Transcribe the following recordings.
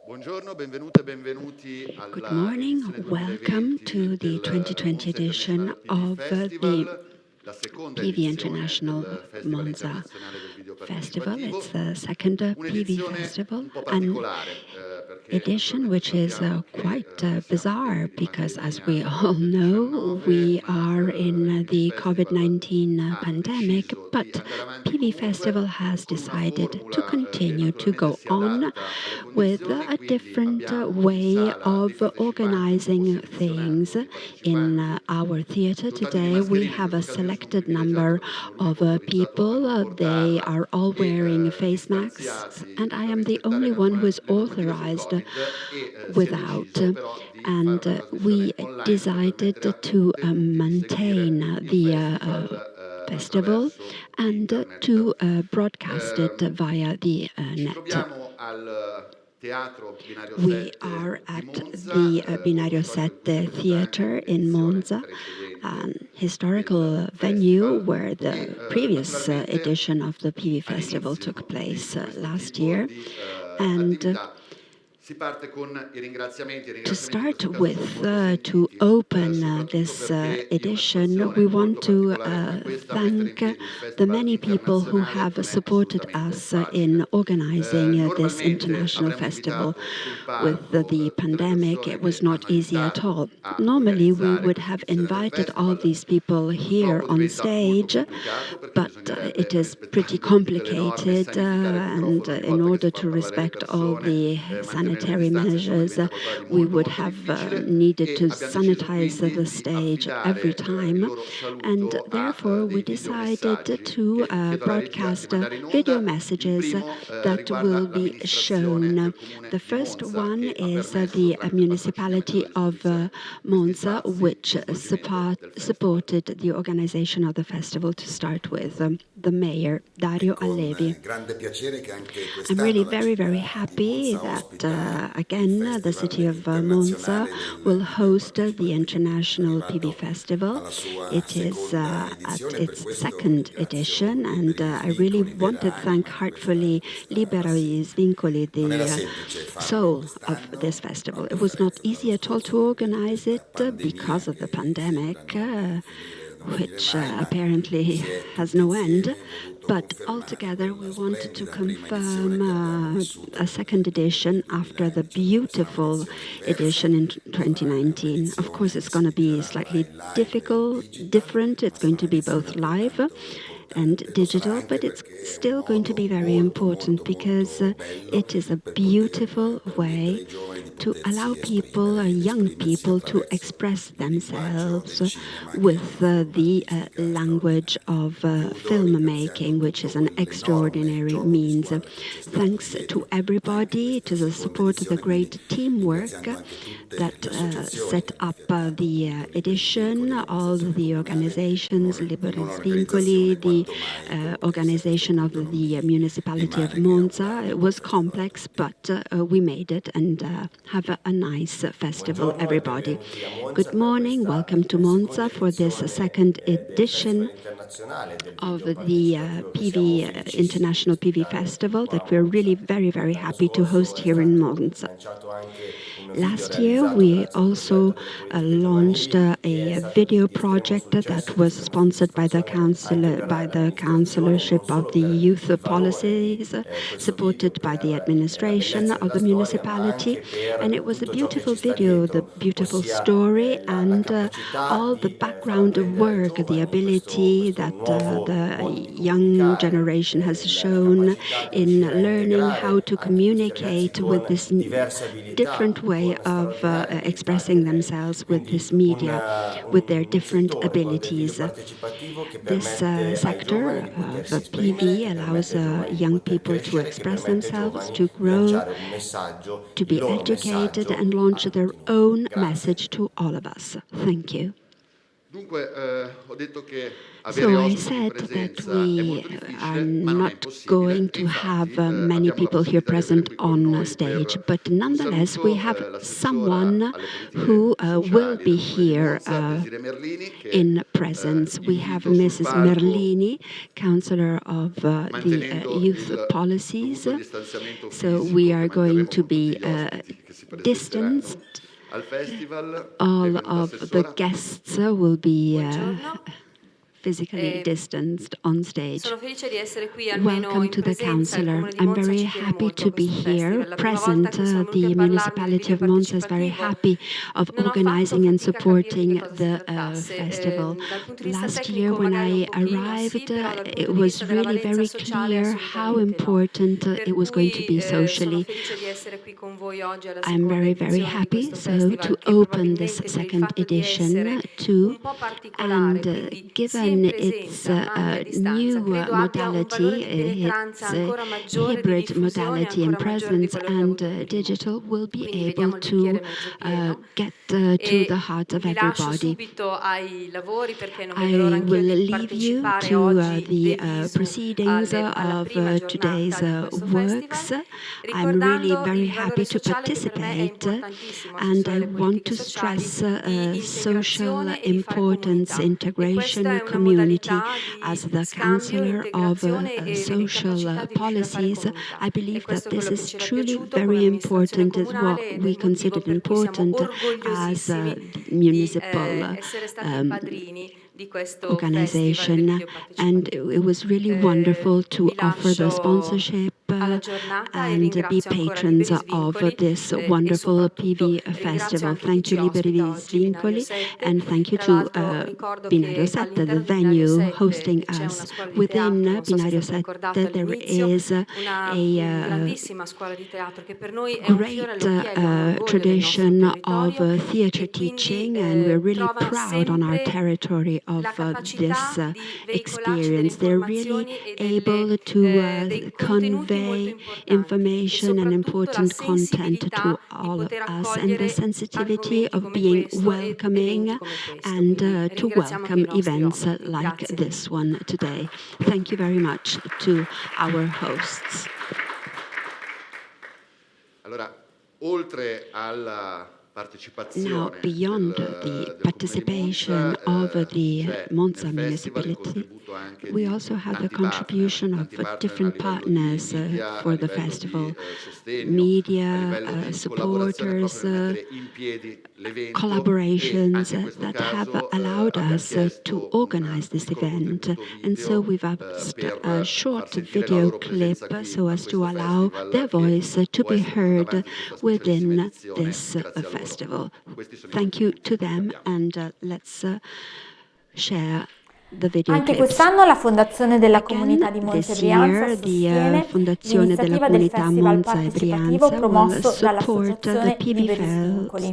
Good morning, welcome to the 2020 edition of the PV International Monza Festival. It's the second PV festival, an edition which is quite bizarre because, as we all know, we are in the COVID-19 pandemic, but PV Festival has decided to continue to go on with a different way of organizing things. In our theater today, we have a selected number of people. They are all wearing face masks, and I am the only one who is authorized without. And we decided to maintain the festival and to broadcast it via the net. We are at the Binario 7 Theatre in Monza, an historical venue where the previous edition of the PV Festival took place last year. And to start with, to open this edition, we want to thank the many people who have supported us in organizing this international festival. With the pandemic, it was not easy at all. Normally, we would have invited all these people here on stage, but it is pretty complicated, and in order to respect all the sanitary measures, we would have needed to sanitize the stage every time, and therefore we decided to broadcast video messages that will be shown. The first one is the municipality of Monza, which supported the organization of the festival to start with. The mayor, Dario Allevi. I'm really very happy that again the city of Monza will host the International PV Festival. It is at its second edition, and I really want to thank heartfully Liberi Svincoli, the soul of this festival. It was not easy at all to organize it because of the pandemic, which apparently has no end. But altogether, we wanted to confirm a second edition after the beautiful edition in 2019. Of course, it's going to be slightly different. It's going to be both live and digital, but it's still going to be very important because it is a beautiful way to allow people, young people, to express themselves with the language of filmmaking, which is an extraordinary means. Thanks to everybody, to the support of the great teamwork that set up the edition, all the organizations, Liberi Svincoli, the organization of the municipality of Monza. It was complex, but we made it, and have a nice festival, everybody. Good morning, welcome to Monza for this second edition of the International PV Festival that we're really very happy to host here in Monza. Last year, we also launched a video project that was sponsored by the Councillorship of the Youth Policies, supported by the administration of the municipality. And it was a beautiful video, the beautiful story, and all the background work, the ability that the young generation has shown in learning how to communicate with this different way of expressing themselves with this media, with their different abilities. This sector of PV allows young people to express themselves, to grow, to be educated, and launch their own message to all of us. Thank you. So I said that we are not going to have many people here present on stage, but nonetheless we have someone who will be here in presence. We have Mrs. Merlini, Counselor of the Youth Policies. So we are going to be distanced. All of the guests will be physically distanced on stage. Welcome to the Councillor. I'm very happy to be here present. The municipality of Monza is very happy of organizing and supporting the festival. Last year when I arrived, it was really very clear how important it was going to be socially. I'm very, very happy to open this second edition too, and given its new modality, its hybrid modality in presence and digital, will be able to get to the heart of everybody. I will leave you to the proceedings of today's works. I'm really very happy to participate, and I want to stress social importance, integration, community. As the Counselor of Social Policies, I believe that this is truly very important. It's what we considered important as municipal organization, and it was really wonderful to offer the sponsorship and be patrons of this wonderful PV festival. Thank you Liberi Vincoli, and thank you to Binario 7, the venue hosting us. Within Binario 7 there is a great tradition of theatre teaching, and we're really proud on our territory of this experience. They're really able to convey information and important content to all of us, and the sensitivity of being welcoming and to welcome events like this one today. Thank you very much to our hosts. Now, beyond the participation of the Monza municipality, we also have the contribution of different partners for the festival, media, supporters, collaborations that have allowed us to organize this event. And so we've asked a short video clip so as to allow their voice to be heard within this festival. Thank you to them, and let's share the video Anche clips. quest'anno la Fondazione della Comunità di Monza e Brianza sostiene l'iniziativa del Festival Participativo promosso dall'Associazione Liberi Vincoli.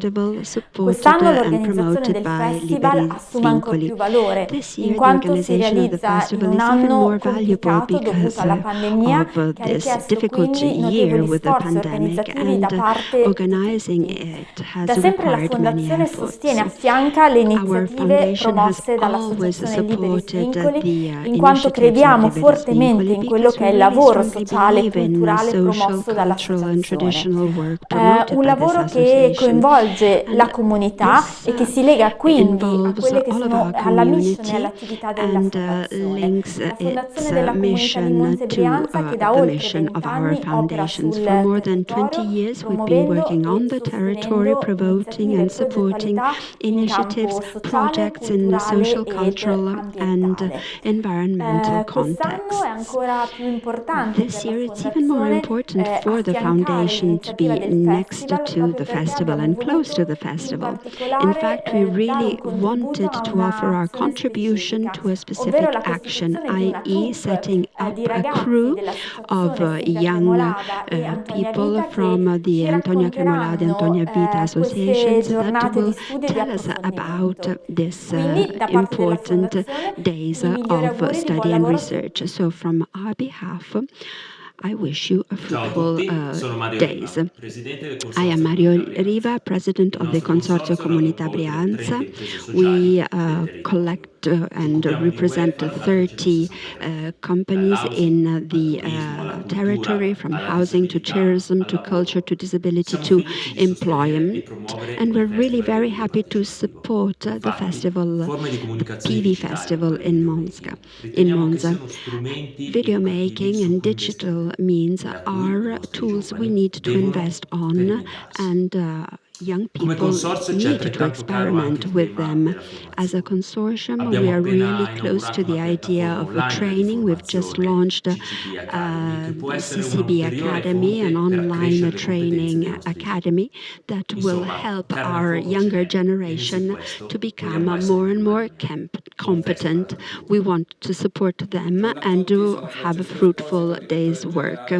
Quest'anno l'organizzazione del festival assume ancora più valore, in quanto si realizza in un anno complicato dovuto alla pandemia, che ha richiesto quindi notevoli sforzi organizzativi da parte di tutti. Da sempre la Fondazione sostiene e affianca le iniziative promosse dall'Associazione Liberi Vincoli, in quanto crediamo fortemente in quello che è il lavoro sociale e culturale promosso dall'associazione. Un lavoro che coinvolge la comunità e che si lega quindi a quelle che sono alla mission e all'attività della Fondazione. La Fondazione della Comunità di Monza e Brianza, che da oltre 20 anni opera sul territorio, promuovendo e sostenendo iniziative e progettualità in campo sociale, culturale e and environmental contexts. This year it's even more important for the foundation to be next to the festival and close to the festival. In fact, we really wanted to offer our contribution to a specific action, i.e. setting up a crew of young people from the Antonia Cremolade and Antonia Vita associations that will tell us about this important days of study and research. So from our behalf, I wish you a fruitful days. I am Mario Riva, President of the Consorzio Comunità Brianza. We collect and represent 30 companies in the territory, from housing to tourism to culture to disability to employment. And we're really very happy to support the festival, the PV Festival in Monza. Video making and digital means are tools we need to invest on, and young people need to experiment with them. As a consortium, we are really close to the idea of training. We've just launched CCB Academy, an online training academy that will help our younger generation to become more and more competent. We want to support them and to have a fruitful day's work.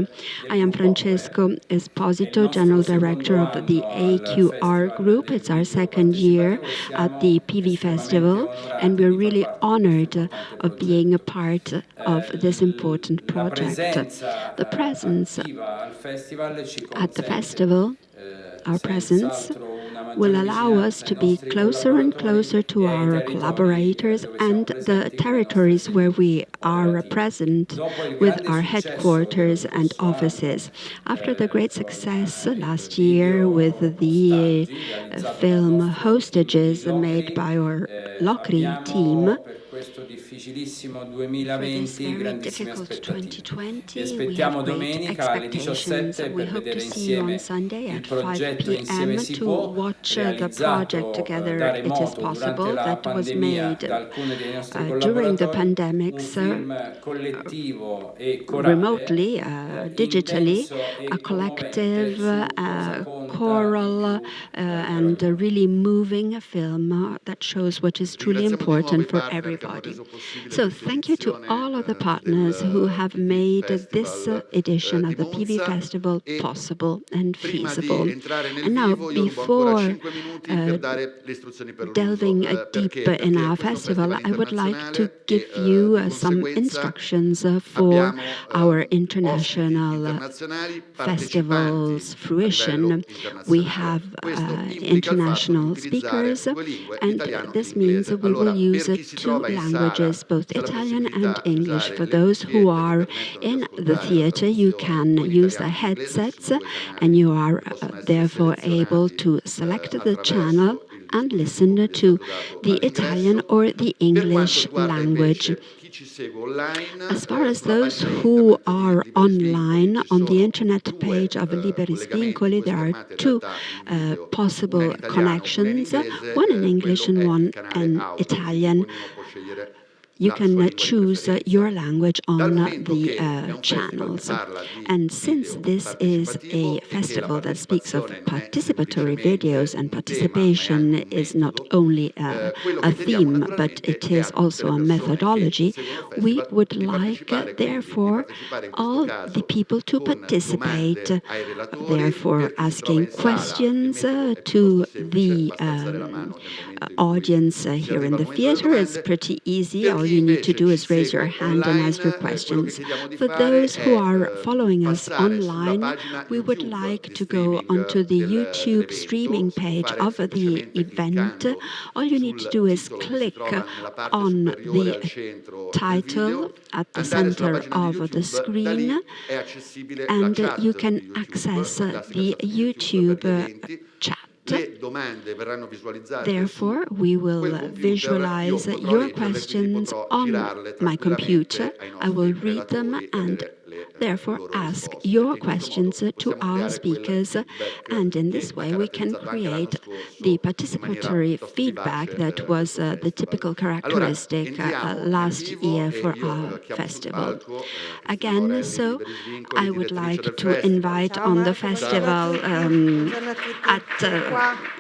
I am Francesco Esposito, General Director of the AQR Group. It's our second year at the PV Festival, and we're really honored of being a part of this important project. The presence at the festival, our presence, will allow us to be closer and closer to our collaborators and the territories where we are present with our headquarters and offices. After the great success last year with the film Hostages made by our Locri team, for this very difficult 2020, we have great expectations. We hope to see you on Sunday at 5 p.m. to watch the project together. It is possible that was made during the pandemics remotely, digitally, a collective, choral, and a really moving film that shows what is truly important for everybody. So thank you to all of the partners who have made this edition of the PV Festival possible and feasible. And now, before delving deep in our festival, I would like to give you some instructions for our international festival's fruition. We have international speakers, and this means we will use two languages, both Italian and English. For those who are in the theater, you can use the headsets, and you are therefore able to select the channel and listen to the Italian or the English language. As far as those who are online, on the internet page of Liberis Vincoli, there are two possible connections, one in English and one in Italian. You can choose your language on the channels. And since this is a festival that speaks of participatory videos, and participation is not only a theme, but it is also a methodology, we would like, therefore, all the people to participate, therefore asking questions to the audience here in the theater. It's pretty easy. All you need to do is raise your hand and ask your questions. For those who are following us online, we would like to go onto the YouTube streaming page of the event. All you need to do is click on the title at the center of the screen, and you can access the YouTube chat. Therefore, we will visualize your questions on my computer. I will read them and therefore ask your questions to our speakers, and in this way we can create the participatory feedback that was the typical characteristic last year for our festival. Again, so I would like to invite on the festival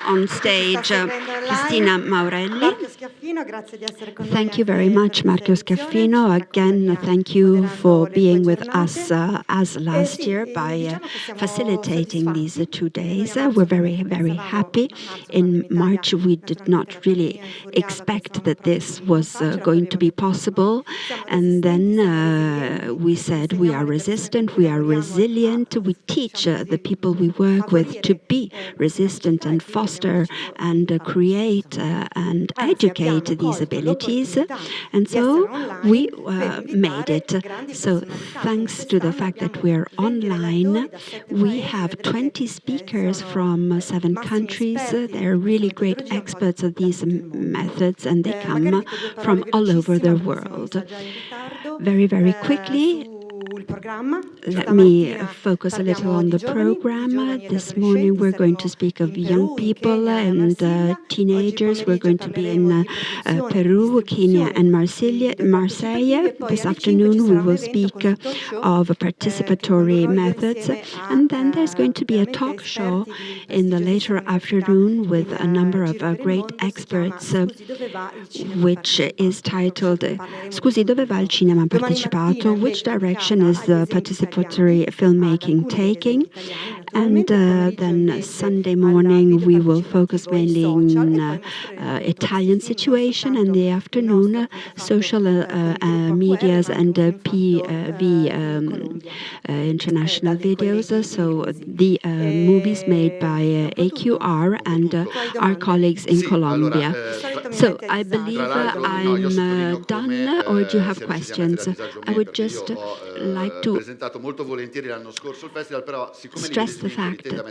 on stage Cristina Maurelli. Thank you very much, Marco Schiaffino. Again, thank you for being with us as last year by facilitating these 2 days. We're very, very happy. In March, we did not really expect that this was going to be possible. And then we said we are resistant, we are resilient. We teach the people we work with to be resistant and foster and create and educate these abilities. And so we made it. So thanks to the fact that we're online, we have 20 speakers from 7 countries. They're really great experts of these methods, and they come from all over the world. Very, very quickly, let me focus a little on the program. This morning we're going to speak of young people and teenagers. We're going to be in Peru, Kenya and Marseille. This afternoon we will speak of participatory methods, and then there's going to be a talk show in the later afternoon with a number of great experts, which is titled Scusi, dove va il cinema partecipato? Which direction is the participatory filmmaking taking? And then Sunday morning we will focus mainly on Italian situation, and the afternoon social medias and PV international videos, so the movies made by AQR and our colleagues in Colombia. So I believe I'm done, or do you have questions? I would just like to stress the fact that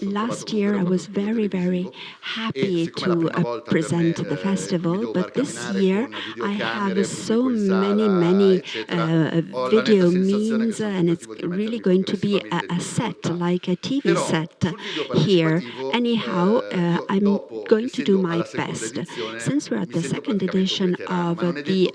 last year I was very, very happy to present the festival, but this year I have so many video means, and it's really going to be a set, like a TV set here. Anyhow, I'm going to do my best. Since we're at the second edition of the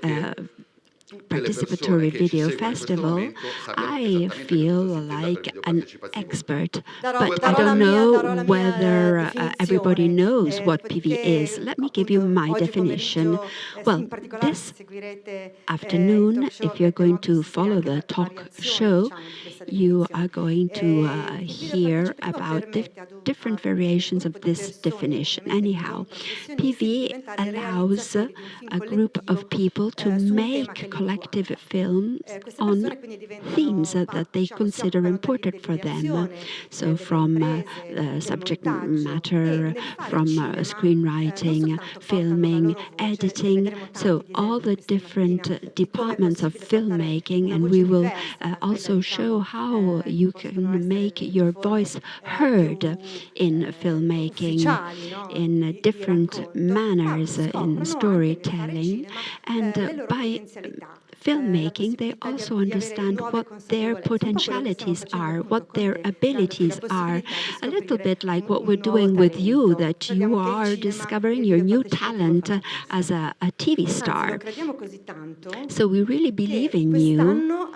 Participatory Video Festival, I feel like an expert, but I don't know whether everybody knows what PV is. Let me give you my definition. Well, this afternoon, if you're going to follow the talk show, you are going to hear about the different variations of this definition. Anyhow, PV allows a group of people to make collective films on themes that they consider important for them. So from subject matter, from screenwriting, filming, editing, so all the different departments of filmmaking, and we will also show how you can make your voice heard in filmmaking in different manners in storytelling, and by filmmaking, they also understand what their potentialities are, what their abilities are. A little bit like what we're doing with you, that you are discovering your new talent as a TV star. So we really believe in you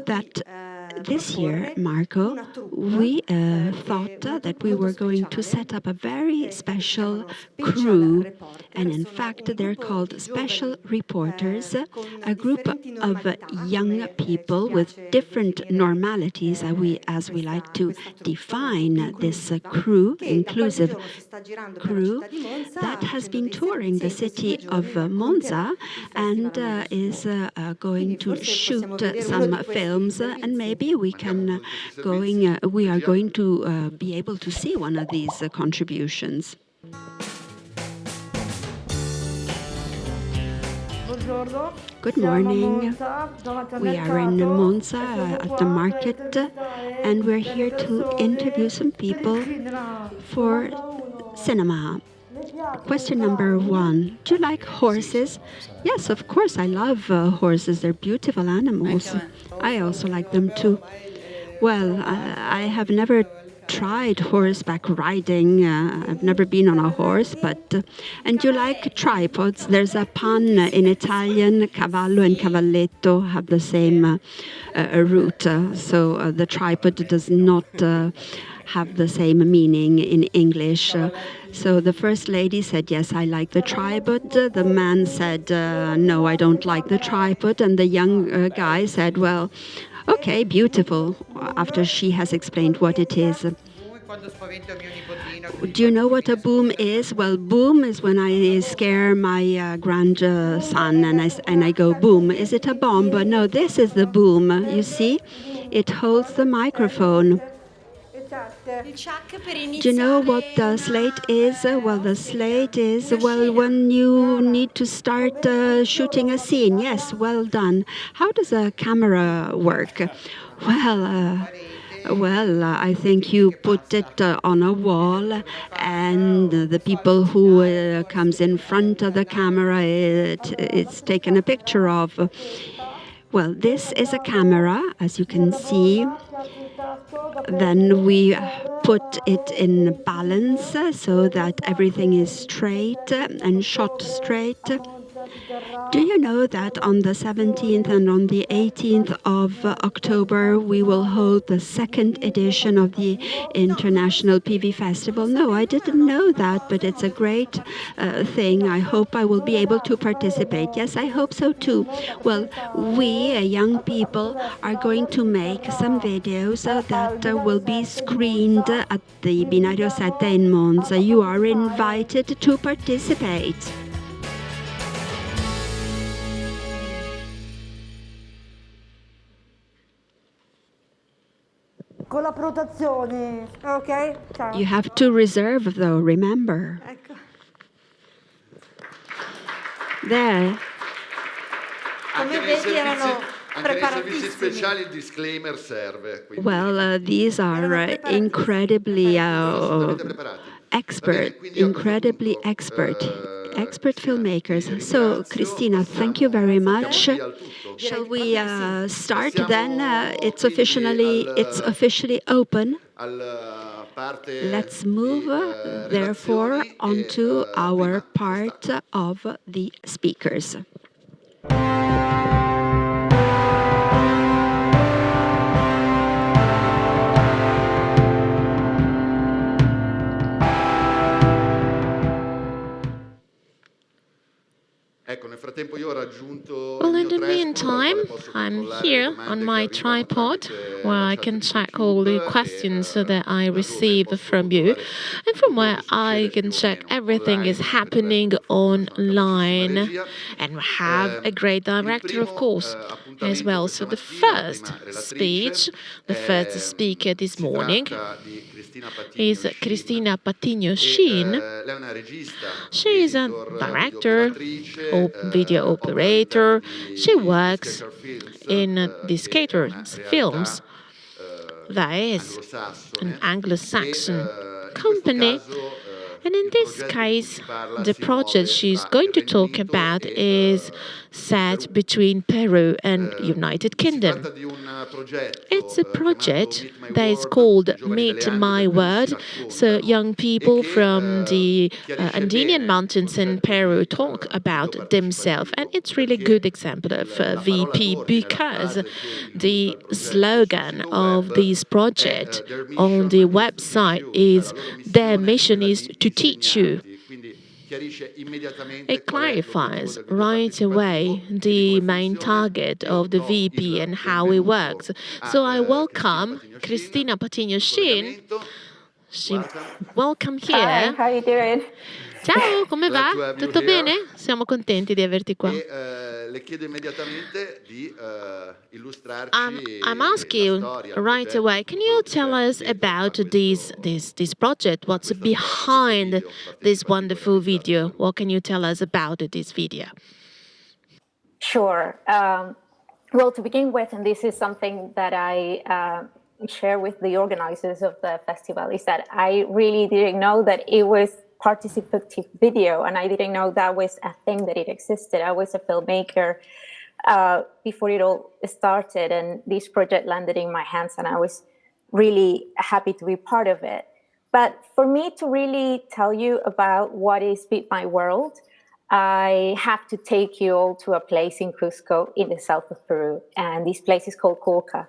that this year, Marco, we thought that we were going to set up a very special crew, and in fact they're called special reporters, a group of young people with different normalities, as we like to define this crew, inclusive crew, that has been touring the city of Monza and is going to shoot some films, and maybe we are going to be able to see one of these contributions. Good morning. We are in Monza at the market, and we're here to interview some people for cinema. Question number 1. Do you like horses? Yes, of course, I love horses. They're beautiful animals. I also like them too. Well, I have never tried horseback riding. I've never been on a horse, but and you like tripods? There's a pun in Italian. Cavallo and cavalletto have the same root, so the tripod does not have the same meaning in English. So the first lady said, yes, I like the tripod. The man said, no, I don't like the tripod. And the young guy said, well, okay, beautiful, after she has explained what it is. Do you know what a boom is? Well, boom is when I scare my grandson and I go boom. Is it a bomb? No, this is the boom. You see, it holds the microphone. Do you know what the slate is? Well, the slate is, well, when you need to start shooting a scene. Yes, well done. How does a camera work? Well, I think you put it on a wall, and the people who comes in front of the camera, it's taken a picture of. Well, this is a camera, as you can see. Then we put it in balance so that everything is straight and shot straight. Do you know that on the 17th and on the 18th of October we will hold the second edition of the International PV Festival? No, I didn't know that, but it's a great thing. I hope I will be able to participate. Yes, I hope so too. Well, we young people are going to make some videos that will be screened at the Binario 7 in Monza. You are invited to participate. Con la prenotazione, ok? Ciao. You have to reserve, though, remember. Ecco. There. Come vedi erano servizi speciali il disclaimer serve. Well, these are incredibly expert filmmakers. So, Cristina, thank you very much. Shall we start then? It's officially open. Let's move, therefore, onto our part of the speakers. Well, in the meantime, I'm here on my tripod where I can check all the questions that I receive from you, and from where I can check everything is happening online. And we have a great director, of course, as well. So the first speaker this morning is Cristina Patiño Sheen. She is a director, video operator. She works in the Skater films. That is an Anglo-Saxon company. And in this case, the project she's going to talk about is set between Peru and United Kingdom. It's a project that is called Meet My Word. So young people from the Andean mountains in Peru talk about themselves. And it's really a good example of VP because the slogan of this project on the website is their mission is to teach you. It clarifies right away the main target of the VP and how it works. So I welcome Cristina Patiño Sheen. Welcome here. Hi, how are you doing? Ciao, come va? Tutto bene? Siamo contenti di averti qua. I'm asking you right away, can you tell us about this project? What's behind this wonderful video? What can you tell us about this video? Sure. Well, to begin with, and this is something that I share with the organizers of the festival, is that I really didn't know that it was participative video, and I didn't know that was a thing, that it existed. I was a filmmaker before it all started, and this project landed in my hands, and I was really happy to be part of it. But for me to really tell you about what is Meet My World, I have to take you all to a place in Cusco in the south of Peru. And this place is called Cauca.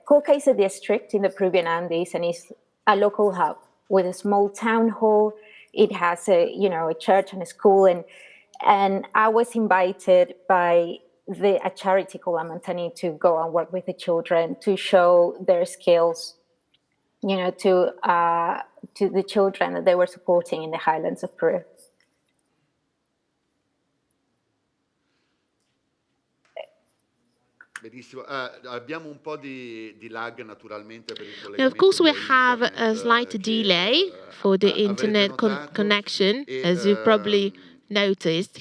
Cauca is a district in the Peruvian Andes and is a local hub with a small town hall. It has a church and a school. And I was invited by a charity called Amantani to go and work with the children to show their skills, to the children that they were supporting in the highlands of Peru. Now, of course, we have a slight delay for the internet connection, as you probably noticed.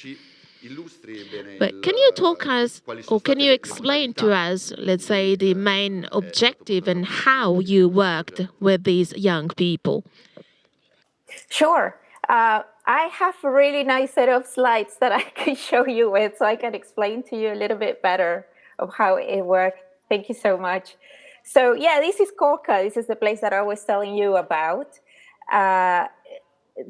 But can you talk us, or can you explain to us, let's say, the main objective and how you worked with these young people? Sure. I have a really nice set of slides that I could show you with, so I can explain to you a little bit better of how it worked. Thank you so much. So yeah, this is Cauca. This is the place that I was telling you about.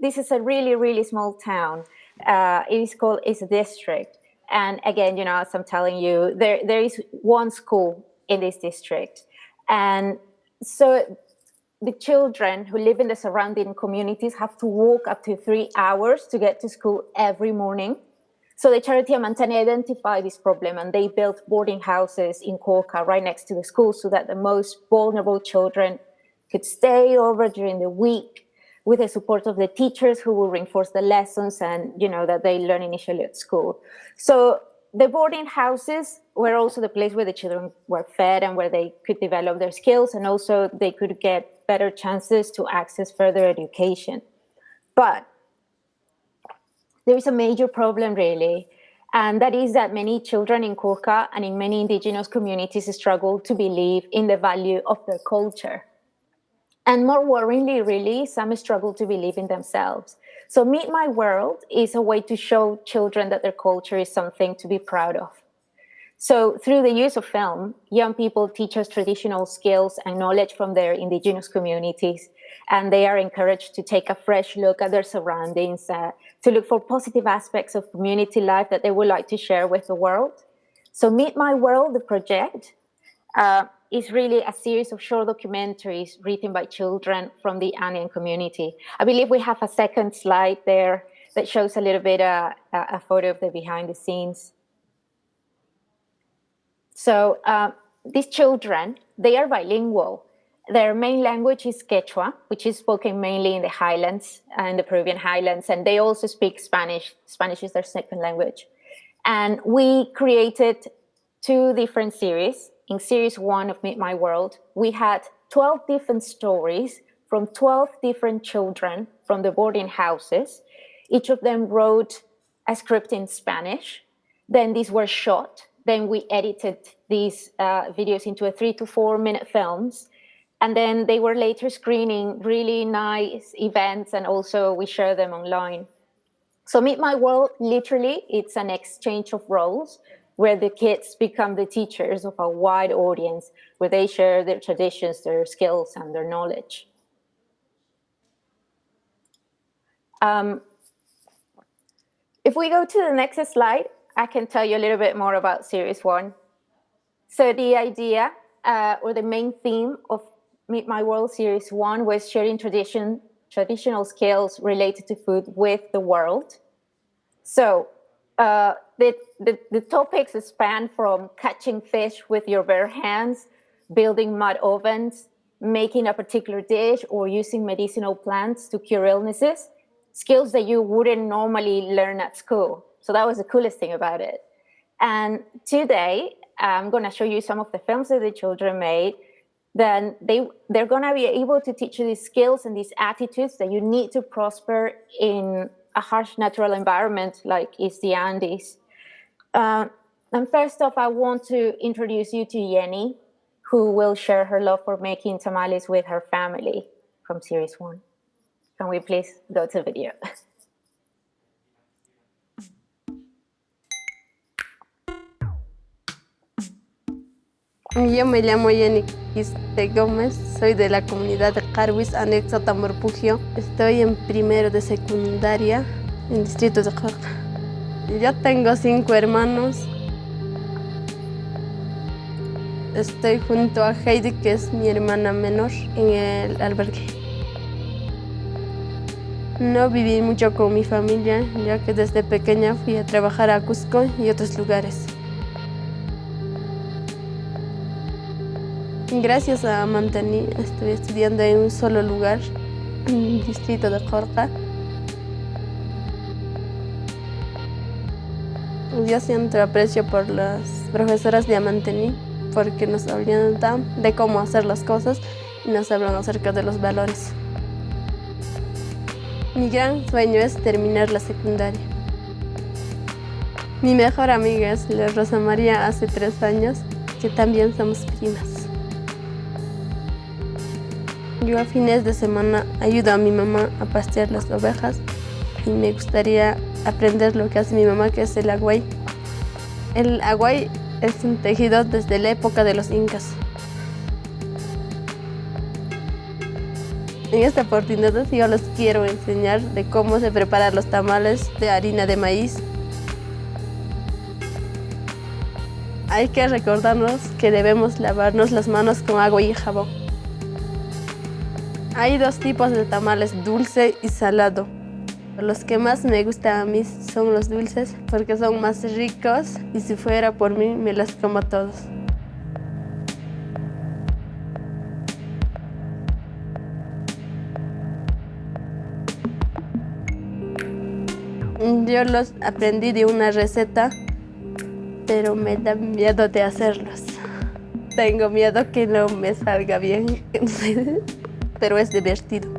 This is a really, really small town. It's a district. And again, as I'm telling you, there is one school in this district. And so the children who live in the surrounding communities have to walk up to 3 hours to get to school every morning. So the charity Amantani identified this problem, and they built boarding houses in Cauca right next to the school so that the most vulnerable children could stay over during the week with the support of the teachers who will reinforce the lessons and, that they learn initially at school. So the boarding houses were also the place where the children were fed and where they could develop their skills, and also they could get better chances to access further education. But there is a major problem, really, and that is that many children in Cauca and in many indigenous communities struggle to believe in the value of their culture. And more worryingly, really, some struggle to believe in themselves. So Meet My World is a way to show children that their culture is something to be proud of. So through the use of film, young people teach us traditional skills and knowledge from their indigenous communities, and they are encouraged to take a fresh look at their surroundings, to look for positive aspects of community life that they would like to share with the world. So Meet My World, the project, is really a series of short documentaries written by children from the Andean community. I believe we have a second slide there that shows a little bit a photo of the behind the scenes. So these children, they are bilingual. Their main language is Quechua, which is spoken mainly in the highlands, in the Peruvian highlands, and they also speak Spanish. Spanish is their second language. And we created 2 different series. In series 1 of Meet My World, we had 12 different stories from 12 different children from the boarding houses. Each of them wrote a script in Spanish. Then these were shot. Then we edited these videos into 3 to 4 minute films. And then they were later screening really nice events, and also we share them online. So Meet My World, literally, it's an exchange of roles where the kids become the teachers of a wide audience, where they share their traditions, their skills, and their knowledge. If we go to the next slide, I can tell you a little bit more about Series 1. So the idea, or the main theme of Meet My World Series 1 was sharing traditional skills related to food with the world. So the topics span from catching fish with your bare hands, building mud ovens, making a particular dish, or using medicinal plants to cure illnesses, skills that you wouldn't normally learn at school. So that was the coolest thing about it. And today, I'm going to show you some of the films that the children made. Then they're going to be able to teach you these skills and these attitudes that you need to prosper in a harsh natural environment like is the Andes. And first off, I want to introduce you to Jenny, who will share her love for making tamales with her family from Series 1. Can we please go to the video? Yo me llamo Jenny Gómez, soy de la comunidad de Carhuis, anexo Tamborpugio. Estoy en primero de secundaria en el distrito de Jorge. Yo tengo 5 hermanos. Estoy junto a Heidi, que es mi hermana menor, en el albergue. No viví mucho con mi familia, ya que desde pequeña fui a trabajar a Cusco y otros lugares. Gracias a Mantení estoy estudiando en un solo lugar, en el distrito de Jorge. Yo siento aprecio por las profesoras de Mantení, porque nos orientan de cómo hacer las cosas y nos hablan acerca de los valores. Mi gran sueño es terminar la secundaria. Mi mejor amiga es la Rosa María, hace 3 años, que también somos primas. Yo a fines de semana ayudo a mi mamá a pastear las ovejas y me gustaría aprender lo que hace mi mamá, que es el aguay. El aguay es un tejido desde la época de los incas. En esta oportunidad yo les quiero enseñar de cómo se preparan los tamales de harina de maíz. Hay que recordarnos que debemos lavarnos las manos con agua y jabón. Hay 2 tipos de tamales, dulce y salado. Los que más me gustan a mí son los dulces porque son más ricos y si fuera por mí me los como todos. Yo los aprendí de una receta, pero me da miedo de hacerlos. Tengo miedo que no me salga bien, pero es divertido.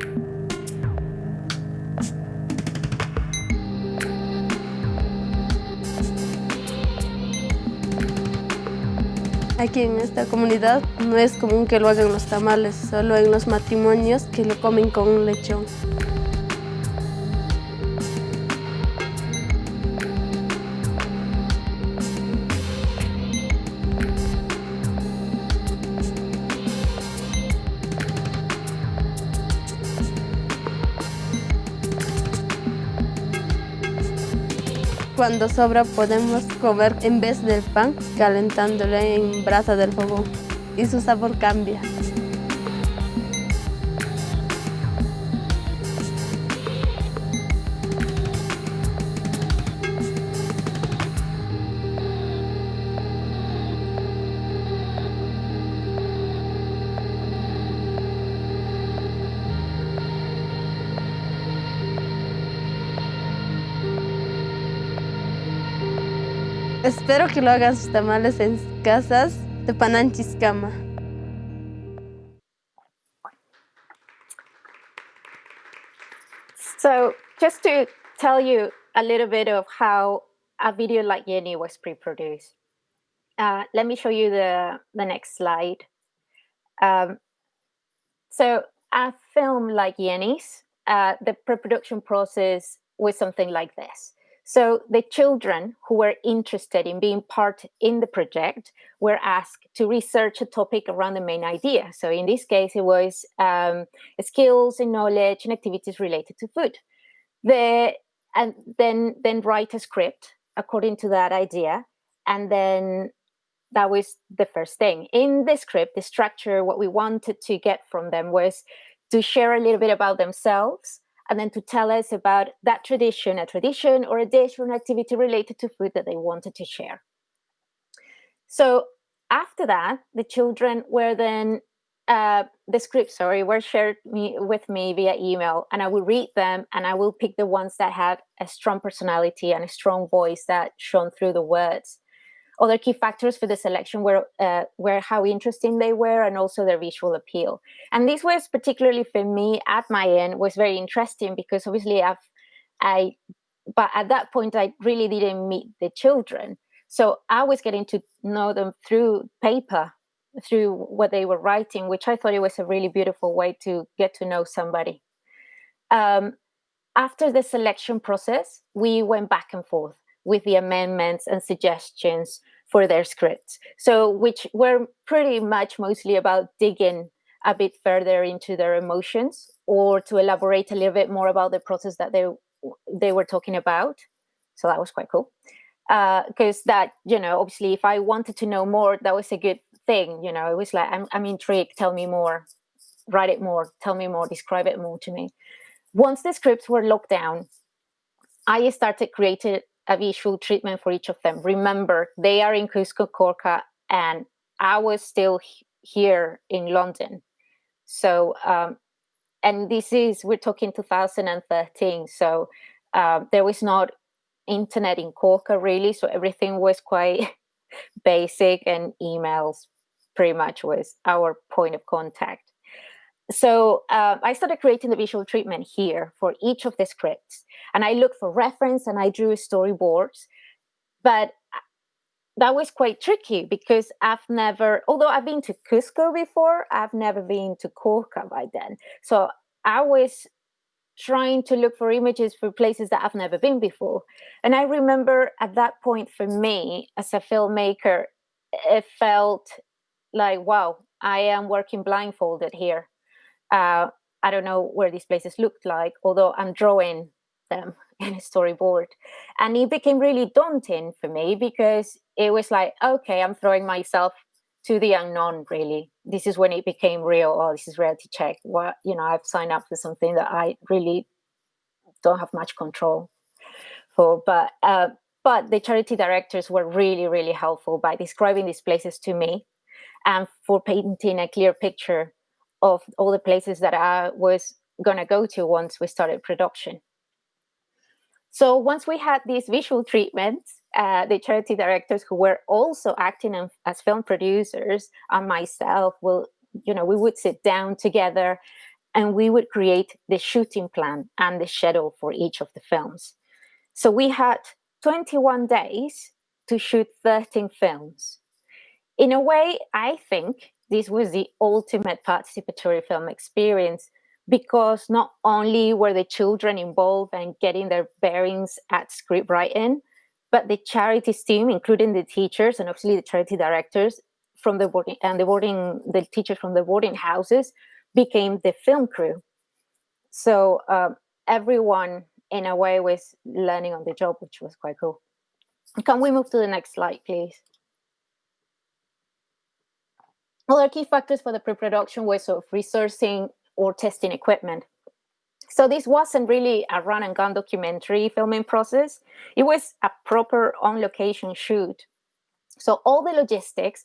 Aquí en esta comunidad no es común que lo hagan los tamales, solo en los matrimonios que lo comen con un lechón. Cuando sobra podemos comer en vez del pan, calentándolo en brasa del fogón y su sabor cambia. Espero que lo hagan sus tamales en casas de Pananchiscama. So just to tell you a little bit of how a video like Jenny was pre-produced. Let me show you the next slide. So a film like Jenny's, the pre-production process was something like this. So the children who were interested in being part in the project were asked to research a topic around the main idea. So in this case, it was skills and knowledge and activities related to food. And then write a script according to that idea. And then that was the first thing. In the script, the structure, what we wanted to get from them was to share a little bit about themselves, and then to tell us about that tradition, a tradition or a dish or an activity related to food that they wanted to share. So after that, the children were then, the scripts, were shared with me via email, and I will read them and I will pick the ones that had a strong personality and a strong voice that shone through the words. Other key factors for the selection were how interesting they were and also their visual appeal. And this was particularly for me at my end was very interesting because obviously but at that point I really didn't meet the children. So I was getting to know them through paper, through what they were writing, which I thought it was a really beautiful way to get to know somebody. After the selection process, we went back and forth with the amendments and suggestions for their scripts. So which were pretty much mostly about digging a bit further into their emotions, or to elaborate a little bit more about the process that they were talking about. So that was quite cool. Because that, obviously, if I wanted to know more, that was a good thing. It was like, I'm intrigued, tell me more, write it more, tell me more, describe it more to me. Once the scripts were locked down, I started creating a visual treatment for each of them. Remember, they are in Criskcraker, and I was still here in London. So, and we're talking 2013. So there was not internet in Corca really. So everything was quite basic, and emails pretty much was our point of contact. So I started creating the visual treatment here for each of the scripts. And I looked for reference and I drew storyboards. But that was quite tricky because although I've been to Cusco before, I've never been to Corca by then. So I was trying to look for images for places that I've never been before. And I remember at that point for me as a filmmaker, it felt like, wow, I am working blindfolded here. I don't know where these places looked like, although I'm drawing them in a storyboard. And it became really daunting for me because it was like, okay, I'm throwing myself to the unknown, really. This is when it became real. Oh, this is reality check. I've signed up for something that I really don't have much control for. But the charity directors were really, really helpful by describing these places to me and for painting a clear picture of all the places that I was going to go to once we started production. So once we had these visual treatments, the charity directors who were also acting as film producers and myself, we would sit down together and we would create the shooting plan and the schedule for each of the films. So we had 21 days to shoot 13 films. In a way, I think this was the ultimate participatory film experience, because not only were the children involved and getting their bearings at script writing, but the charities team, including the teachers and obviously the charity directors from the teachers from the boarding houses, became the film crew. So everyone, in a way, was learning on the job, which was quite cool. Can we move to the next slide, please? Other key factors for the pre-production was sort of resourcing or testing equipment. So this wasn't really a run and gun documentary filming process. It was a proper on-location shoot. So all the logistics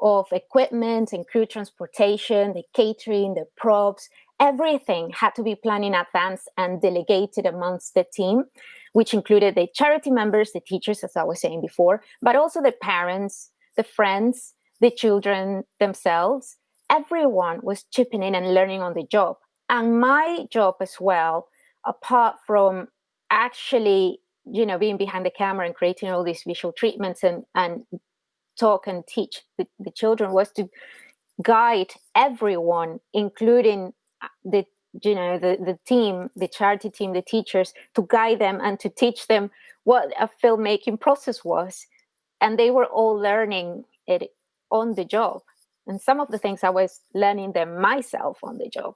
of equipment and crew transportation, the catering, the props, everything had to be planned in advance and delegated amongst the team, which included the charity members, the teachers, as I was saying before, but also the parents, the friends, the children themselves. Everyone was chipping in and learning on the job. And my job as well, apart from actually, being behind the camera and creating all these visual treatments and talk and teach the children, was to guide everyone, including the team, the charity team, the teachers, to guide them and to teach them what a filmmaking process was. And they were all learning it on the job. And some of the things I was learning them myself on the job.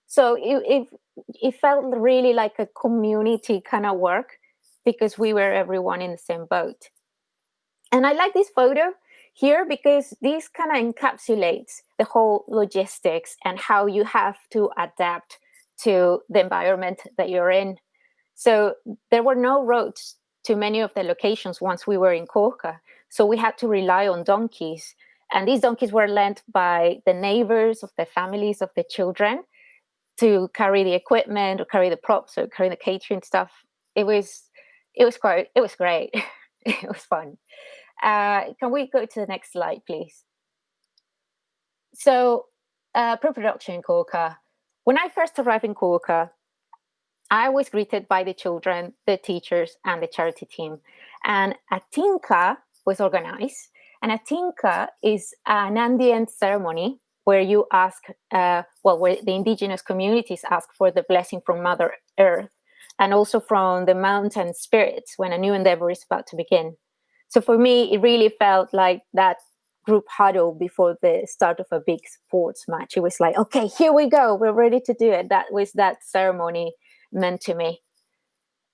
So it felt really like a community kind of work, because we were everyone in the same boat. And I like this photo here because this kind of encapsulates the whole logistics and how you have to adapt to the environment that you're in. So there were no roads to many of the locations once we were in Corca. So we had to rely on donkeys. And these donkeys were lent by the neighbors of the families of the children to carry the equipment or carry the props or carry the catering stuff. It was great. It was fun. Can we go to the next slide, please? So pre-production in Corca. When I first arrived in Corca, I was greeted by the children, the teachers, and the charity team. And a tinka was organized. And a tinka is an Andean ceremony where you ask, where the indigenous communities ask for the blessing from Mother Earth and also from the mountain spirits when a new endeavor is about to begin. So for me, it really felt like that group huddle before the start of a big sports match. It was like, okay, here we go. We're ready to do it. That was that ceremony meant to me.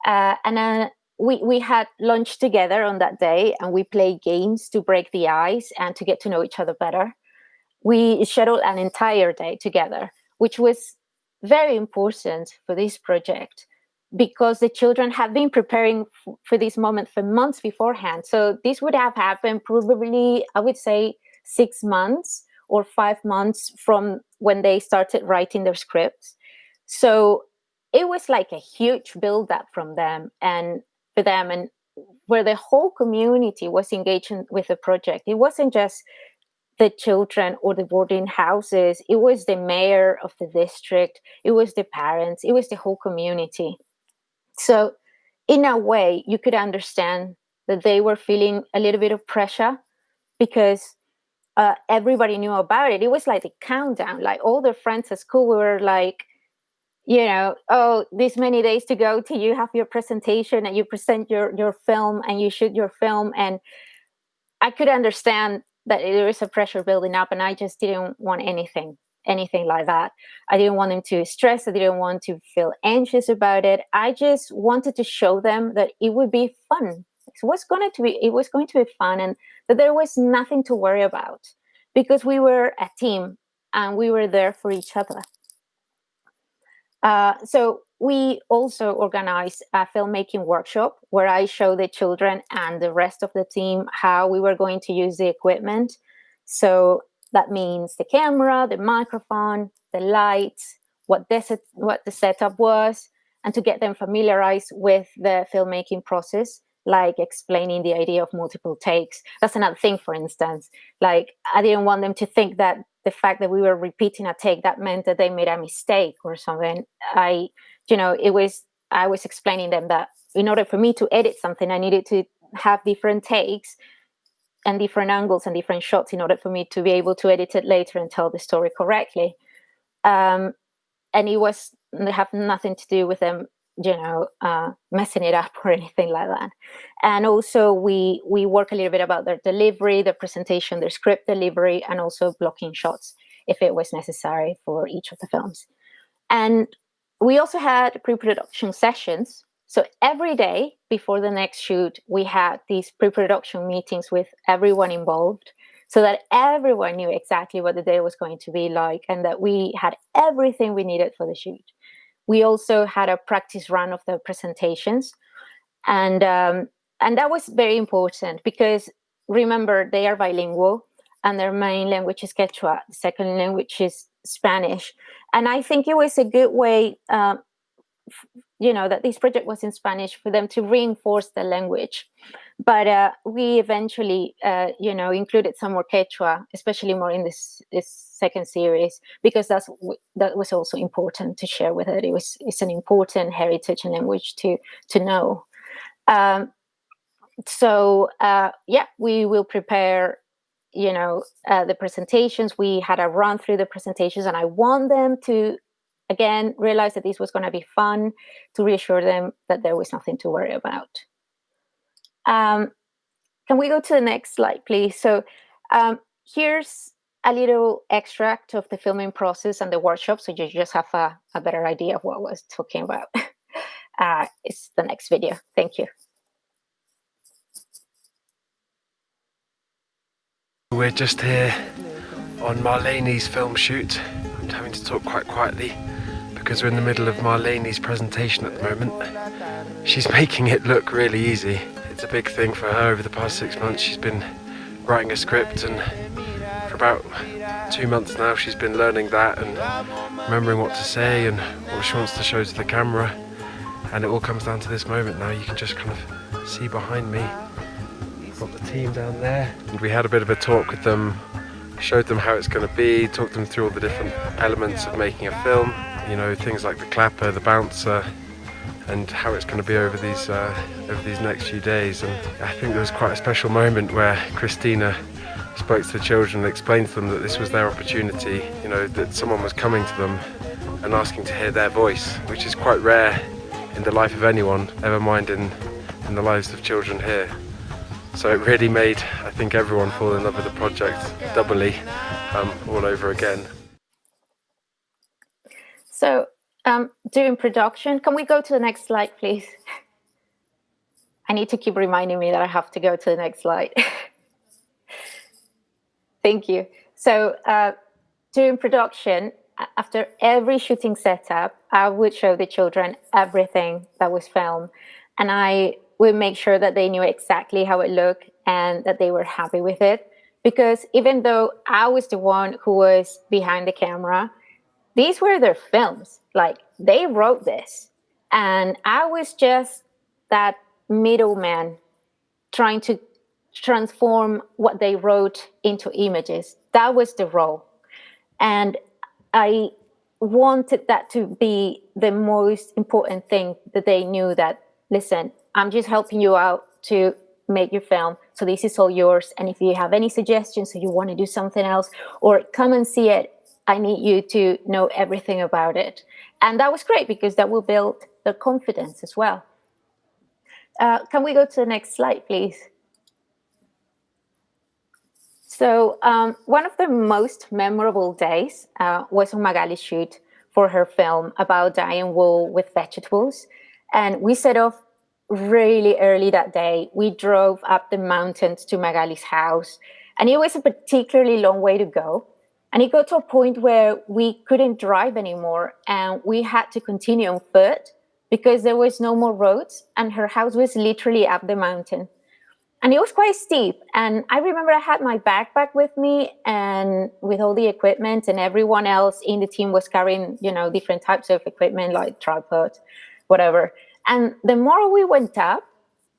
And we had lunch together on that day, and we played games to break the ice and to get to know each other better. We scheduled an entire day together, which was very important for this project, because the children have been preparing for this moment for months beforehand. So this would have happened probably, I would say, 6 months or 5 months from when they started writing their scripts. So it was like a huge build-up from them and for them, and where the whole community was engaged with the project. It wasn't just the children or the boarding houses. It was the mayor of the district. It was the parents. It was the whole community. So in a way, you could understand that they were feeling a little bit of pressure, because everybody knew about it. It was like a countdown. Like all their friends at school were like, you know, oh, this many days to go till you have your presentation and you present your film and you shoot your film. And I could understand that there is a pressure building up, and I just didn't want anything like that. I didn't want them to stress. I didn't want to feel anxious about it. I just wanted to show them that it would be fun. It was going to be fun, and that there was nothing to worry about, because we were a team and we were there for each other. So we also organized a filmmaking workshop where I showed the children and the rest of the team how we were going to use the equipment. So that means the camera, the microphone, the lights, what the setup was, and to get them familiarized with the filmmaking process, like explaining the idea of multiple takes. That's another thing, for instance. Like, I didn't want them to think that the fact that we were repeating a take, that meant that they made a mistake or something. I was explaining them that in order for me to edit something, I needed to have different takes and different angles and different shots in order for me to be able to edit it later and tell the story correctly. And it have nothing to do with them, messing it up or anything like that. And also we work a little bit about their delivery, their presentation, their script delivery, and also blocking shots if it was necessary for each of the films. And we also had pre-production sessions. So every day before the next shoot, we had these pre-production meetings with everyone involved, so that everyone knew exactly what the day was going to be like, and that we had everything we needed for the shoot. We also had a practice run of the presentations, and that was very important, because remember, they are bilingual and their main language is Quechua, the second language is Spanish. And I think it was a good way, that this project was in Spanish, for them to reinforce the language. But we eventually, included some more Quechua, especially more in this second series, because that was also important to share with it. It's an important heritage and language to know. We will prepare, the presentations. We had a run through the presentations, and I want them to, again, realize that this was going to be fun, to reassure them that there was nothing to worry about. Can we go to the next slide, please? So here's a little extract of the filming process and the workshop, so you just have a better idea of what I was talking about. It's the next video. Thank you. We're just here on Marlene's film shoot. I'm having to talk quite quietly because we're in the middle of Marlene's presentation at the moment. She's making it look really easy. It's a big thing for her over the past 6 months. She's been writing a script, and for about 2 months now she's been learning that and remembering what to say and what she wants to show to the camera. And it all comes down to this moment now. You can just kind of see behind me. We've got the team down there. And we had a bit of a talk with them, showed them how it's going to be, talked them through all the different elements of making a film. Things like the clapper, the bouncer, and how it's going to be over these next few days. And I think there was quite a special moment where Cristina spoke to the children and explained to them that this was their opportunity, that someone was coming to them and asking to hear their voice, which is quite rare in the life of anyone, never mind in the lives of children here. So it really made, I think, everyone fall in love with the project doubly, all over again. So during production, can we go to the next slide, please? I need to keep reminding me that I have to go to the next slide. Thank you. So during production, after every shooting setup, I would show the children everything that was filmed. And I would make sure that they knew exactly how it looked and that they were happy with it. Because even though I was the one who was behind the camera, these were their films. Like, they wrote this. And I was just that middleman trying to transform what they wrote into images. That was the role. And I wanted that to be the most important thing, that they knew that, listen, I'm just helping you out to make your film. So this is all yours. And if you have any suggestions or you want to do something else or come and see it, I need you to know everything about it. And that was great because that will build their confidence as well. Can we go to the next slide, please? So one of the most memorable days was on Magali's shoot for her film about dyeing wool with vegetables. And we set off really early that day. We drove up the mountains to Magali's house, and it was a particularly long way to go. And it got to a point where we couldn't drive anymore, and we had to continue on foot because there was no more roads, and her house was literally up the mountain. And it was quite steep. And I remember I had my backpack with me and with all the equipment, and everyone else in the team was carrying, different types of equipment like tripod, whatever. And the more we went up,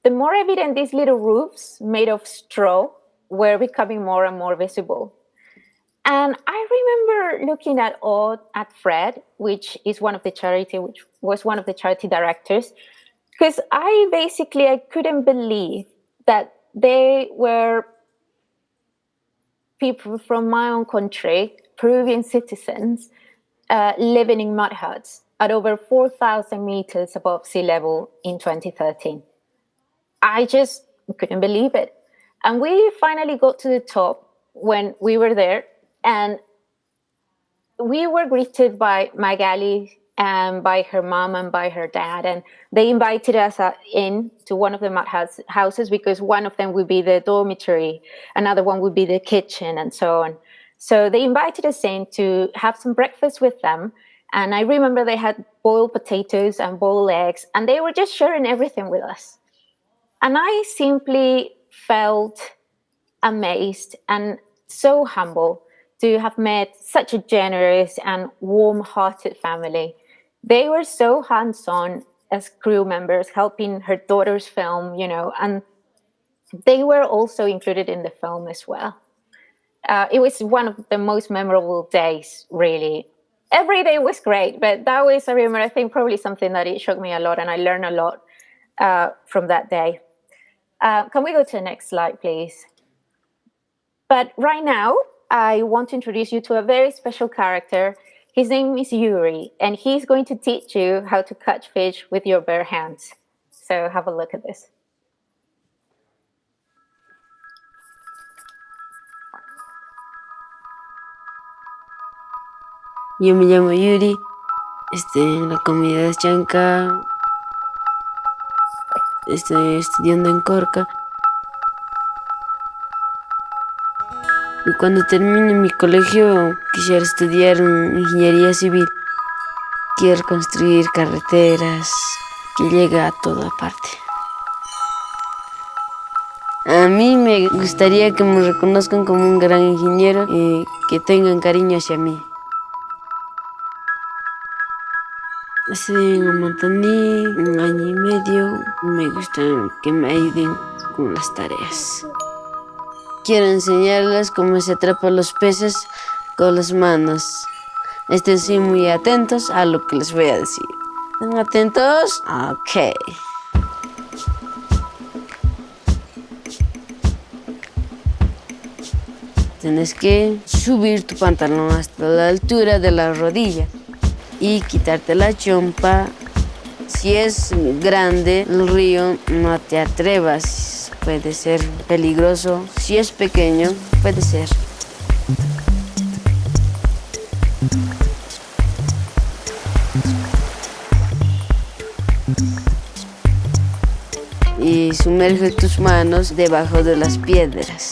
the more evident these little roofs made of straw were becoming more and more visible. And I remember looking at Fred, which was one of the charity directors, because I couldn't believe that they were people from my own country, Peruvian citizens, living in mud huts at over 4,000 meters above sea level in 2013. I just couldn't believe it. And we finally got to the top when we were there, and we were greeted by Magali and by her mom and by her dad, and they invited us in to one of the mud houses because one of them would be the dormitory, another one would be the kitchen, and so on. So they invited us in to have some breakfast with them, and I remember they had boiled potatoes and boiled eggs, and they were just sharing everything with us. And I simply felt amazed and so humble to have met such a generous and warm-hearted family. They were so hands-on as crew members, helping her daughter's film, and they were also included in the film as well. It was one of the most memorable days, really. Every day was great, but that was, I think, probably something that it shocked me a lot, and I learned a lot from that day. Can we go to the next slide, please? But right now, I want to introduce you to a very special character. His name is Yuri, and he's going to teach you how to catch fish with your bare hands. So have a look at this. Yo me llamo Yuri, en la comunidad chanca, estoy estudiando en Corca. Y cuando termine mi colegio quisiera estudiar ingeniería civil. Quiero construir carreteras que lleguen a toda parte. A mí me gustaría que me reconozcan como un gran ingeniero y que tengan cariño hacia mí. Estoy en Montaní 1 año y medio. Me gusta que me ayuden con las tareas. Quiero enseñarles cómo se atrapan los peces con las manos. Estén sí muy atentos a lo que les voy a decir. ¿Están atentos? Ok. Tienes que subir tu pantalón hasta la altura de la rodilla y quitarte la chompa. Si es grande el río, no te atrevas, puede ser peligroso. Si es pequeño, puede ser. Y sumerge tus manos debajo de las piedras.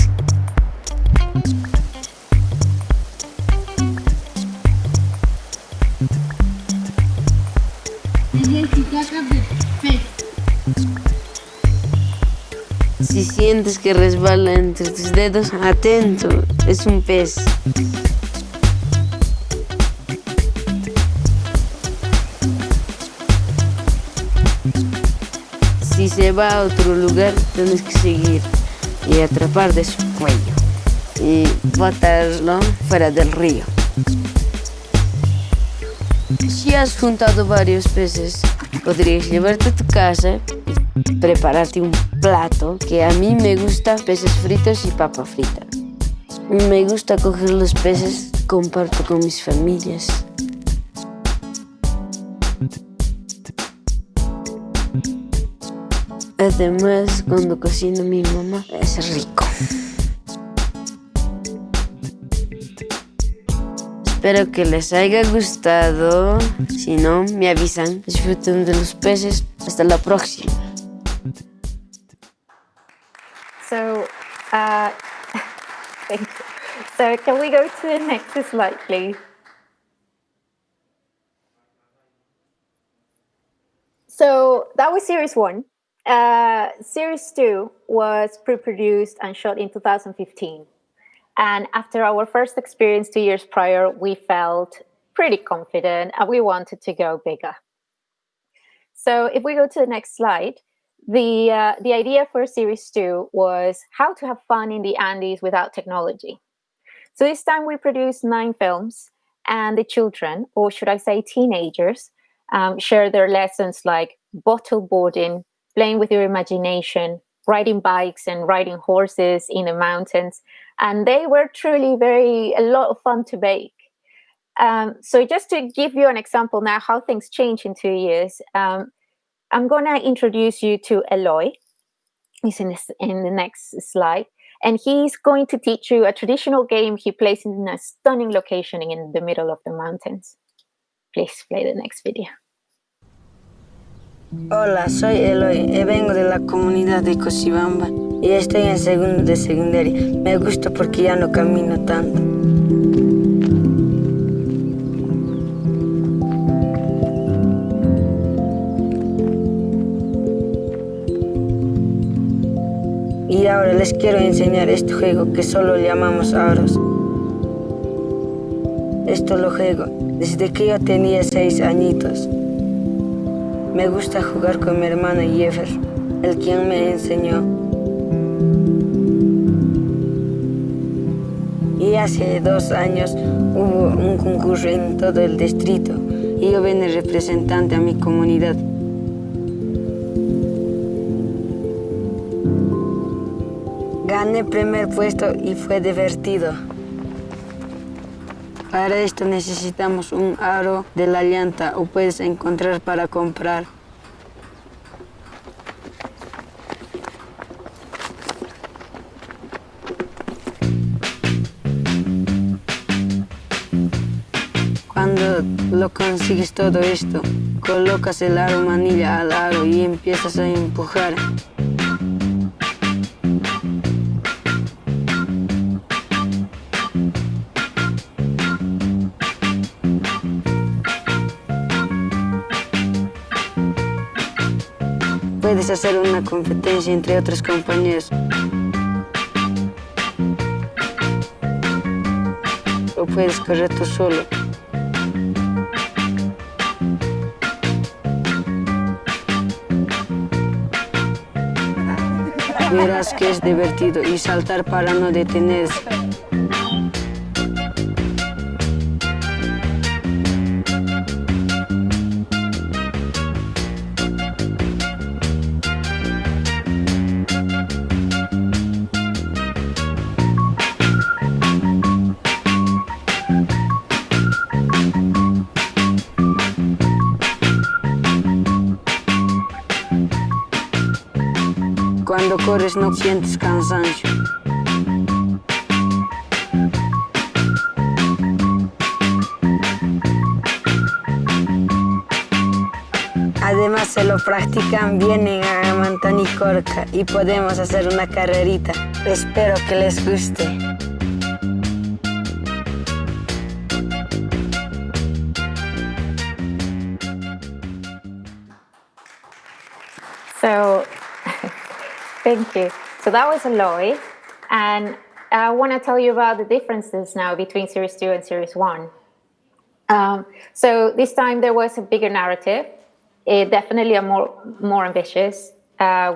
Si sientes que resbala entre tus dedos, atento, es un pez. Si se va a otro lugar, tienes que seguir y atrapar de su cuello y botarlo fuera del río. Si has juntado varios peces, podrías llevarte a tu casa y prepararte un plato que a mí me gusta, peces fritos y papa frita. Me gusta coger los peces, comparto con mis familias. Además, cuando cocina mi mamá, es rico. Espero que les haya gustado. Si no, me avisan. Disfruten de los peces. Hasta la próxima. So, thank you. So, can we go to the next slide, please? So, that was series 1. Series 2 was pre-produced and shot in 2015. And after our first experience 2 years prior, we felt pretty confident and we wanted to go bigger. So if we go to the next slide, the idea for series 2 was how to have fun in the Andes without technology. So this time we produced 9 films, and the children, or should I say teenagers, share their lessons like bottle boarding, playing with your imagination, riding bikes and riding horses in the mountains. And they were truly a lot of fun to make. So just to give you an example now how things change in 2 years, I'm going to introduce you to Eloy. He's in the next slide. And he's going to teach you a traditional game he plays in a stunning location in the middle of the mountains. Please play the next video. Hola, soy Eloy y vengo de la comunidad de Cochabamba y estoy en segundo de secundaria. Me gusta porque ya no camino tanto. Y ahora les quiero enseñar este juego que solo llamamos aros. Esto lo juego desde que yo tenía 6 añitos. Me gusta jugar con mi hermano Jeffer, el quien me enseñó. Y hace 2 años hubo un concurso en todo el distrito y yo vine representante a mi comunidad. Gané primer puesto y fue divertido. Para esto necesitamos un aro de la llanta o puedes encontrar para comprar. Cuando lo consigues todo esto, colocas el aro manilla al aro y empiezas a empujar. Puedes hacer una competencia entre otros compañeros. O puedes correr tú solo. Verás que es divertido y saltar para no detenerse. Cuando corres no sientes cansancio. Además se lo practican, vienen a Mantonicorca y podemos hacer una carrerita. Espero que les guste. So, thank you. So that was Loy, and I want to tell you about the differences now between Series 2 and Series 1. So this time there was a bigger narrative, definitely a more ambitious.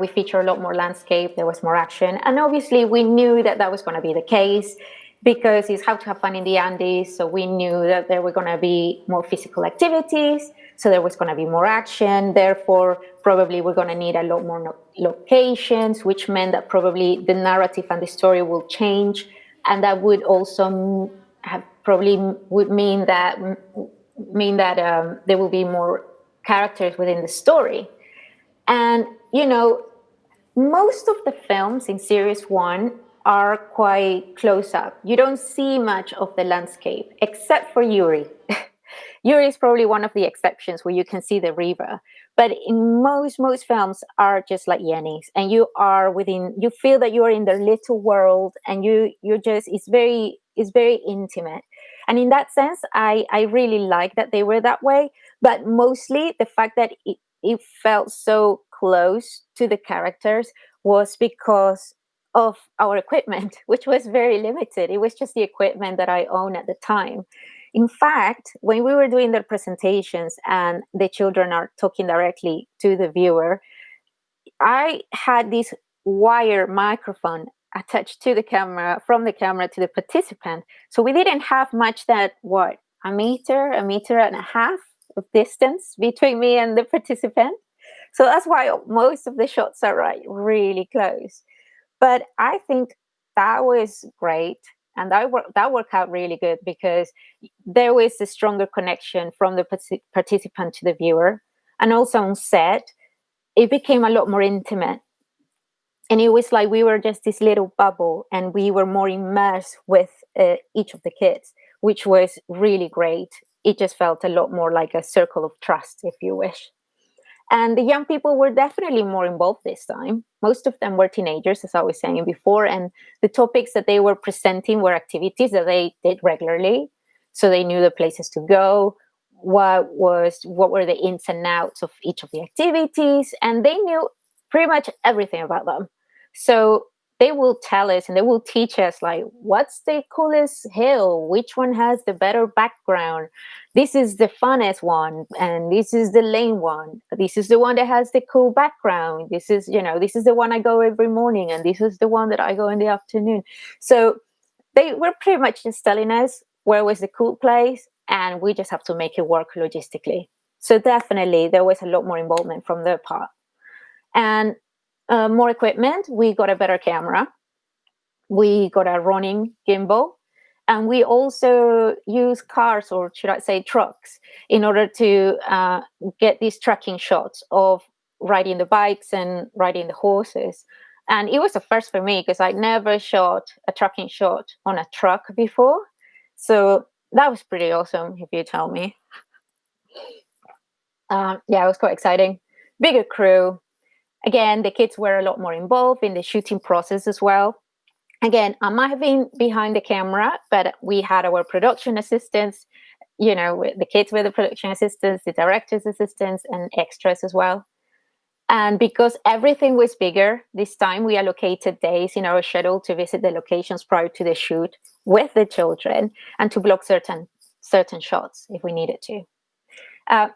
We feature a lot more landscape, there was more action, and obviously we knew that that was going to be the case because it's how to have fun in the Andes, so we knew that there were going to be more physical activities, so there was going to be more action, therefore probably we're going to need a lot more locations, which meant that probably the narrative and the story will change, and that would also would mean that there will be more characters within the story. And, you know, most of the films in Series 1 are quite close up. You don't see much of the landscape, except for Yuri. Yuri is probably one of the exceptions where you can see the river. But in most films are just like Yenny's, and you feel that you are in their little world, and it's very intimate. And in that sense, I really like that they were that way, but mostly the fact that it felt so close to the characters was because of our equipment, which was very limited. It was just the equipment that I owned at the time. In fact, when we were doing their presentations and the children are talking directly to the viewer, I had this wire microphone attached to the camera, from the camera to the participant. So we didn't have much that, a meter and a half of distance between me and the participant. So that's why most of the shots are really close. But I think that was great. And that worked out really good because there was a stronger connection from the participant to the viewer. And also on set, it became a lot more intimate. And it was like we were just this little bubble and we were more immersed with each of the kids, which was really great. It just felt a lot more like a circle of trust, if you wish. And the young people were definitely more involved this time. Most of them were teenagers, as I was saying before, and the topics that they were presenting were activities that they did regularly. So they knew the places to go, what were the ins and outs of each of the activities, and they knew pretty much everything about them. So they will tell us and they will teach us, like, what's the coolest hill? Which one has the better background? This is the funnest one, and this is the lame one. This is the one that has the cool background. This is the one I go every morning, and this is the one that I go in the afternoon. So they were pretty much just telling us where was the cool place, and we just have to make it work logistically. So definitely there was a lot more involvement from their part. And more equipment. We got a better camera. We got a running gimbal. And we also use cars, or should I say trucks, in order to get these tracking shots of riding the bikes and riding the horses. And it was a first for me because I never shot a tracking shot on a truck before. So that was pretty awesome, if you tell me. It was quite exciting. Bigger crew. Again, the kids were a lot more involved in the shooting process as well. Again, I might have been behind the camera, but we had our production assistants, the kids were the production assistants, the director's assistants, and extras as well. And because everything was bigger this time, we allocated days in our schedule to visit the locations prior to the shoot with the children and to block certain shots if we needed to. I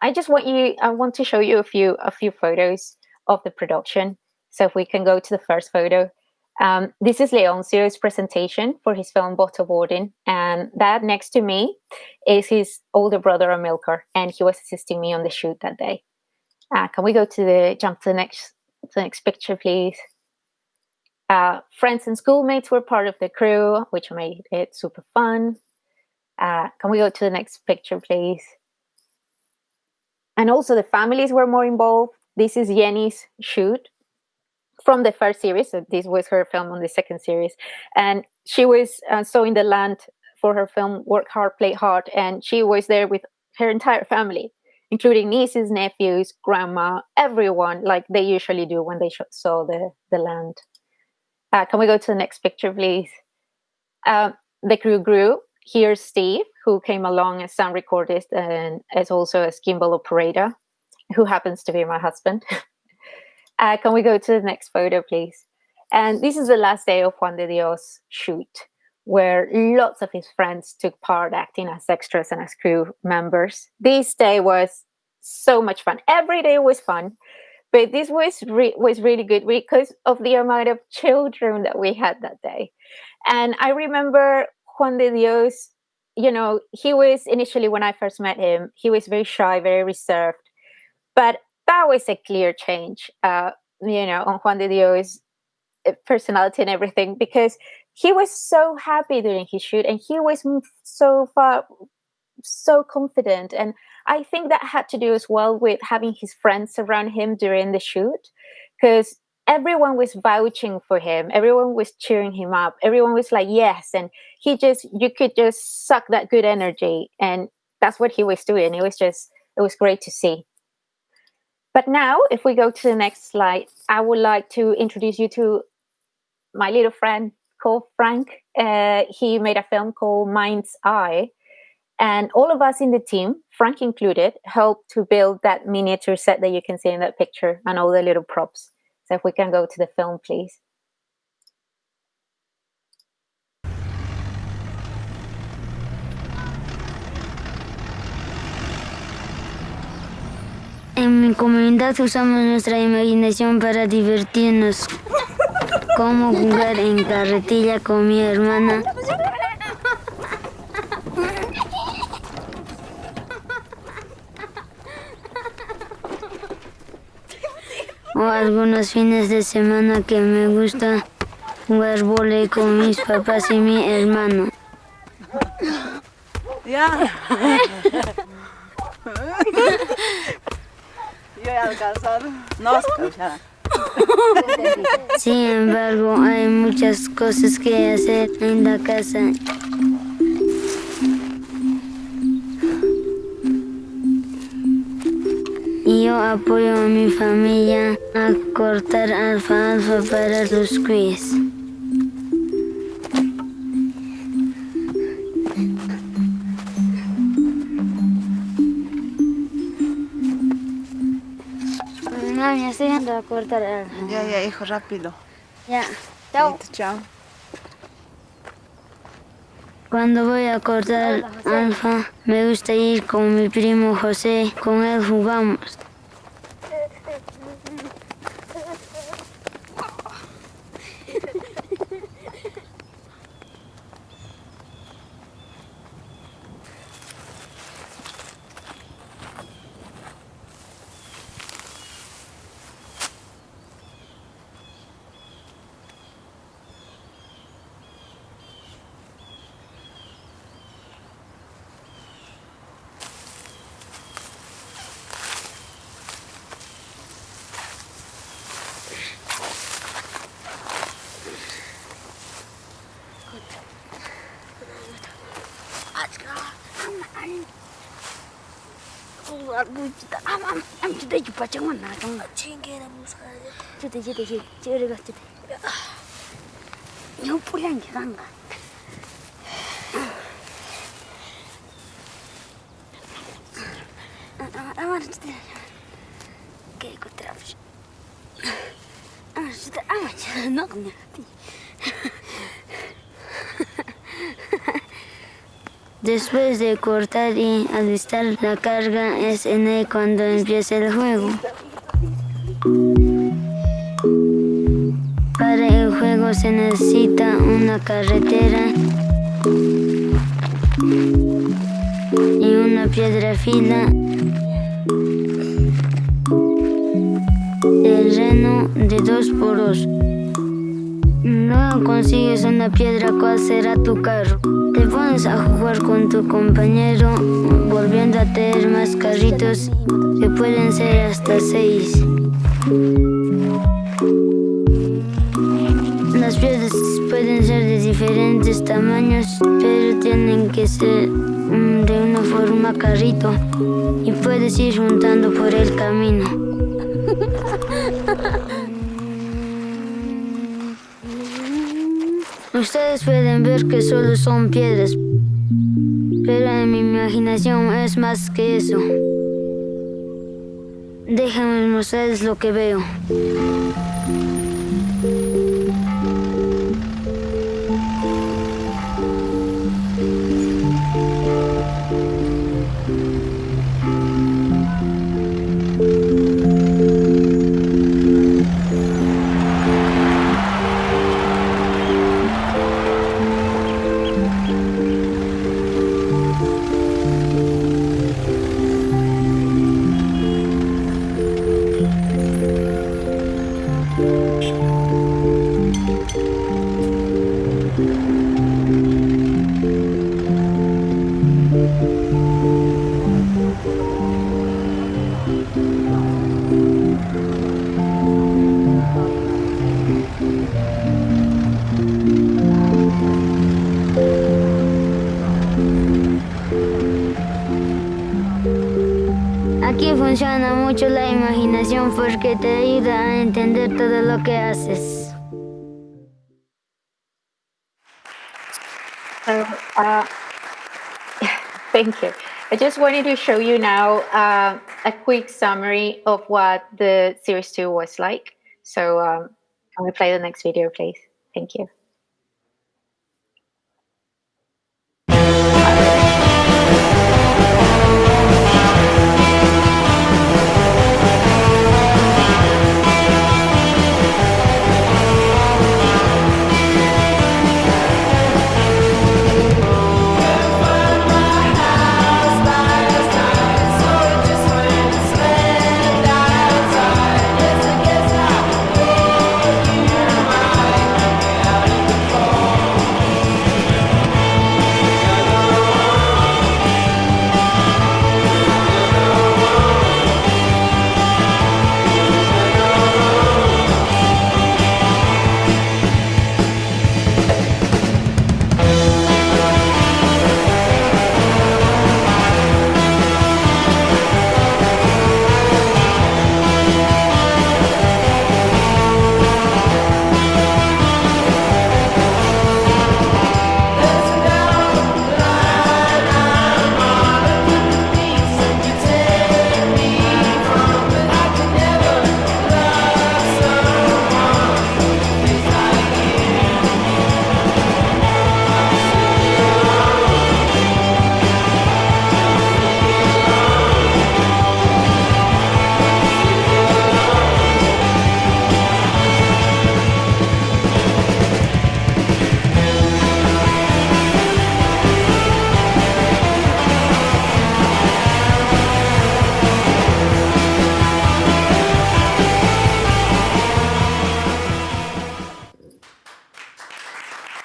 want to show you a few photos of the production. So if we can go to the first photo. This is Leoncion's presentation for his film Waterboarding, and that next to me is his older brother Amilcar, and he was assisting me on the shoot that day. Can we jump to the next picture, please? Friends and schoolmates were part of the crew, which made it super fun. Can we go to the next picture, please? And also the families were more involved. This is Jenny's shoot from the first series. So this was her film on the second series. And she was sowing the land for her film Work Hard, Play Hard. And she was there with her entire family, including nieces, nephews, grandma, everyone, like they usually do when they sow the land. Can we go to the next picture, please? The crew grew. Here's Steve, who came along as sound recordist and as also a gimbal operator, who happens to be my husband. Can we go to the next photo, please? And this is the last day of Juan de Dios' shoot, where lots of his friends took part acting as extras and as crew members. This day was so much fun. Every day was fun, but this was really good because of the amount of children that we had that day. And I remember Juan de Dios, you know, he was initially, when I first met him, he was very shy, very reserved. But that was a clear change, you know, on Juan de Dios' personality and everything, because he was so happy during his shoot and he was so confident. And I think that had to do as well with having his friends around him during the shoot, because everyone was vouching for him. Everyone was cheering him up. Everyone was like, yes. And you could just suck that good energy. And that's what he was doing. It was great to see. But now, if we go to the next slide, I would like to introduce you to my little friend called Frank. He made a film called Mind's Eye. And all of us in the team, Frank included, helped to build that miniature set that you can see in that picture and all the little props. So if we can go to the film, please. En mi comunidad usamos nuestra imaginación para divertirnos, como jugar en carretilla con mi hermana. O algunos fines de semana que me gusta jugar vóley con mis papás y mi hermano. Ya. Yo he alcanzado. No has alcanzado. Sin embargo, hay muchas cosas que hacer en la casa. Y yo apoyo a mi familia a cortar alfalfa para los cuis. Mami, estoy yendo a cortar alfalfa. Ya, hijo, rápido. Ya, chao. Chao. Cuando voy a cortar alfa, me gusta ir con mi primo José. Con él jugamos. Después de cortar y alistar la carga es en él cuando empieza el juego. Para el juego se necesita una carretera y una piedra fila, terreno de 2x2. Luego consigues una piedra, ¿cuál será tu carro? Te pones a jugar con tu compañero, volviendo a tener más carritos, que pueden ser hasta 6. piedras pueden ser de diferentes tamaños, pero tienen que ser de una forma carrito y puedes ir juntando por el camino. Ustedes pueden ver que solo son piedras, pero en mi imaginación es más que eso. Déjenme mostrarles lo que veo. Aquí funciona mucho la imaginación porque te ayuda a entender todo lo que haces. So, thank you. I just wanted to show you now a quick summary of what the Series 2 was like. So can we play the next video, please? Thank you.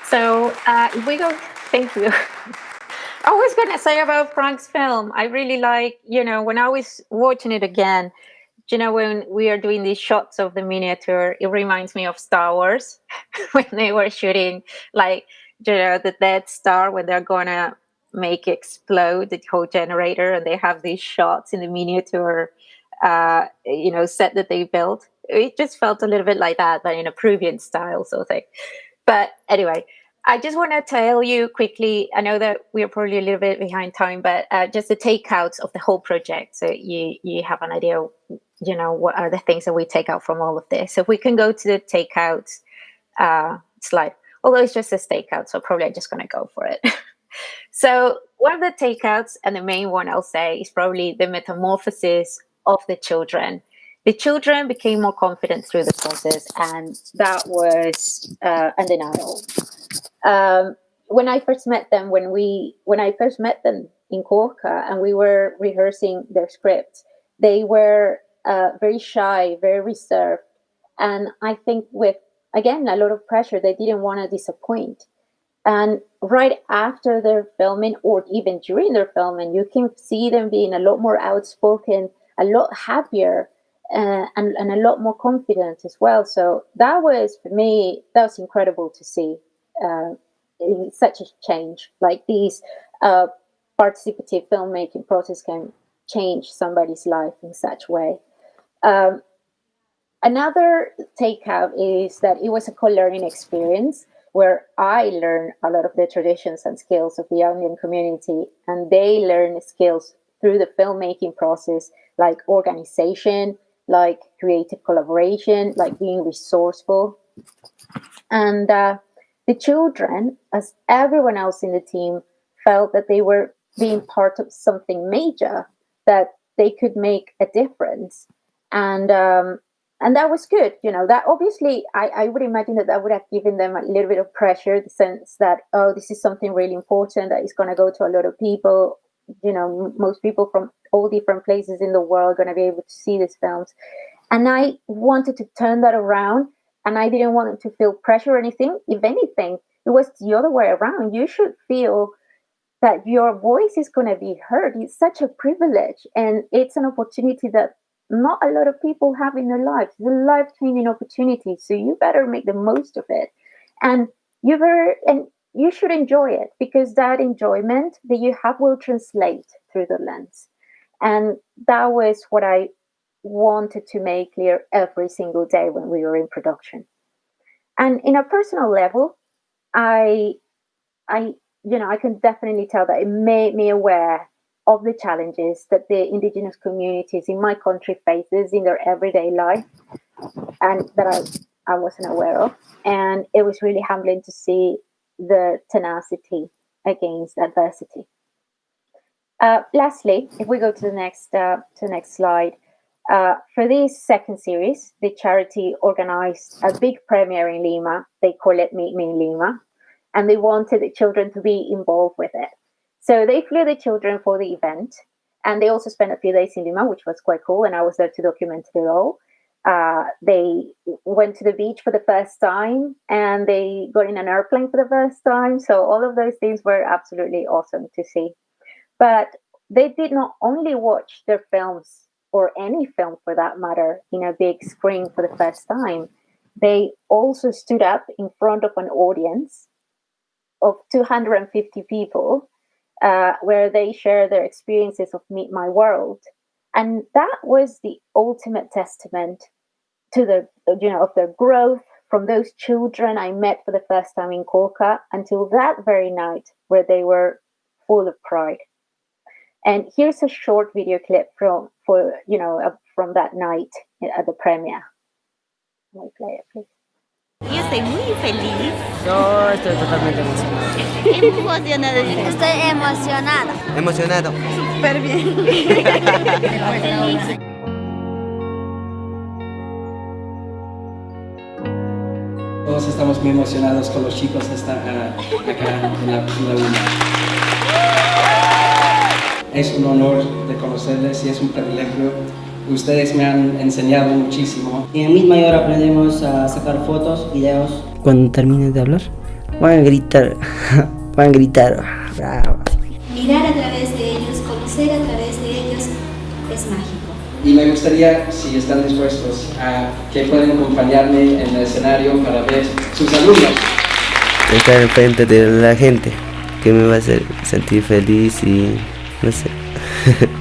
So if we go, thank you. I was going to say about Frank's film, I really like, when I was watching it again, when we are doing these shots of the miniature, it reminds me of Star Wars when they were shooting, the Death Star, when they're going to make explode the whole generator, and they have these shots in the miniature, set that they built. It just felt a little bit like that, but in a Peruvian style sort of thing. But anyway, I just want to tell you quickly, I know that we're probably a little bit behind time, but just the takeouts of the whole project. So you have an idea, what are the things that we take out from all of this. So if we can go to the takeouts slide, although it's just a takeout, so probably I'm just going to go for it. So one of the takeouts, and the main one I'll say, is probably the metamorphosis of the children. The children became more confident through the process, and that was undeniable. When I first met them, when I first met them in Corca, and we were rehearsing their scripts, they were very shy, very reserved, and I think with, again, a lot of pressure, they didn't want to disappoint. And right after their filming, or even during their filming, you can see them being a lot more outspoken, a lot happier. and a lot more confident as well. So that was, for me, that was incredible to see. Such a change, like these participative filmmaking process can change somebody's life in such way. Another takeout is that it was a co-learning experience where I learned a lot of the traditions and skills of the Andean community, and they learn skills through the filmmaking process, like organization, like creative collaboration, like being resourceful. And the children, as everyone else in the team, felt that they were being part of something major, that they could make a difference. And that was good. That obviously, I would imagine that would have given them a little bit of pressure, the sense that, oh, this is something really important that is going to go to a lot of people. Most people from all different places in the world are going to be able to see these films. And I wanted to turn that around, and I didn't want them to feel pressure or anything. If anything, it was the other way around. You should feel that your voice is going to be heard. It's such a privilege, and it's an opportunity that not a lot of people have in their lives. It's a life-changing opportunity, so you better make the most of it. And you should enjoy it, because that enjoyment that you have will translate through the lens. And that was what I wanted to make clear every single day when we were in production. And in a personal level, I can definitely tell that it made me aware of the challenges that the indigenous communities in my country faces in their everyday life, and that I wasn't aware of. And it was really humbling to see the tenacity against adversity. Lastly, if we go to the next slide, for this second series, the charity organized a big premiere in Lima. They call it Meet Me in Lima, and they wanted the children to be involved with it. So they flew the children for the event, and they also spent a few days in Lima, which was quite cool, and I was there to document it all. They went to the beach for the first time, and they got in an airplane for the first time. So all of those things were absolutely awesome to see. But they did not only watch their films, or any film for that matter, in a big screen for the first time. They also stood up in front of an audience of 250 people, where they share their experiences of Meet My World. And that was the ultimate testament to of their growth from those children I met for the first time in Colca until that very night, where they were full of pride. And here's a short video clip from that night at the premiere. Can we play it, please? Yo estoy muy feliz. Yo estoy totalmente emocionado. Estoy emocionada. Emocionado. Súper bien. Feliz. Todos estamos muy emocionados con los chicos acá en la UNA. Es un honor de conocerles y es un privilegio. Ustedes me han enseñado muchísimo. Y en Meet My World aprendemos a sacar fotos, videos. Cuando termines de hablar, van a gritar. Bravo. Mirar a través de ellos, conocer a través de ellos, es mágico. Y me gustaría, si están dispuestos, a que puedan acompañarme en el escenario para ver sus alumnos. Estar enfrente de la gente, que me va a hacer sentir feliz y no sé.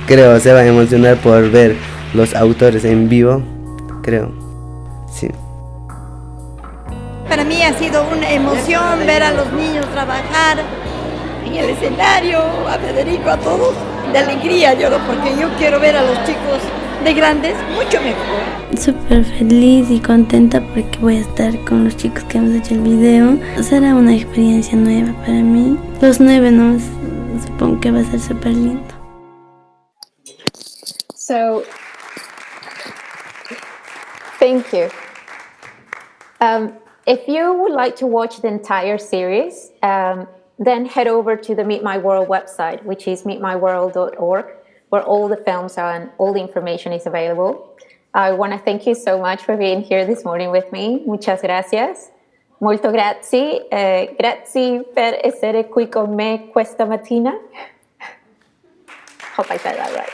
Creo se van a emocionar por ver los autores en vivo, creo, sí. Para mí ha sido una emoción ver a los niños trabajar en el escenario, a Federico, a todos, de alegría lloro, porque yo quiero ver a los chicos de grandes mucho mejor. Súper feliz y contenta porque voy a estar con los chicos que hemos hecho el video. Será una experiencia nueva para mí. Los 9 no, supongo que va a ser súper lindo. So, thank you. If you would like to watch the entire series, then head over to the Meet My World website, which is meetmyworld.org, where all the films are and all the information is available. I want to thank you so much for being here this morning with me. Muchas gracias. Molto grazie. Grazie per essere qui con me questa mattina. Hope I said that right.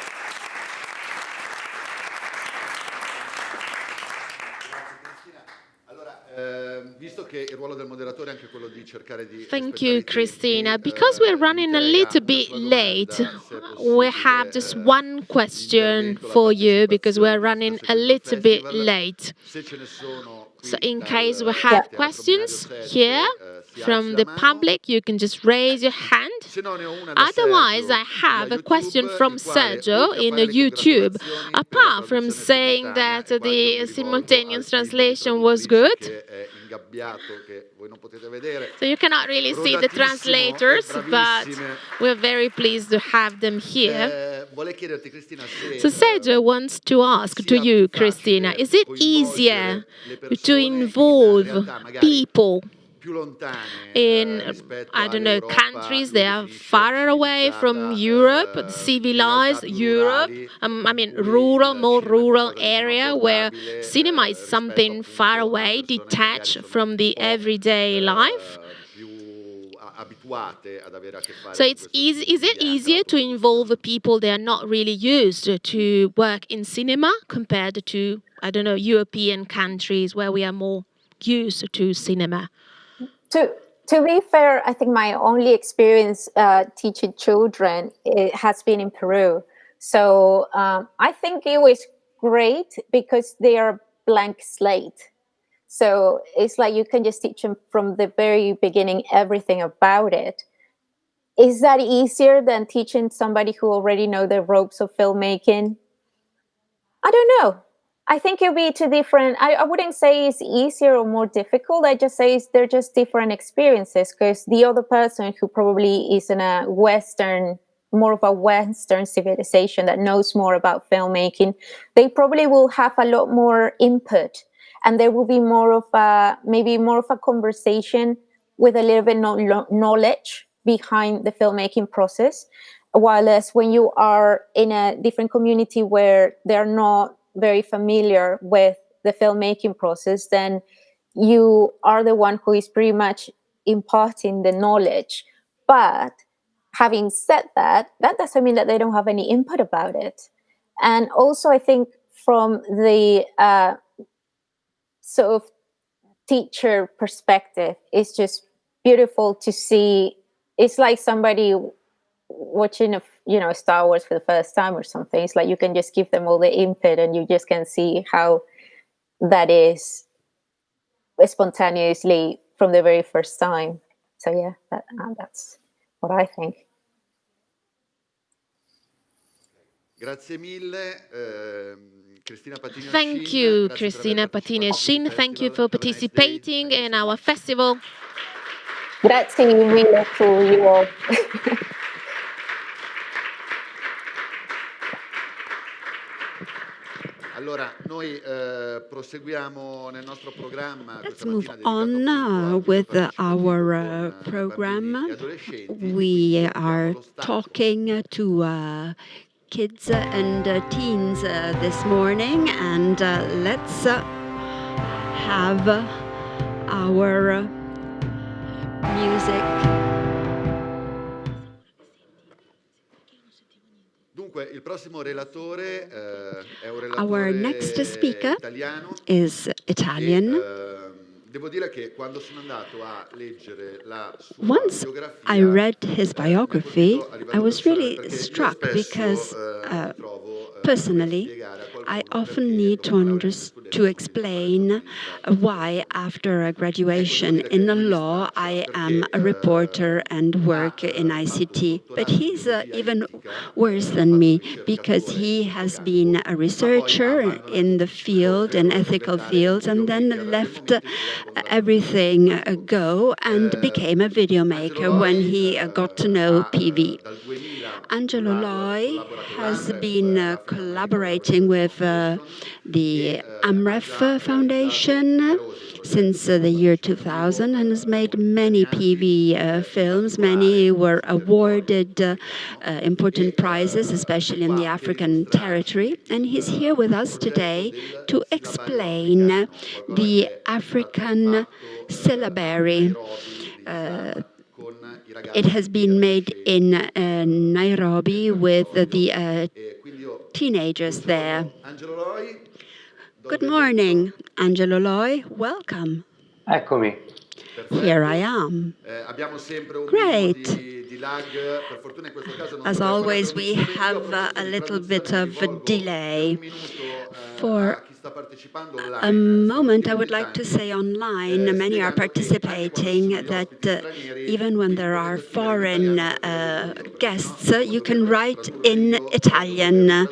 Thank you, Cristina. Because we're running a little bit late, we have just one question for you because we're running a little bit late. So in case we have questions here from the public, you can just raise your hand. Otherwise, I have a question from Sergio in YouTube. Apart from saying that the simultaneous translation was good, so you cannot really see the translators, but we're very pleased to have them here. So Sergio wants to ask to you, Cristina, is it easier to involve people in, I don't know, countries that are far away from Europe, civilized Europe, I mean rural, more rural area where cinema is something far away, detached from the everyday life? So it's easy, is it easier to involve people that are not really used to work in cinema compared to, I don't know, European countries where we are more used to cinema? To be fair, I think my only experience teaching children has been in Peru. So I think it was great because they are blank slate. So it's like you can just teach them from the very beginning everything about it. Is that easier than teaching somebody who already know the ropes of filmmaking? I don't know. I think it'll be two different. I wouldn't say it's easier or more difficult. I just say they're just different experiences because the other person who probably is in a more of a Western civilization that knows more about filmmaking, they probably will have a lot more input, and there will be more of a conversation with a little bit knowledge behind the filmmaking process. While as when you are in a different community where they're not very familiar with the filmmaking process, then you are the one who is pretty much imparting the knowledge. But having said that, that doesn't mean that they don't have any input about it. And also, I think from the sort of teacher perspective, it's just beautiful to see. It's like somebody watching Star Wars for the first time or something. It's like you can just give them all the input and you just can see how that is spontaneously from the very first time. So yeah, that's what I think. Thank you, Cristina Patiño Sheen. Thank you for participating in our festival. Grazie mille to you all. Let's move on with our program. We are talking to kids and teens this morning, and let's have our music. Our next speaker is Italian. Once I read his biography, I was really struck because personally, I often need to explain why, after graduation in law, I am a reporter and work in ICT. But he's even worse than me because he has been a researcher in the field, in ethical fields, and then left everything go and became a video maker when he got to know PV. Angelo Loy has been collaborating with the AMREF Foundation since the year 2000 and has made many PV films. Many were awarded important prizes, especially in the African territory. And he's here with us today to explain the African Syllabary. It has been made in Nairobi with the teenagers there. Good morning, Angelo Loy. Welcome. Eccomi. Here I am. Great. As always, we have a little bit of a delay. For a moment, I would like to say online, many are participating, that even when there are foreign guests, you can write in Italian.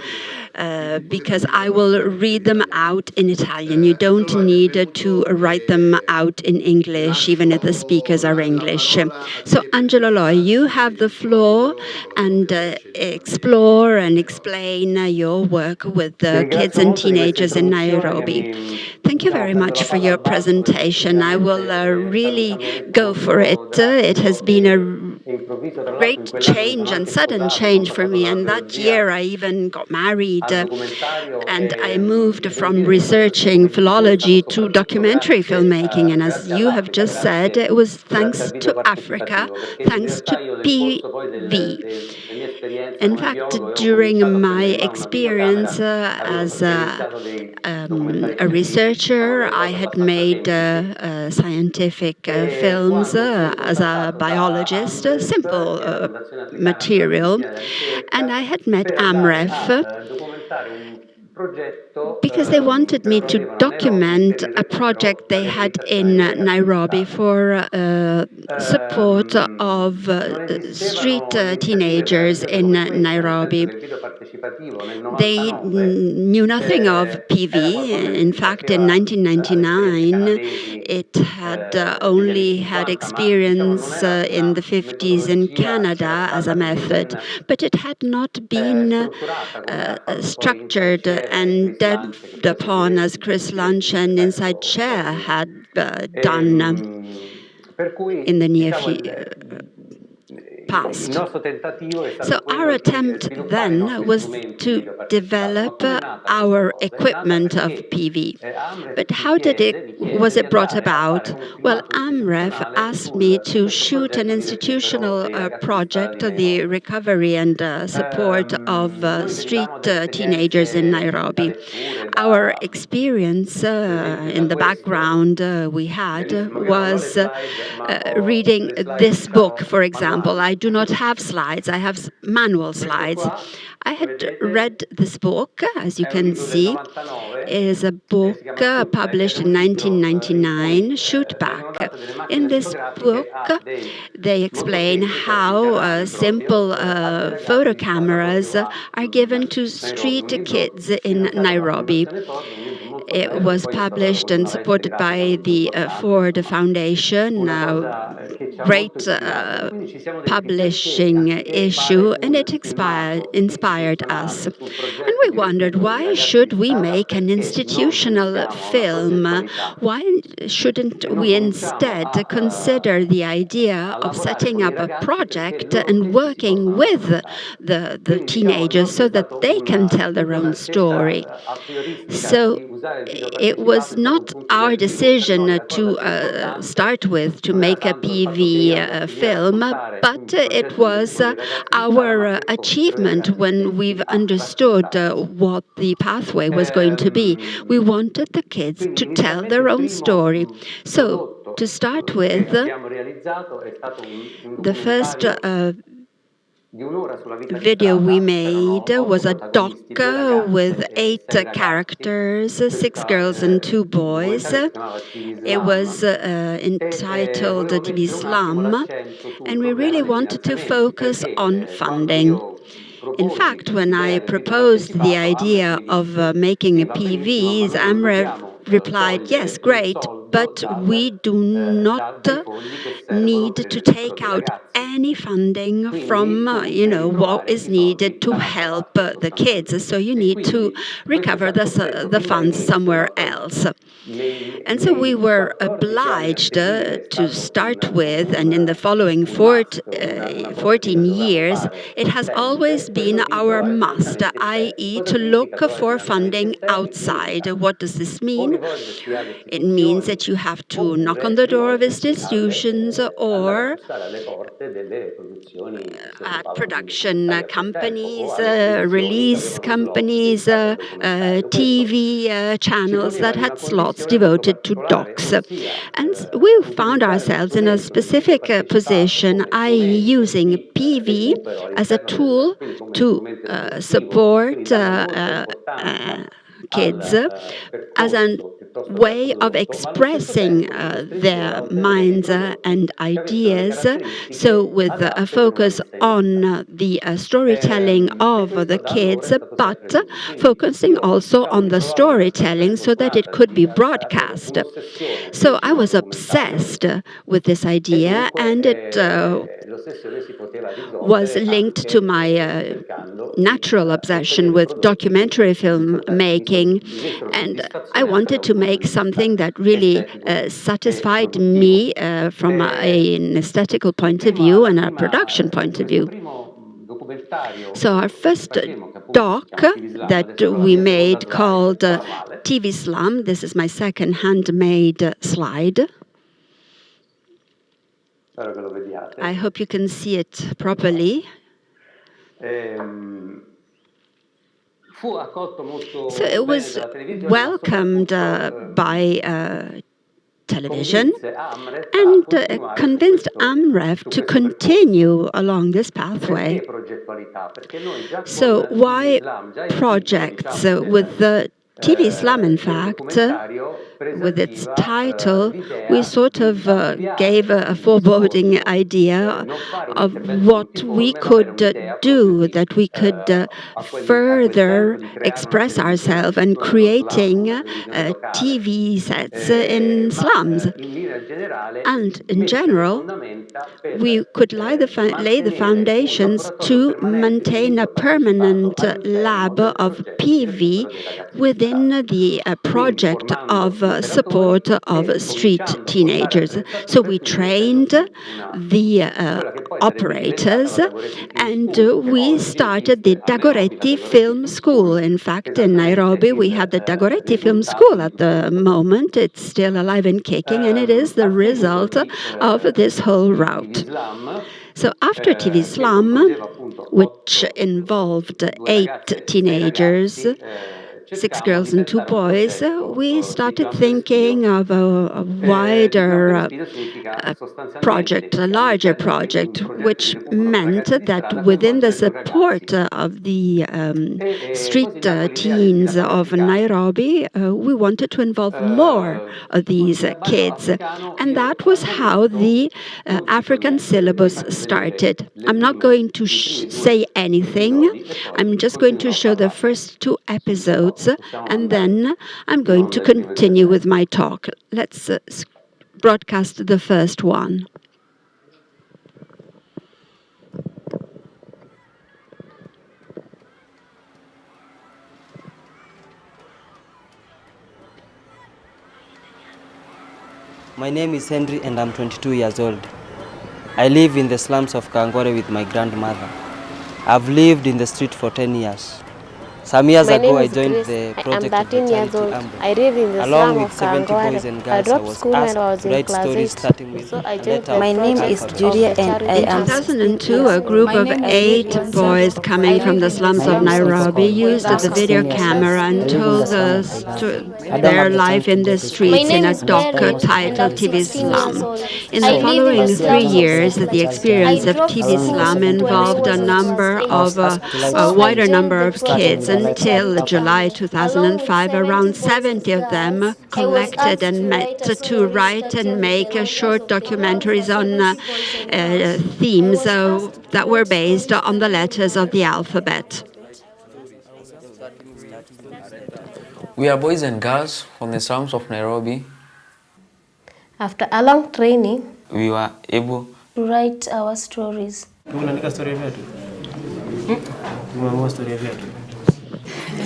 Because I will read them out in Italian. You don't need to write them out in English, even if the speakers are English. So, Angelo Loy, you have the floor and explore and explain your work with kids and teenagers in Nairobi. Thank you very much for your presentation. I will really go for it. It has been a great change and sudden change for me, and that year I even got married and I moved from researching philology to documentary filmmaking, and as you have just said, it was thanks to Africa, thanks to PV. In fact, during my experience as a researcher, I had made scientific films as a biologist, simple material, and I had met AMREF because they wanted me to document a project they had in Nairobi for support of street teenagers in Nairobi. They knew nothing of PV. In fact, in 1999, it had only had experience in the 50s in Canada as a method, but it had not been structured and delved upon as Chris Lunch and InsightShare had done in the near past. So our attempt then was to develop our equipment of PV. But how was it brought about? Well, AMREF asked me to shoot an institutional project, the recovery and support of street teenagers in Nairobi. Our experience in the background we had was reading this book, for example. I do not have slides, I have manual slides. I had read this book, as you can see. It is a book published in 1999, Shoot Back. In this book, they explain how simple photo cameras are given to street kids in Nairobi. It was published and supported by the Ford Foundation, great publishing issue, and it inspired us. And we wondered, why should we make an institutional film? Why shouldn't we instead consider the idea of setting up a project and working with the teenagers so that they can tell their own story? So it was not our decision to start with to make a PV film, but it was our achievement when we've understood what the pathway was going to be. We wanted the kids to tell their own story. So to start with, the first video we made was a doc with 8 characters, 6 girls and 2 boys. It was entitled TV Slum, and we really wanted to focus on funding. In fact, when I proposed the idea of making a PVs, AMREF replied, yes, great, but we do not need to take out any funding from, what is needed to help the kids. So you need to recover the funds somewhere else. And so we were obliged to start with, and in the following 14 years, it has always been our must, i.e. to look for funding outside. What does this mean? It means that you have to knock on the door of institutions or at production companies, release companies, TV channels that had slots devoted to docs. And we found ourselves in a specific position, i.e. using PV as a tool to support kids as a way of expressing their minds and ideas. So with a focus on the storytelling of the kids, but focusing also on the storytelling so that it could be broadcast. So I was obsessed with this idea, and it was linked to my natural obsession with documentary filmmaking, and I wanted to make something that really satisfied me from an aesthetical point of view and a production point of view. So our first doc that we made called TV Slum, this is my second handmade slide. I hope you can see it properly. So it was welcomed by television and convinced AMREF to continue along this pathway. So why projects? With the TV Slum, in fact, with its title, we sort of gave a foreboding idea of what we could do, that we could further express ourselves and creating TV sets in slums. And in general, we could lay the foundations to maintain a permanent lab of PV within the project of support of street teenagers. So we trained the operators, and we started the Dagoretti Film School. In fact, in Nairobi, we have the Dagoretti Film School at the moment. It's still alive and kicking, and it is the result of this whole route. So after TV Slum, which involved 8 teenagers, 6 girls and 2 boys, we started thinking of a wider project, a larger project, which meant that within the support of the street teens of Nairobi, we wanted to involve more of these kids. And that was how the African syllabus started. I'm not going to say anything. I'm just going to show the first 2 episodes, and then I'm going to continue with my talk. Let's broadcast the first one. My name is Henry and I'm 22 years old. I live in the slums of Kangware with my grandmother. I've lived in the street for 10 years. Some years ago, I joined the project of the Charity Ambo. I live in the Along slum with of 70 boys and girls, I dropped was school when asked I was to in write class stories 8. starting with So I a joined letter the of My name is alphabet. Julia and I In 2002, a group of 8 boys coming from the slums of Nairobi used the video camera and told us their life in the streets in a doc titled TV Slum. In the following 3 years, the experience of TV Slum involved a wider number of kids. Until July 2005, around 70 of them collected and met to write and make short documentaries on themes that were based on the letters of the alphabet. We are boys and girls from the slums of Nairobi. After a long training, We were able to write our stories.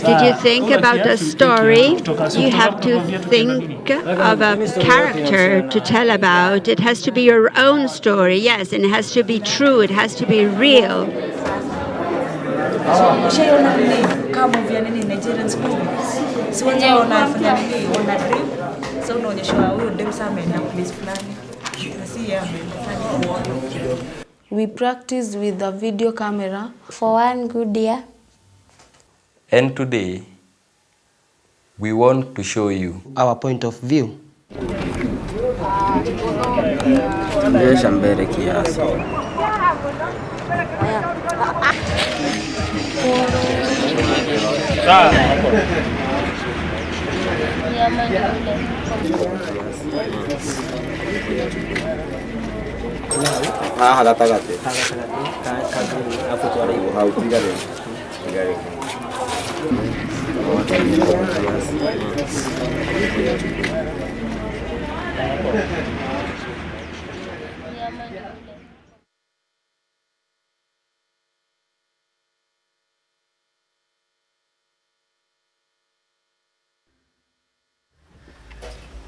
Did you think about a story? You have to think of a character to tell about. It has to be your own story, yes, and it has to be true, it has to be real. Si wenyewe unafanya nini? Una drip. So unaonyeshwa huyo dem sasa ameenda place fulani. Na si yeye amefanya kuona. We practice with a video camera for 1 good year. And today, we want to show you our point of view.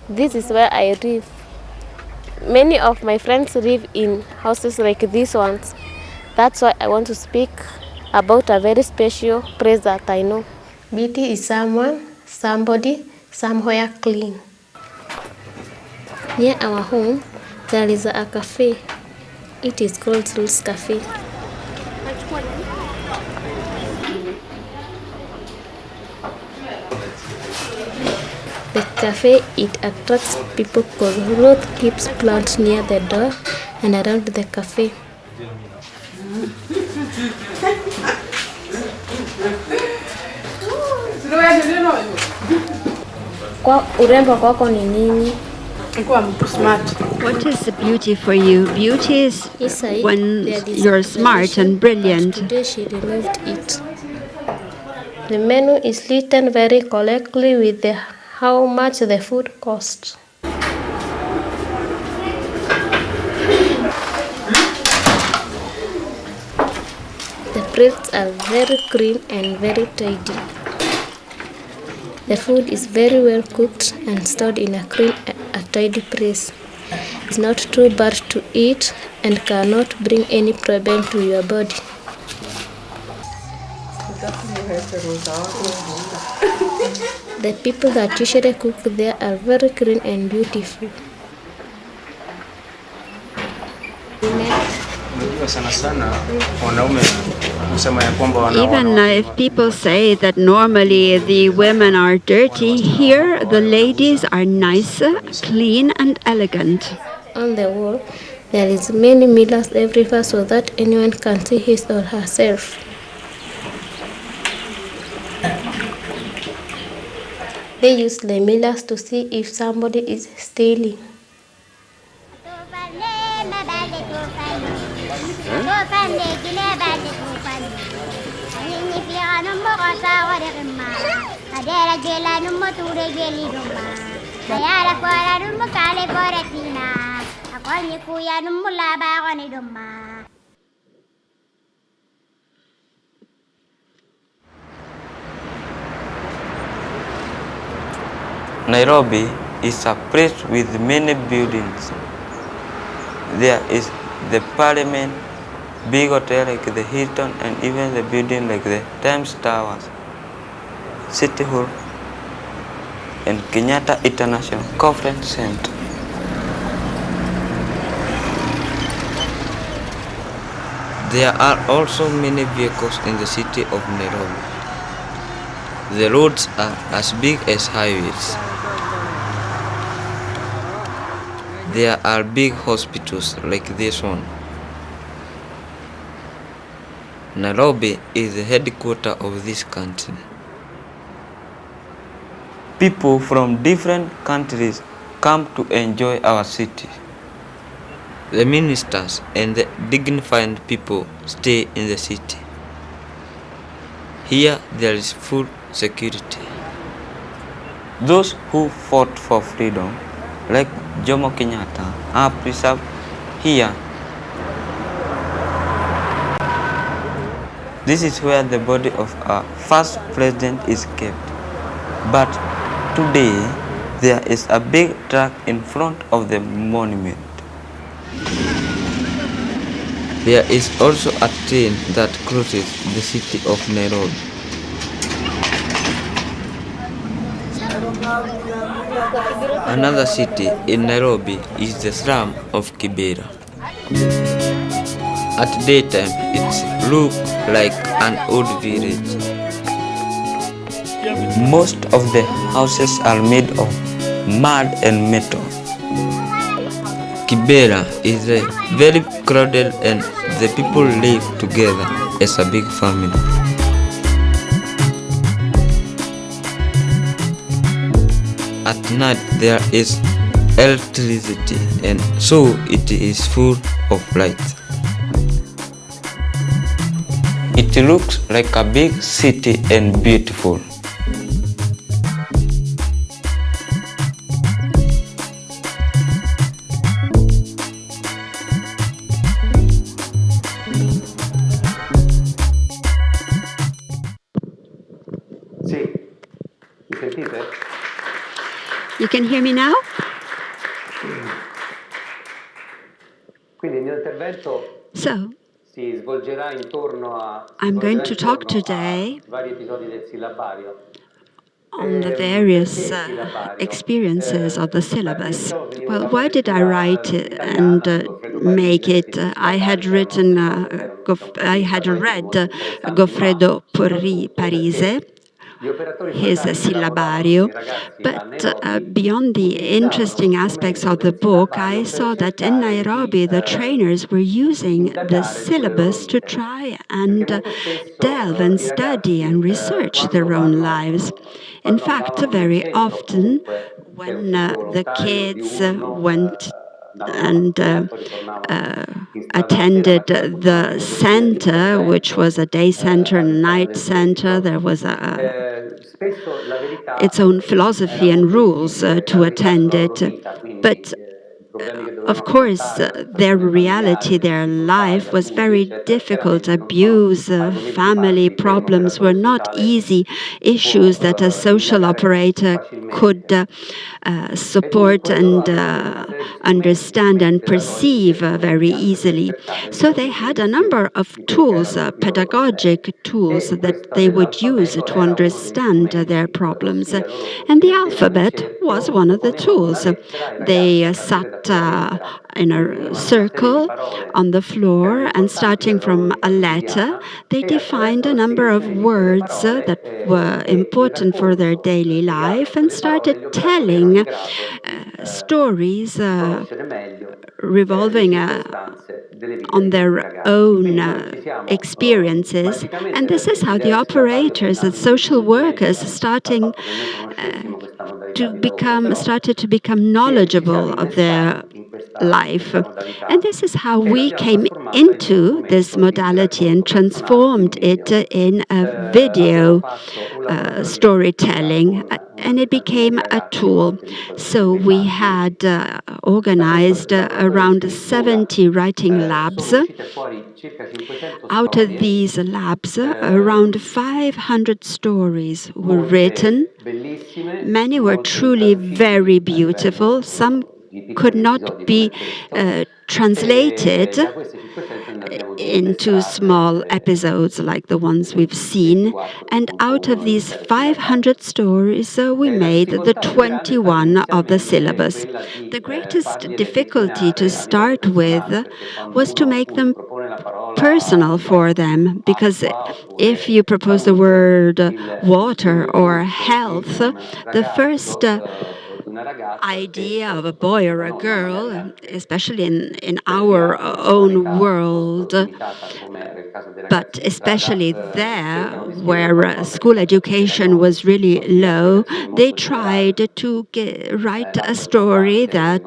This is where I live. Many of my friends live in houses like these ones. That's why I want to speak about a very special place that I know. Beauty is someone, somebody, somewhere clean. Near our home, there is a cafe. It is called Criskcraker. The cafe, it attracts people because Ruth keeps plants near the door and around the cafe. Kwa urembo kwako ni nini? What is beauty for you? Beauty is when you're smart and brilliant. Today she removed it. The menu is written very correctly with the how much the food costs. The plates are very clean and very tidy. The food is very well cooked and stored in a clean and tidy place. It's not too bad to eat and cannot bring any problem to your body. The people that usually cook there are very clean and beautiful. Even if people say that normally the women are dirty, here the ladies are nice, clean and elegant. On the wall, there is many mirrors everywhere so that anyone can see his or herself. They use the mirrors to see if somebody is stealing. Nairobi is a place with many buildings. There is the Parliament, big hotel like the Hilton, and even the building like the Times Towers, City Hall, and Kenyatta International Conference Center. There are also many vehicles in the city of Nairobi. The roads are as big as highways. There are big hospitals like this one. Nairobi is the headquarters of this country. People from different countries come to enjoy our city. The ministers and the dignified people stay in the city. Here there is full security. Those who fought for freedom, like Jomo Kenyatta, are preserved here. This is where the body of our first president is kept. But today, there is a big truck in front of the monument. There is also a train that crosses the city of Nairobi. Another city in Nairobi is the slum of Kibera. At daytime, it looks like an old village. Most of the houses are made of mud and metal. Kibera is very crowded and the people live together as a big family. At night there is electricity and so it is full of light. It looks like a big city and beautiful. You can hear me now? So, I'm going to talk today on the various experiences of the syllabus. Well, why did I write it and make it? I had read Goffredo Parise, his Syllabario, but beyond the interesting aspects of the book, I saw that in Nairobi the trainers were using the syllabus to try and delve and study and research their own lives. In fact, very often when the kids went and attended the center, which was a day center and a night center, there was its own philosophy and rules to attend it. But of course, their reality, their life was very difficult. Abuse, family problems were not easy issues that a social operator could support and understand and perceive very easily. So they had a number of tools, pedagogic tools that they would use to understand their problems. And the alphabet was one of the tools. They sat in a circle on the floor, and starting from a letter, they defined a number of words that were important for their daily life and started telling stories revolving on their own experiences. And this is how the operators, the social workers, started to become knowledgeable of their life. And this is how we came into this modality and transformed it in a video storytelling, and it became a tool. So we had organized around 70 writing labs. Out of these labs, around 500 stories were written. Many were truly very beautiful. Some could not be translated into small episodes like the ones we've seen. And out of these 500 stories, we made the 21 of the syllabus. The greatest difficulty to start with was to make them personal for them, because if you propose the word water or health, the first idea of a boy or a girl, especially in our own world, but especially there where school education was really low, they tried to write a story that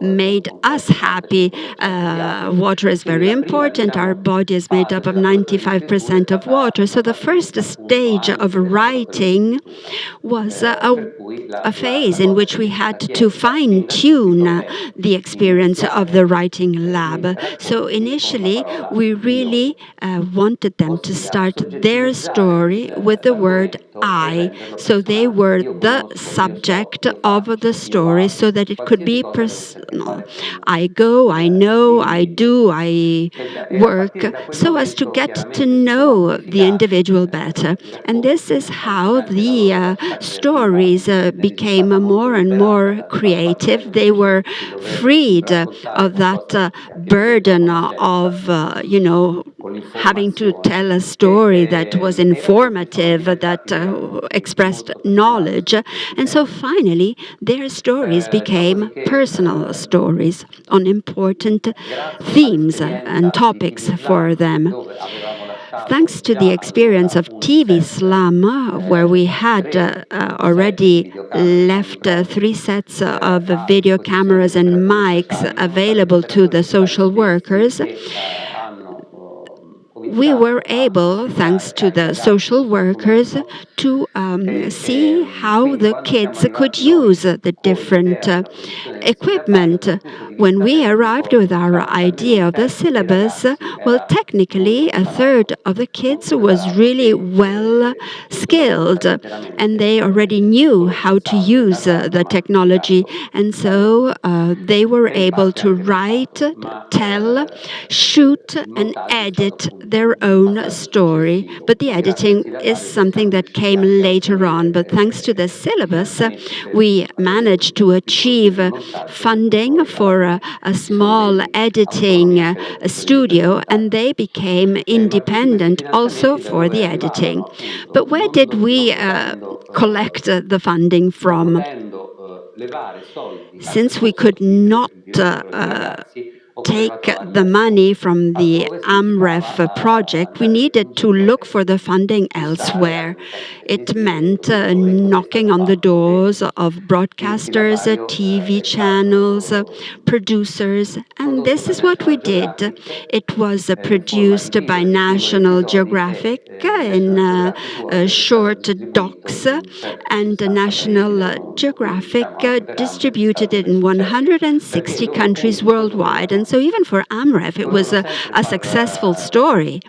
made us happy. Water is very important. Our body is made up of 95% of water. So the first stage of writing was a phase in which we had to fine-tune the experience of the writing lab. So initially, we really wanted them to start their story with the word I. So they were the subject of the story so that it could be personal. I go, I know, I do, I work, so as to get to know the individual better. And this is how the stories became more and more creative. They were freed of that burden of, having to tell a story that was informative, that expressed knowledge. And so finally, their stories became personal stories on important themes and topics for them. Thanks to the experience of TV Slum, where we had already left 3 sets of video cameras and mics available to the social workers, we were able, thanks to the social workers, to see how the kids could use the different equipment. When we arrived with our idea of the syllabus, well, technically, a third of the kids was really well skilled, and they already knew how to use the technology, and so they were able to write, tell, shoot, and edit their own story. But the editing is something that came later on. But thanks to the syllabus, we managed to achieve funding for a small editing studio, and they became independent also for the editing. But where did we collect the funding from? Since we could not take the money from the AMREF project, we needed to look for the funding elsewhere. It meant knocking on the doors of broadcasters, TV channels, producers, and this is what we did. It was produced by National Geographic in short docs, and National Geographic distributed it in 160 countries worldwide. And so even for AMREF, it was a successful story,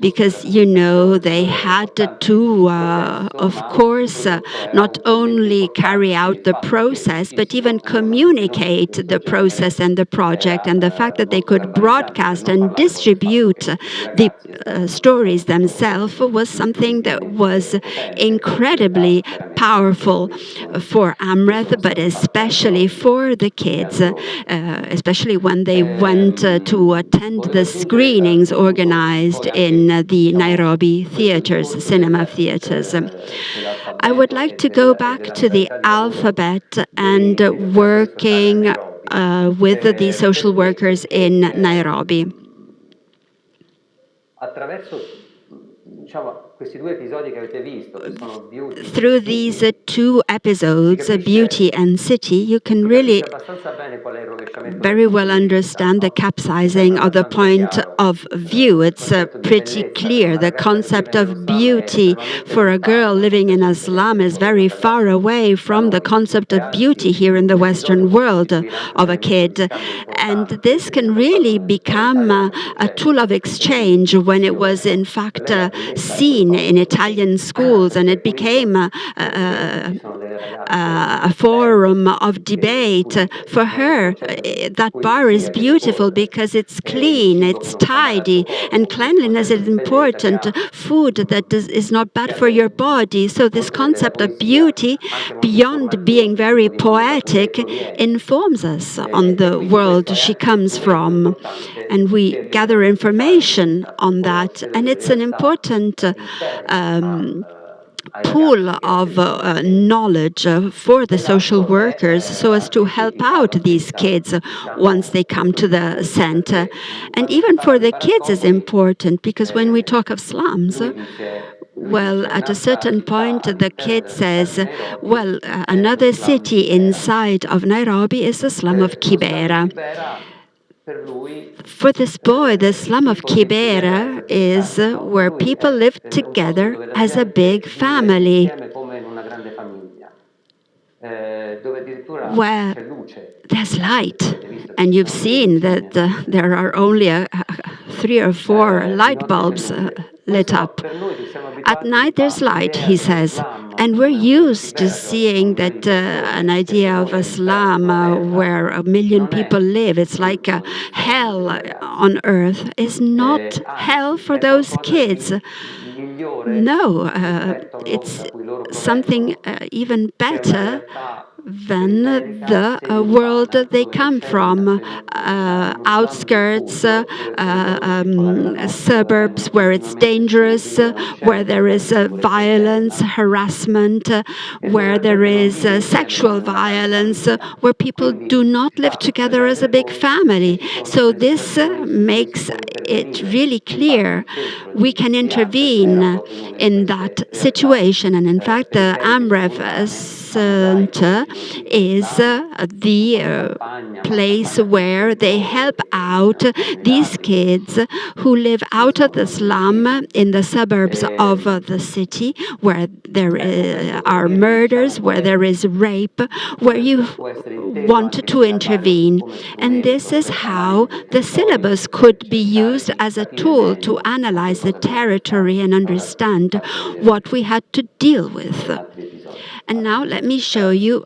because, they had to, of course, not only carry out the process, but even communicate the process and the project. And the fact that they could broadcast and distribute the stories themselves was something that was incredibly powerful for AMREF, but especially for the kids, especially when they went to attend the screenings organized in the Nairobi theaters, cinema theaters. I would like to go back to the alphabet and working with the social workers in Nairobi. Through these 2 episodes, Beauty and City, you can really very well understand the capsizing of the point of view. It's pretty clear. The concept of beauty for a girl living in a slum is very far away from the concept of beauty here in the Western world of a kid. And this can really become a tool of exchange when it was in fact seen in Italian schools, and it became a forum of debate. For her, that bar is beautiful because it's clean, it's tidy, and cleanliness is important. Food that is not bad for your body. So this concept of beauty, beyond being very poetic, informs us on the world she comes from. And we gather information on that. And it's an important pool of knowledge for the social workers, so as to help out these kids once they come to the center. And even for the kids is important, because when we talk of slums, well, at a certain point, the kid says, well, another city inside of Nairobi is the slum of Kibera. For this boy, the slum of Kibera is where people live together as a big family, where there's light. And you've seen that there are only 3 or 4 light bulbs lit up. At night there's light, he says. And we're used to seeing that an idea of a slum where 1 million people live, it's like a hell on earth, is not hell for those kids. No, it's something even better than the world they come from, outskirts, suburbs where it's dangerous, where there is violence, harassment, where there is sexual violence, where people do not live together as a big family. So this makes it really clear we can intervene in that situation. And in fact, the AMREF Center is the place where they help out these kids who live out of the slum in the suburbs of the city, where there are murders, where there is rape, where you want to intervene. And this is how the syllabus could be used as a tool to analyze the territory and understand what we had to deal with. And now let me show you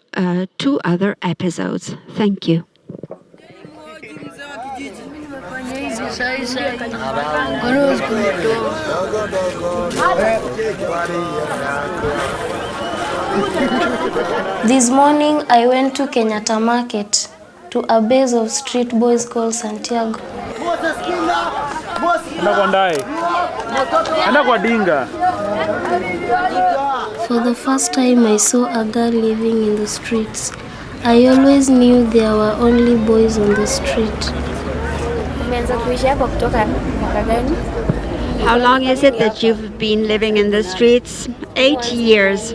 2 other episodes. Thank you. This morning I went to Kenyatta Market to a base of street boys called Santiago. For the first time I saw a girl living in the streets. I always knew there were only boys on the street. How long is it that you've been living in the streets? 8 years.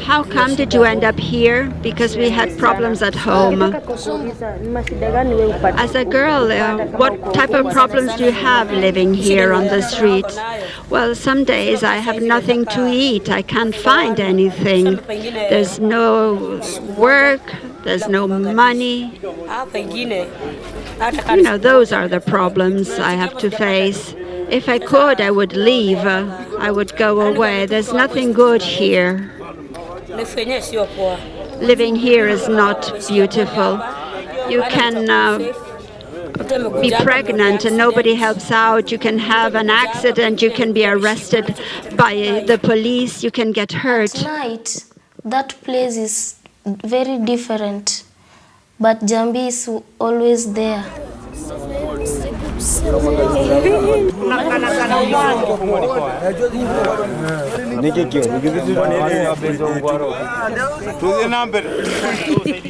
How come did you end up here? Because we had problems at home. As a girl, what type of problems do you have living here on the streets? Well, some days I have nothing to eat. I can't find anything. There's no work. There's no money. You know, those are the problems I have to face. If I could, I would leave. I would go away. There's nothing good here. Living here is not beautiful. You can be pregnant and nobody helps out. You can have an accident. You can be arrested by the police. You can get hurt. At night, that place is very different, but Jambi is always there.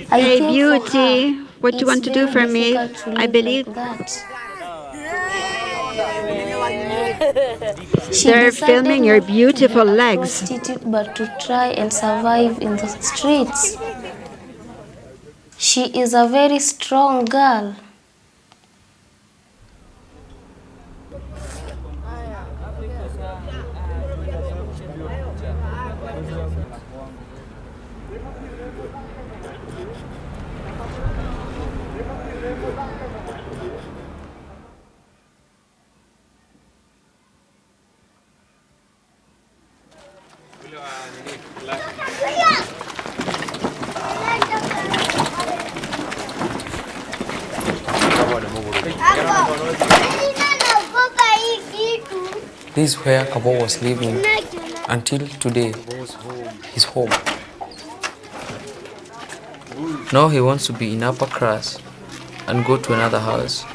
Hey, beauty, what do you want to do for me? I believe they're filming your beautiful legs. But to try and survive in the streets. She is a very strong girl. This is where Kabo was living until today, his home. Now he wants to be in upper class and go to another house.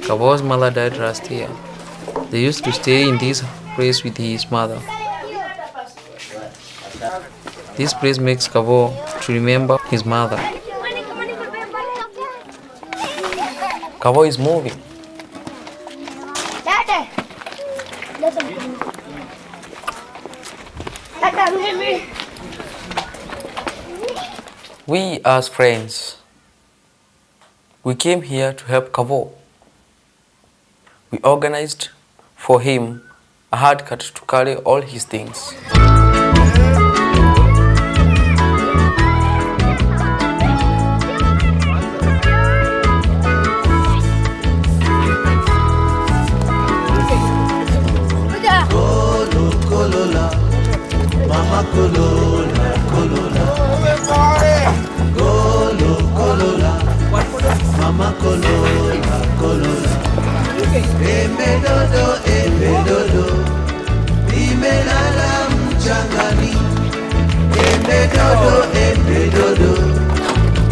Kabo's mother died last year. They used to stay in this place with his mother. This place makes Kabo to remember his mother. Kabo is moving. We as friends, we came here to help Kabo. We organized for him a hard cart to carry all his things. Colola, Mama Colola, Colola. Colo, Colola, Mama Colola, Colola. Emedodo, Imelala mchangani. Emedodo,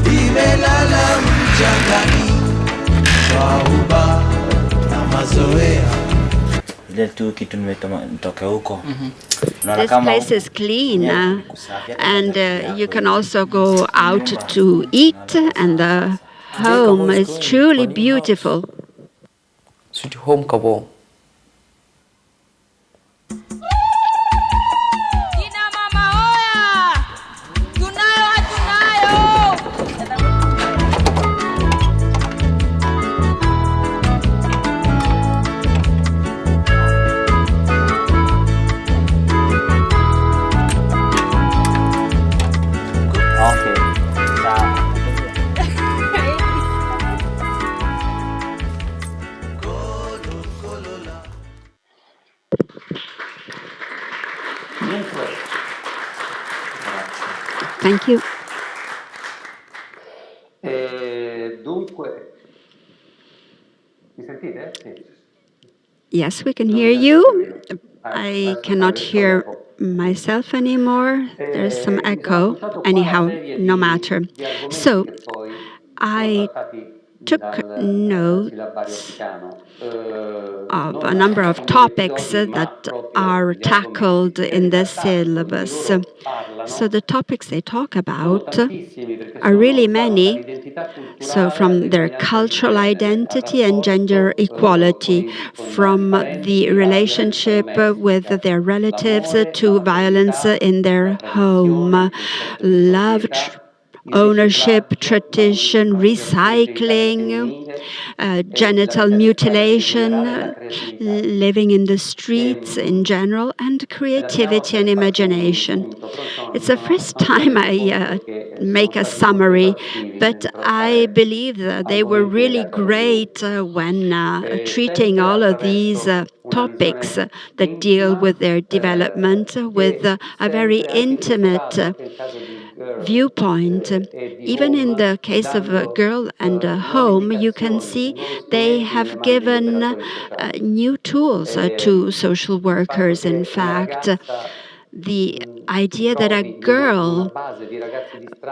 Imelala mchangani. Wauba na mazoea. Ile tu kitu nimetoka huko. This place is clean, and you can also go out to eat, and the home is truly beautiful. Sweet home Kavo. Thank you. Dunque, mi sentite? Sì. Yes, we can hear you. I cannot hear myself anymore. There's some echo. Anyhow, no matter. So, I took notes of a number of topics that are tackled in the syllabus. So the topics they talk about are really many. So from their cultural identity and gender equality, from the relationship with their relatives to violence in their home, love, ownership, tradition, recycling, genital mutilation, living in the streets in general, and creativity and imagination. It's the first time I make a summary, but I believe that they were really great when treating all of these topics that deal with their development with a very intimate viewpoint. Even in the case of a girl and a home, you can see they have given new tools to social workers. In fact, the idea that a girl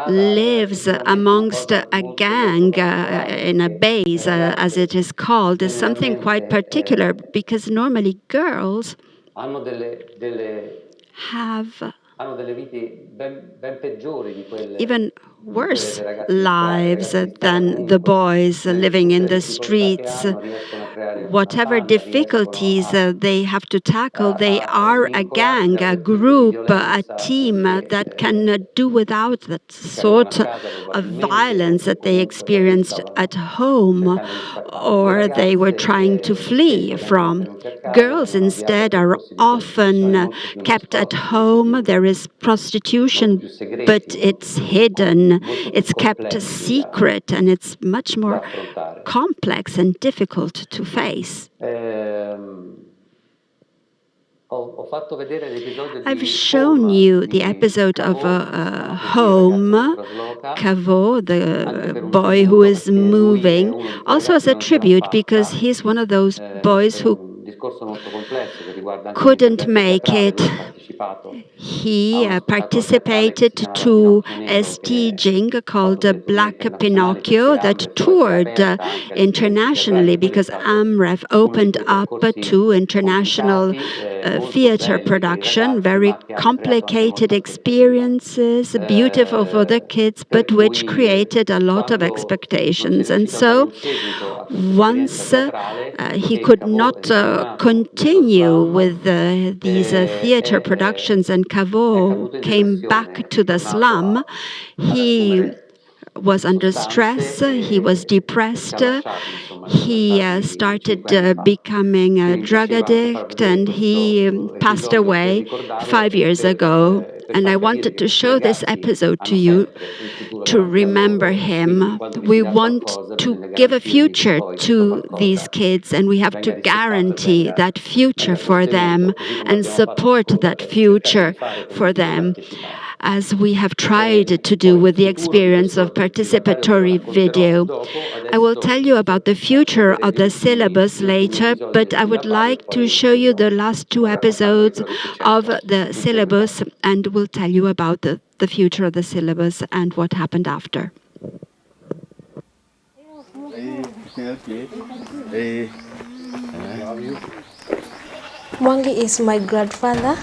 lives amongst a gang in a base, as it is called, is something quite particular, because normally girls have even worse lives than the boys living in the streets. Whatever difficulties they have to tackle, they are a gang, a group, a team that can do without that sort of violence that they experienced at home or they were trying to flee from. Girls instead are often kept at home. There is prostitution, but it's hidden, it's kept a secret, and it's much more complex and difficult to face. I've shown you the episode of Home, Cavo, the boy who is moving, also as a tribute, because he's one of those boys who couldn't make it. He participated to a staging called Black Pinocchio that toured internationally, because AMREF opened up to international theater production, very complicated experiences, beautiful for the kids, but which created a lot of expectations. And so once he could not continue with these theater productions, and Cavo came back to the slum, he was under stress, he was depressed, he started becoming a drug addict, and he passed away 5 years ago. And I wanted to show this episode to you to remember him. We want to give a future to these kids, and we have to guarantee that future for them and support that future for them, as we have tried to do with the experience of participatory video. I will tell you about the future of the syllabus later, but I would like to show you the last 2 episodes of the syllabus, and will tell you about the future of the syllabus and what happened after. Mwangi is my grandfather.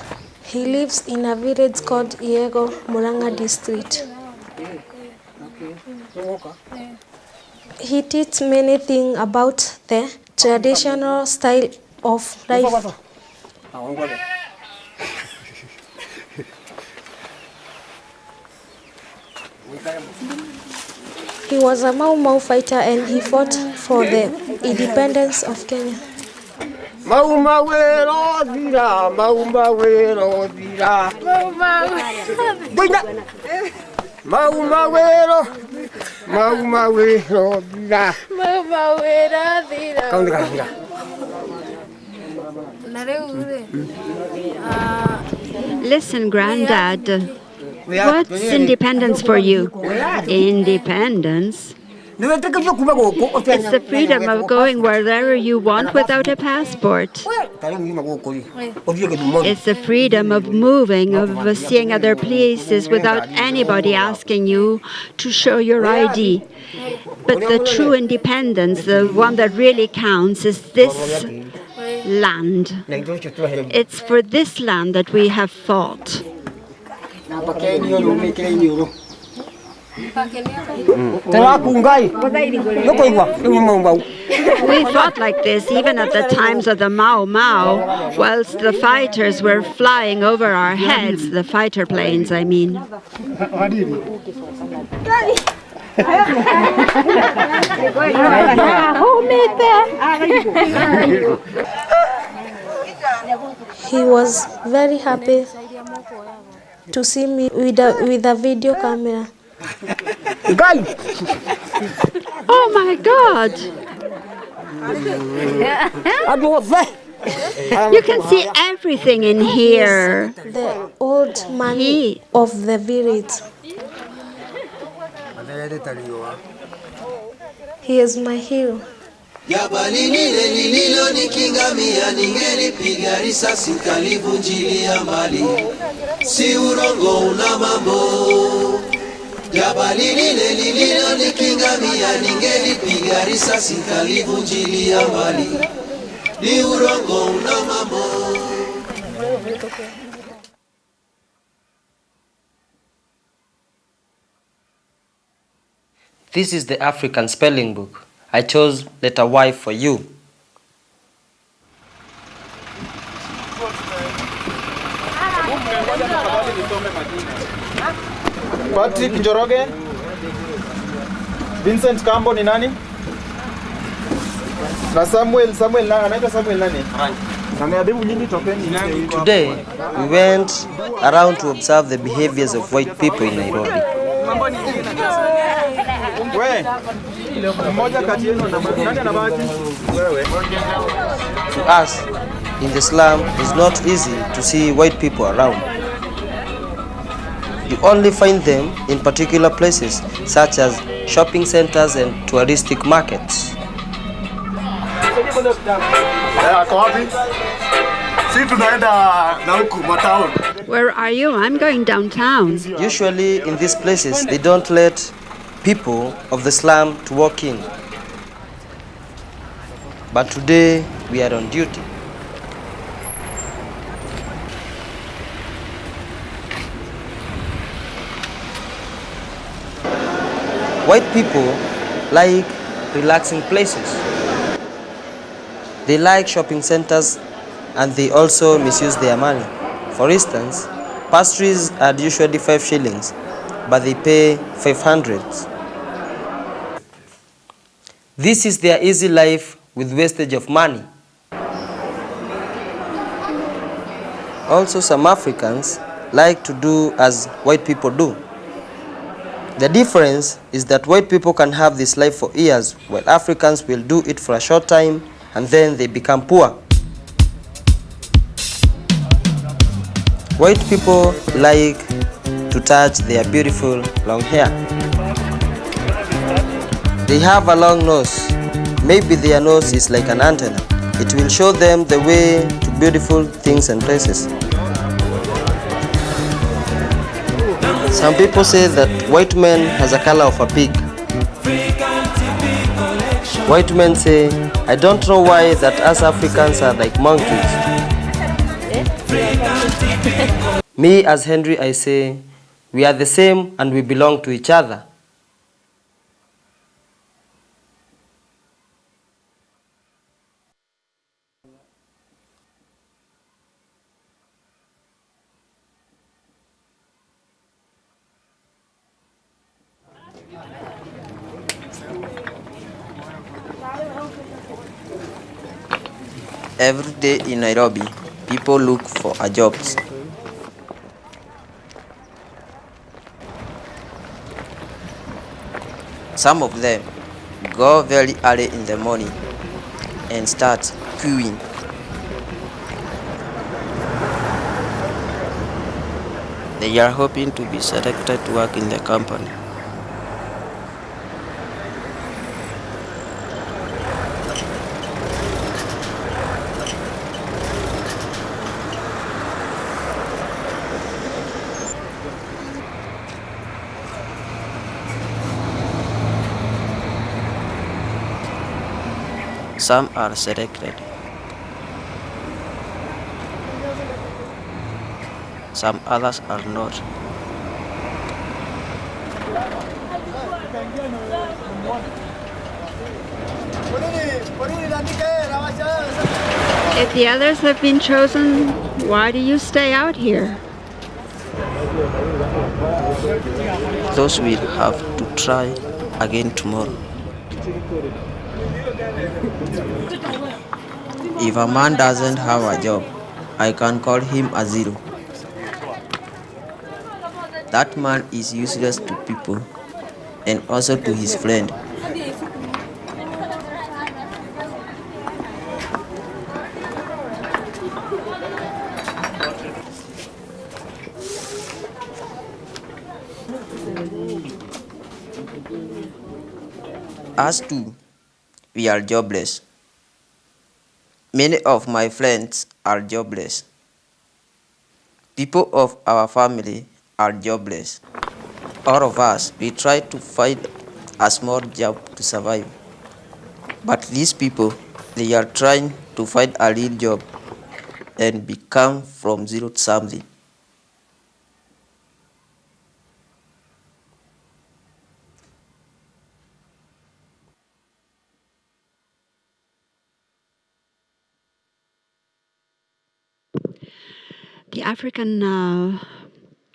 He lives in a village called Iego, Muranga district. He teaches many things about the traditional style of life. He was a Mau Mau fighter and he fought for the independence of Kenya. Mau Mauero dira, Mau Mauero dira. Mau Mauero, Mau Mauero dira. Mau Mauero dira. Listen, Granddad. What's independence for you? Independence? It's the freedom of going wherever you want without a passport. It's the freedom of moving, of seeing other places without anybody asking you to show your ID. But the true independence, the one that really counts, is this land. It's for this land that we have fought. We fought like this even at the times of the Mau Mau, whilst the fighters were flying over our heads, the fighter planes, I mean. He was very happy to see me with a video camera. Oh my God! You can see everything in here. The old man of the village. He is my hero. Jabali lile lililonikinga mia, ningelipiga risasi kalivunjilia mbali. Si urongo una mambo. Jabali lile lililonikinga mia, ningelipiga risasi kalivunjilia mbali. Ni urongo una mambo. This is the African spelling book. I chose letter Y for you. Patrick Njoroge. Vincent Kambo ni nani? Na Samuel anaitwa Samuel nani? Today, we went around to observe the behaviors of white people in Nairobi. To us, in the slum, it's not easy to see white people around. You only find them in particular places, such as shopping centers and touristic markets. Where are you? I'm going downtown. Usually in these places, they don't let people of the slum to walk in. But today, we are on duty. White people like relaxing places. They like shopping centers and they also misuse their money. For instance, pastries are usually 5 shillings, but they pay 500. This is their easy life with wastage of money. Also, some Africans like to do as white people do. The difference is that white people can have this life for years, while Africans will do it for a short time and then they become poor. White people like to touch their beautiful long hair. They have a long nose. Maybe their nose is like an antenna. It will show them the way to beautiful things and places. Some people say that white man has a color of a pig. White men say, I don't know why that us Africans are like monkeys. Me as Henry, I say, we are the same and we belong to each other. Every day in Nairobi, people look for a job. Some of them go very early in the morning and start queuing. They are hoping to be selected to work in the company. Some are selected. Some others are not. If the others have been chosen, why do you stay out here? Those will have to try again tomorrow. If a man doesn't have a job, I can call him a zero. That man is useless to people and also to his friend. Us too, we are jobless. Many of my friends are jobless. People of our family are jobless. All of us, we try to find a small job to survive. But these people, they are trying to find a real job and become from zero to something. The African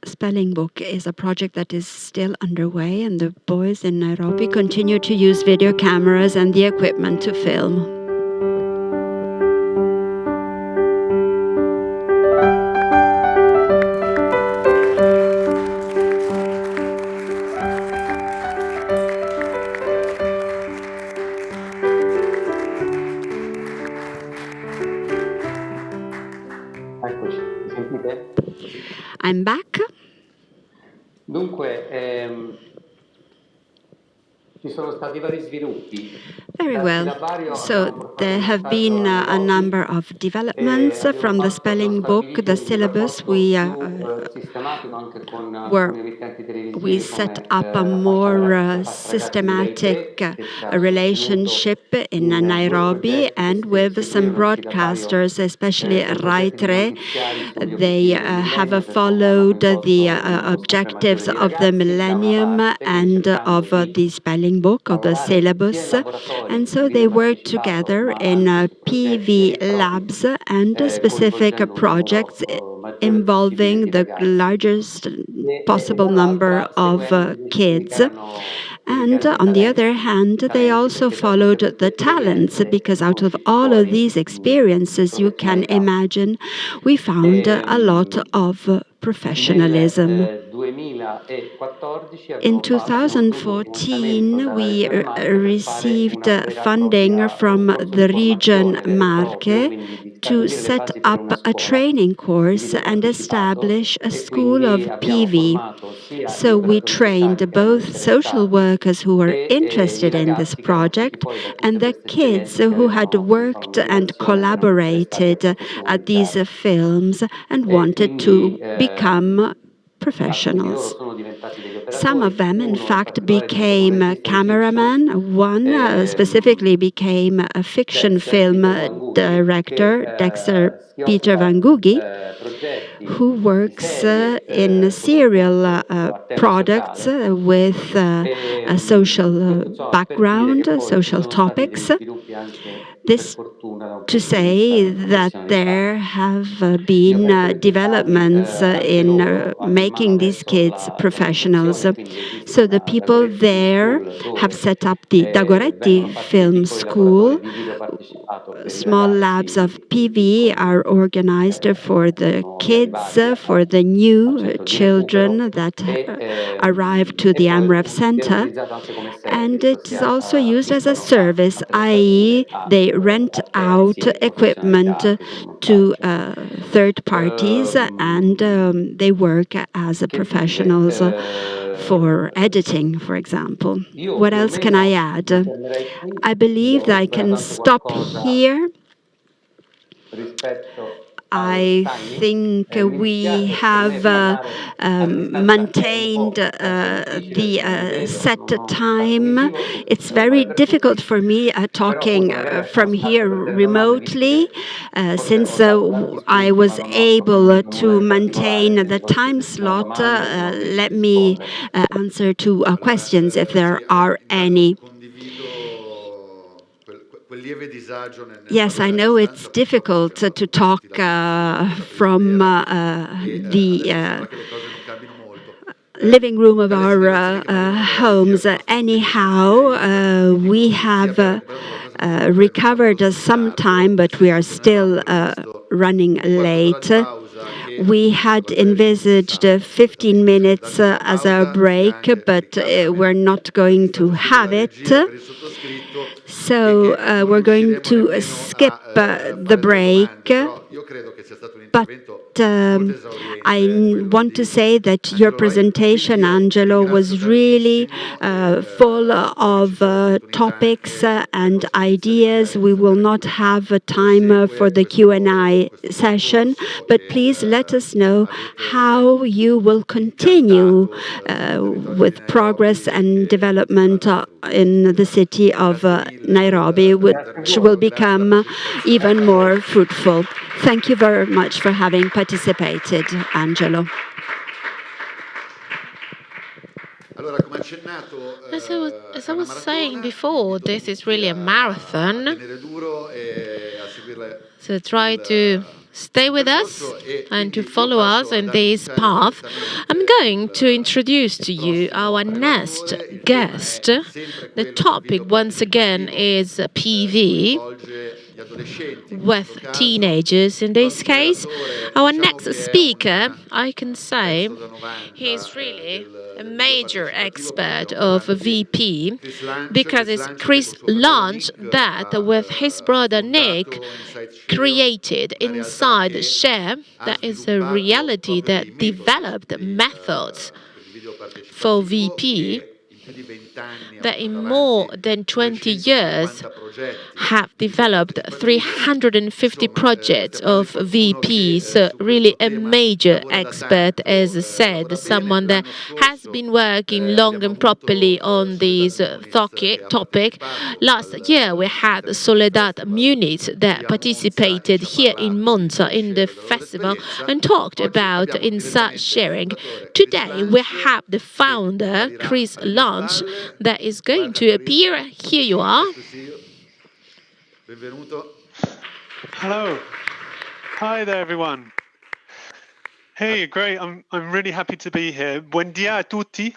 spelling book is a project that is still underway, and the boys in Nairobi continue to use video cameras and the equipment to film. I'm back. Dunque, ci sono stati vari sviluppi. Very well. So there have been a number of developments from the spelling book, the syllabus. We set up a more systematic relationship in Nairobi, and with some broadcasters, especially Literat. They have followed the objectives of the millennium and of the spelling main book of the syllabus. And so they work together in PV labs and specific projects involving the largest possible number of kids. And on the other hand, they also followed the talents, because out of all of these experiences, you can imagine, we found a lot of professionalism. In 2014, we received funding from the region Marche to set up a training course and establish a school of PV. So we trained both social workers who were interested in this project and the kids who had worked and collaborated at these films and wanted to become professionals. Some of them, in fact, became cameramen. One specifically became a fiction film director, Dexter Peter Van Googie, who works in serial products with a social background, social topics. This to say that there have been developments in making these kids professionals. So the people there have set up the Dagoretti Film School. Small labs of PV are organized for the kids, for the new children that arrive to the AMREF Center. And it is also used as a service, i.e. they rent out equipment to third parties, and they work as professionals for editing, for example. What else can I add? I believe that I can stop here. I think we have maintained the set time. It's very difficult for me talking from here remotely, since I was able to maintain the time slot. Let me answer to questions if there are any. Yes, I know it's difficult to talk from the living room of our homes. Anyhow, we have recovered some time, but we are still running late. We had envisaged 15 minutes as a break, but we're not going to have it. So we're going to skip the break. But I want to say that your presentation, Angelo, was really full of topics and ideas. We will not have time for the Q&A session, but please let us know how you will continue with progress and development in the city of Nairobi, which will become even more fruitful. Thank you very much for having participated, Angelo. As I was saying before, this is really a marathon. So try to stay with us and to follow us in this path. I'm going to introduce to you our next guest. The topic, once again, is PV with teenagers. In this case, our next speaker, I can say, he's really a major expert of VP, because it's Chris launched that with his brother Nick, created InsightShare. That is a reality that developed methods for VP that in more than 20 years have developed 350 projects of VP. So really a major expert, as I said, someone that has been working long and properly on this topic. Last year we had Soledad Muniz that participated here in Monza in the festival and talked about insight sharing. Today we have the founder, Chris Launched, launch that is going to appear. Here you are. Hello. Hi there, everyone. Hey, great. I'm really happy to be here. Buen dia a tutti.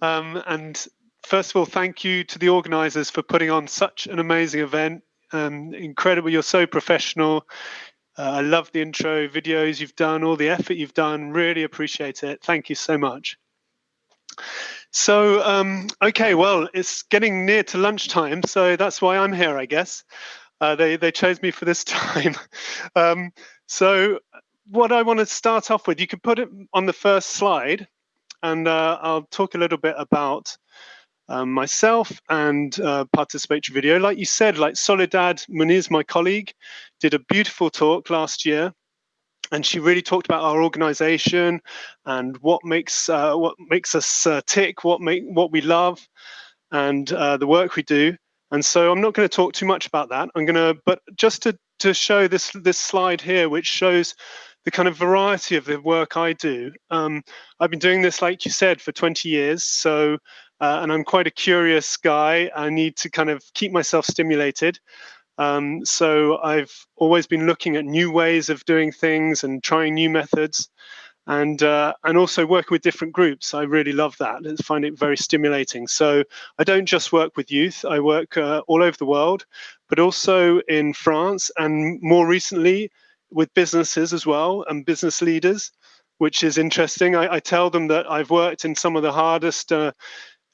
And first of all, thank you to the organizers for putting on such an amazing event. Incredible. You're so professional. I love the intro videos you've done, all the effort you've done. Really appreciate it. Thank you so much. So, okay, well, it's getting near to lunchtime, so that's why I'm here, I guess. They chose me for this time. So what I want to start off with, you can put it on the first slide, and I'll talk a little bit about myself and participatory video. Like you said, like Soledad Muniz, my colleague, did a beautiful talk last year, and she really talked about our organization and what makes us tick, what we love, and the work we do. And so I'm not going to talk too much about that. But just to show this slide here, which shows the kind of variety of the work I do. I've been doing this, like you said, for 20 years. So, and I'm quite a curious guy. I need to kind of keep myself stimulated. So I've always been looking at new ways of doing things and trying new methods. And also working with different groups. I really love that. I find it very stimulating. So I don't just work with youth. I work all over the world, but also in France, and more recently with businesses as well, and business leaders, which is interesting. I tell them that I've worked in some of the hardest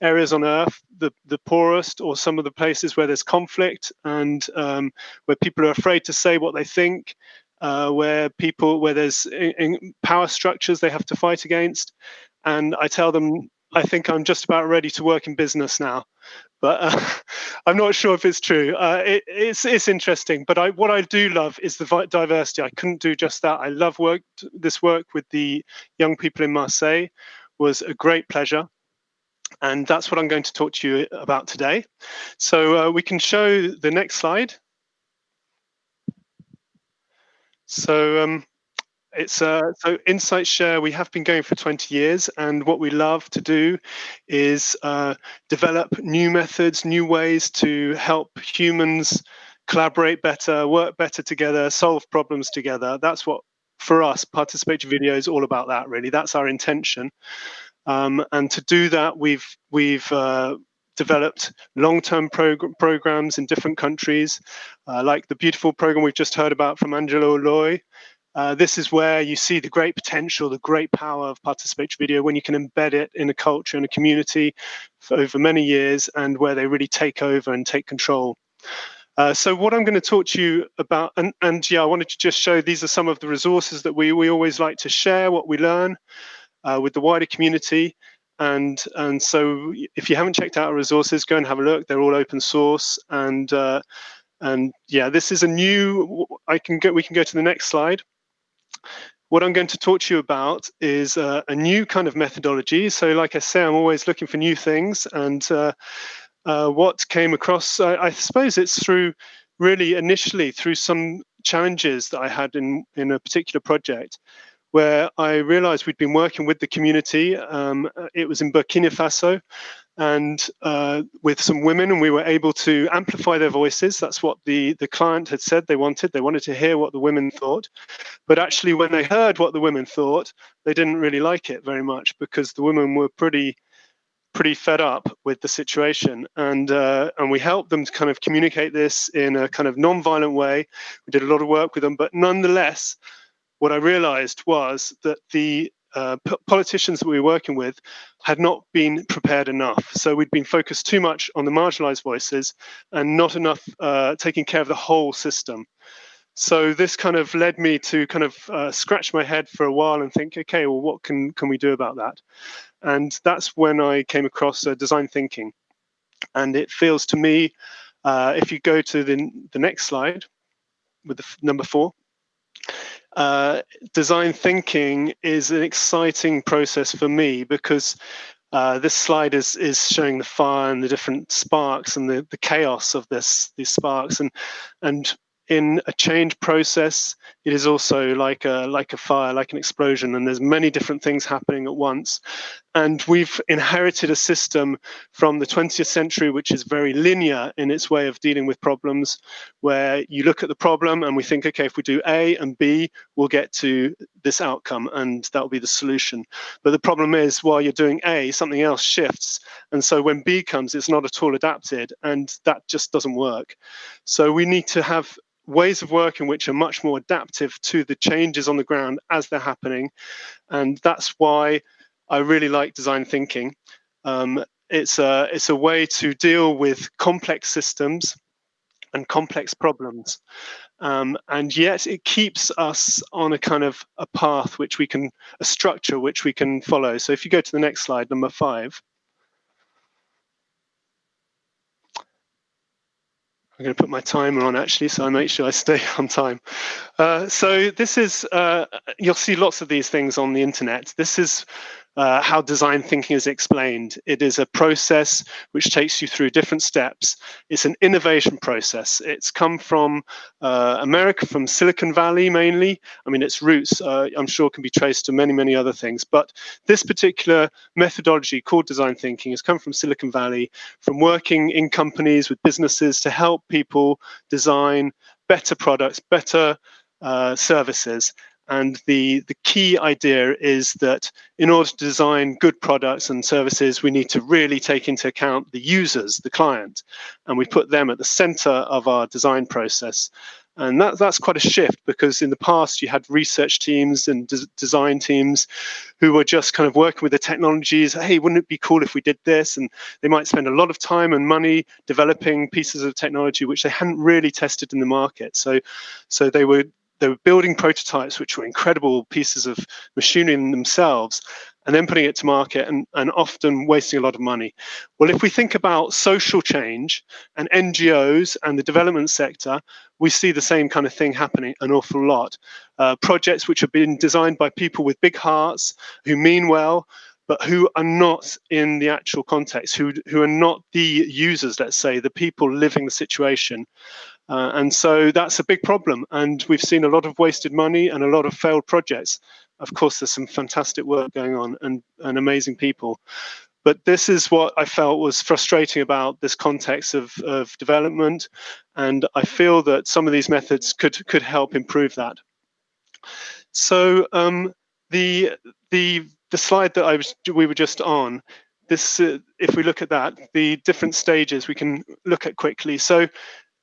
areas on earth, the poorest, or some of the places where there's conflict, and where people are afraid to say what they think. Where there's power structures they have to fight against. And I tell them, I think I'm just about ready to work in business now. But I'm not sure if it's true. It's interesting. But what I do love is the diversity. I couldn't do just that. I love this work with the young people in Marseille was a great pleasure. And that's what I'm going to talk to you about today. So we can show the next slide. So so InsightShare, we have been going for 20 years, and what we love to do is develop new methods, new ways to help humans collaborate better, work better together, solve problems together. That's what, for us, participatory video is all about that, really. That's our intention. And to do that, we've developed long-term programs in different countries, like the beautiful program we've just heard about from Angelo Loy. This is where you see the great potential, the great power of participatory video when you can embed it in a culture and a community for over many years, and where they really take over and take control. So what I'm going to talk to you about, and yeah, I wanted to just show these are some of the resources that we always like to share, what we learn with the wider community. And so if you haven't checked out our resources, go and have a look. They're all open source. And yeah, this is a new, we can go to the next slide. What I'm going to talk to you about is a new kind of methodology. So like I say, I'm always looking for new things. And what came across, I suppose it's through really initially through some challenges that I had in a particular project, where I realized we'd been working with the community. It was in Burkina Faso, and with some women, and we were able to amplify their voices. That's what the client had said they wanted. They wanted to hear what the women thought. But actually, when they heard what the women thought, they didn't really like it very much, because the women were pretty fed up with the situation. And we helped them to kind of communicate this in a kind of non-violent way. We did a lot of work with them, but nonetheless, what I realized was that the politicians that we were working with had not been prepared enough. So we'd been focused too much on the marginalized voices and not enough taking care of the whole system. So this kind of led me to kind of scratch my head for a while and think, okay, well, what can we do about that? And that's when I came across design thinking. And it feels to me, if you go to the next slide with the number 4, design thinking is an exciting process for me, because this slide is showing the fire and the different sparks and the chaos of these sparks. And in a change process, it is also like a fire, like an explosion, and there's many different things happening at once. And we've inherited a system from the 20th century which is very linear in its way of dealing with problems, where you look at the problem and we think, okay, if we do A and B, we'll get to this outcome and that will be the solution. But the problem is, while you're doing A, something else shifts. And so when B comes, it's not at all adapted, and that just doesn't work. So we need to have ways of working which are much more adaptive to the changes on the ground as they're happening. And that's why I really like design thinking. It's a way to deal with complex systems and complex problems. And yet it keeps us on a kind of a path which we can, a structure which we can follow. So if you go to the next slide, number 5. I'm going to put my timer on actually, so I make sure I stay on time. So this is, you'll see lots of these things on the internet. This is how design thinking is explained. It is a process which takes you through different steps. It's an innovation process. It's come from America, from Silicon Valley mainly. I mean, its roots, I'm sure, can be traced to many, many other things. But this particular methodology called design thinking has come from Silicon Valley, from working in companies with businesses to help people design better products, better services. And the key idea is that in order to design good products and services, we need to really take into account the users, the client, and we put them at the center of our design process. And that's quite a shift, because in the past you had research teams and design teams who were just kind of working with the technologies. Hey, wouldn't it be cool if we did this? And they might spend a lot of time and money developing pieces of technology which they hadn't really tested in the market. So they were building prototypes which were incredible pieces of machinery in themselves, and then putting it to market and often wasting a lot of money. Well, if we think about social change and NGOs and the development sector, we see the same kind of thing happening an awful lot. Projects which have been designed by people with big hearts who mean well, but who are not in the actual context, who are not the users, let's say, the people living the situation. And so that's a big problem. And we've seen a lot of wasted money and a lot of failed projects. Of course, there's some fantastic work going on and amazing people. But this is what I felt was frustrating about this context of development. And I feel that some of these methods could help improve that. So the slide that we were just on, this, if we look at that, the different stages we can look at quickly. So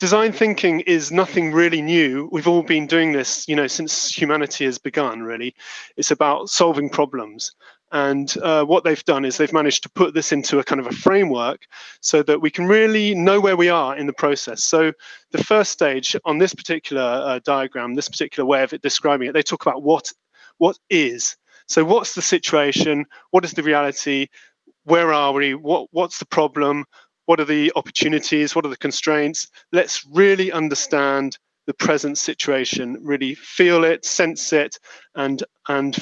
design thinking is nothing really new. We've all been doing this, since humanity has begun, really. It's about solving problems. And what they've done is they've managed to put this into a kind of a framework so that we can really know where we are in the process. So the first stage on this particular diagram, this particular way of describing it, they talk about what is. So what's the situation? What is the reality? Where are we? What's the problem? What are the opportunities? What are the constraints? Let's really understand the present situation, really feel it, sense it, and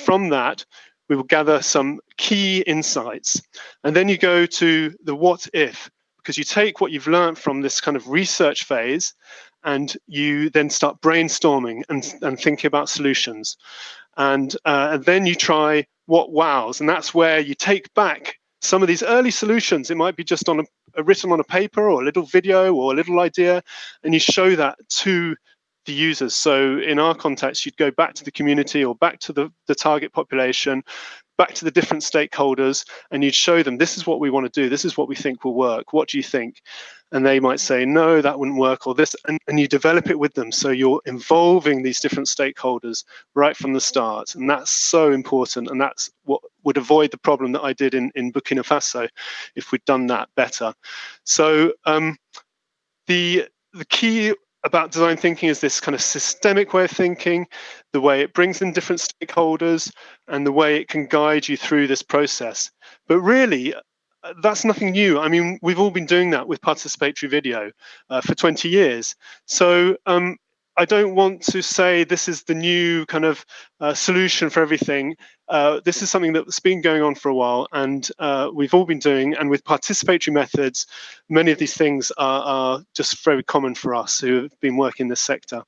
from that, we will gather some key insights. And then you go to the what if, because you take what you've learned from this kind of research phase, and you then start brainstorming and thinking about solutions. And then you try what wows, and that's where you take back some of these early solutions. It might be just on written on a paper or a little video or a little idea, and you show that to the users. So in our context, you'd go back to the community or back to the target population, back to the different stakeholders, and you'd show them, this is what we want to do, this is what we think will work, what do you think? And they might say, no, that wouldn't work, or this, and you develop it with them. So you're involving these different stakeholders right from the start. And that's so important. And that's what would avoid the problem that I did in Burkina Faso if we'd done that better. So the key about design thinking is this kind of systemic way of thinking, the way it brings in different stakeholders, and the way it can guide you through this process. But really, that's nothing new. I mean, we've all been doing that with participatory video for 20 years. So I don't want to say this is the new kind of solution for everything. This is something that's been going on for a while, and we've all been doing. And with participatory methods, many of these things are just very common for us who have been working in this sector.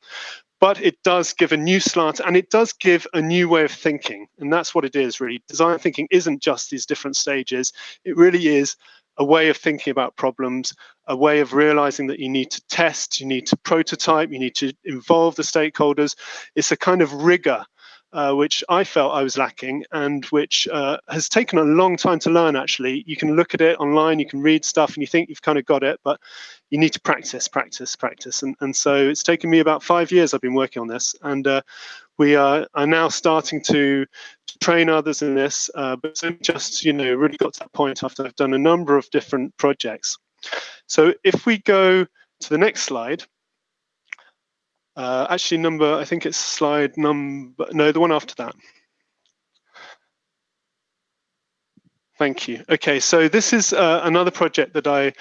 but it does give a new slant, and it does give a new way of thinking. And that's what it is, really. Design thinking isn't just these different stages. It really is a way of thinking about problems, a way of realizing that you need to test, you need to prototype, you need to involve the stakeholders. It's a kind of rigor which I felt I was lacking, and which has taken a long time to learn, actually. You can look at it online, you can read stuff, and you think you've kind of got it, but you need to practice. And so it's taken me about 5 years I've been working on this, and we are now starting to train others in this, but it's only just, really got to that point after I've done a number of different projects. So if we go to the next slide, actually I think it's slide number, no, the one after that. Thank you. Okay, so this is another project that I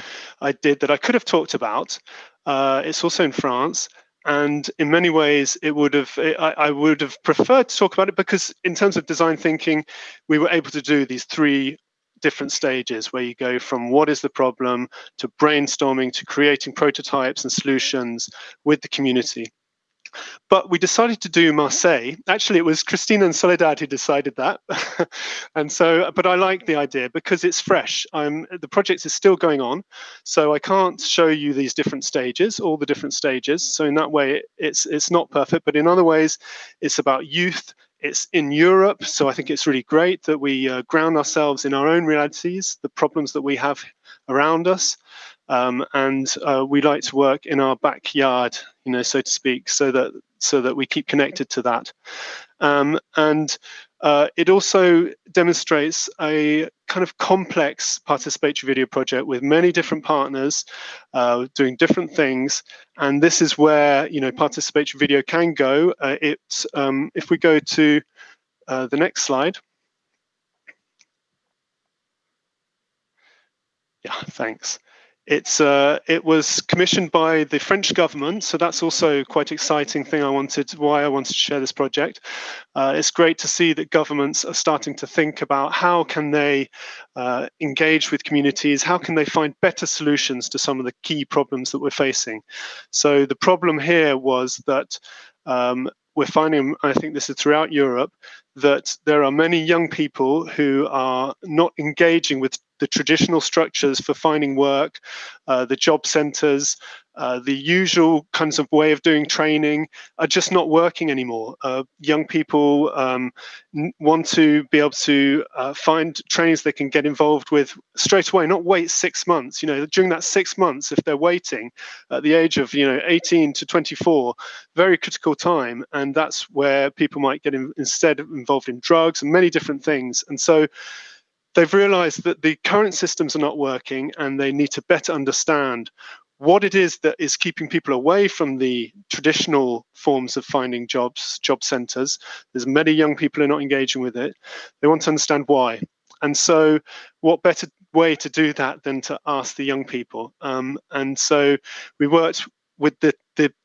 did that I could have talked about. It's also in France. And in many ways, I would have preferred to talk about it, because in terms of design thinking, we were able to do these 3 different stages where you go from what is the problem to brainstorming to creating prototypes and solutions with the community. But we decided to do Marseille. Actually, it was Cristina and Soledad who decided that. And so, but I like the idea because it's fresh. The project is still going on, so I can't show you these different stages, all the different stages. So in that way, it's not perfect, but in other ways, it's about youth. It's in Europe, so I think it's really great that we ground ourselves in our own realities, the problems that we have around us. And we like to work in our backyard, so to speak, so that we keep connected to that. And it also demonstrates a kind of complex participatory video project with many different partners doing different things. And this is where participatory video can go. If we go to the next slide. Yeah, thanks. It was commissioned by the French government, so that's also quite exciting thing. Why I wanted to share this project. It's great to see that governments are starting to think about how can they engage with communities, how can they find better solutions to some of the key problems that we're facing. So the problem here was that we're finding, I think this is throughout Europe, that there are many young people who are not engaging with the traditional structures for finding work, the job centers, the usual kinds of way of doing training are just not working anymore. Young people want to be able to find trainings they can get involved with straight away, not wait 6 months. During that 6 months, if they're waiting at the age of 18 to 24, very critical time, and that's where people might get instead involved in drugs and many different things. And so they've realized that the current systems are not working, and they need to better understand what it is that is keeping people away from the traditional forms of finding jobs, job centers. There's many young people who are not engaging with it. They want to understand why. And so what better way to do that than to ask the young people? And so we worked with the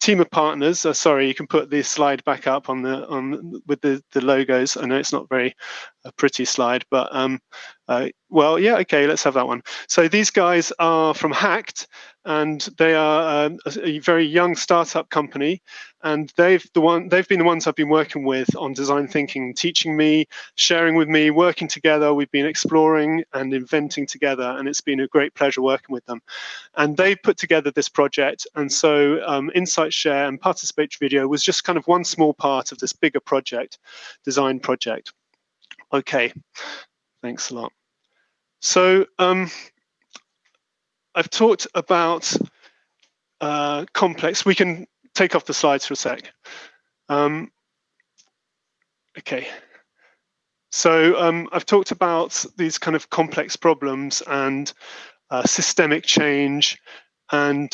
team of partners. Sorry, you can put the slide back up with the logos. I know it's not very a pretty slide, but well, yeah, okay, let's have that one. So these guys are from Hacked, and they are a very young startup company, and they've been the ones I've been working with on design thinking, teaching me, sharing with me, working together. We've been exploring and inventing together, and it's been a great pleasure working with them. And they put together this project, and so InsightShare and Participatory Video was just kind of one small part of this bigger project, design project. Okay, thanks a lot. So I've talked about complex. We can take off the slides for a sec. Okay. So I've talked about these kind of complex problems and systemic change, and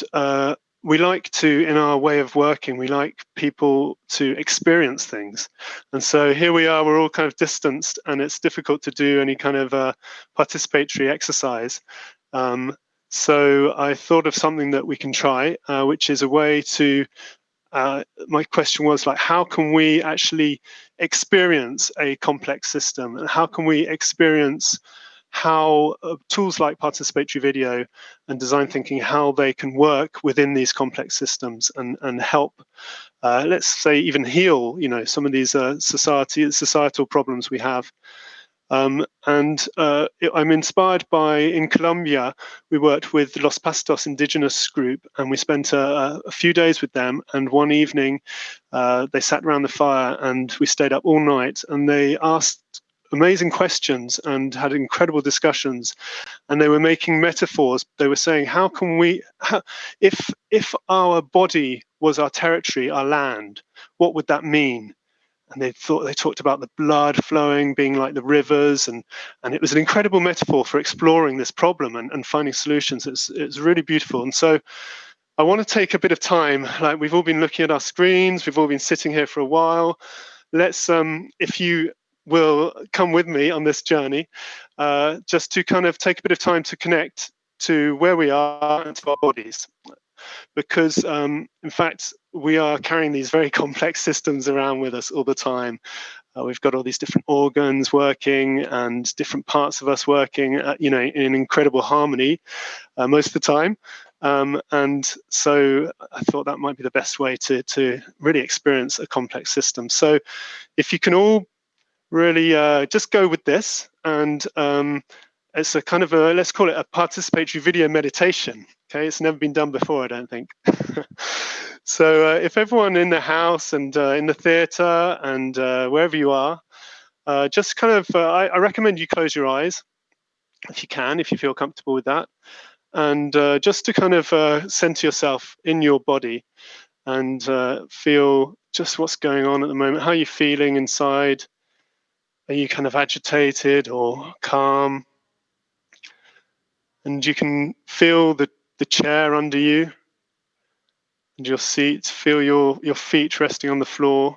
we like to, in our way of working, we like people to experience things. And so here we are, we're all kind of distanced, and it's difficult to do any kind of participatory exercise. So I thought of something that we can try, which is a way to, my question was like, how can we actually experience a complex system? And how can we experience how tools like participatory video and design thinking, how they can work within these complex systems and help, let's say, even heal, some of these societal problems we have. I'm inspired by, in Colombia, we worked with Los Pastos indigenous group, and we spent a few days with them. And one evening, they sat around the fire, and we stayed up all night. And they asked amazing questions and had incredible discussions. And they were making metaphors. They were saying, how can we, if our body was our territory, our land, what would that mean? And they talked about the blood flowing being like the rivers, and it was an incredible metaphor for exploring this problem and finding solutions. It's really beautiful. And so I want to take a bit of time. Like, we've all been looking at our screens, we've all been sitting here for a while. Let's, if you will come with me on this journey, just to kind of take a bit of time to connect to where we are and to our bodies. Because in fact, we are carrying these very complex systems around with us all the time. We've got all these different organs working and different parts of us working, in incredible harmony most of the time. And so I thought that might be the best way to really experience a complex system. So if you can all really just go with this, and it's a kind of let's call it a participatory video meditation. Okay, it's never been done before, I don't think. So if everyone in the house and in the theatre and wherever you are, just kind of, I recommend you close your eyes if you can, if you feel comfortable with that. And just to kind of center yourself in your body and feel just what's going on at the moment. How are you feeling inside? Are you kind of agitated or calm? And you can feel the chair under you and your seat. Feel your feet resting on the floor.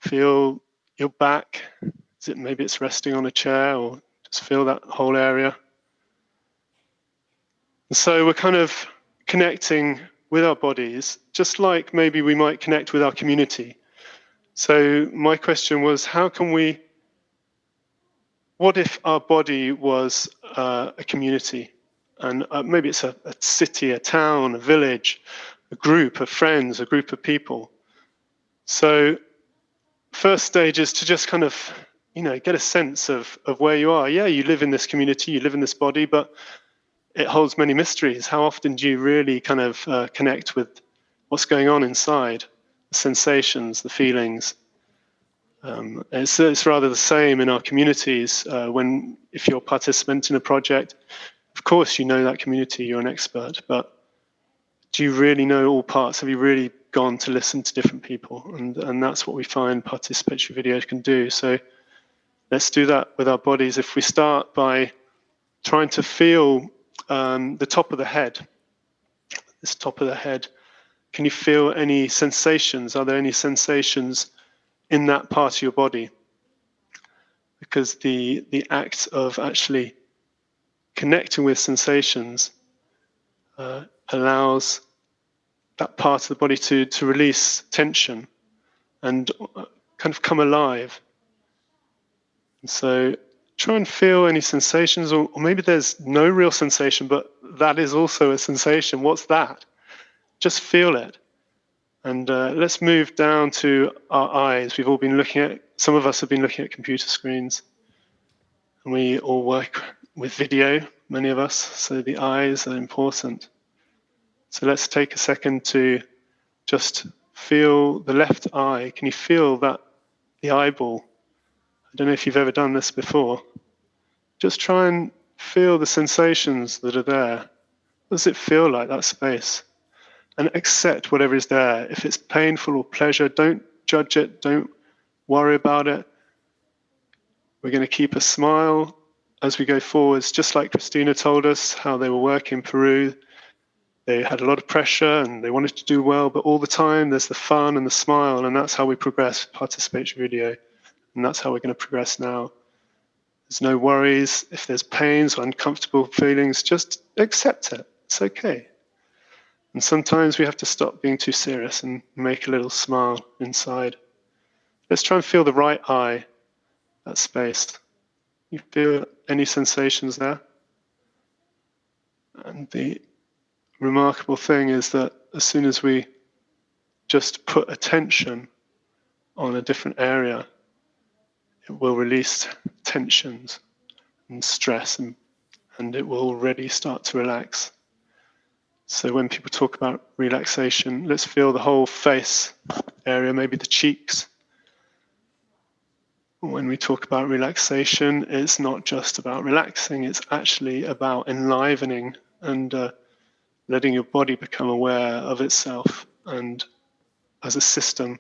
Feel your back. Maybe it's resting on a chair, or just feel that whole area. And so we're kind of connecting with our bodies, just like maybe we might connect with our community. So my question was, what if our body was a community? And maybe it's a city, a town, a village, a group of friends, a group of people. So first stage is to just kind of, get a sense of where you are. Yeah, you live in this community, you live in this body, but it holds many mysteries. How often do you really kind of connect with what's going on inside? The sensations, the feelings. It's rather the same in our communities. If you're a participant in a project, of course you know that community, you're an expert, but do you really know all parts? Have you really gone to listen to different people? And that's what we find participatory video can do. So let's do that with our bodies. If we start by trying to feel the top of the head, this top of the head, can you feel any sensations? Are there any sensations in that part of your body? Because the act of actually connecting with sensations allows that part of the body to release tension and kind of come alive. And so try and feel any sensations, or maybe there's no real sensation, but that is also a sensation. What's that? Just feel it. And let's move down to our eyes. We've all been some of us have been looking at computer screens, and we all work with video, many of us, so the eyes are important. So let's take a second to just feel the left eye. Can you feel that, the eyeball? I don't know if you've ever done this before. Just try and feel the sensations that are there. What does it feel like, that space? And accept whatever is there. If it's painful or pleasure, don't judge it, don't worry about it. We're going to keep a smile as we go forwards, just like Cristina told us how they were working in Peru. They had a lot of pressure and they wanted to do well, but all the time there's the fun and the smile, and that's how we progress participatory video. And that's how we're going to progress now. There's no worries. If there's pains or uncomfortable feelings, just accept it. It's okay. And sometimes we have to stop being too serious and make a little smile inside. Let's try and feel the right eye, that space. You feel any sensations there? And the remarkable thing is that as soon as we just put attention on a different area, it will release tensions and stress, and it will already start to relax. So when people talk about relaxation, let's feel the whole face area, maybe the cheeks. When we talk about relaxation, it's not just about relaxing, it's actually about enlivening and letting your body become aware of itself. And as a system,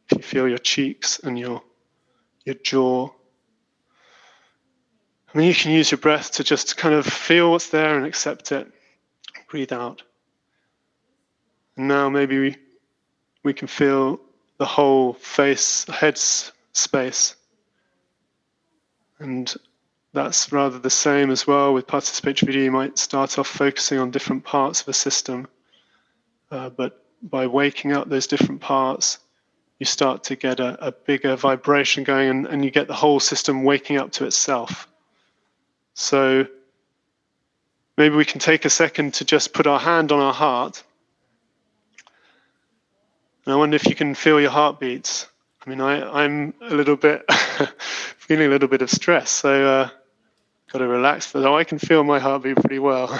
if you feel your cheeks and your jaw, I mean, you can use your breath to just kind of feel what's there and accept it. Breathe out. And now maybe we can feel the whole face, head space. And that's rather the same as well with participatory video. You might start off focusing on different parts of a system, but by waking up those different parts, you start to get a bigger vibration going, and you get the whole system waking up to itself. So maybe we can take a second to just put our hand on our heart. And I wonder if you can feel your heartbeats. I mean, I'm a little bit feeling a little bit of stress, so got to relax. Though I can feel my heartbeat pretty well.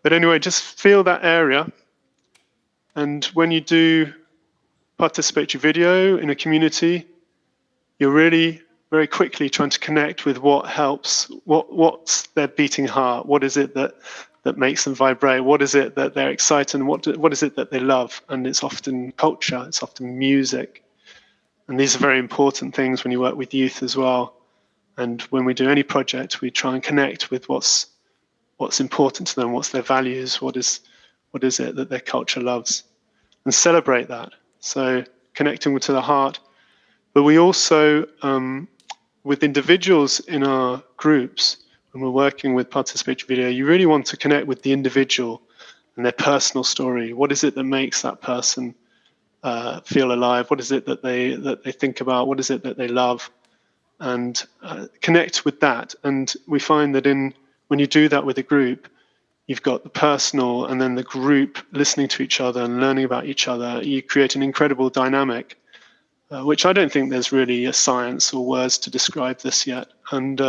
But anyway, just feel that area. And when you do participatory video in a community, you're really very quickly trying to connect with what helps, what's their beating heart, what is it that makes them vibrate, what is it that they're excited, and what is it that they love. And it's often culture, it's often music. And these are very important things when you work with youth as well. And when we do any project, we try and connect with what's important to them, what's their values, what is it that their culture loves, and celebrate that. So connecting to the heart. But we also, with individuals in our groups, when we're working with participatory video, you really want to connect with the individual and their personal story. What is it that makes that person feel alive? What is it that they think about? What is it that they love? And connect with that. And we find that when you do that with a group, you've got the personal and then the group listening to each other and learning about each other. You create an incredible dynamic, which I don't think there's really a science or words to describe this yet. And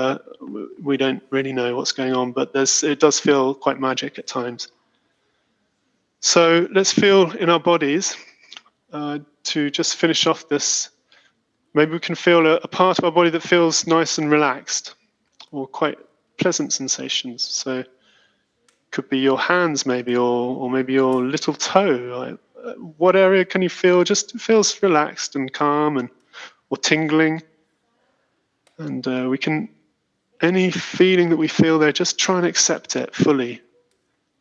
we don't really know what's going on, but it does feel quite magic at times. So let's feel in our bodies to just finish off this. Maybe we can feel a part of our body that feels nice and relaxed, or quite pleasant sensations. So it could be your hands maybe, or maybe your little toe. What area can you feel just feels relaxed and calm or tingling? And any feeling that we feel there, just try and accept it fully,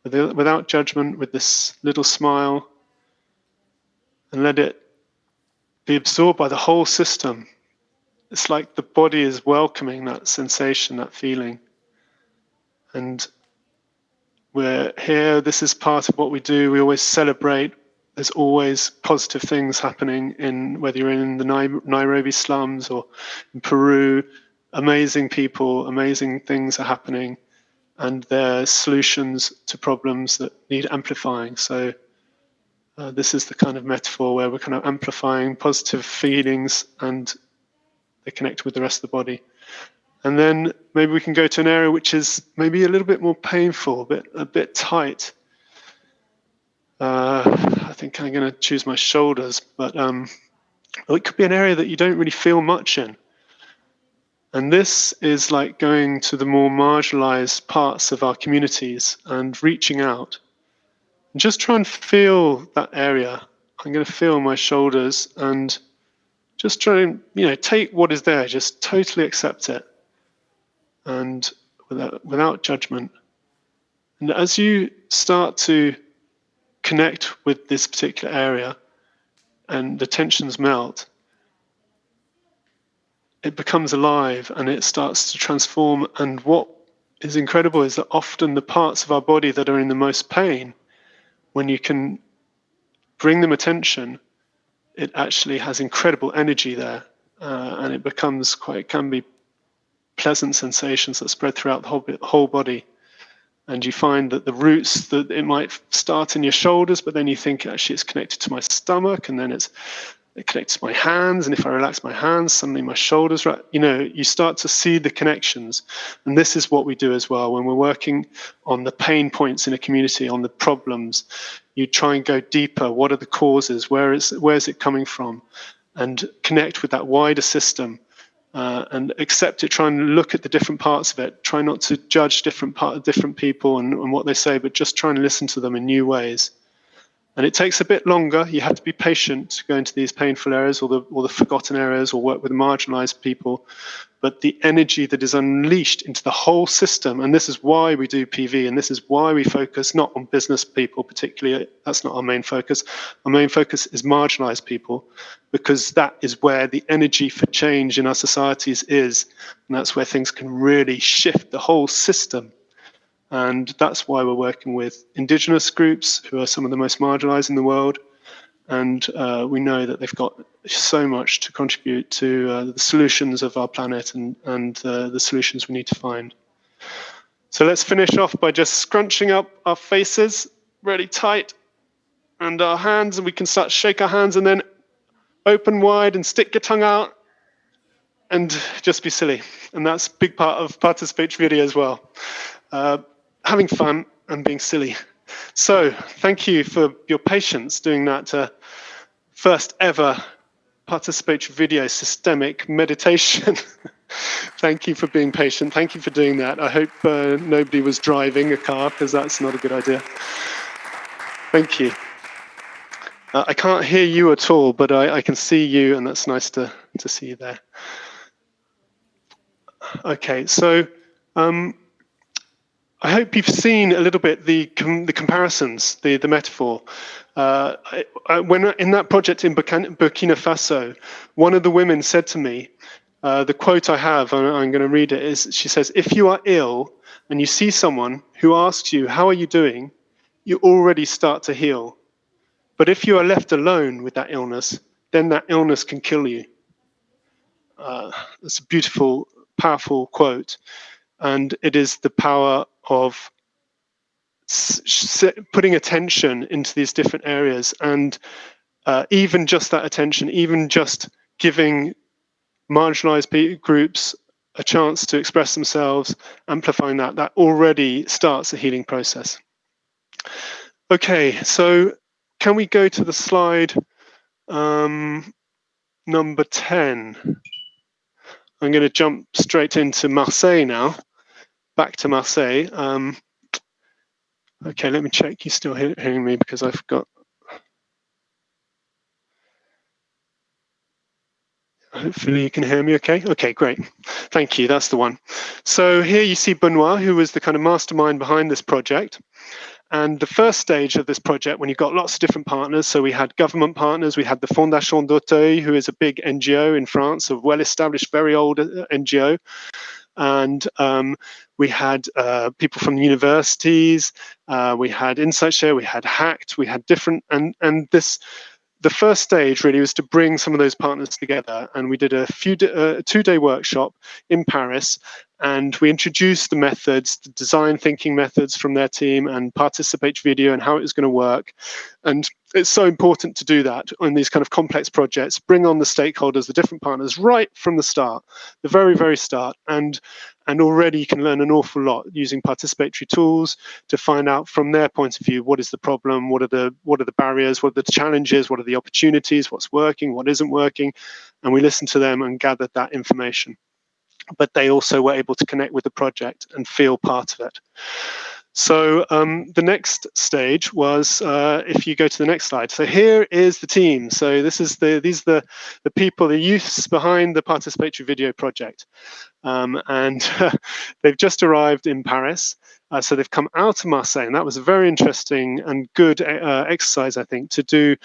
without judgment, with this little smile, and let it be absorbed by the whole system. It's like the body is welcoming that sensation, that feeling. And we're here, this is part of what we do. We always celebrate. There's always positive things happening whether you're in the Nairobi slums or in Peru. Amazing people, amazing things are happening, and there's solutions to problems that need amplifying. So this is the kind of metaphor where we're kind of amplifying positive feelings and they connect with the rest of the body. And then maybe we can go to an area which is maybe a little bit more painful, a bit tight. I think I'm going to choose my shoulders, but it could be an area that you don't really feel much in. And this is like going to the more marginalized parts of our communities and reaching out. And just try and feel that area. I'm going to feel my shoulders and just try and, take what is there, just totally accept it. And without judgment. And as you start to connect with this particular area and the tensions melt, it becomes alive and it starts to transform. And what is incredible is that often the parts of our body that are in the most pain, when you can bring them attention, it actually has incredible energy there. And it becomes can be pleasant sensations that spread throughout the whole body. And you find that the roots, that it might start in your shoulders, but then you think actually it's connected to my stomach, and then it connects to my hands. And if I relax my hands, suddenly my shoulders, you start to see the connections. And this is what we do as well. When we're working on the pain points in a community, on the problems, you try and go deeper. What are the causes? Where is it coming from? And connect with that wider system. And accept it, try and look at the different parts of it. Try not to judge different people and what they say, but just try and listen to them in new ways. And it takes a bit longer. You have to be patient to go into these painful areas or the forgotten areas or work with marginalized people. But the energy that is unleashed into the whole system, and this is why we do PV, and this is why we focus not on business people particularly. That's not our main focus. Our main focus is marginalized people, because that is where the energy for change in our societies is. And that's where things can really shift the whole system. And that's why we're working with indigenous groups who are some of the most marginalized in the world. And we know that they've got so much to contribute to the solutions of our planet and the solutions we need to find. So let's finish off by just scrunching up our faces really tight and our hands, and we can start to shake our hands and then open wide and stick your tongue out and just be silly. And that's a big part of participatory video as well. Having fun and being silly. So thank you for your patience doing that first ever participatory video systemic meditation. Thank you for being patient. Thank you for doing that. I hope nobody was driving a car, because that's not a good idea. Thank you. I can't hear you at all, but I can see you, and that's nice to see you there. Okay, so I hope you've seen a little bit the comparisons, the metaphor. When in that project in Burkina Faso, one of the women said to me, the quote I have, and I'm going to read it, is she says, "If you are ill and you see someone who asks you, 'How are you doing?' you already start to heal. But if you are left alone with that illness, then that illness can kill you." That's a beautiful, powerful quote. And it is the power of putting attention into these different areas. And even just that attention, even just giving marginalized groups a chance to express themselves, amplifying that already starts a healing process. Okay, so can we go to the slide number 10? I'm going to jump straight into Marseille now, back to Marseille. Okay, let me check you're still hearing me, because I forgot. Hopefully you can hear me okay. Okay, great. Thank you, that's the one. So here you see Benoit, who was the kind of mastermind behind this project. And the first stage of this project, when you've got lots of different partners, so we had government partners, we had the Fédération d'Auteuil, who is a big NGO in France, a well-established, very old NGO. And we had people from universities, we had InsightShare, we had HACT, we had different, and the first stage really was to bring some of those partners together, and we did a two-day workshop in Paris, and we introduced the methods, the design thinking methods from their team, and participatory video and how it was going to work. And it's so important to do that on these kind of complex projects, bring on the stakeholders, the different partners right from the start, the very, very start. And already you can learn an awful lot using participatory tools to find out from their point of view, what is the problem, what are the barriers, what are the challenges, what are the opportunities, what's working, what isn't working. And we listened to them and gathered that information. But they also were able to connect with the project and feel part of it. So the next stage was, if you go to the next slide. So here is the team. So these are the people, the youths behind the participatory video project. And they've just arrived in Paris. So they've come out of Marseille, and that was a very interesting and good exercise, I think, to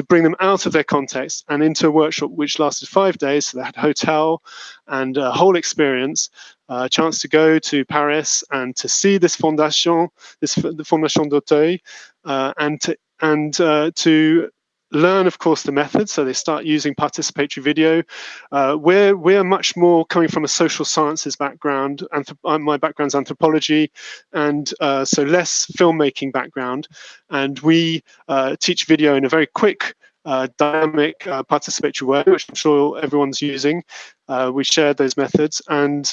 bring them out of their context and into a workshop which lasted 5 days. So they had a hotel and a whole experience, a chance to go to Paris and to see this Fondation, the Fondation d'Auteuil, and to learn, of course, the methods. So they start using participatory video. We're much more coming from a social sciences background. My background's anthropology, and so less filmmaking background. And we teach video in a very quick, dynamic, participatory way, which I'm sure everyone's using. We shared those methods, and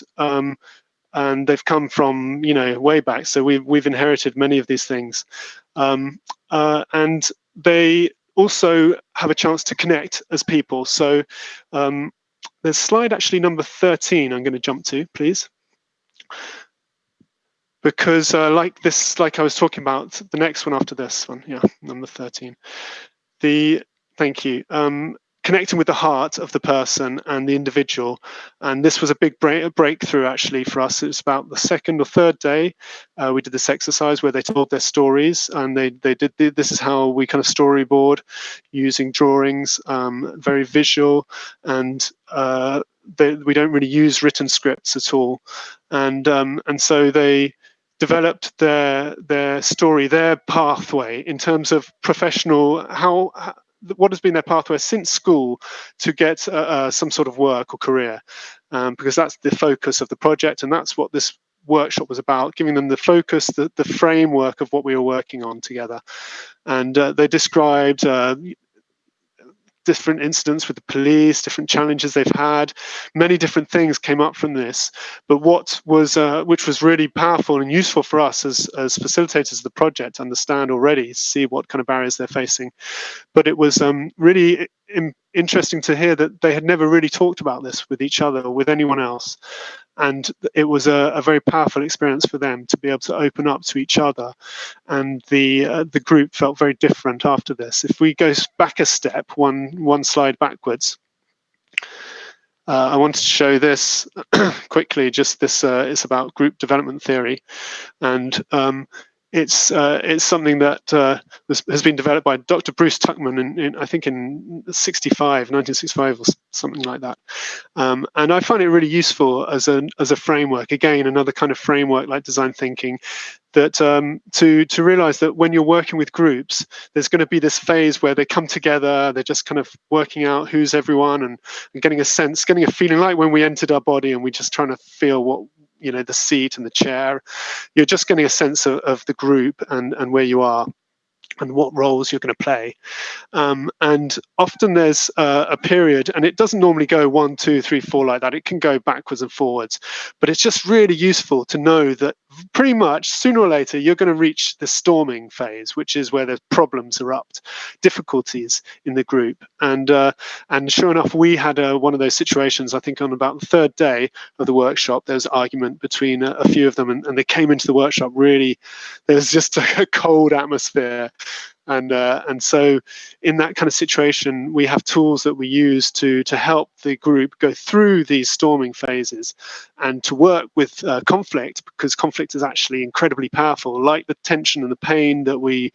they've come from way back. So we've inherited many of these things, and they also have a chance to connect as people. So there's slide actually number 13 I'm going to jump to, please. Because like I was talking about, the next one after this one, yeah, number 13. Thank you. Connecting with the heart of the person and the individual. And this was a big breakthrough actually for us. It was about the second or third day we did this exercise where they told their stories, and this is how we kind of storyboard using drawings, very visual, and we don't really use written scripts at all. And so they developed their story, their pathway in terms of professional, what has been their pathway since school to get some sort of work or career, because that's the focus of the project, and that's what this workshop was about, giving them the focus, the framework of what we were working on together. And they described different incidents with the police, different challenges they've had. Many different things came up from this, but which was really powerful and useful for us as facilitators of the project to understand already, see what kind of barriers they're facing. But it was really interesting to hear that they had never really talked about this with each other or with anyone else. And it was a very powerful experience for them to be able to open up to each other. And the group felt very different after this. If we go back a step, one slide backwards, I wanted to show this quickly. Just this, it's about group development theory, and it's something that has been developed by Dr. Bruce Tuckman I think in 1965 or something like that. And I find it really useful as a framework. Again, another kind of framework like design thinking, that to realize that when you're working with groups, there's going to be this phase where they come together, they're just kind of working out who's everyone and getting a feeling like when we entered our body and we're just trying to feel what, the seat and the chair. You're just getting a sense of the group and where you are and what roles you're going to play. And often there's a period, and it doesn't normally go 1, 2, 3, 4 like that. It can go backwards and forwards, but it's just really useful to know that pretty much sooner or later you're going to reach the storming phase, which is where the problems erupt, difficulties in the group. And sure enough, we had one of those situations. I think on about the third day of the workshop, there was an argument between a few of them, and they came into the workshop really, there was just a cold atmosphere. And so in that kind of situation, we have tools that we use to help the group go through these storming phases and to work with conflict, because conflict is actually incredibly powerful, like the tension and the pain that we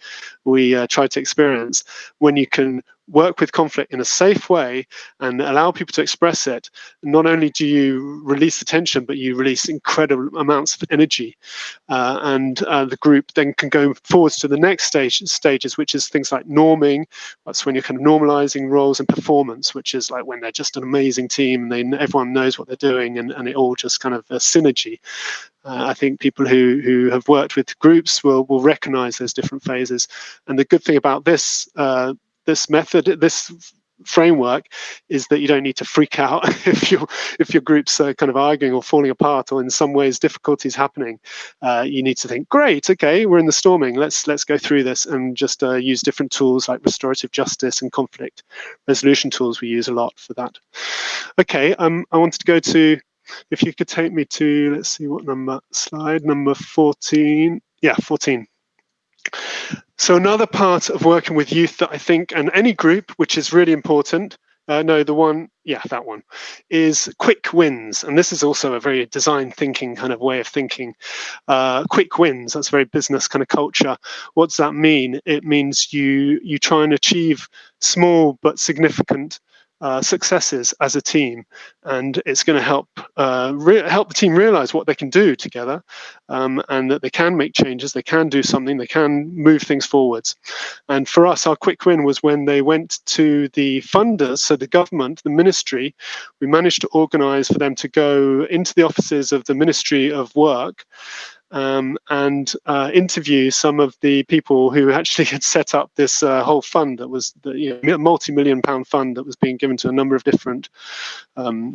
try to experience. When you can work with conflict in a safe way and allow people to express it, not only do you release the tension, but you release incredible amounts of energy. And the group then can go forwards to the next stages, which is things like norming. That's when you're kind of normalizing roles, and performance, which is like when they're just an amazing team and everyone knows what they're doing, and it all just kind of a synergy. I think people who have worked with groups will recognize those different phases. And the good thing about this method, this framework, is that you don't need to freak out if your group's kind of arguing or falling apart, or in some ways difficulties happening. You need to think, great, okay, we're in the storming, let's go through this, and just use different tools like restorative justice and conflict resolution tools. We use a lot for that. Okay, I wanted to go to, if you could take me to, let's see what number, slide number 14. Yeah, 14. So another part of working with youth that I think, and any group, which is really important, that one, is quick wins. And this is also a very design thinking kind of way of thinking. Quick wins, that's very business kind of culture. What does that mean? It means you try and achieve small but significant successes as a team, and it's going to help help the team realize what they can do together, and that they can make changes, they can do something, they can move things forwards. And for us, our quick win was when they went to the funders, so the government, the ministry. We managed to organize for them to go into the offices of the Ministry of Work and interview some of the people who actually had set up this whole fund that was the multi-million-pound fund that was being given to a number of different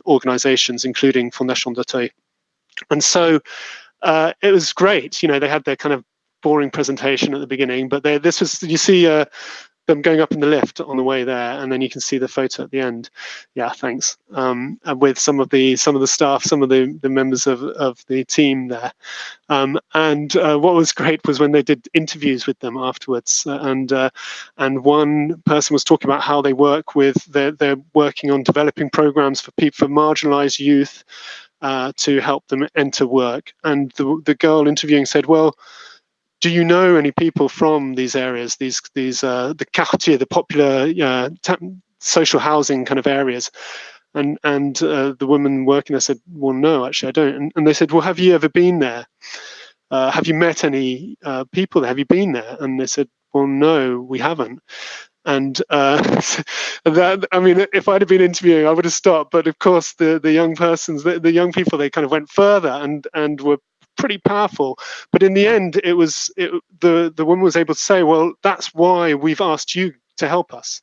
organizations, including Fondation Notte. And so it was great. They had their kind of boring presentation at the beginning, but this was, you see them going up in the lift on the way there, and then you can see the photo at the end. Yeah, thanks. And with some of the staff, some of the members of the team there. And what was great was when they did interviews with them afterwards, and one person was talking about how they work with, they're working on developing programs for marginalised youth to help them enter work. And the girl interviewing said, well, do you know any people from these areas, the quartier, the popular social housing kind of areas? And the woman working there said, well, no, actually I don't. And they said, well, have you ever been there? Have you met any people there? Have you been there? And they said, well, no, we haven't. And that, I mean, if I'd have been interviewing, I would have stopped. But of course, the young persons, the young people, they kind of went further and were pretty powerful. But in the end, the woman was able to say, well, that's why we've asked you to help us.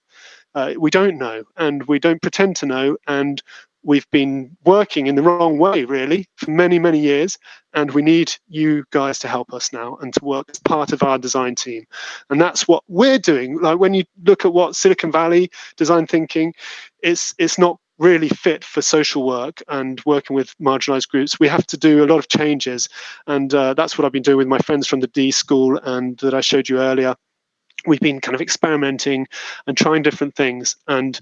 We don't know, and we don't pretend to know, and we've been working in the wrong way, really, for many, many years, and we need you guys to help us now and to work as part of our design team. And that's what we're doing. Like, when you look at what Silicon Valley design thinking, it's not really fit for social work and working with marginalized groups. We have to do a lot of changes, and that's what I've been doing with my friends from the D School and that I showed you earlier. We've been kind of experimenting and trying different things, and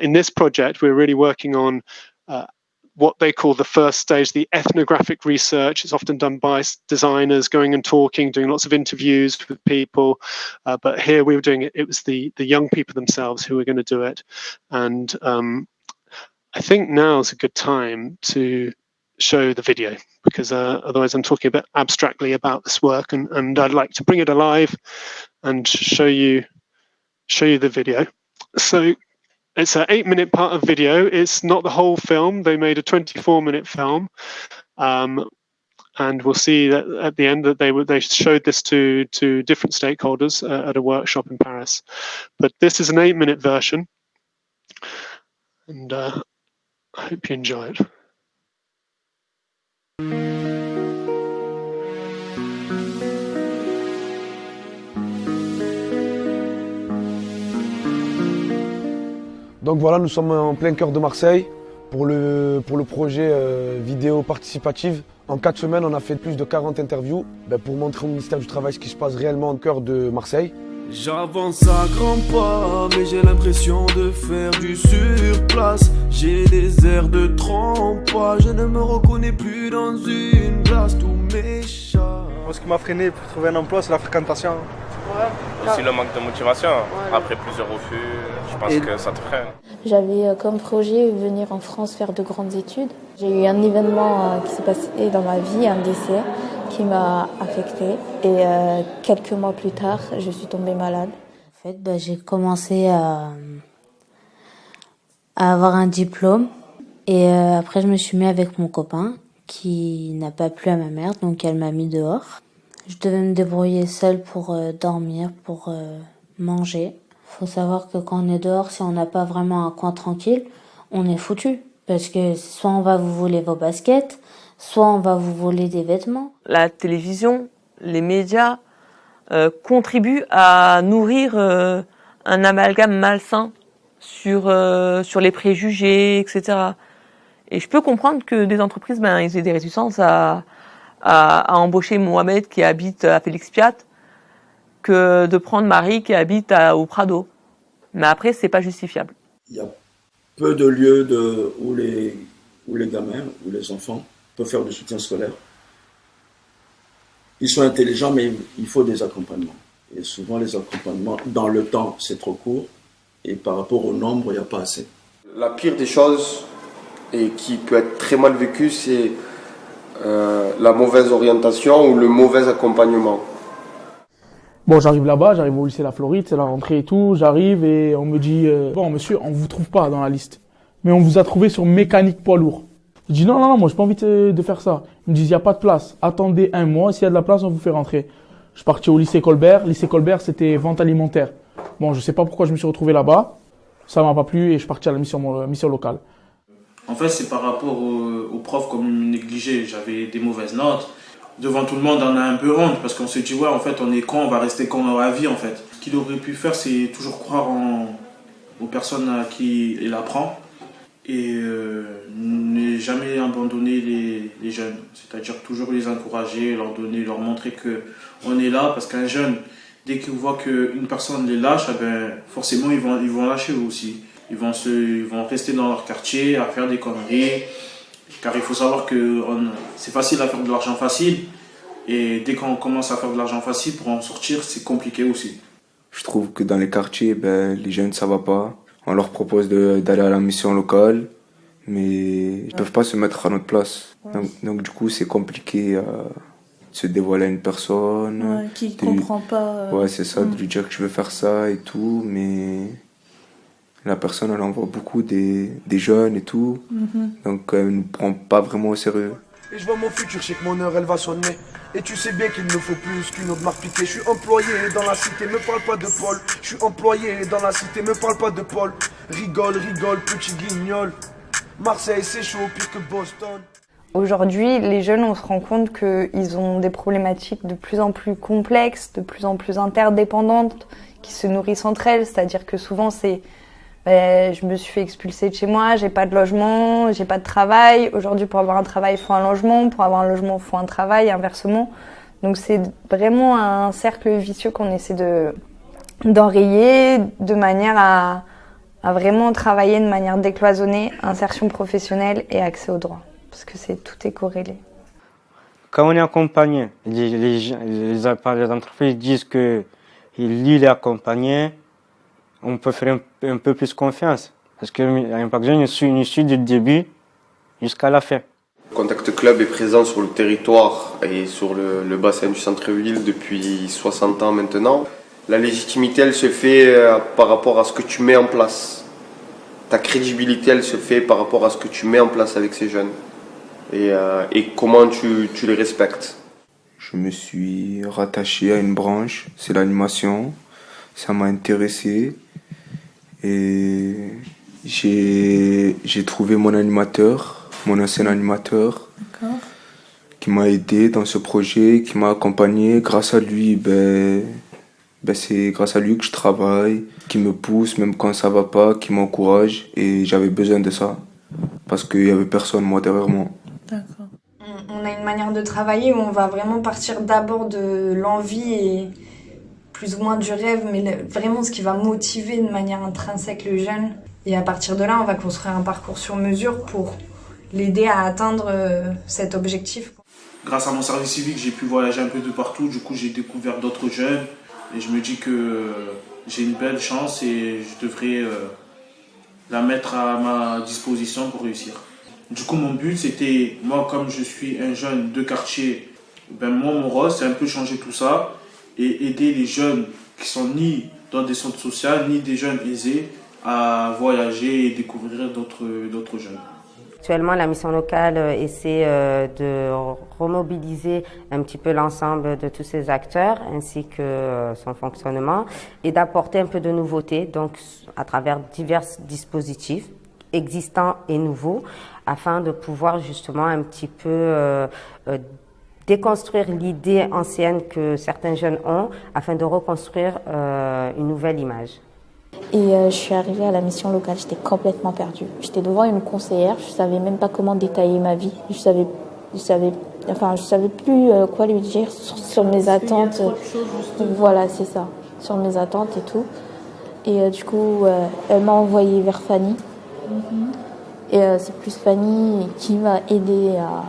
in this project we're really working on what they call the first stage, the ethnographic research. It's often done by designers going and talking, doing lots of interviews with people, but here we were doing it was the young people themselves who were going to do it. And I think now is a good time to show the video, because otherwise I'm talking a bit abstractly about this work, and I'd like to bring it alive and show you the video. So it's an 8-minute part of video. It's not the whole film. They made a 24-minute film, and we'll see that at the end that they showed this to different stakeholders at a workshop in Paris. But this is an 8-minute version, and I hope you enjoy it. Donc voilà, nous sommes en plein cœur de Marseille pour le projet vidéo participative. En 4 semaines, on a fait plus de 40 interviews pour montrer au ministère du Travail ce qui se passe réellement au cœur de Marseille. J'avance à grands pas, mais j'ai l'impression de faire du surplace. J'ai des airs de trempe, je ne me reconnais plus dans une place, tous mes chats. Ce qui m'a freiné pour trouver un emploi, c'est la fréquentation. Ouais. Aussi le manque de motivation. Ouais. Après plusieurs refus, je pense que ça te freine. J'avais comme projet venir en France faire de grandes études. J'ai eu un événement qui s'est passé dans ma vie, un décès qui m'a affectée. Et quelques mois plus tard, je suis tombée malade. En fait, j'ai commencé à avoir un diplôme. Et après, je me suis mis avec mon copain qui n'a pas plu à ma mère, donc elle m'a mis dehors. Je devais me débrouiller seule pour dormir, pour manger. Faut savoir que quand on est dehors, si on n'a pas vraiment un coin tranquille, on est foutu. Parce que soit on va vous voler vos baskets, soit on va vous voler des vêtements. La télévision, les médias contribuent à nourrir un amalgame malsain sur les préjugés, etc. Et je peux comprendre que des entreprises, ils aient des réticences à embaucher Mohamed qui habite à Félix Piat que de prendre Marie qui habite au Prado. Mais après, c'est pas justifiable. Il y a peu de lieux où les gamins, où les enfants peuvent faire du soutien scolaire. Ils sont intelligents, mais il faut des accompagnements. Et souvent, les accompagnements, dans le temps, c'est trop court. Et par rapport au nombre, il n'y a pas assez. La pire des choses, et qui peut être très mal vécue, c'est la mauvaise orientation ou le mauvais accompagnement. Bon, j'arrive là-bas, j'arrive au lycée La Floride, c'est la rentrée et tout, j'arrive et on me dit bon monsieur, on vous trouve pas dans la liste, mais on vous a trouvé sur mécanique poids lourd. Je dis non, moi j'ai pas envie de faire ça. Ils me disent il y a pas de place, attendez un mois, s'il y a de la place on vous fait rentrer. Je suis parti au lycée Colbert, c'était vente alimentaire. Bon, je sais pas pourquoi je me suis retrouvé là-bas, ça m'a pas plu et je suis parti à la mission locale. En fait, c'est par rapport aux profs comme ils me négligeaient. J'avais des mauvaises notes. Devant tout le monde, on a un peu honte parce qu'on se dit, ouais, en fait, on est con, on va rester con dans la vie, en fait. Ce qu'il aurait pu faire, c'est toujours croire aux personnes à qui il apprend et ne jamais abandonner les jeunes. C'est-à-dire toujours les encourager, leur montrer qu'on est là parce qu'un jeune, dès qu'il voit qu'une personne les lâche, forcément, ils vont lâcher eux aussi. Ils vont rester dans leur quartier à faire des conneries. Car il faut savoir que c'est facile à faire de l'argent facile. Et dès qu'on commence à faire de l'argent facile, pour en sortir, c'est compliqué aussi. Je trouve que dans les quartiers, les jeunes, ça va pas. On leur propose d'aller à la mission locale, mais ils peuvent pas se mettre à notre place. Donc du coup, c'est compliqué de se dévoiler à une personne. Qui comprend pas. Ouais, c'est ça, de lui dire que je veux faire ça et tout, mais la personne, elle envoie beaucoup des jeunes et tout, donc elle ne prend pas vraiment au sérieux. Et je vois mon futur, je sais que mon heure elle va sonner. Et tu sais bien qu'il me faut plus qu'une autre marque piquée. Je suis employé dans la cité, me parle pas de Paul. Je suis employé dans la cité, me parle pas de Paul. Rigole, petit guignol. Marseille c'est chaud, pire que Boston. Aujourd'hui, les jeunes, on se rend compte qu'ils ont des problématiques de plus en plus complexes, de plus en plus interdépendantes, qui se nourrissent entre elles. C'est-à-dire que souvent c'est je me suis fait expulser de chez moi, j'ai pas de logement, j'ai pas de travail. Aujourd'hui, pour avoir un travail, il faut un logement. Pour avoir un logement, il faut un travail, inversement. Donc c'est vraiment un cercle vicieux qu'on essaie d'enrayer de manière à vraiment travailler de manière décloisonnée, insertion professionnelle et accès aux droits. Parce que tout est corrélé. Quand on est accompagné, les entreprises disent qu'il est accompagné, on peut faire un peu plus confiance. Parce que l'Impact Jeune, je suis du début jusqu'à la fin. Contact Club est présent sur le territoire et sur le bassin du centre-ville depuis 60 ans maintenant. La légitimité, elle se fait par rapport à ce que tu mets en place. Ta crédibilité, elle se fait par rapport à ce que tu mets en place avec ces jeunes. Et comment tu les respectes. Je me suis rattaché à une branche, c'est l'animation. Ça m'a intéressé. Et j'ai trouvé mon animateur, mon ancien animateur, qui m'a aidé dans ce projet, qui m'a accompagné. Grâce à lui, c'est grâce à lui que je travaille, qui me pousse même quand ça va pas, qui m'encourage. Et j'avais besoin de ça, parce qu'il y avait personne moi derrière moi. D'accord. On a une manière de travailler où on va vraiment partir d'abord de l'envie et plus ou moins du rêve, mais vraiment ce qui va motiver de manière intrinsèque le jeune. Et à partir de là, on va construire un parcours sur mesure pour l'aider à atteindre cet objectif. Grâce à mon service civique, j'ai pu voyager un peu de partout. Du coup, j'ai découvert d'autres jeunes. Et je me dis que j'ai une belle chance et je devrais la mettre à ma disposition pour réussir. Du coup, mon but, c'était, moi, comme je suis un jeune de quartier, moi, mon rôle, c'est un peu changer tout ça et aider les jeunes qui sont ni dans des centres sociaux, ni des jeunes aisés à voyager et découvrir d'autres jeunes. Actuellement, la mission locale essaie de remobiliser un petit peu l'ensemble de tous ces acteurs ainsi que son fonctionnement et d'apporter un peu de nouveauté donc, à travers divers dispositifs existants et nouveaux afin de pouvoir justement un petit peu déconstruire l'idée ancienne que certains jeunes ont afin de reconstruire une nouvelle image. Et je suis arrivée à la mission locale, j'étais complètement perdue. J'étais devant une conseillère, je savais même pas comment détailler ma vie. Je savais plus quoi lui dire sur mes attentes. Voilà, c'est ça, sur mes attentes et tout. Et du coup, elle m'a envoyée vers Fanny. Et c'est plus Fanny qui m'a aidée à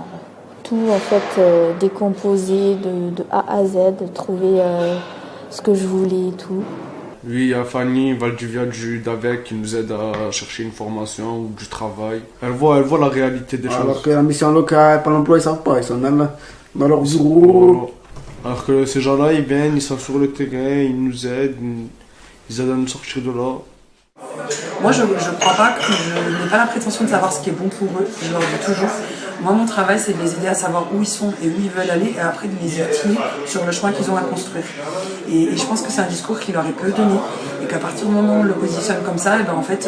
tout en fait décomposer de A à Z, trouver ce que je voulais et tout. Oui, il y a Fanny Valdivia du DAVEC qui nous aide à chercher une formation ou du travail. Elle voit la réalité des choses. Alors que la mission locale, par l'emploi, ils savent pas, ils sont dans leur bureau. Alors que ces gens-là, ils viennent, ils sont sur le terrain, ils nous aident, ils aident à nous sortir de là. Moi, je crois pas que je n'ai pas la prétention de savoir ce qui est bon pour eux. Je leur dis toujours. Moi, mon travail, c'est de les aider à savoir où ils sont et où ils veulent aller, et après de les outiller sur le chemin qu'ils ont à construire. Et je pense que c'est un discours qui leur est peu donné, et qu'à partir du moment où on le positionne comme ça, et ben en fait,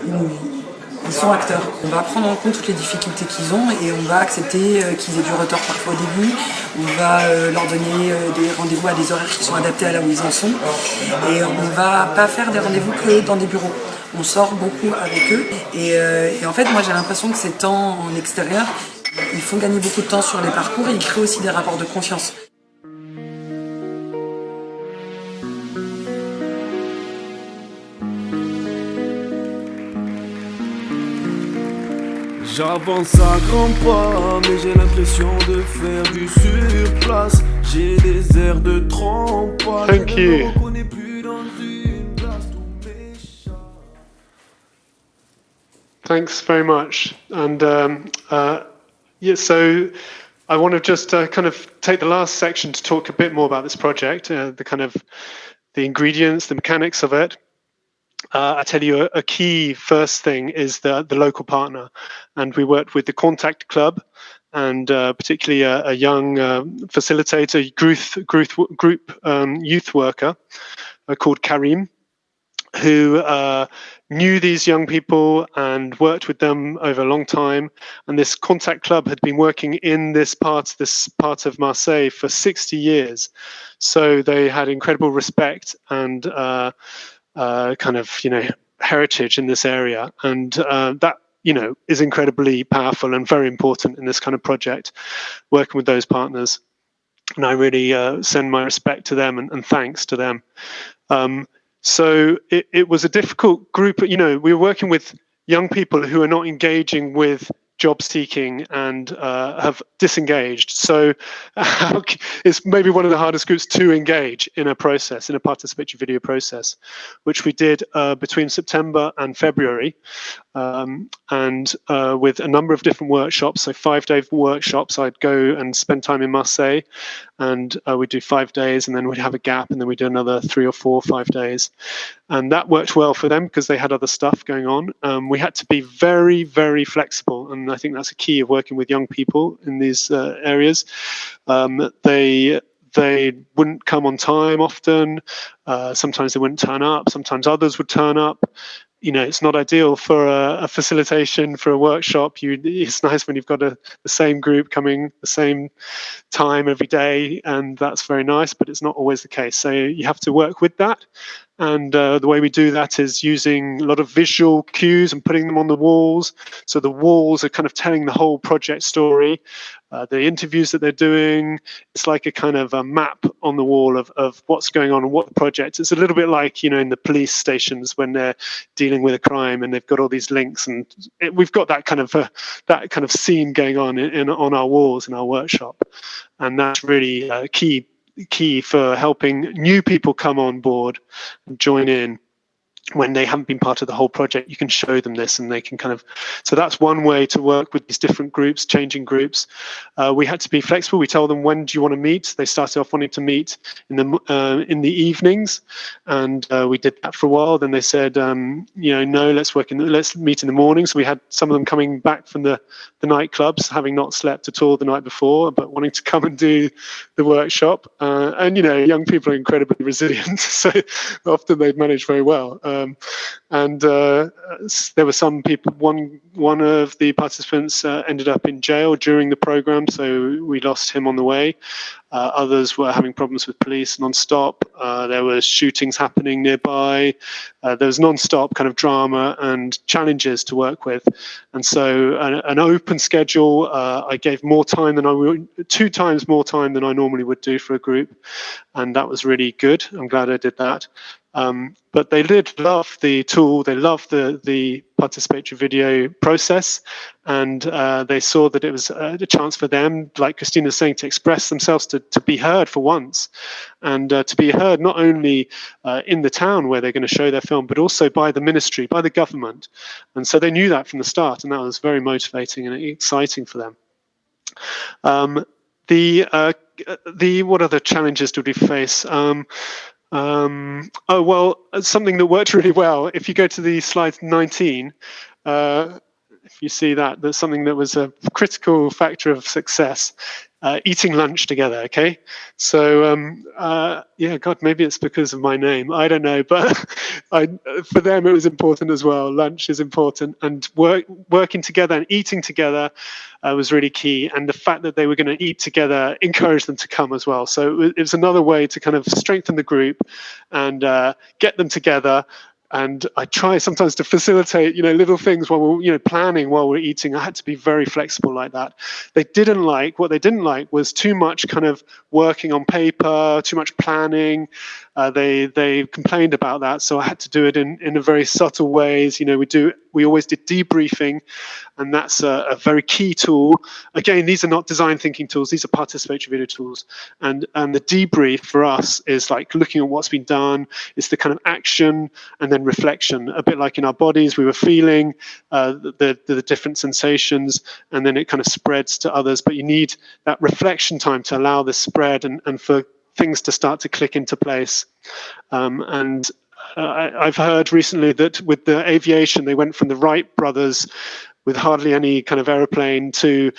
ils sont acteurs. On va prendre en compte toutes les difficultés qu'ils ont et on va accepter qu'ils aient du retard parfois au début. On va leur donner des rendez-vous à des horaires qui sont adaptés à là où ils en sont. Et on ne va pas faire des rendez-vous que dans des bureaux. On sort beaucoup avec eux. Et en fait, moi j'ai l'impression que ces temps en extérieur, ils font gagner beaucoup de temps sur les parcours et ils créent aussi des rapports de confiance. J'avance à grands pas, mais j'ai l'impression de faire du surplace. J'ai des airs de trempe. Thank you. Thanks very much. And yeah, so I want to just kind of take the last section to talk a bit more about this project, the ingredients, the mechanics of it. I tell you a key first thing is the local partner, and we worked with the Contact Club and particularly a young facilitator, group youth worker called Karim, who knew these young people and worked with them over a long time. And this Contact Club had been working in this part of Marseille for 60 years, so they had incredible respect and heritage in this area, and that is incredibly powerful and very important in this kind of project, working with those partners. And I really send my respect to them and thanks to them. So it was a difficult group. We were working with young people who are not engaging with job seeking and have disengaged. So it's maybe one of the hardest groups to engage in a process, in a participatory video process, which we did between September and February, and with a number of different workshops. So 5-day workshops. I'd go and spend time in Marseille, and we'd do 5 days, and then we'd have a gap, and then we'd do another 3 or 4 or 5 days. And that worked well for them because they had other stuff going on. We had to be very, very flexible, and I think that's a key of working with young people in these areas. They wouldn't come on time often. Sometimes they wouldn't turn up. Sometimes others would turn up. It's not ideal for a facilitation, for a workshop. It's nice when you've got the same group coming the same time every day, and that's very nice, but it's not always the case. So you have to work with that. And the way we do that is using a lot of visual cues and putting them on the walls. So the walls are kind of telling the whole project story. The interviews that they're doing, it's like a kind of a map on the wall of what's going on and what the project. It's a little bit like, in the police stations when they're dealing with a crime and they've got all these links, and we've got that kind of scene going on on our walls in our workshop, and that's really key for helping new people come on board and join in. When they haven't been part of the whole project, you can show them this, and they can so that's one way to work with these different groups, changing groups. We had to be flexible. We told them, when do you want to meet? They started off wanting to meet in the evenings, and we did that for a while. Then they said, no, let's meet in the morning. So we had some of them coming back from the nightclubs, having not slept at all the night before, but wanting to come and do the workshop. And young people are incredibly resilient, so often they've managed very well. And there were some people. One of the participants ended up in jail during the program, so we lost him on the way. Others were having problems with police non-stop. There were shootings happening nearby. There was non-stop kind of drama and challenges to work with. And so an open schedule, I gave more time than 2 times more time than I normally would do for a group. And that was really good. I'm glad I did that. But they did love the tool, they loved the participatory video process, and they saw that it was a chance for them, like Cristina was saying, to express themselves, to be heard for once, and to be heard not only in the town where they're going to show their film, but also by the ministry, by the government. And so they knew that from the start, and that was very motivating and exciting for them. What other challenges did we face? Oh, well, something that worked really well. If you go to the slide 19, if you see that, there's something that was a critical factor of success. Eating lunch together, okay? So, yeah, God, maybe it's because of my name. I don't know, but for them it was important as well. Lunch is important, and working together and eating together was really key. And the fact that they were going to eat together encouraged them to come as well. So it was another way to kind of strengthen the group and get them together. And I try sometimes to facilitate, little things while we're, planning while we're eating. I had to be very flexible like that. What they didn't like was too much kind of working on paper, too much planning. They complained about that, so I had to do it in a very subtle ways. We always did debriefing, and that's a very key tool. Again, these are not design thinking tools; these are participatory video tools. And the debrief for us is like looking at what's been done. It's the kind of action and then reflection, a bit like in our bodies. We were feeling the different sensations, and then it kind of spreads to others. But you need that reflection time to allow this spread and for things to start to click into place. I've heard recently that with the aviation, they went from the Wright brothers with hardly any kind of aeroplane to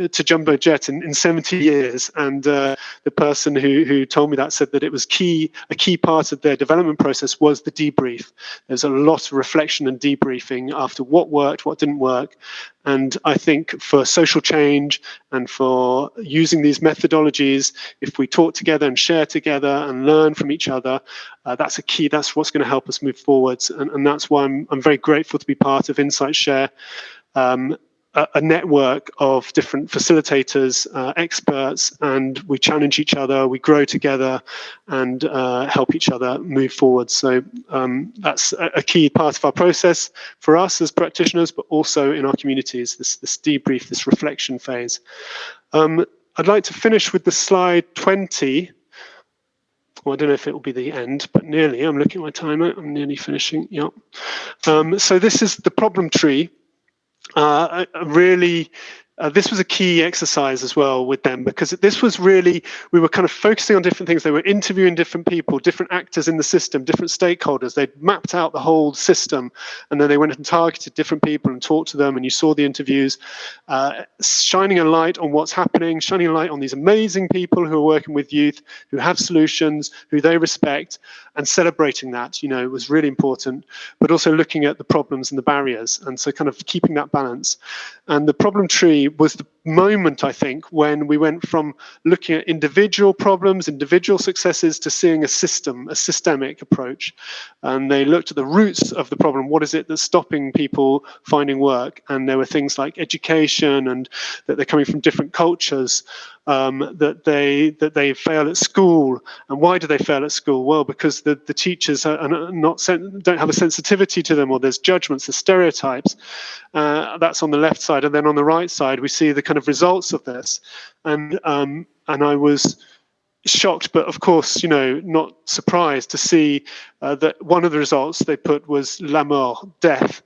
jumbo jet in 70 years. And the person who told me that said that it was a key part of their development process was the debrief. There's a lot of reflection and debriefing after what worked, what didn't work. And I think for social change and for using these methodologies, if we talk together and share together and learn from each other, that's a key. That's what's going to help us move forwards. And that's why I'm very grateful to be part of InsightShare, a network of different facilitators, experts, and we challenge each other, we grow together, and help each other move forward. So that's a key part of our process for us as practitioners, but also in our communities, this debrief, this reflection phase. I'd like to finish with the slide 20. Well, I don't know if it will be the end, but nearly. I'm looking at my timer. I'm nearly finishing. Yep. So this is the problem tree. This was a key exercise as well with them, because this was really, we were kind of focusing on different things. They were interviewing different people, different actors in the system, different stakeholders. They'd mapped out the whole system, and then they went and targeted different people and talked to them, and you saw the interviews, shining a light on what's happening, shining a light on these amazing people who are working with youth, who have solutions, who they respect, and celebrating that, was really important, but also looking at the problems and the barriers, and so kind of keeping that balance. And the problem tree was the moment, I think, when we went from looking at individual problems, individual successes, to seeing a systemic approach. And they looked at the roots of the problem. What is it that's stopping people finding work? And there were things like education, and that they're coming from different cultures, that they fail at school. And why do they fail at school? Well, because the teachers don't have a sensitivity to them, or there's judgments, there's stereotypes. That's on the left side, and then on the right side we see the kind of results of this. And I was shocked, but of course, not surprised to see that one of the results they put was la mort, death,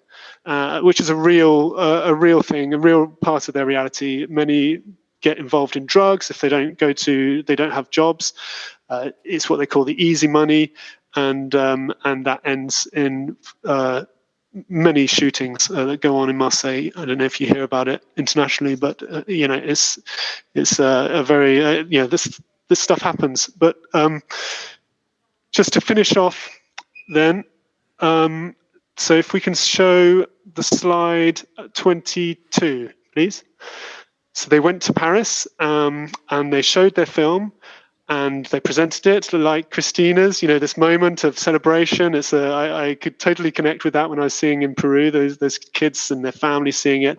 which is a real thing, a real part of their reality. Many get involved in drugs if they don't have jobs. It's what they call the easy money, and that ends in many shootings that go on in Marseille. I don't know if you hear about it internationally, but it's a very this stuff happens. But just to finish off, then, so if we can show the slide 22, please. So they went to Paris, and they showed their film, and they presented it like Christina's, this moment of celebration. I could totally connect with that when I was seeing in Peru, those kids and their families seeing it.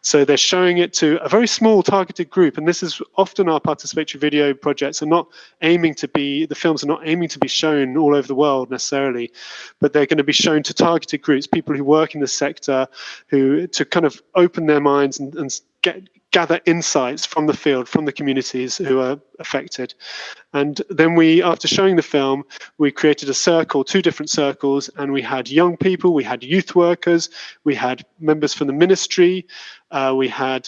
So they're showing it to a very small targeted group. And this is often our participatory video projects are not aiming to be, the films are not aiming to be shown all over the world necessarily, but they're going to be shown to targeted groups, people who work in the sector, to kind of open their minds and gather insights from the field, from the communities who are affected. And then after showing the film, we created a circle, 2 different circles, and we had young people, we had youth workers, we had members from the ministry, we had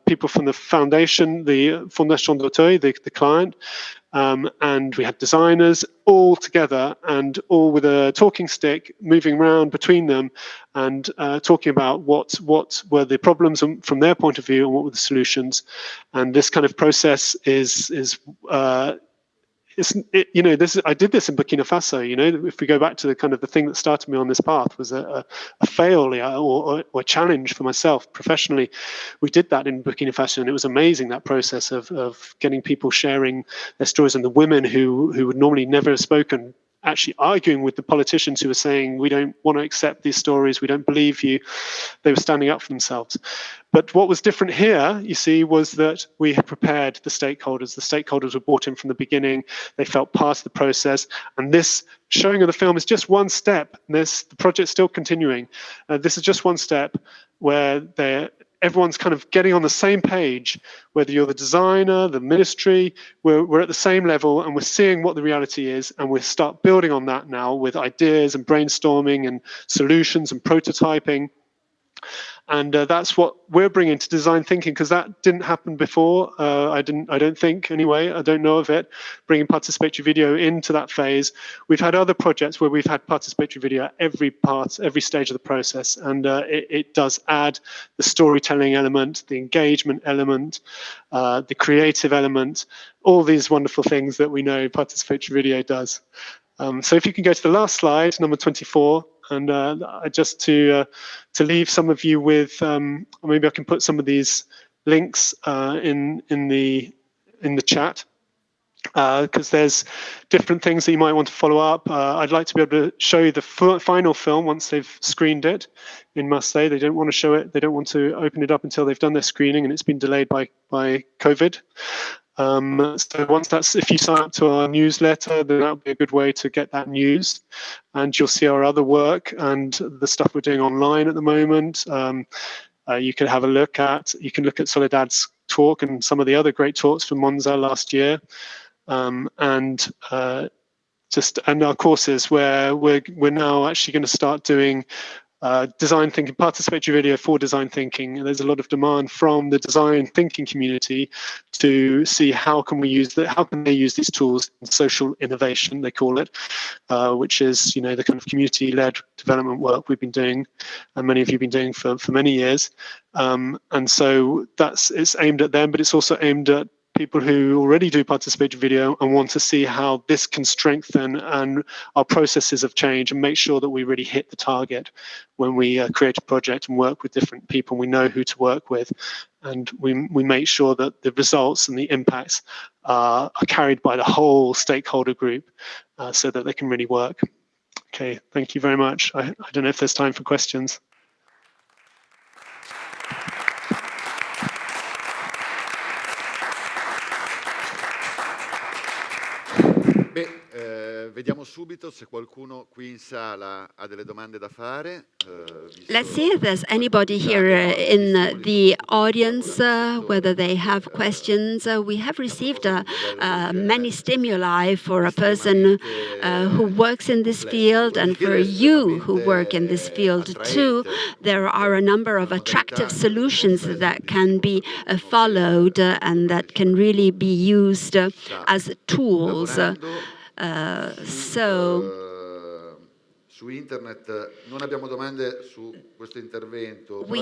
people from the foundation, the Fondation d'Auteuil, the client, and we had designers all together and all with a talking stick moving around between them and talking about what were the problems from their point of view and what were the solutions. And this kind of process I did this in Burkina Faso. If we go back to the thing that started me on this path was a failure or a challenge for myself professionally. We did that in Burkina Faso, and it was amazing, that process of getting people sharing their stories, and the women who would normally never have spoken actually arguing with the politicians who were saying, we don't want to accept these stories, we don't believe you. They were standing up for themselves. But what was different here, you see, was that we had prepared the stakeholders. The stakeholders were brought in from the beginning. They felt part of the process. And this showing of the film is just one step. The project's still continuing. This is just one step where everyone's kind of getting on the same page, whether you're the designer, the ministry, we're at the same level, and we're seeing what the reality is, and we'll start building on that now with ideas and brainstorming and solutions and prototyping. And that's what we're bringing to design thinking, because that didn't happen before. I don't think anyway. I don't know of it. Bringing participatory video into that phase. We've had other projects where we've had participatory video at every stage of the process, and it does add the storytelling element, the engagement element, the creative element, all these wonderful things that we know participatory video does. So if you can go to the last slide, number 24. And just to leave some of you with, maybe I can put some of these links in the chat, because there's different things that you might want to follow up. I'd like to be able to show you the final film once they've screened it in Marseille. They don't want to show it. They don't want to open it up until they've done their screening, and it's been delayed by COVID. So if you sign up to our newsletter, then that would be a good way to get that news, and you'll see our other work and the stuff we're doing online at the moment. You can have a look at Soledad's talk and some of the other great talks from Monza last year, and our courses where we're now actually going to start doing design thinking, participatory video for design thinking. And there's a lot of demand from the design thinking community to see how can they use these tools in social innovation, they call it, which is the kind of community-led development work we've been doing, and many of you have been doing for many years. And so it's aimed at them, but it's also aimed at people who already do participatory video and want to see how this can strengthen and our processes of change and make sure that we really hit the target when we create a project and work with different people. We know who to work with, and we make sure that the results and the impacts are carried by the whole stakeholder group so that they can really work. Okay, thank you very much. I don't know if there's time for questions. Vediamo subito se qualcuno qui in sala ha delle domande da fare. Let's see if there's anybody here in the audience, whether they have questions. We have received many stimuli for a person who works in this field, and for you who work in this field too. There are a number of attractive solutions that can be followed and that can really be used as tools. We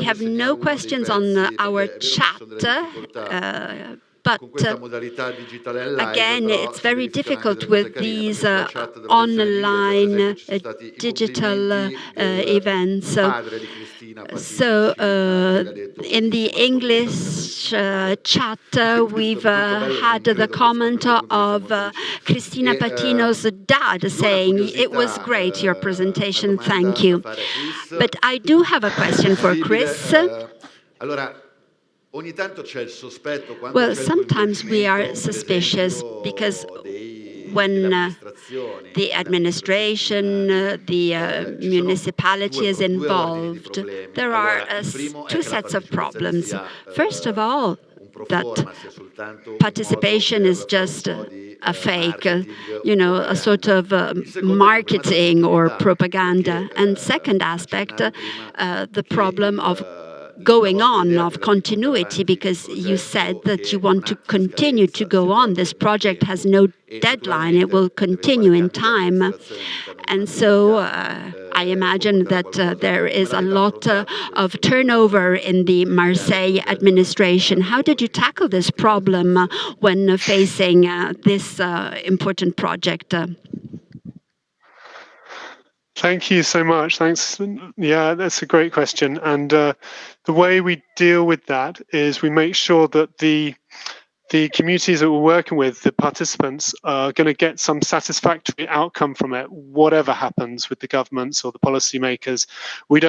have no questions on our chat, But again, it's very difficult with these online digital events. So in the English chat, we've had the comment of Cristina Patiño's dad saying, "It was great, your presentation, thank you." But I do have a question for Chris. Well, sometimes we are suspicious because when the administration, the municipality is involved, there are two sets of problems. First of all, that participation is just a fake, a sort of marketing or propaganda. And second aspect, the problem of going on, of continuity, because you said that you want to continue to go on. This project has no deadline. It will continue in time. And so I imagine that there is a lot of turnover in the Marseille administration. How did you tackle this problem when facing this important project? Thank you so much. Thanks. Yeah, that's a great question. And the way we deal with that is we make sure that the communities that we're working with, the participants, are going to get some satisfactory outcome from it, whatever happens with the governments or the policymakers. We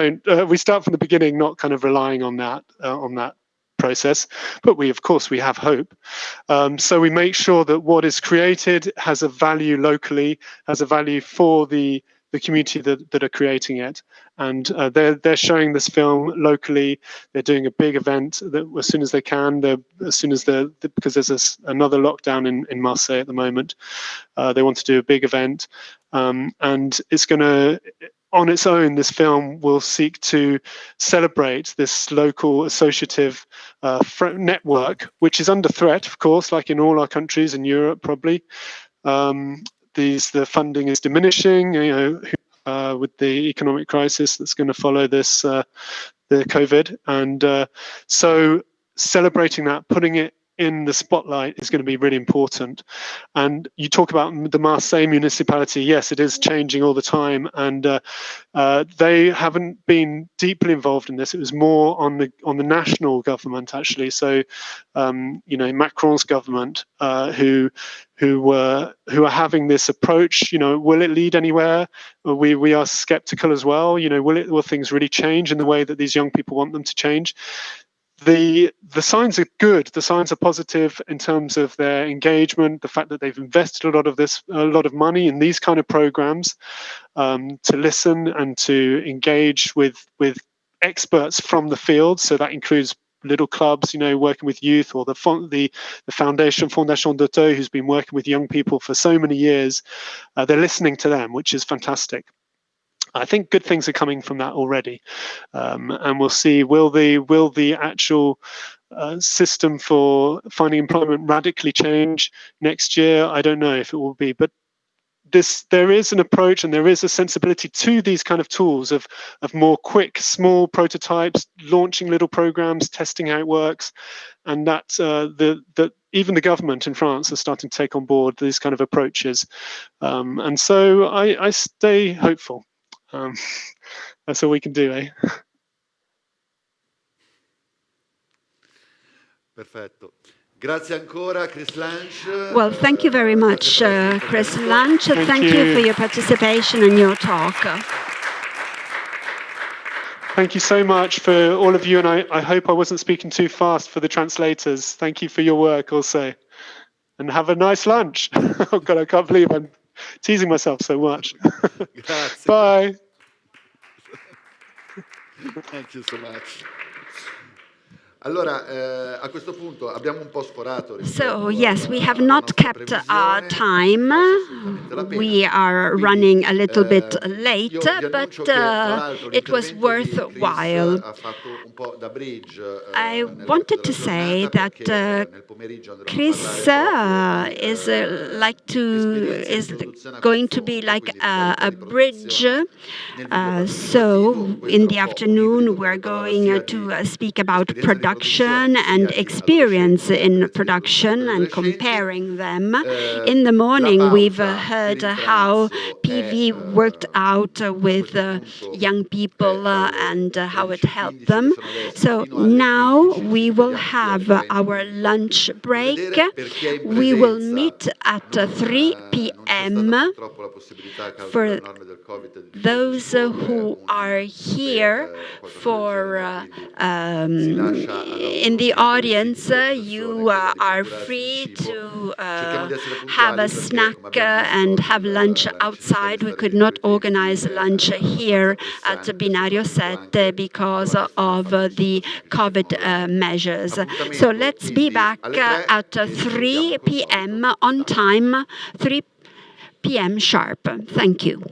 start from the beginning, not kind of relying on that process, but of course we have hope. So we make sure that what is created has a value locally, has a value for the community that are creating it, and they're showing this film locally. They're doing a big event as soon as they can. Because there's another lockdown in Marseille at the moment. They want to do a big event, and it's going to, on its own, this film will seek to celebrate this local associative network, which is under threat, of course, like in all our countries in Europe, probably. The funding is diminishing, with the economic crisis that's going to follow this, the COVID, and so celebrating that, putting it in the spotlight is going to be really important. And you talk about the Marseille municipality. Yes, it is changing all the time, and they haven't been deeply involved in this. It was more on the national government, actually. So, Macron's government, who are having this approach. Will it lead anywhere? We are skeptical as well. Will things really change in the way that these young people want them to change? The signs are good. The signs are positive in terms of their engagement, the fact that they've invested a lot of money in these kind of programs, to listen and to engage with experts from the field. So that includes little clubs, working with youth, or the Fondation Dotteux, who's been working with young people for so many years. They're listening to them, which is fantastic. I think good things are coming from that already, and we'll see. Will the actual system for finding employment radically change next year? I don't know if it will be, but there is an approach and there is a sensibility to these kind of tools of more quick, small prototypes, launching little programs, testing how it works, and that even the government in France is starting to take on board these kind of approaches, and so I stay hopeful. That's all we can do, eh? Perfetto. Grazie ancora, Chris Lange. Well, thank you very much, Chris Lange. Thank you for your participation and your talk. Thank you so much for all of you, and I hope I wasn't speaking too fast for the translators. Thank you for your work also. And have a nice lunch. Oh God, I can't believe I'm teasing myself so much. Bye. Thank you so much. Allora, a questo punto abbiamo un po' sforato. So, yes, we have not kept our time. We are running a little bit late, but it was worthwhile. I wanted to say that Chris is going to be like a bridge. So, in the afternoon, we're going to speak about production production and experience in production and comparing them. In the morning, we've heard how PV worked out with young people and how it helped them. So now we will have our lunch break. We will meet at 3 p.m. For those who are here for in the audience, you are free to have a snack and have lunch outside. We could not organize lunch here at Binario 7 because of the COVID measures. So let's be back at 3 p.m. on time, 3 p.m. sharp. Thank you.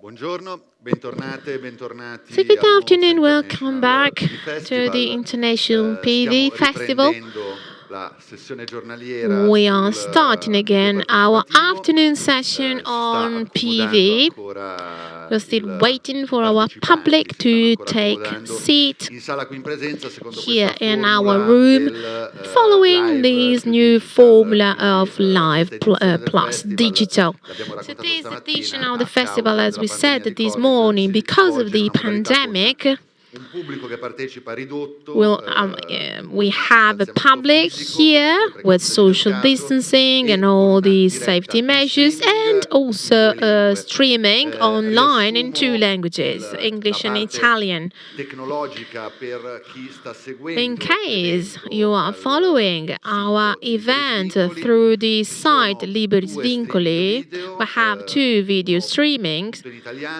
Buongiorno, bentornate, bentornati. So good afternoon, welcome back to the International PV Festival. We are starting again our afternoon session on PV. We're still waiting for our public to take seat here in our room, following this new formula of live plus digital. So this edition of the festival, as we said this morning, because of the pandemic, we have a public here with social distancing and all these safety measures, and also streaming online in two languages, English and Italian. In case you are following our event through the site Liberis Vincoli, we have two video streamings,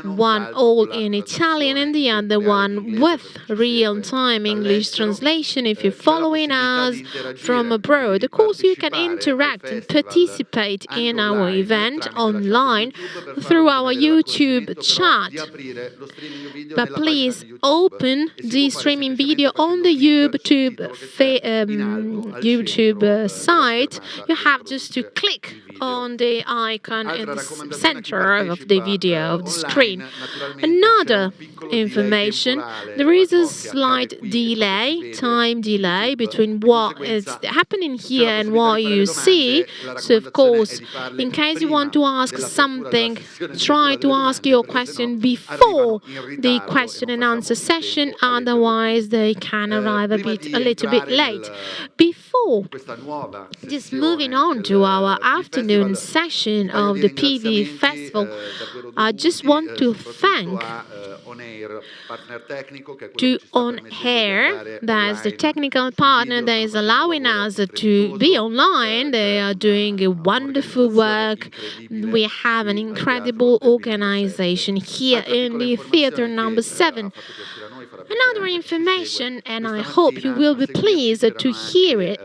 one all in Italian and the other one with real-time English translation. If you're following us from abroad, of course you can interact and participate in our event online through our YouTube chat. But please open the streaming video on the YouTube site. You have just to click on the icon in the center of the video, of the screen. Another information, there is a slight delay, time delay between what is happening here and what you see. So of course, in case you want to ask something, try to ask your question before the question and answer session, otherwise they can arrive a little bit late. Before just moving on to our afternoon session of the PV Festival, I just want to thank On Air, that's the technical partner that is allowing us to be online. They are doing a wonderful work. We have an incredible organization here in the theater number 7. Another information, and I hope you will be pleased to hear it.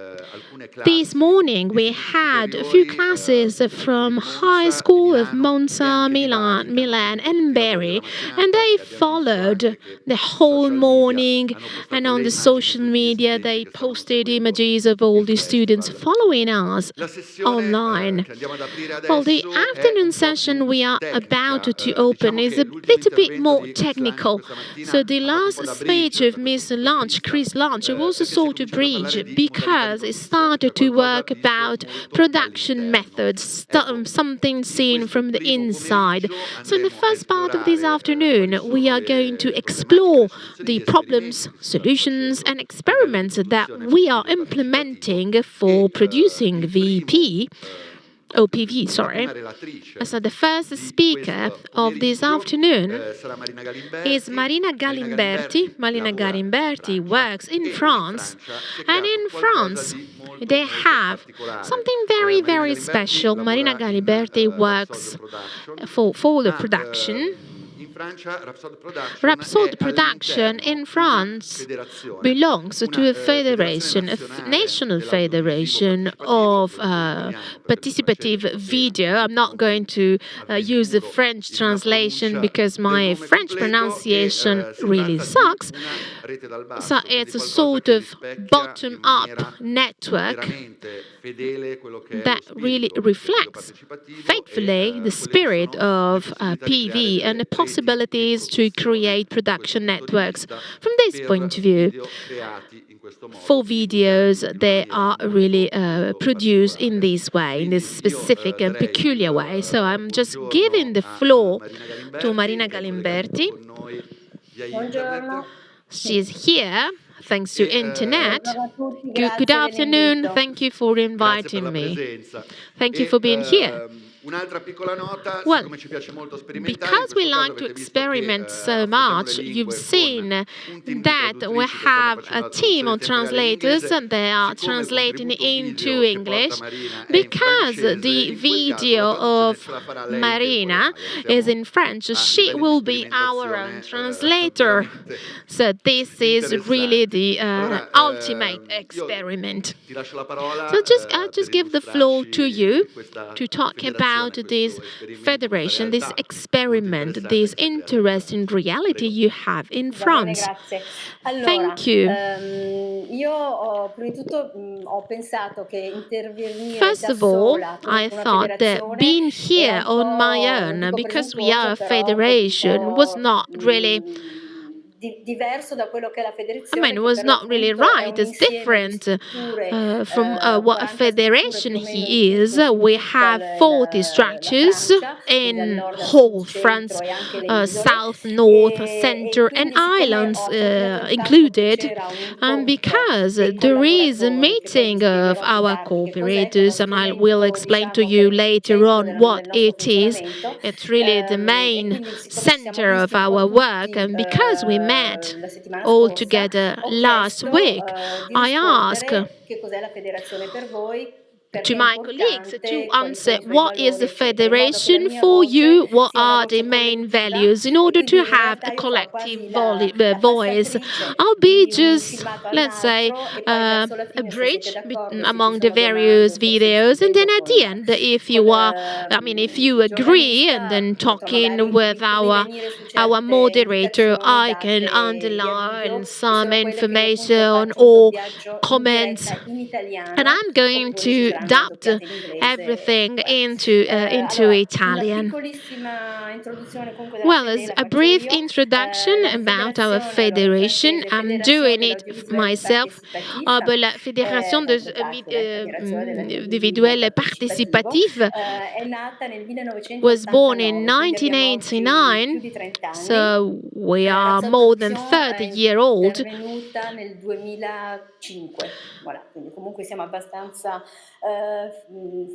This morning we had a few classes from High School of Monza, Milan and Bari, and they followed the whole morning, and on the social media they posted images of all the students following us online. Well, the afternoon session we are about to open is a little bit more technical. So the last speech of Miss Chris Lunch was a sort of bridge, because it started to work about production methods, something seen from the inside. So in the first part of this afternoon, we are going to explore the problems, solutions and experiments that we are implementing for producing OPV, sorry. So the first speaker of this afternoon is Marina Galimberti. Marina Galimberti works in France, and in France they have something very, very special. Marina Galimberti works for the production. Rapsode production in France belongs to a federation, a national federation of participative video. I'm not going to use the French translation because my French pronunciation really sucks. So it's a sort of bottom-up network that really reflects faithfully the spirit of PV and the possibilities to create production networks. From this point of view, for videos, they are really produced in this way, in this specific and peculiar way. So I'm just giving the floor to Marina Galimberti. Buongiorno. She's here thanks to internet. Good afternoon. Thank you for inviting me. Thank you for being here. Well, because we like to experiment so much, you've seen that we have a team of translators and they are translating into English. Because the video of Marina is in French, she will be our own translator. So this is really the ultimate experiment. So I'll just give the floor to you to talk about about this federation, this experiment, this interesting reality you have in France. Grazie. Allora, Thank you. io prima di tutto ho pensato che intervenire First da of all, sola con I una thought that federazione being here era on un my po', own, non dico because we are presuntuoso, a però un federation, was po' not really, diverso da quello che è la I federazione, mean, che was per not really l'appunto è right. un It's insieme di different strutture, from what a 40 strutture federation più o meno he in is. tutto, su We tutta have 40 la structures Francia, quindi dal in nord al whole sud, France, centro e anche le isole. south, north, E center, and quindi siccome islands ho approfittato del fatto che included. c'era un And incontro because dei there is a collaboratori, che poi vi meeting of spiegherò più our tardi che cos'è, che è uno cooperators, and I will strumento explain to diciamo che you è il later centro on what del nostro it is. funzionamento, It's really the e main quindi siccome ci siamo center of visti un po' our work, tutti and because we met la settimana all scorsa, together ho last chiesto week, di I asked rispondere che cos'è la federazione per voi, perché to è my colleagues to importante, quali sono answer i suoi what is valori, the eccetera, in modo che la federation mia for you, voce what sia una are the voce main collettiva, values, in e order quindi to in have realtà a io farò collective quasi voice. passatrice I'll be di un just, filmato let's say, all'altro e poi verso la a fine, se siete bridge d'accordo, se ci among the sono domande, various forse videos, and then discutendo at the end, if you are, I mean, if you agree, and then talking with our moderator, I can underline some information or comments, and I'm going to adapt everything into Italian. Well, as a brief introduction about our federation, I'm doing it myself. La Fédération des individuels participatifs è nata nel was born 1989, in quindi abbiamo oggi più 1989, di 30 anni. so we are Rapsode more than Production 30 è years old. intervenuta nel 2005, voilà, quindi comunque siamo abbastanza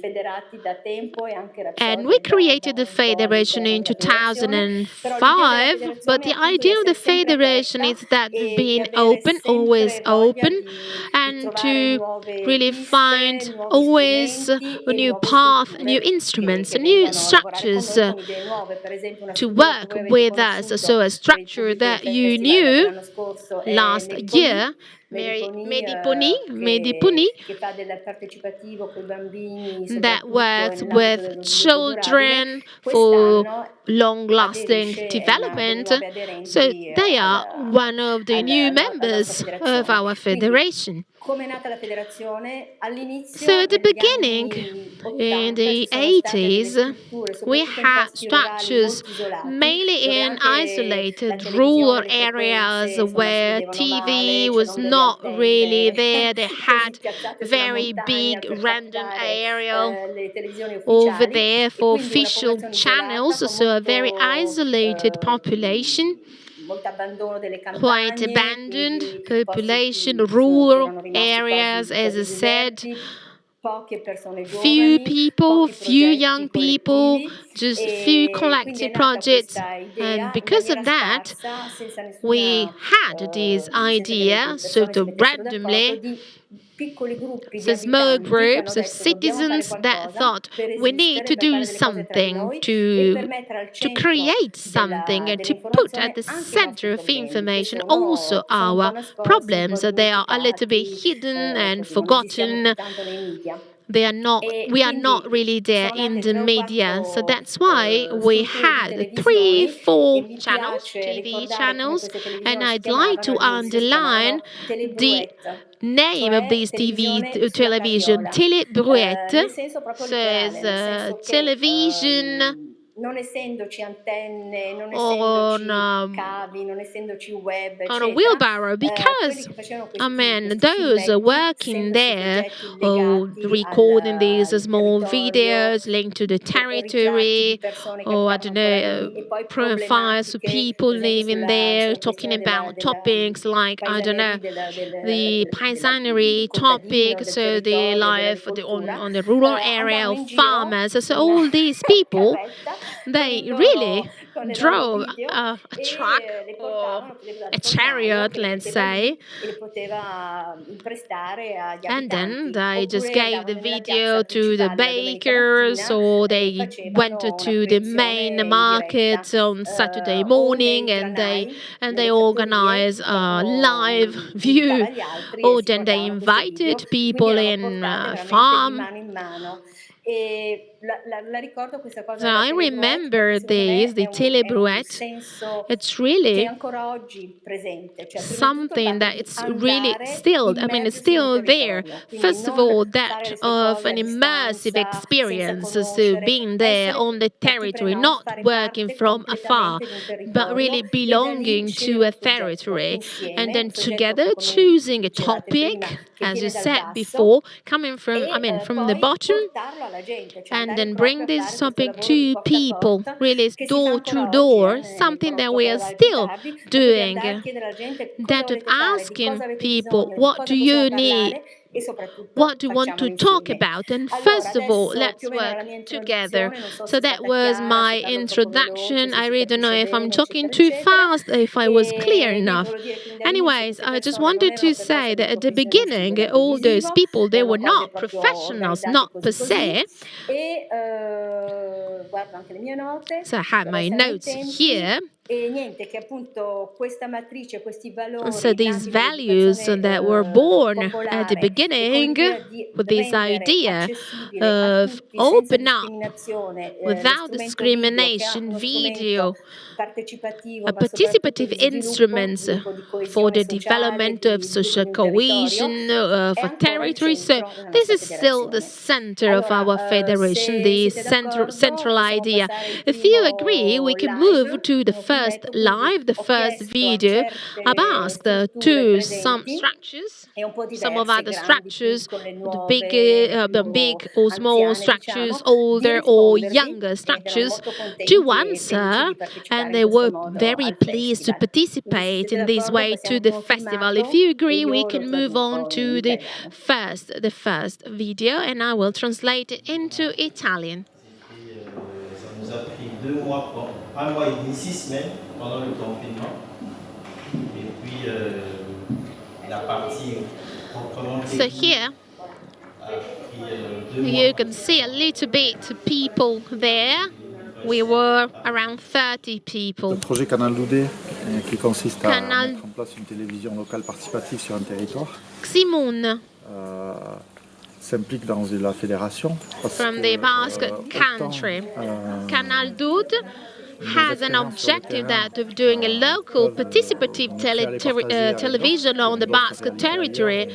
federati da tempo, e anche Rapsode And we created the un po' federation all'interno in della federazione, però l'idea della 2005, but federazione the è appunto di idea of the essere sempre federation aperta is that e di being avere open, always sempre voglia open, di and trovare to nuove really piste, find nuovi always strumenti a e new nuove path, new strutture instruments, che new vengono a lavorare con structures noi con idee nuove. Per esempio una to struttura che work voi avete with us. conosciuto So a per il structure pubblico del that you festival knew dell'anno scorso è last year, Mediponi, che fa del partecipativo con i bambini, that soprattutto works nell'ambito with dello sviluppo durabile. children for Quest'anno long-lasting aderisce, è development. una delle nuove So aderenti they are one of the new al nostra members of federazione. our Quindi, federation. come è nata la federazione? All'inizio, So at the negli beginning, anni in 80, the ci sono state delle 80s, strutture, we soprattutto in had posti rurali structures molto isolati, mainly dove in anche la isolated televisione, rural le areas frequenze, insomma, si where vedevano TV male, was c'erano delle not really antenne there. They così had piazzate sulla very montagna big per random captare aerial le televisioni over ufficiali, there e for quindi una official popolazione channels, isolata con so a very isolated population, molto abbandono delle quite campagne, abandoned quindi population, posti che rural erano rimasti areas, quasi as I quasi said, deserti, poche persone few giovani, people, pochi few progetti young people, collettivi, just few e quindi è collective nata projects. questa And idea in because of maniera that, sparsa, senza we nessuna had this senza che idea, le persone si sort of mettessero d'accordo, randomly, di piccoli gruppi di so small abitanti che hanno groups of detto dobbiamo fare citizens that qualcosa thought per we need esistere, to per fare do delle cose tra di something noi e per mettere al to centro create something and to put at dell'informazione the anche i nostri center of problemi, information che also sono un po' our nascosti, un po' problems. They are a little bit dimenticati, hidden and così non esistiamo forgotten. più tanto nei media. They are not, E we are not quindi really there sono in nate the 3 o media. So 4 that's why we strutture di had 3, televisioni, e 4 mi channels, piace TV ricordare come channels, queste and televisioni si I'd like to chiamavano. All'inizio si underline chiamavano the telebruette, name of cioè this TV televisione sulla television, carriola, Telebruette, nel senso proprio so it's letterale, nel senso che television non essendoci antenne, non on essendoci cavi, non essendoci web, on a eccetera, wheelbarrow, quelli because che facevano I mean questi those filmetti, working sempre su there soggetti legati recording these al small territorio, videos linked to the ritratti di territory, persone che or I abitavano don't ancora know, lì, e poi profiles of problematiche, people per esempio living there, sulla talking questione about topics like I don't know the del paisanery contadino, topic, del so the territorio, life dell'agricoltura, on the rural area andavano of in giro farmers. su So una all these people, carretta con they il loro, really drove a truck or a chariot, let's say, and then they just gave the video to the bakers, or they went to the main market on Saturday morning, and they organized a live view, or then they invited people in farm. So I remember this, the telebrouette. It's really something that it's really still, I mean, it's still there. First of all, that of an immersive experience, so being there on the territory, not working from afar, but really belonging to a territory, and then together choosing a topic, as you said before, coming from, I mean, from the bottom, and then bring this topic to people, really door to door, something that we are still doing, that of asking people, what do you need? What do you want to talk about? And first of all, let's work together. So that was my introduction. I really don't know if I'm talking too fast, if I was clear enough. Anyways, I just wanted to say that at the beginning, all those people, they were not professionals, not per se. So I have my notes here. So these values that were born at the beginning with this idea of open up without discrimination video, participative instruments for the development of social cohesion of a territory. So this is still the center of our federation, the central idea. If you agree, we can move to the first live, the first video. I've asked to some structures, some of other structures, the big or small structures, older or younger structures, to answer, and they were very pleased to participate in this way to the festival. If you agree, we can move on to the first video, and I will translate it into Italian. Ça nous a pris 2 mois, un mois et demi, 6 semaines pendant le confinement. Et puis la partie proprement So here you can see a little bit people there. We were around 30 people. Le projet Canal Doudé, qui consiste à mettre en place une télévision locale participative sur un territoire, s'implique dans la fédération. From the Basque country. Canal Doudé has an objective that of doing a local participative television on the Basque territory.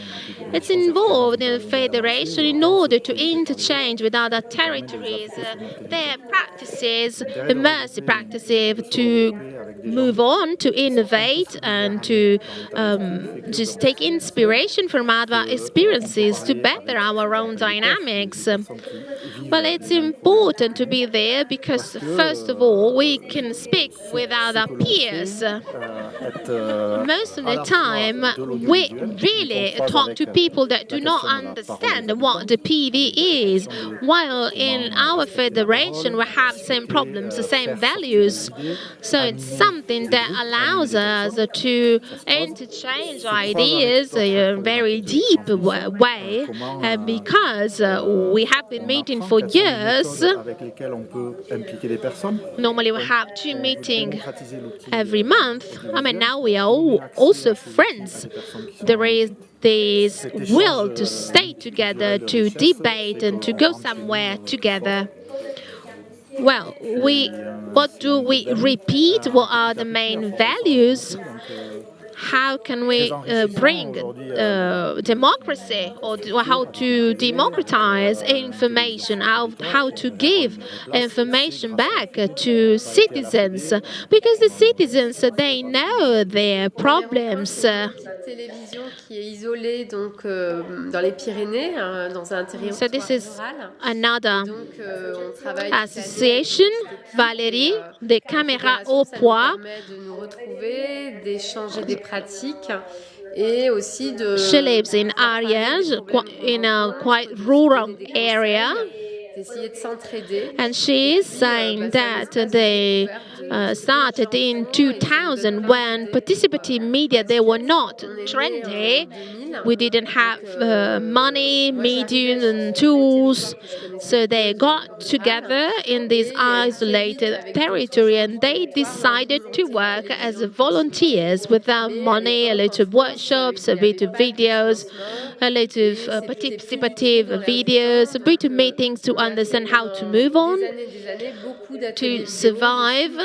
It's involved in the federation in order to interchange with other territories their practices, immersive practices, to move on, to innovate, and to just take inspiration from other experiences to better our own dynamics. Well, it's important to be there because, first of all, we can speak with other peers. Most of the time, we really talk to people that do not understand what the PV is, while in our federation we have the same problems, the same values. So it's something that allows us to interchange ideas in a very deep way, because we have been meeting for years. Normally we have 2 meetings every month. I mean, now we are also friends. There is this will to stay together, to debate, and to go somewhere together. Well, what do we repeat? What are the main values? How can we bring democracy, or how to democratize information, how to give information back to citizens, because the citizens, they know their problems. Télévision qui est isolée donc dans les Pyrénées, dans un territoire So this is another on travaille association, Valérie, des caméras au poids. de nous retrouver, d'échanger des pratiques et aussi de She lives in Ariège, in a quite rural area. d'essayer de s'entraider. And she is saying that the started in 2000 when participative media, they were not trendy. We didn't have money, mediums and tools. So they got together in this isolated territory and they decided to work as volunteers without money, a lot of workshops, a bit of videos, a lot of participative videos, a bit of meetings to understand how to move on, to survive.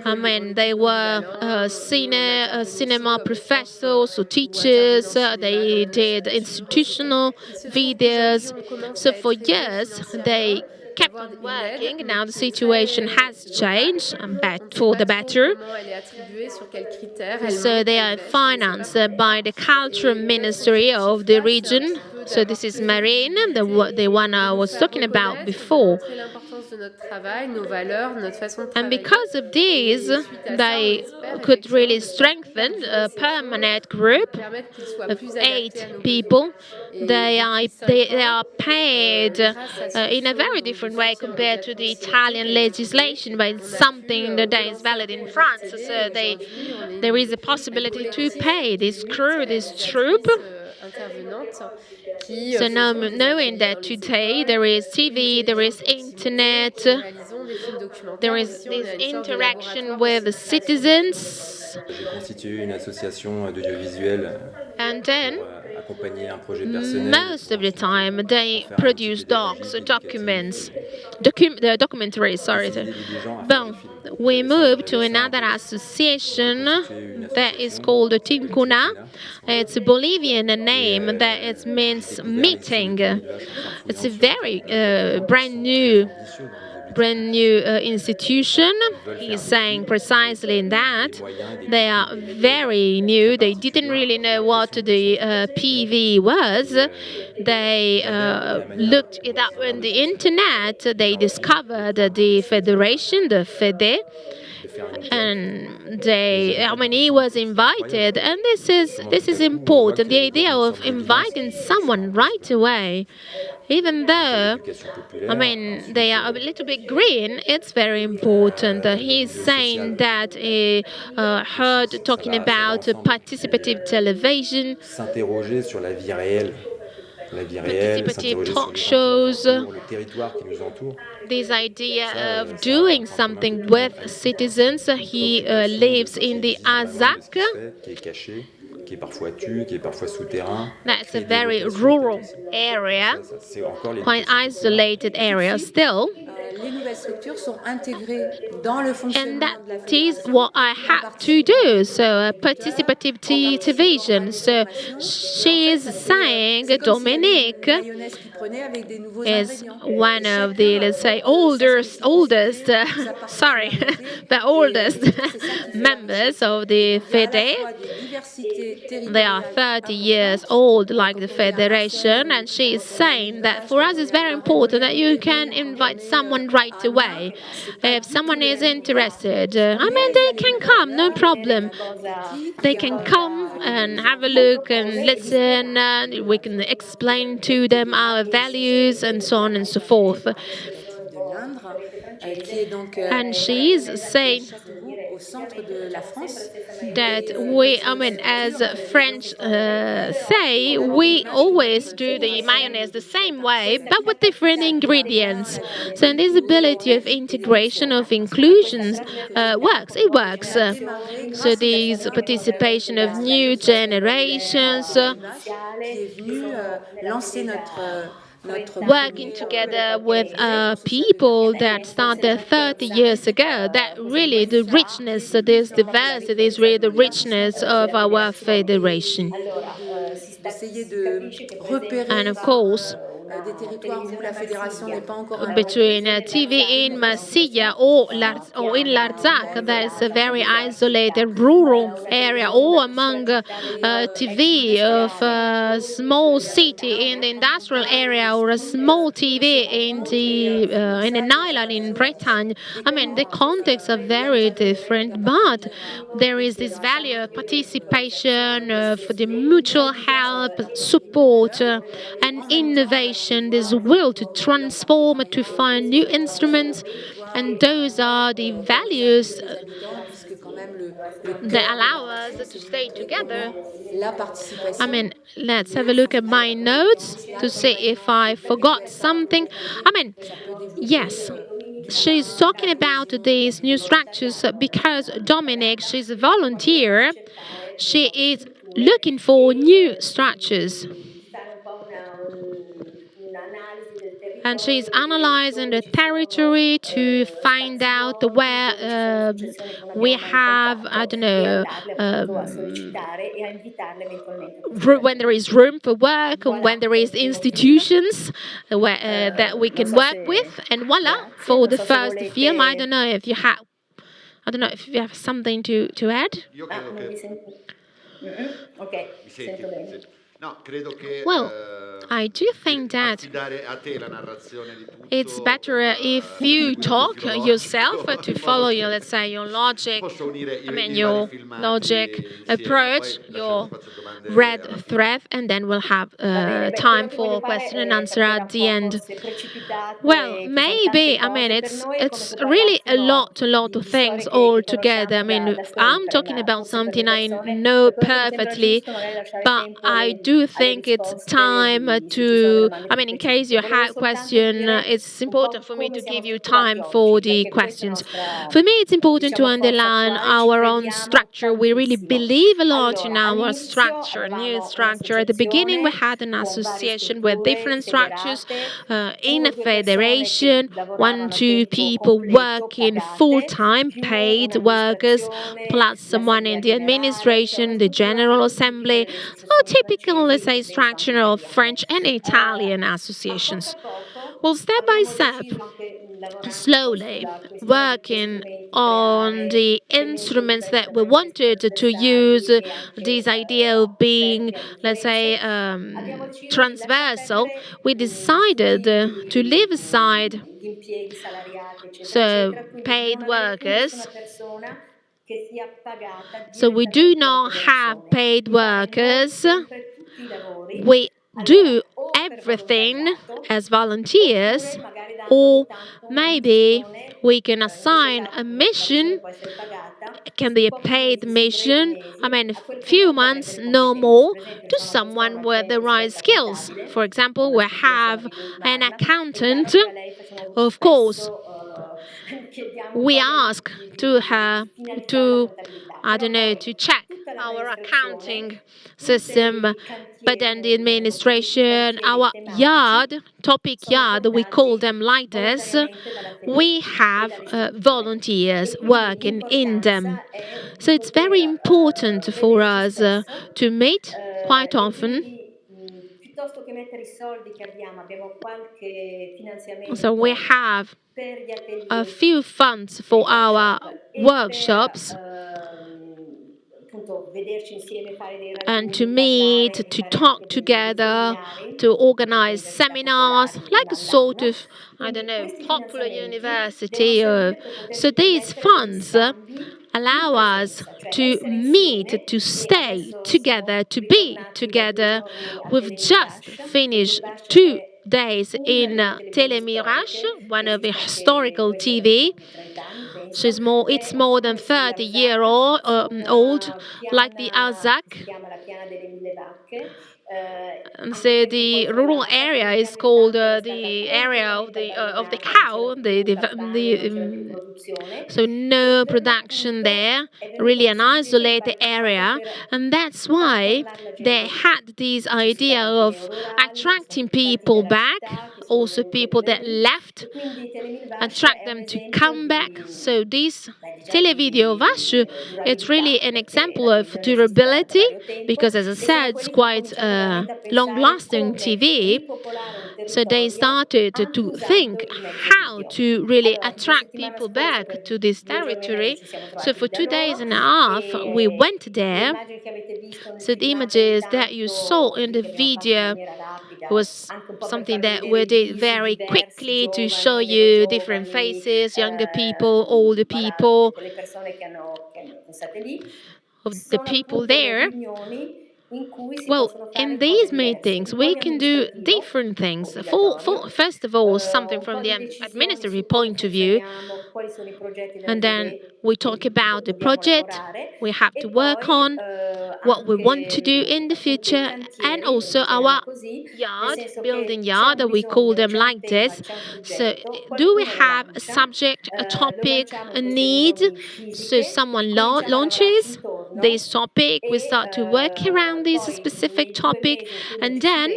I mean, they were cinema professors or teachers. They did institutional videos. So for years, they kept on working. Now the situation has changed for the better. So they are financed by the cultural ministry of the region. So this is Marina, the one I was talking about before. And because of this, they could really strengthen a permanent group of 8 people. They are paid in a very different way compared to the Italian legislation, but it's something that is valid in France. So there is a possibility to pay this crew, this troop. So now knowing that today there is TV, there is internet, there is this interaction with the citizens. J'ai constitué une association d'audiovisuel. And then, most of the time, they produce documentaries. Well, we moved to another association that is called Tincuna. It's a Bolivian name that it means meeting. It's a very brand new institution. He's saying precisely that they are very new. They didn't really know what the PV was. They looked it up on the internet. They discovered the Fédération, the Fede. And he was invited, and this is important. The idea of inviting someone right away, even though, they are a little bit green, it's very important. He's saying that he heard talking about participative television, s'interroger sur la vie réelle. Participative talk shows, this idea of doing something with citizens. He lives in the Azak. That's a very rural area, quite isolated area still. And that is what I have to do. So participative television. So she is saying Dominique is one of the, let's say, oldest members of the Fede. They are 30 years old, like the Fédération, and she is saying that for us it's very important that you can invite someone right away. If someone is interested, they can come, no problem. They can come and have a look and listen, and we can explain to them our values and so on and so forth. And she is saying that as French say, we always do the mayonnaise the same way, but with different ingredients. So this ability of integration, of inclusions, works. It works. So this participation of new generations, working together with people that started 30 years ago, that really the richness, this diversity is really the richness of our Fédération. And of course, between TV in Marseille or in Larzac, that is a very isolated rural area, or among TV of a small city in the industrial area, or a small TV in an island in Bretagne. The contexts are very different, but there is this value of participation, for the mutual help, support, and innovation, this will to transform, to find new instruments And those are the values that allow us to stay together. I mean, let's have a look at my notes to see if I forgot something. I mean, yes, she's talking about these new structures because Dominic, she's a volunteer. She is looking for new structures. And she's analyzing the territory to find out where we have, I don't know, when there is room for work, and when there is institutions that we can work with. And voila, for the first film. I don't know if you have something to add. Well, I do think that it's better if you talk yourself to follow your, let's say, your logic. I mean, your logic approach, your red thread, and then we'll have time for question and answer at the end. Well, maybe. I mean, it's really a lot of things all together. I mean, I'm talking about something I know perfectly, but I do think it's time to, I mean, in case you have question, it's important for me to give you time for the questions. For me, it's important to underline our own structure. We really believe a lot in our structure, new structure. At the beginning, we had an association with different structures in a federation, 1-2 people working full-time, paid workers, plus someone in the administration, the General Assembly. So typical, let's say, structure of French and Italian associations. Well, step by step, slowly working on the instruments that we wanted to use, this idea of being, let's say, transversal, we decided to leave aside paid workers. So we do not have paid workers. We do everything as volunteers, or maybe we can assign a mission. It can be a paid mission, I mean, a few months, no more, to someone with the right skills. For example, we have an accountant. Of course, we ask to her to, I don't know, to check our accounting system, but then the administration, our topic yard, we call them like this, we have volunteers working in them. So it's very important for us to meet quite often. So we have a few funds for our workshops and to meet, to talk together, to organize seminars, like a sort of, I don't know, popular university. So these funds allow us to meet, to stay together, to be together. We've just finished 2 days in Telemirage, one of the historical TV. So it's more than 30 years old, like the Alsac. And so the rural area is called the area of the cow. So no production there, really an isolated area, and that's why they had this idea of attracting people back, also people that left, attract them to come back. So this televideo Vashu, it's really an example of durability, because as I said, it's quite long-lasting TV. So they started to think how to really attract people back to this territory. So for 2 days and a half, we went there. So the images that you saw in the video was something that we did very quickly to show you different faces, younger people, older people, of the people there. Well, in these meetings, we can do different things. First of all, something from the administrative point of view, and then we talk about the project we have to work on, what we want to do in the future, and also our building yard, we call them like this. So do we have a subject, a topic, a need? So someone launches this topic, we start to work around this specific topic, and then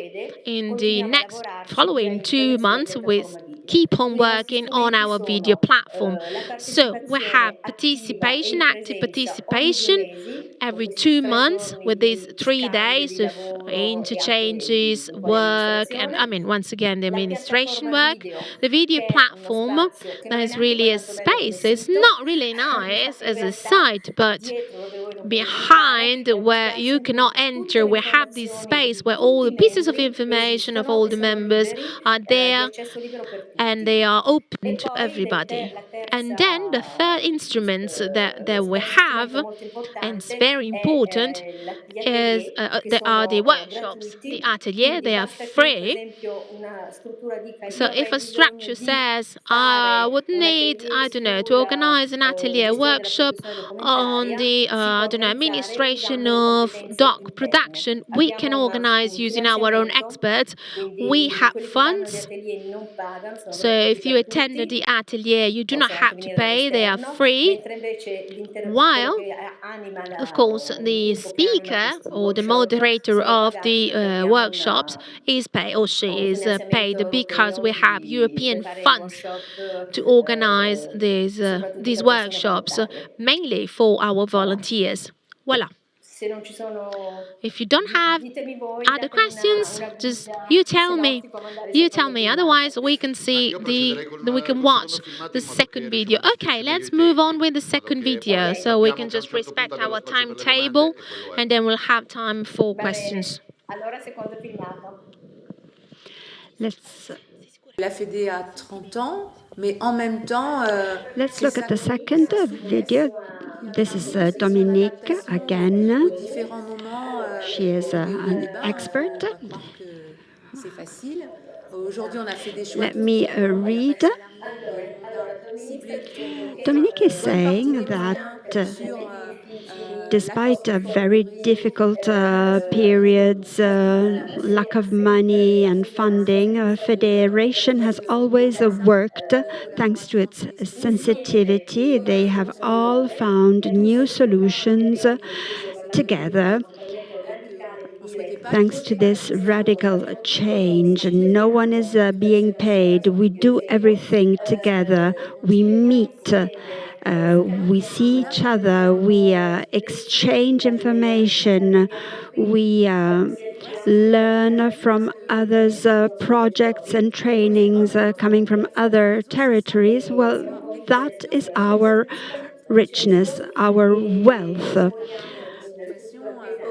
in the next following 2 months we keep on working on our video platform. So we have participation, active participation every 2 months with these 3 days of interchanges, work, and once again, the administration work. The video platform, that is really a space. It's not really nice as a site, but behind where you cannot enter, we have this space where all the pieces of information of all the members are there, and they are open to everybody. And then the third instruments that we have, and it's very important, is there are the workshops, the atelier. They are free. So if a structure says, I would need, I don't know, to organize an atelier workshop on the, administration of doc production, we can organize using our own experts. We have funds. So if you attend the atelier, you do not have to pay. They are free. While, of course, the speaker or the moderator of the workshops is paid, or she is paid, because we have European funds to organize these workshops, mainly for our volunteers. Voila. If you don't have other questions, just you tell me. You tell me. Otherwise, we can we can watch the second video. Okay, let's move on with the second video, so we can just respect our timetable, and then we'll have time for questions. La Fédé a 30 ans, mais en même temps. Let's look at the second video. This is Dominique again. She is an expert. Let me read. Dominique is saying that despite very difficult periods, lack of money and funding, Fédération has always worked thanks to its sensitivity. They have all found new solutions together. Thanks to this radical change, no one is being paid. We do everything together. We meet. We see each other, we exchange information, we learn from others' projects and trainings coming from other territories. Well, that is our richness, our wealth.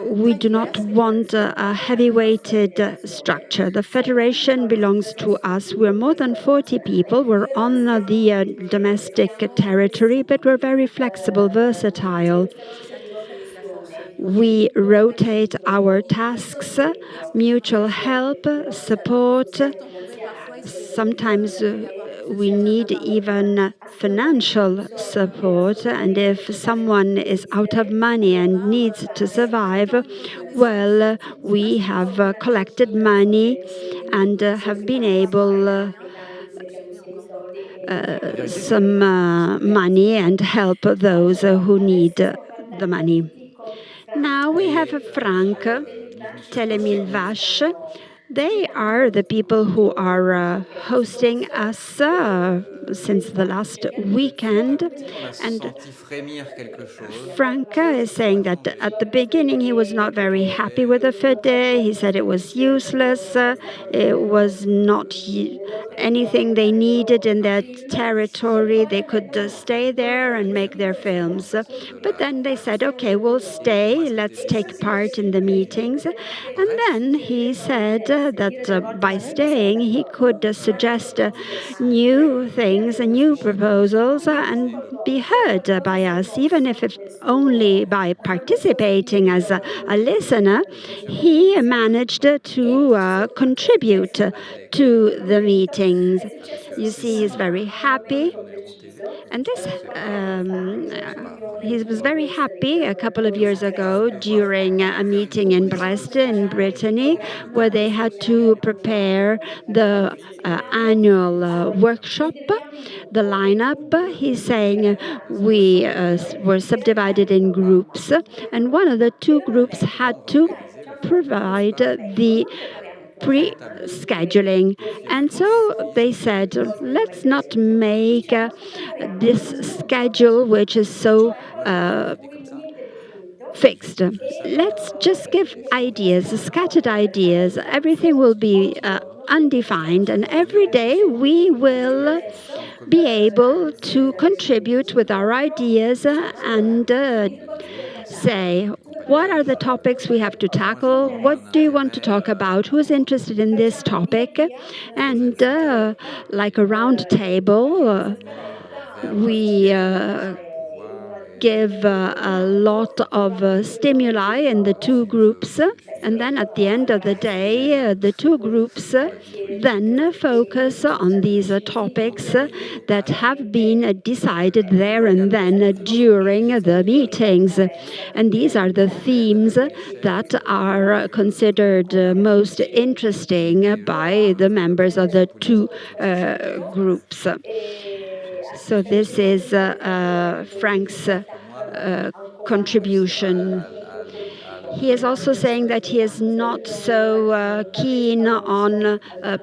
We do not want a heavy-weighted structure. The Fédération belongs to us. We're more than 40 people. We're on the domestic territory, but we're very flexible, versatile. We rotate our tasks, mutual help, support. Sometimes we need even financial support, and if someone is out of money and needs to survive, well, we have collected money and have been able some money and help those who need the money. Now we have Frank Telemilvash. They are the people who are hosting us since the last weekend. And Frank is saying that at the beginning he was not very happy with the Fédé. He said it was useless. It was not anything they needed in their territory. They could stay there and make their films. But then they said, okay, we'll stay. Let's take part in the meetings. And then he said, that by staying, he could suggest new things and new proposals and be heard by us, even if it's only by participating as a listener. He managed to contribute to the meetings. You see, he's very happy. And this, he was very happy a couple of years ago during a meeting in Brest, in Brittany, where they had to prepare the annual workshop, the lineup. He's saying we were subdivided in groups, and one of the two groups had to provide the pre-scheduling. And so they said, let's not make this schedule which is so fixed. Let's just give ideas, scattered ideas. Everything will be undefined, and every day we will be able to contribute with our ideas and say, what are the topics we have to tackle? What do you want to talk about? Who's interested in this topic? And like a round table, we give a lot of stimuli in the two groups. And then at the end of the day, the two groups then focus on these topics that have been decided there and then during the meetings. And these are the themes that are considered most interesting by the members of the two groups. So this is Frank's contribution. He is also saying that he is not so keen on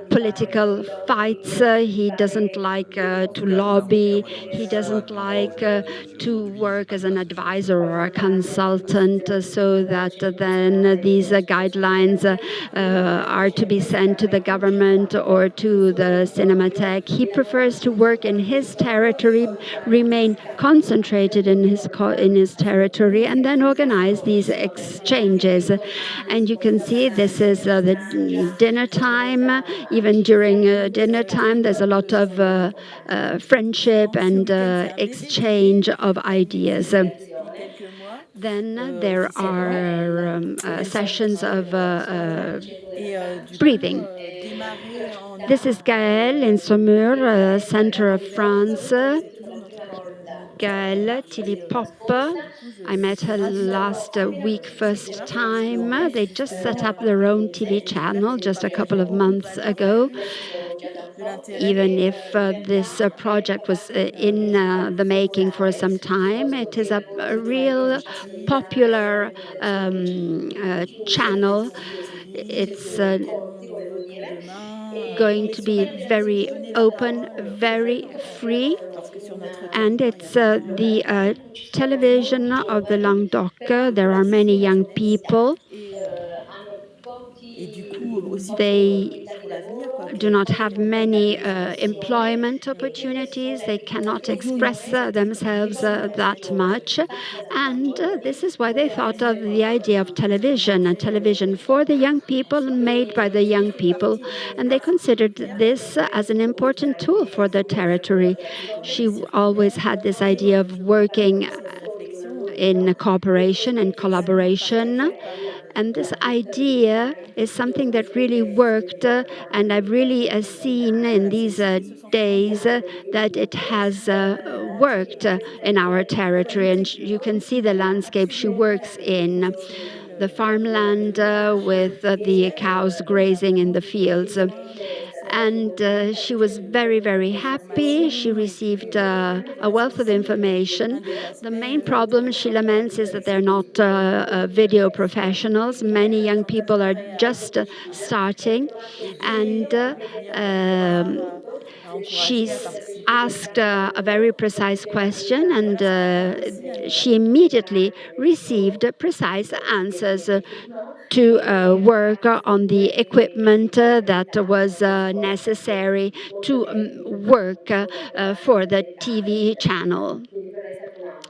political fights. He doesn't like to lobby. He doesn't like to work as an advisor or a consultant so that then these guidelines are to be sent to the government or to the Cinematheque. He prefers to work in his territory, remain concentrated in his territory, and then organize these exchanges. And you can see this is the dinner time. Even during dinner time, there's a lot of friendship and exchange of ideas. Then there are sessions of breathing. This is Gaëlle in Saumur, center of France. Gaëlle, TV Pop. I met her last week, first time. They just set up their own TV channel just a couple of months ago. Even if this project was in the making for some time, it is a real popular channel. It's going to be very open, very free, and it's the television of the Languedoc. There are many young people. They do not have many employment opportunities. They cannot express themselves that much. And this is why they thought of the idea of television, a television for the young people, made by the young people. And they considered this as an important tool for the territory. She always had this idea of working in cooperation and collaboration. And this idea is something that really worked, and I've really seen in these days that it has worked in our territory. And you can see the landscape she works in, the farmland with the cows grazing in the fields. And she was very, very happy. She received a wealth of information. The main problem she laments is that they're not video professionals. Many young people are just starting. And she's asked a very precise question, and she immediately received precise answers to work on the equipment that was necessary to work for the TV channel.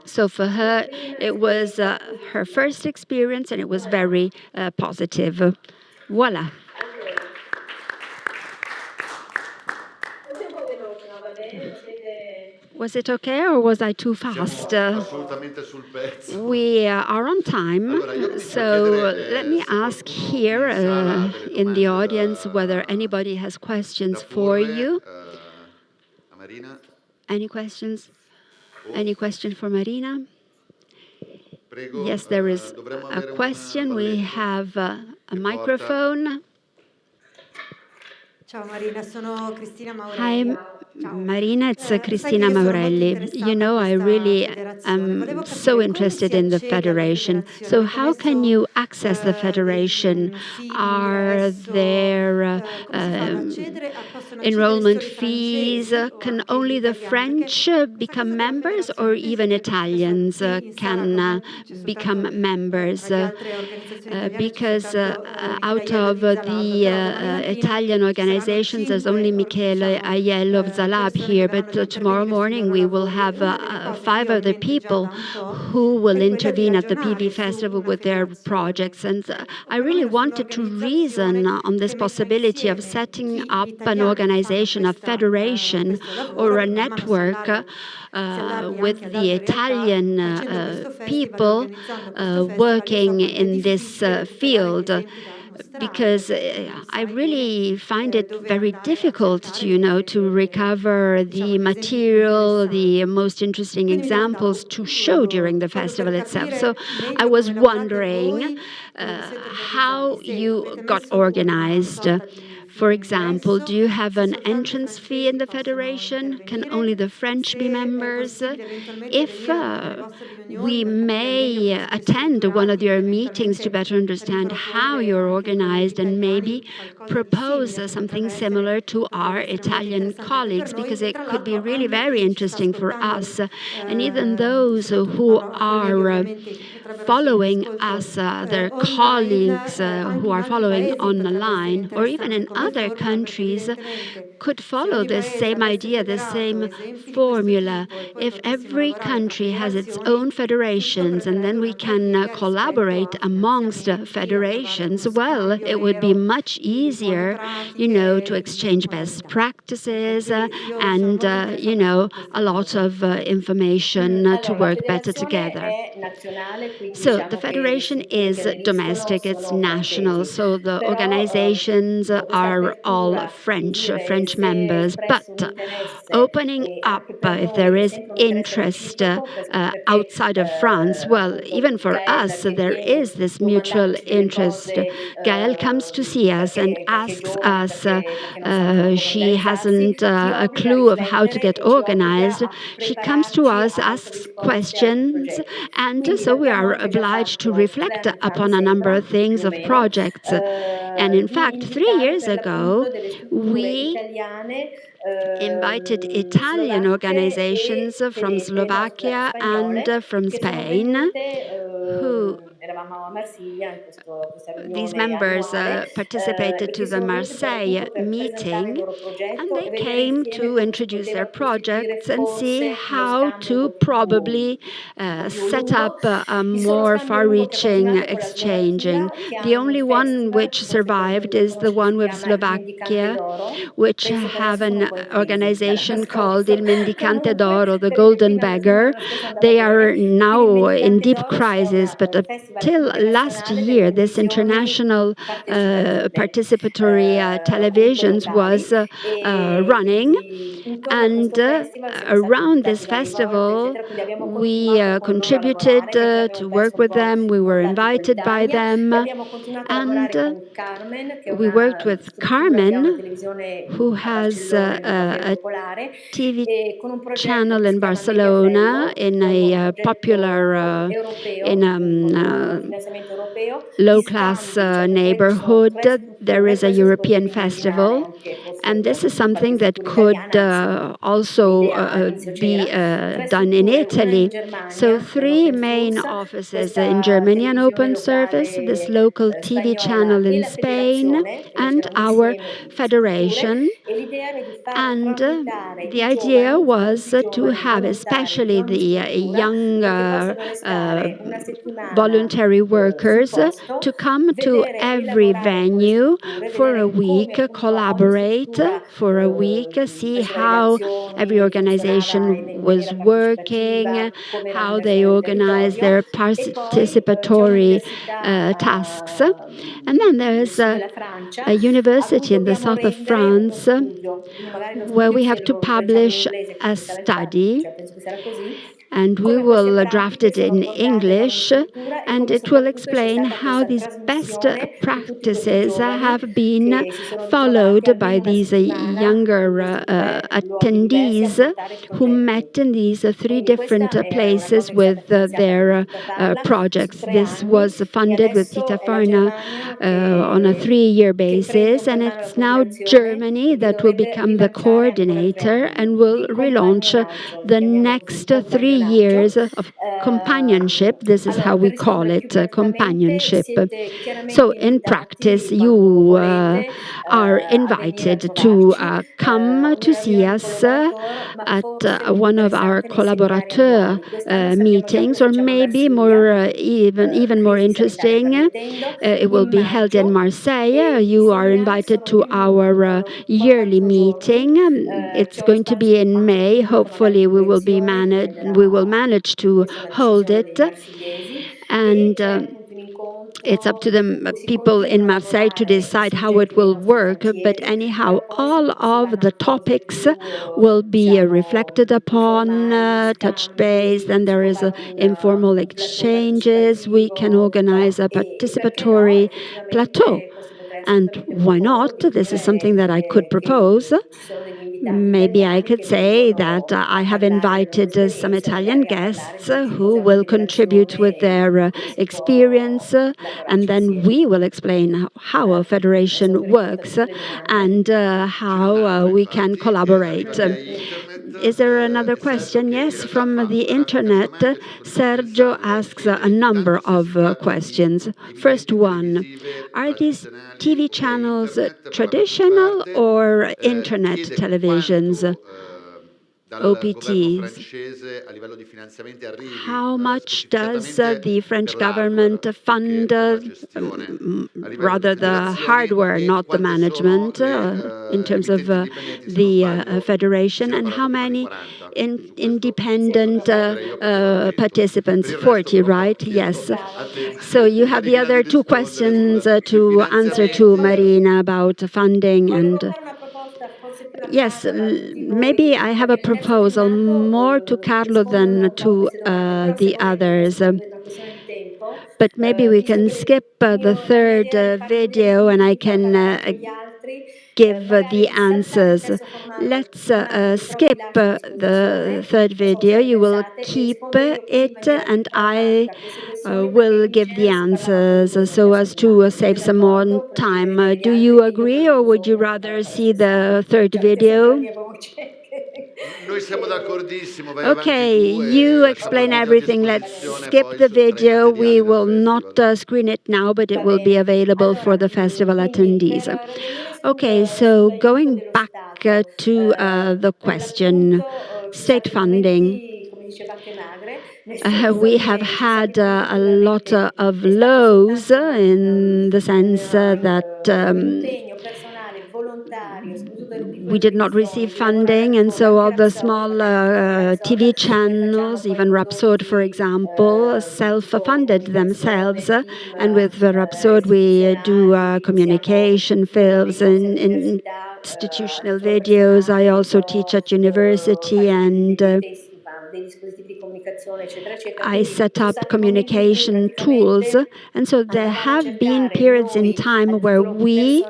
So for her, it was her first experience, and it was very positive. Voila. Was it okay or was I too fast? Assolutamente sul pezzo. We are on time, so let me ask here in the audience whether anybody has questions for you. Marina. Any questions? Any question for Marina? Yes, there is a question. We have a microphone. Ciao Marina, sono Cristina Hi, Maurelli. Marina, it's Cristina Maurelli. You know, I really am so interested in the Federation. So how can you access the Federation? Are there enrollment fees? Can only the French become members, or even Italians can become members? Because out of the Italian organizations, there's only Michele Aiello of Zalab here, but tomorrow morning we will have 5 other people who will intervene at the PV Festival with their projects. And I really wanted to reason on this possibility of setting up an organization, a federation, or a network with the Italian people working in this field, because I really find it very difficult to recover the material, the most interesting examples to show during the festival itself. So I was wondering how you got organized. For example, do you have an entrance fee in the Federation? Can only the French be members? If we may attend one of your meetings to better understand how you're organized and maybe propose something similar to our Italian colleagues, because it could be really very interesting for us. And even those who are following us, their colleagues who are following online, or even in other countries, could follow this same idea, this same formula. If every country has its own federations and then we can collaborate amongst federations, well, it would be much easier, to exchange best practices and, a lot of information to work better together. So the federation is domestic, it's national, so the organizations are all French members, but opening up, if there is interest outside of France, well, even for us, there is this mutual interest. Gael comes to see us and asks us, she hasn't a clue of how to get organized. She comes to us, asks questions, and so we are obliged to reflect upon a number of things, of projects. And in fact, 3 years ago, we invited Italian organizations from Slovakia and from Spain, who these members participated to the Marseille meeting, and they came to introduce their projects and see how to probably set up a more far-reaching exchanging. The only one which survived is the one with Slovakia, which have an organization called Il Mendicante d'Oro, the Golden Beggar. They are now in deep crisis, but till last year, this international participatory televisions was running, and around this festival, we contributed to work with them. We were invited by them, and we worked with Carmen, who has a TV channel in Barcelona in a popular, in a low-class neighborhood. There is a European festival, and this is something that could also be done in Italy. So 3 main offices in Germany, an open service, this local TV channel in Spain, and our federation. And the idea was to have especially the young voluntary workers to come to every venue you for a week, collaborate for a week, see how every organization was working, how they organize their participatory tasks. And then there's a university in the south of France where we have to publish a study, and we will draft it in English, and it will explain how these best practices have been followed by these younger attendees who met in these three different places with their projects. This was funded with Tita Farna on a 3-year basis, and it's now Germany that will become the coordinator and will relaunch the next 3 years of companionship. This is how we call it, companionship. So in practice, you are invited to come to see us at one of our collaborateur meetings, or maybe more even more interesting, it will be held in Marseille. You are invited to our yearly meeting. It's going to be in May. Hopefully, we will manage to hold it. And it's up to the people in Marseille to decide how it will work. But anyhow, all of the topics will be reflected upon, touched base. Then there is informal exchanges. We can organize a participatory plateau. And why not? This is something that I could propose. Maybe I could say that I have invited some Italian guests who will contribute with their experience, and then we will explain how a federation works and how we can collaborate. Is there another question? Yes, from the internet, Sergio asks a number of questions. First one, are these TV channels traditional or internet televisions? OPTs. How much does the French government fund, rather the hardware, not the management, in terms of the federation, and how many independent participants? 40, right? Yes. So you have the other two questions to answer to, Marina, about funding and... Yes, maybe I have a proposal more to Carlo than to the others. But maybe we can skip the third video and I can give the answers. Let's skip the third video. You will keep it and I will give the answers so as to save some more time. Do you agree, or would you rather see the third video? Okay, you explain everything. Let's skip the video. We will not screen it now, but it will be available for the festival attendees. Okay, so going back to the question, state funding. We have had a lot of lows in the sense that we did not receive funding, and so all the small TV channels, even Rapsode, for example, self-funded themselves. And with Rapsode, we do communication films and institutional videos. I also teach at university, and I set up communication tools. And so there have been periods in time where we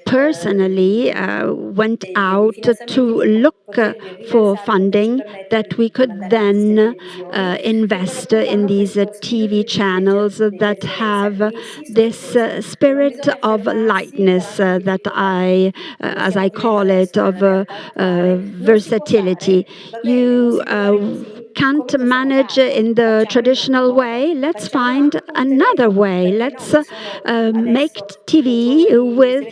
personally went out to look for funding that we could then invest in these TV channels that have this spirit of lightness that I, as I call it, of versatility. You can't manage in the traditional way, let's find another way. Let's make TV with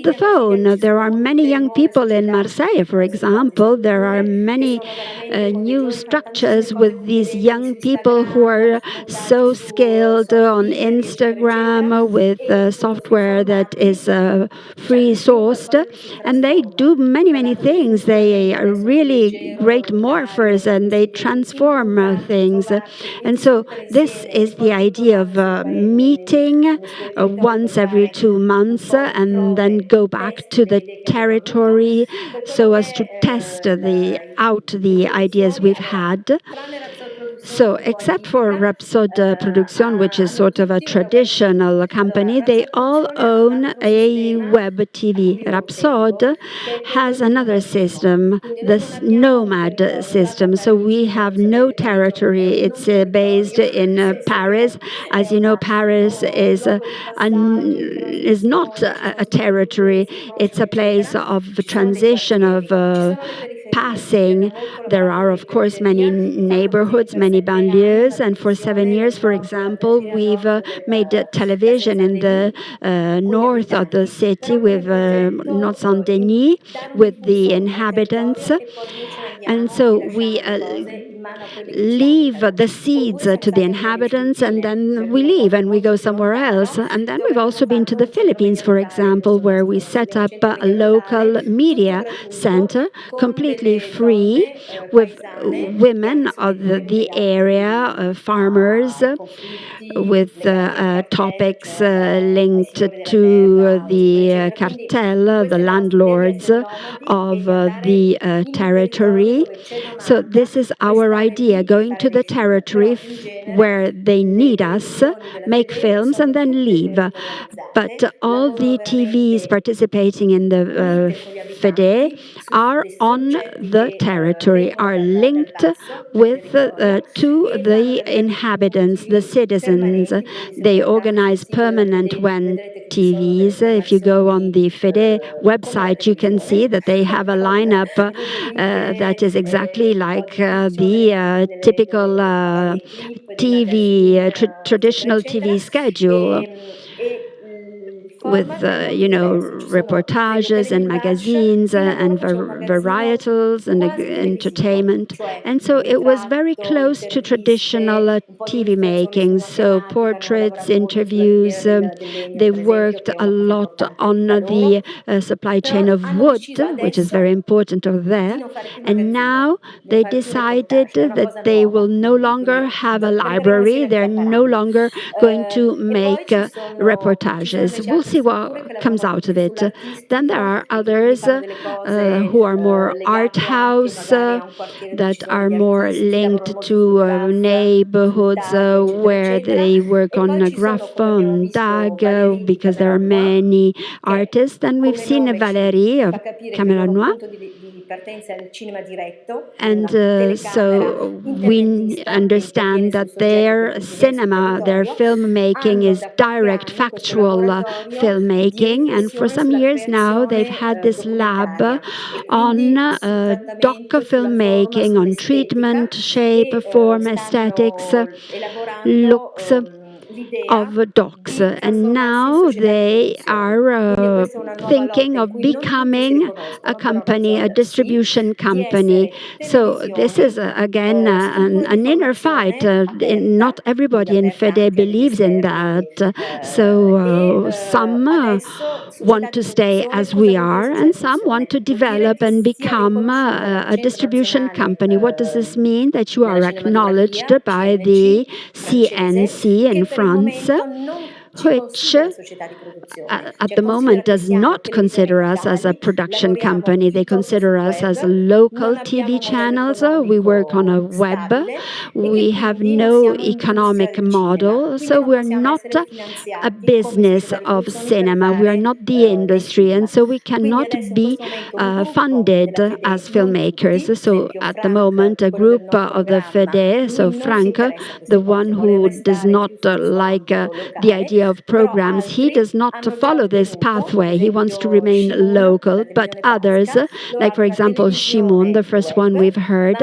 the phone. There are many young people in Marseille, for example. There are many new structures with these young people who are so skilled on Instagram with software that is free sourced, and they do many things. They are really great morphers and they transform things. And so this is the idea of meeting once every 2 months and then go back to the territory so as to test out the ideas we've had. So, except for Rapsode Production, which is sort of a traditional company, they all own a web TV. Rapsode has another system, the nomad system. So we have no territory. It's based in Paris. As you know, Paris is not a territory. It's a place of transition, of passing. There are, of course, many neighborhoods, many banlieues, and for 7 years, for example, we've made television in the north of the city with Saint-Denis, with the inhabitants. And so we leave the seeds to the inhabitants, and then we leave and we go somewhere else. And then we've also been to the Philippines, for example, where we set up a local media center, completely free, with women of the area, farmers, with topics linked to the cartel, the landlords of the territory. So this is our idea, going to the territory where they need us, make films and then leave. But all the TVs participating in the Fédé are on the territory, are linked with to the inhabitants, the citizens. They organize permanent WEN TVs. If you go on the Fédé website, you can see that they have a lineup that is exactly like the typical TV, traditional TV schedule, with reportages and magazines and varietals and entertainment. And so it was very close to traditional TV making, so portraits, interviews. They worked a lot on the supply chain of wood, which is very important over there. And now they decided that they will no longer have a library. They're no longer going to make reportages. We'll see what comes out of it. Then there are others who are more art house, that are more linked to neighborhoods where they work on graphon, DAG, because there are many artists. And we've seen Valérie of Camera Noire. And so we understand that their cinema, their filmmaking is direct, factual filmmaking. And for some years now, they've had this lab on doc filmmaking, on treatment, shape, form, aesthetics, looks of docs. And now they are thinking of becoming a company, a distribution company. So this is again an inner fight. Not everybody in Fédé believes in that. So some want to stay as we are, and some want to develop and become a distribution company. What does this mean? That you are acknowledged by the CNC in France, which at the moment does not consider us as a production company. They consider us as local TV channels. We work on a web. We have no economic model, so we're not a business of cinema. We are not the industry, and so we cannot be funded as filmmakers. So at the moment, a group of the Fédé, so Frank, the one who does not like the idea of programs, he does not follow this pathway. He wants to remain local, but others, like for example Shimon, the first one we've heard,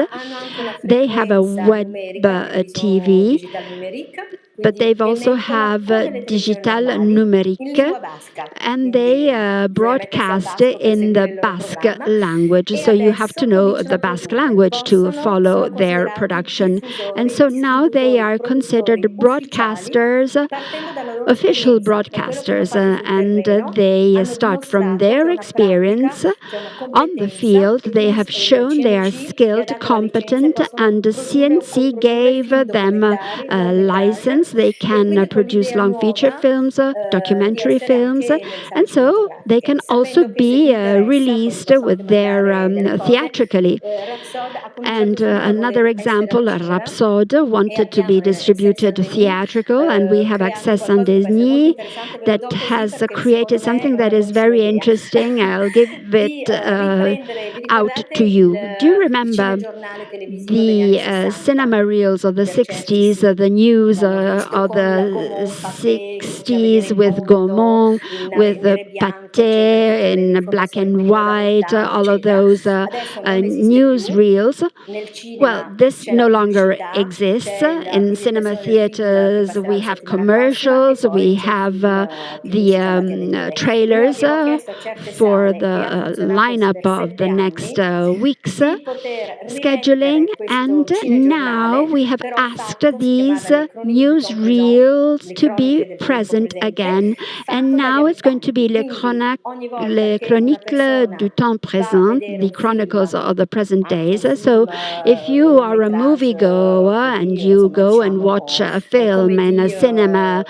they have a web TV, but they've also have digital numérique, and they broadcast in the Basque language. So you have to know the Basque language to follow their production. And so now they are considered broadcasters, official broadcasters, and they start from their experience on the field. They have shown they are skilled, competent, and CNC gave them a license. They can produce long feature films, documentary films, and so they can also be released with their theatrically. And another example, Rapsode wanted to be distributed theatrical, and we have Access on Disney that has created something that is very interesting. I'll give it out to you. Do you remember the cinema reels of the 60s, the news of the 60s with Gaumont, with Pathé in black and white, all of those news reels? Well, this no longer exists. In cinema theaters, we have commercials, we have the trailers for the lineup of the next week's scheduling, and now we have asked these news reels to be present again, and now it's going to be les chroniques du temps présent, the chronicles of the present days. So if you are a moviegoer and you go and watch a film in a cinema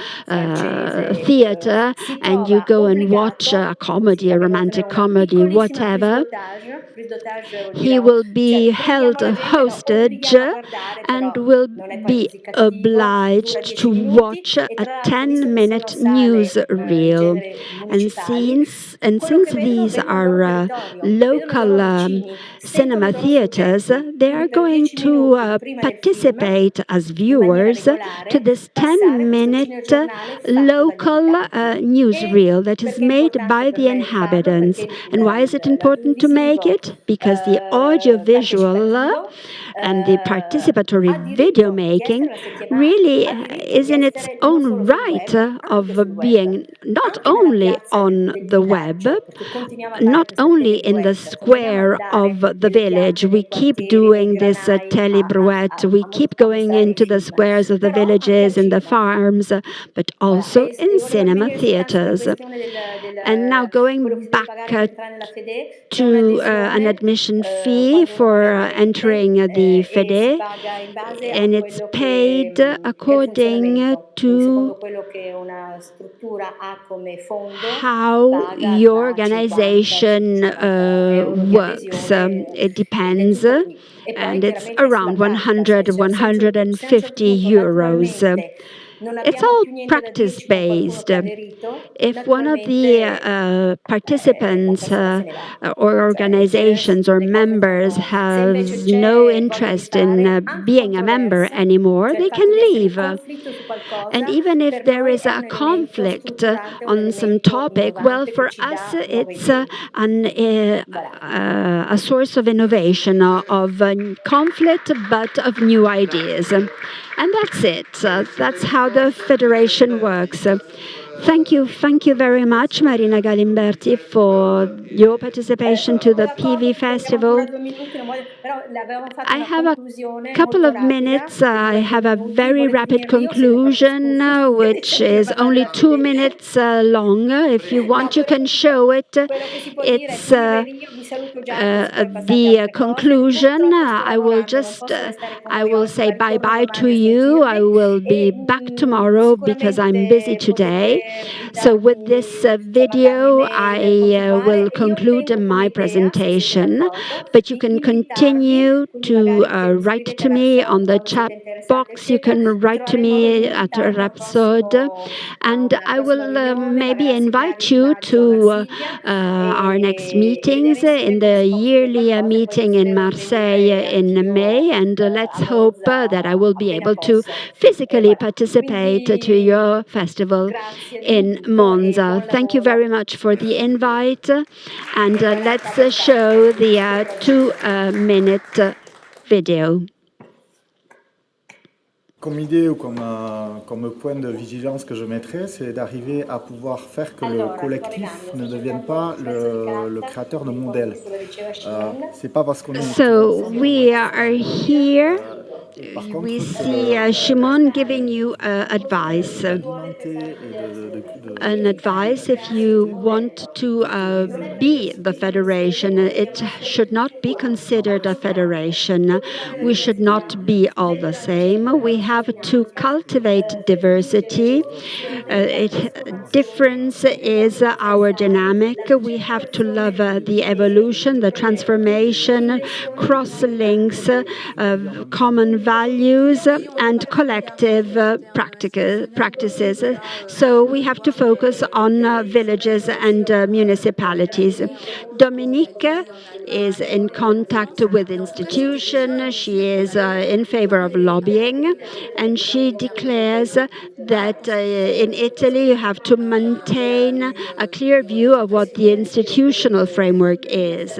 theater, and you go and watch a comedy, a romantic comedy, whatever, he will be held hostage and will be obliged to watch a 10-minute news reel. And since these are local cinema theaters, they are going to participate as viewers to this 10-minute local newsreel that is made by the inhabitants. And why is it important to make it? Because the audiovisual and the participatory video making really is in its own right of being not only on the web, not only in the square of the village. We keep doing this telebrouette, we keep going into the squares of the villages and the farms, but also in cinema theaters. And now going back to an admission fee for entering the Fédé, and it's paid according to how your organization works. It depends, and it's around 150 euros. It's all practice-based. If one of the participants or organizations or members has no interest in being a member anymore, they can leave. And even if there is a conflict on some topic, well, for us it's a source of innovation, of conflict, but of new ideas. And that's it. That's how the Federation works. Thank you very much, Marina Galimberti, for your participation to the PV Festival. I have a couple of minutes. I have a very rapid conclusion, which is only 2 minutes long. If you want, you can show it. It's the conclusion. I will say bye-bye to you. I will be back tomorrow because I'm busy today. So with this video, I will conclude my presentation, but you can continue to write to me on the chat box. You can write to me at Rapsode, and I will maybe invite you to our next meetings, in the yearly meeting in Marseille in May, and let's hope that I will be able to physically participate to your festival in Monza. Thank you very much for the invite, and let's show the 2-minute video. Comme idée ou comme point de vigilance que je mettrais, c'est d'arriver à pouvoir faire que le collectif ne devienne pas le créateur de modèles. C'est pas parce qu'on est... So we are here. We see Shimon giving you advice. An advice if you want to be the federation. It should not be considered a federation. We should not be all the same. We have to cultivate diversity. Difference is our dynamic. We have to love the evolution, the transformation, cross-links, common values, and collective practices. So we have to focus on villages and municipalities. Dominique is in contact with institutions. She is in favor of lobbying, and she declares that in Italy you have to maintain a clear view of what the institutional framework is.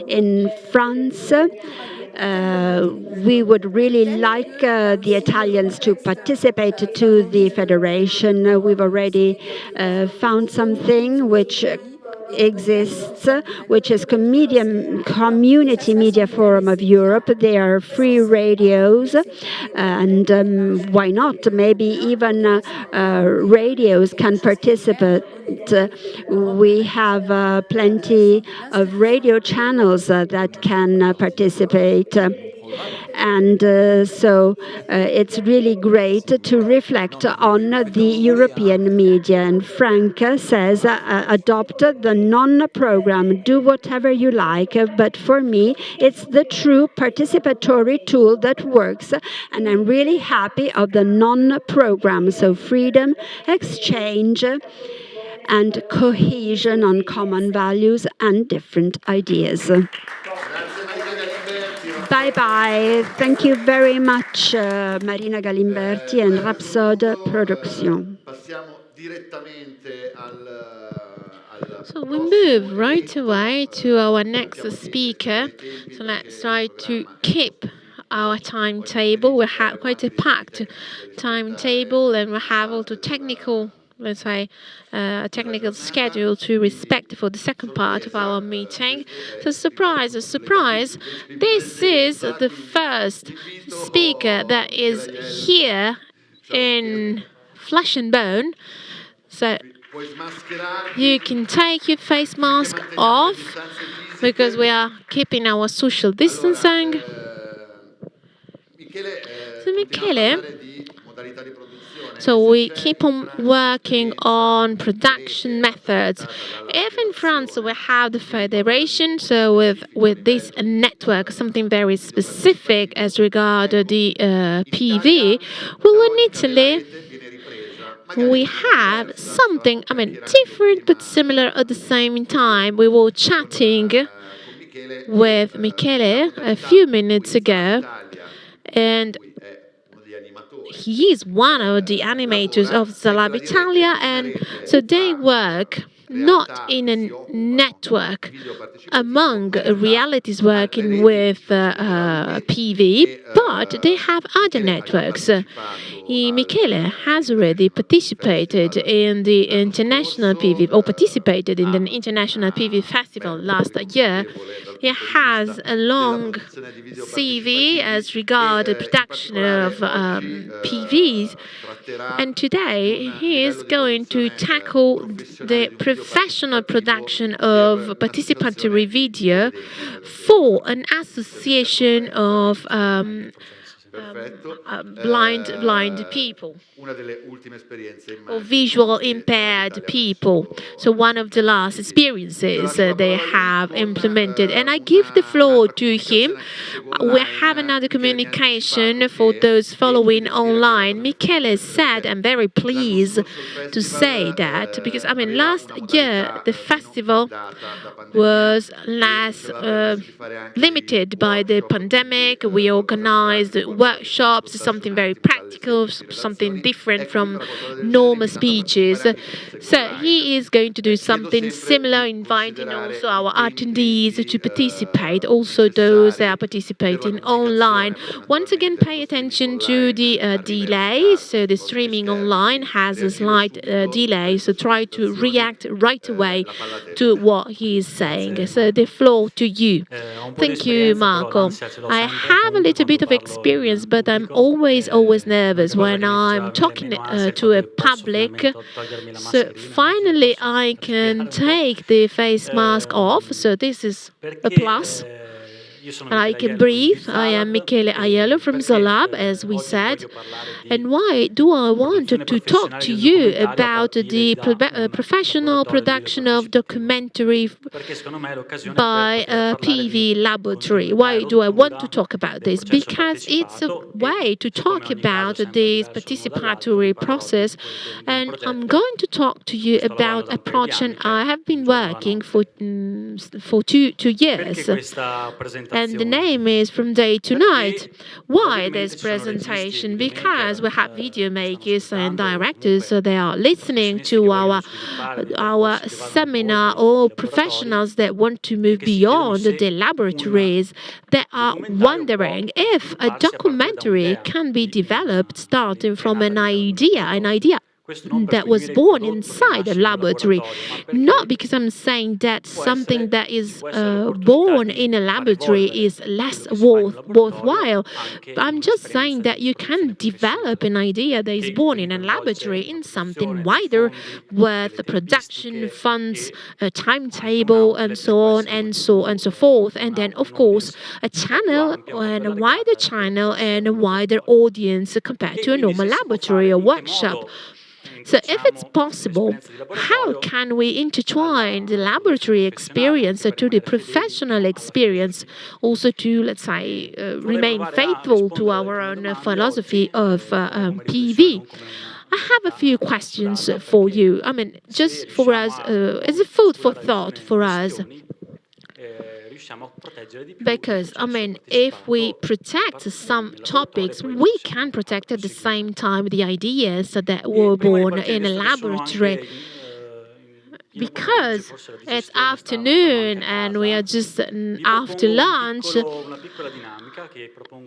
In France, we would really like the Italians to participate to the federation. We've already found something which exists, which is Community Media Forum of Europe. They are free radios, and why not? Maybe even radios can participate. We have plenty of radio channels that can participate. And so it's really great to reflect on the European media. And Frank says, adopt the non-program, do whatever you like. But for me, it's the true participatory tool that works. And I'm really happy of the non-program. So freedom, exchange, and cohesion on common values and different ideas. Bye-bye. Thank you very much, Marina Galimberti and Rapsode Production. So we move right away to our next speaker. So let's try to keep our timetable. We have quite a packed timetable, and we have also technical, let's say, a technical schedule to respect for the second part of our meeting. So surprise, this is the first speaker that is here in flesh and bone. So you can take your face mask off because we are keeping our social distancing. So Michele, so we keep on working on production methods. If in France we have the Fédération, so with this network, something very specific as regard the PV, well, in Italy we have something, different but similar at the same time. We were chatting with Michele a few minutes ago, and he is one of the animators of Zalab Italia, and so they work not in a network among realities working with PV, but they have other networks. Michele has already participated in the international PV, or participated in the international PV festival last year. He has a long CV as regard the production of PVs, and today he is going to tackle the professional production of participatory video for an association of blind people una delle ultime esperienze, or visual impaired people. So one of the last experiences they have implemented. And I give the floor to him. We have another communication for those following online. Michele said, I'm very pleased to say that, because I mean last year the festival was less limited by the pandemic. We organized workshops, something very practical, something different from normal speeches. So he is going to do something similar, inviting also our attendees to participate, also those that are participating online. Once again, pay attention to the delay. So the streaming online has a slight delay, so try to react right away to what he is saying. So the floor to you. Thank you, Marco. I have a little bit of experience, but I'm always nervous when I'm talking to a public. So finally, I can take the face mask off. So this is a plus. I can breathe. I am Michele Aiello from Zalab, as we said. And why do I want to talk to you about the professional production of documentary by PV Laboratory? Why do I want to talk about this? Because it's a way to talk about this participatory process. And I'm going to talk to you about a project I have been working for 2 years. And the name is From Day to Night. Why this presentation? Because we have video makers and directors, so they are listening to our seminar, or professionals that want to move beyond the laboratories, that are wondering if a documentary can be developed starting from an idea that was born inside a laboratory. Not because I'm saying that something that is born in a laboratory is less worthwhile. I'm just saying that you can develop an idea that is born in a laboratory in something wider, with production funds, a timetable, and so on and so forth. And then, of course, a channel, and a wider channel, and a wider audience compared to a normal laboratory or workshop. So if it's possible, how can we intertwine the laboratory experience to the professional experience, also to, let's say, remain faithful to our own philosophy of PV? I have a few questions for you. I mean, just for us, as a food for thought for us. Because, I mean, if we protect some topics, we can protect at the same time the ideas that were born in a laboratory. Because it's afternoon and we are just after lunch,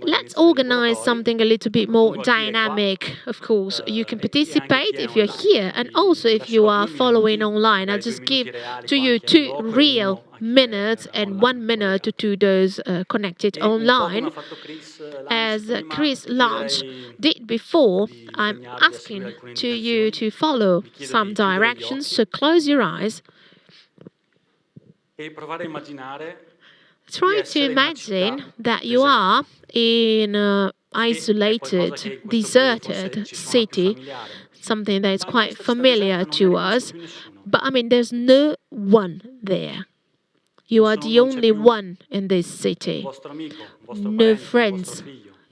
let's organize something a little bit more dynamic. Of course, you can participate if you're here, and also if you are following online. I'll just give to you 2 real minutes and 1 minute to those connected online. As Chris Launch did before, I'm asking to you to follow some directions, so close your eyes. Try to imagine that you are in an isolated, deserted city, something that is quite familiar to us. But I mean, there's no one there. You are the only one in this city. No friends,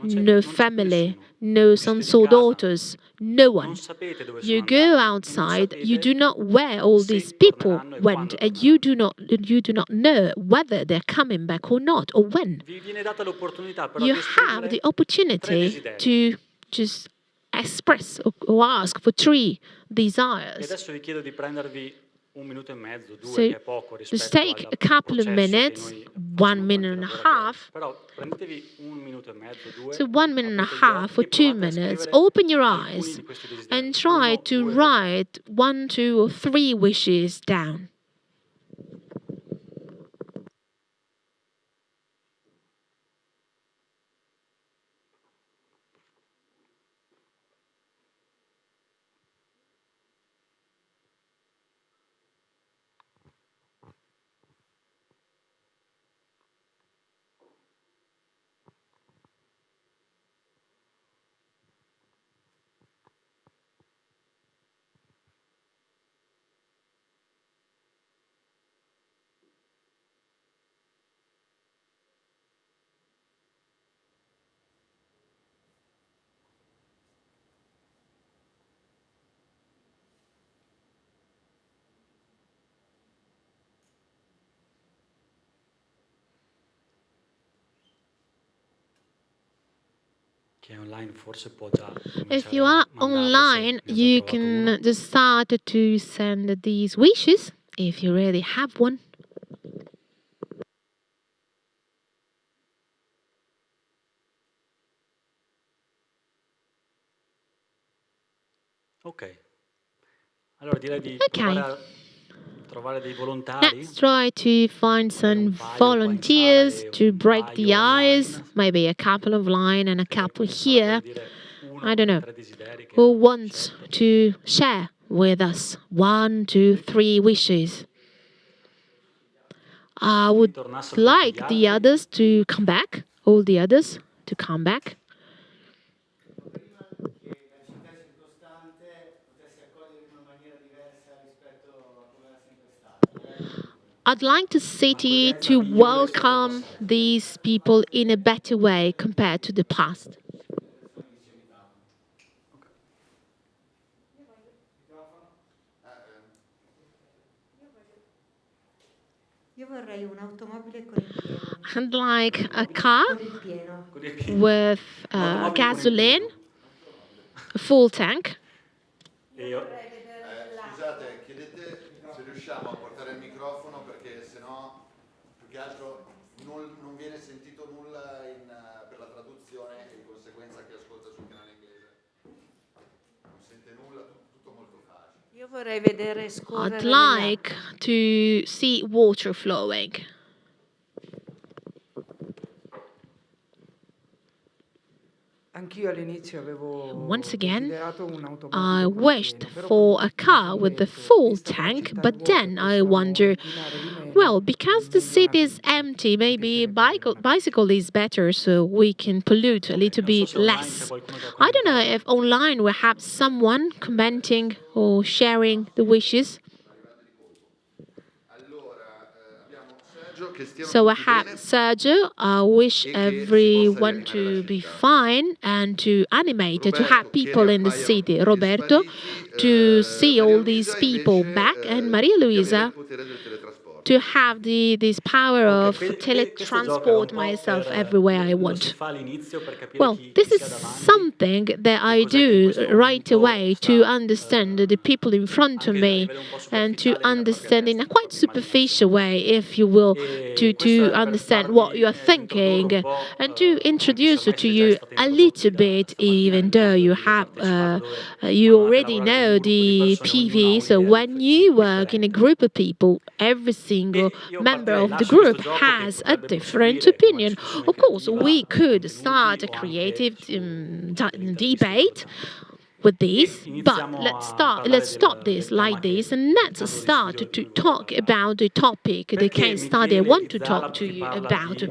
no family, no sons or daughters, no one. You go outside, you do know where all these people went, and you do not know whether they're coming back or not, or when. You have the opportunity to just express or ask for 3 desires. So just take a couple of minutes, 1 minute and a half. So 1 minute and a half or 2 minutes. Open your eyes and try to write 1, 2, or 3 wishes down. If you are online, you can just start to send these wishes if you really have one. Ok. Allora direi di provare a trovare dei volontari. Let's try to find some volunteers to break the ice. Maybe a couple of line and a couple here. I don't know. Who wants to share with us 1, 2, 3 wishes? I would like the others to come back. All the others to come back. I'd like the city to welcome these people in a better way compared to the past. I'd like a car with gasoline, a full tank. Scusate, chiedete se riusciamo a portare il microfono perché sennò più che altro non viene sentito nulla per la traduzione e di conseguenza chi ascolta sul canale inglese non sente nulla, tutto molto facile. Io vorrei vedere scorrere. I'd like to see water flowing. Once again, I wished for a car with a full tank, but then I wonder, well, because the city is empty, maybe bicycle is better so we can pollute a little bit less. I don't know if online we have someone commenting or sharing the wishes. So I have Sergio. I wish everyone to be fine and to animate, to have people in the city. Roberto, to see all these people back. And Maria Luisa, to have this power of teletransport myself everywhere I want. Well, this is something that I do right away to understand the people in front of me and to understand in a quite superficial way, if you will, to understand what you are thinking and to introduce to you a little bit, even though you have you already know the PV. So when you work in a group of people, every single member of the group has a different opinion. Of course, we could start a creative debate with this, but let's stop this like this, and let's start to talk about the topic, the case study I want to talk to you about.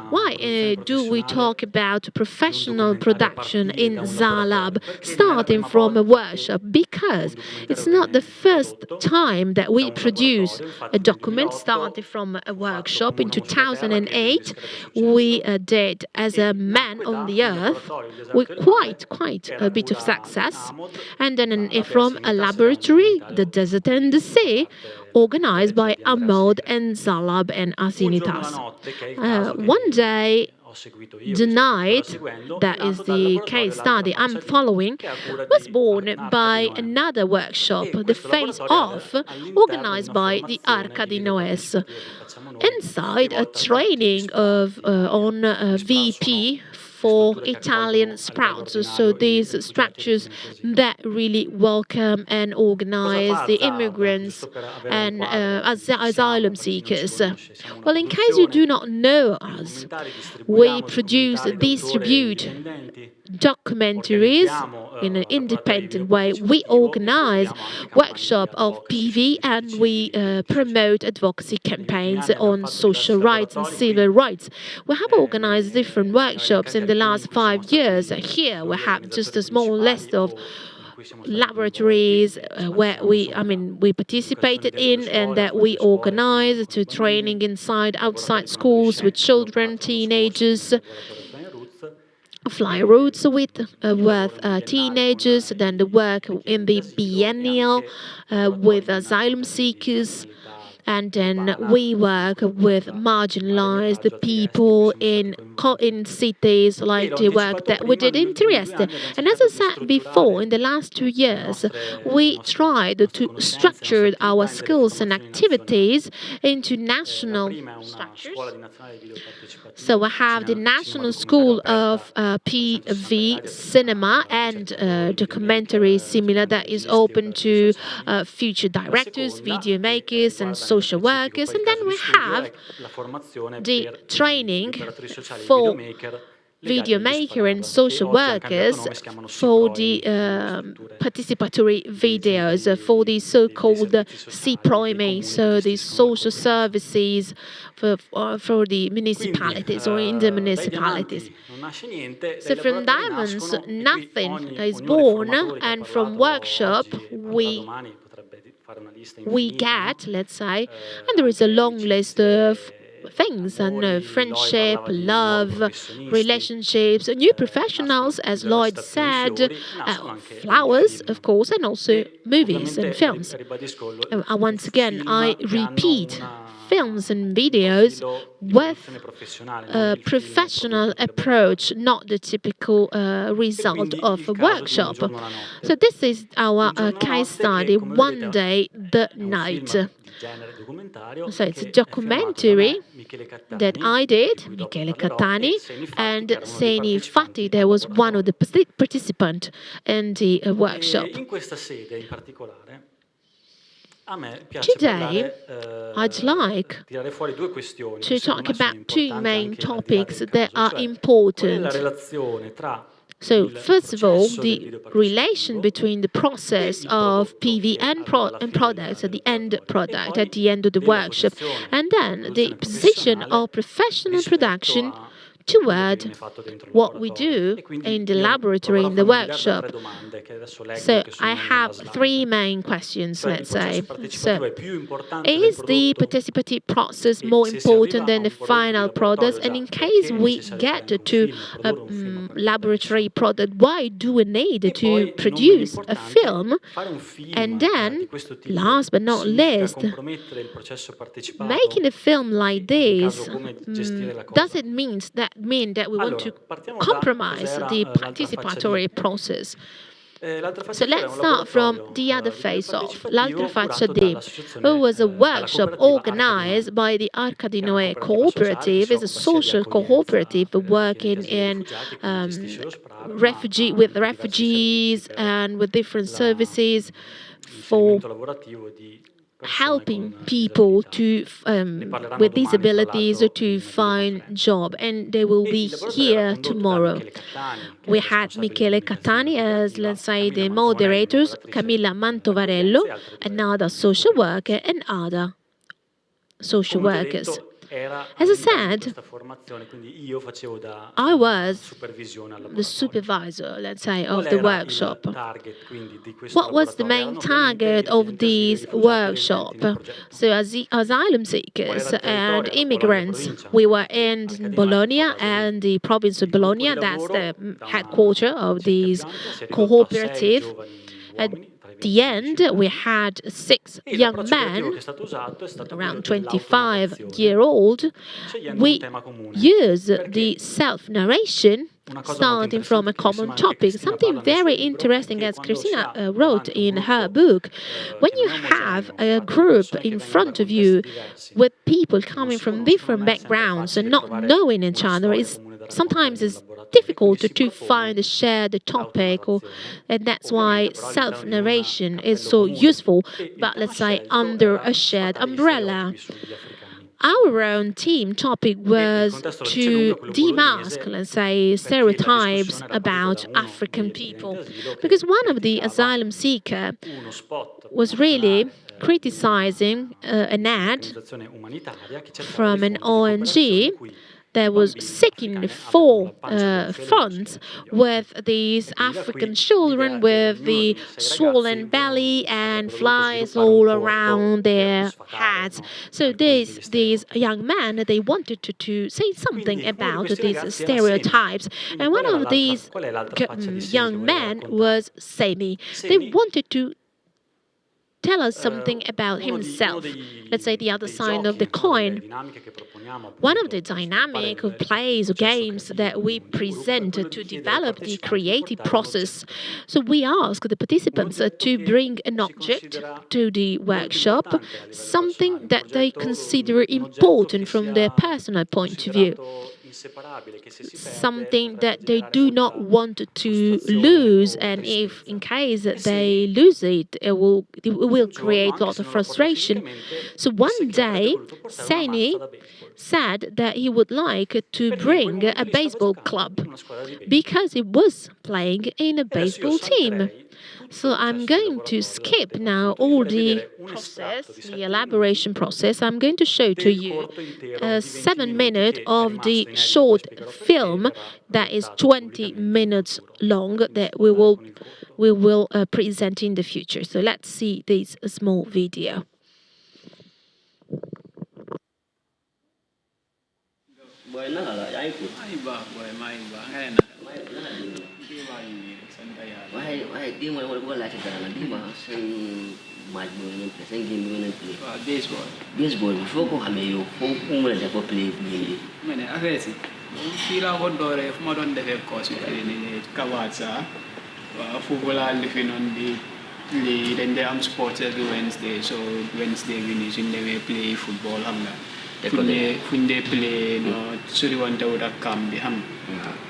Why do we talk about professional production in Zalab, starting from a workshop? Because it's not the first time that we produce a document starting from a workshop. In 2008, we did as a man on the earth with quite a bit of success. And then from a laboratory, the desert and the sea, organized by Ahmad and Zalab and Asinitas. One day, the night, that is the case study I'm following, was born by another workshop, the Face Off, organized by the Arca di Noes. Inside a training on VP for Italian sprouts, so these structures that really welcome and organize the immigrants and asylum seekers. Well, in case you do not know us, we produce, distribute documentaries in an independent way. We organize workshops of PV and we promote advocacy campaigns on social rights and civil rights. We have organized different workshops in the last 5 years. Here we have just a small list of laboratories where we participated in and that we organized, to training outside schools with children, teenagers, fly routes with teenagers, then the work in the biennial with asylum seekers, and then we work with marginalized people in in cities like the work that we did in Trieste. And as I said before, in the last 2 years, we tried to structure our skills and activities into national structures. So we have the National School of PV Cinema and documentary similar that is open to future directors, video makers and social workers. And then we have the training for video maker and social workers for the participatory videos, for the so-called CPROIME, so the social services for the municipalities or in the municipalities. So from diamonds, nothing is born, and from workshop, we get, let's say, and there is a long list of things, and friendship, love, relationships, new professionals, as Lloyd said, flowers, of course, and also movies and films. Once again, I repeat, films and videos with a professional approach, not the typical result of a workshop. So this is our case study, One Day, the Night. So it's a documentary that I did, Michele Catani, and Seni Fatti, that was one of the participants in the workshop. Today, I'd like to talk about two main topics that are important. So, first of all, the relation between the process of PV and products at the end product, at the end of the workshop, and then the position of professional production toward what we do in the laboratory, in the workshop. So I have three main questions, let's say. So, is the participative process more important than the final product? And in case we get to a laboratory product, why do we need to produce a film? And then, last but not least, making a film like this, does it mean that we want to compromise the participatory process? So let's start from the other face-off, l'altra faccia di, who was a workshop organized by the Arca di Noè cooperative. It's a social cooperative working in with refugees and with different services for helping people to with disabilities to find job, and they will be here tomorrow. We had Michele Catani as, let's say, the moderators, Camilla Mantovarello, another social worker, and other social workers. As I said, I was the supervisor, let's say, of the workshop. What was the main target of this workshop? So, as asylum seekers and immigrants, we were in Bologna and the province of Bologna. That's the headquarters of this cooperative. At the end, we had 6 young men, around 25-year-old. We used the self-narration starting from a common topic, something very interesting, as Cristina wrote in her book. When you have a group in front of you with people coming from different backgrounds and not knowing each other, sometimes it's difficult to find a shared topic, and that's why self-narration is so useful, but let's say under a shared umbrella. Our own team topic was to demask, let's say, stereotypes about African people. Because one of the asylum seekers was really criticizing an ad from an ONG that was seeking for funds with these African children with the swollen belly and flies all around their heads. So these young men, they wanted to say something about these stereotypes. And one of these young men was Semi. They wanted to tell us something about himself. Let's say the other side of the coin. One of the dynamic of plays or games that we present to develop the creative process. So we ask the participants to bring an object to the workshop, something that they consider important from their personal point of view, something that they do not want to lose, and if in case they lose it, it will create a lot of frustration. So one day, Seni said that he would like to bring a baseball club because he was playing in a baseball team. So I'm going to skip now all the process, the elaboration process. I'm going to show to you 7 minutes of the short film that is 20 minutes long that we will present in the future. So let's see this small video. Baseball before ko xamé yow fo mo la def play bi mané affaire ci fi la ko doré fu ma don défé course bi ni Kawasa wa football la li fi non di play dañ dé am sports every Wednesday, so Wednesday we ni suñ déwé play football xam nga fuñ dé play no suri wante wu ak camp bi xam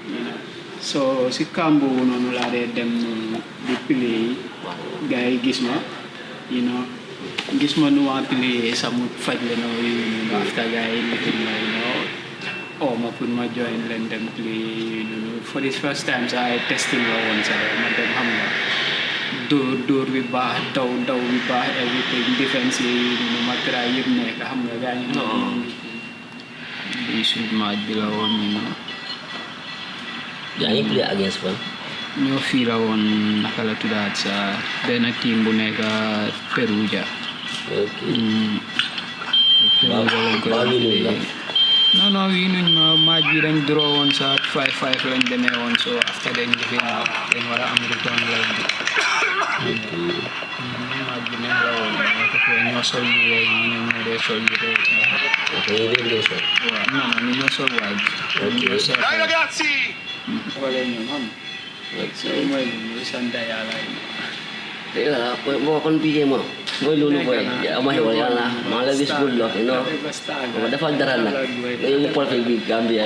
you know. So si kambu nonu la dé dem di play gaay gis ma, you know, gis ma nu wa play samut faj le no after gaay you know, oh ma put ma join len dem play, you know. For this first time I testing la won sa ma dem xam nga door bi baax daw bi baax everything defense yi no ma try yeb nek xam nga gaay ñu shoot match bi la won you know. Play against one. ñoo fii la woon naka la tuddaat sa benn team bu nekk Peru ja. non wii nuñ ma match bi dañ draw woon sa 5-5 lañ demee woon, so after dañ defe na dañ war a am return leg bi. match bi neex la woon ñoo sol yu weex yi ñoo dee sol yu weex. non ñoo sol waay. Dai ragazzi! Wala ñoom xam. So mooy sant yàlla yi. Boo kon bii mo mooy loolu mooy ama xewal yàlla maa la gis good luck, you know. Dafa dara nag yow perfect bi Gambia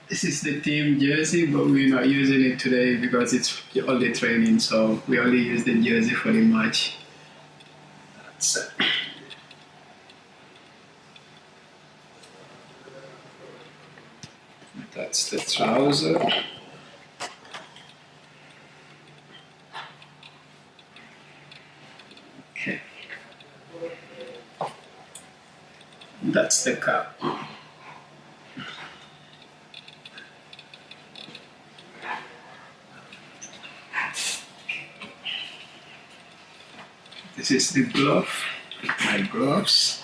This is the team jersey, but we're not using it today because it's only training, so we only use the jersey for the match. That's the trouser. Okay. That's the cap. This is the glove, my gloves.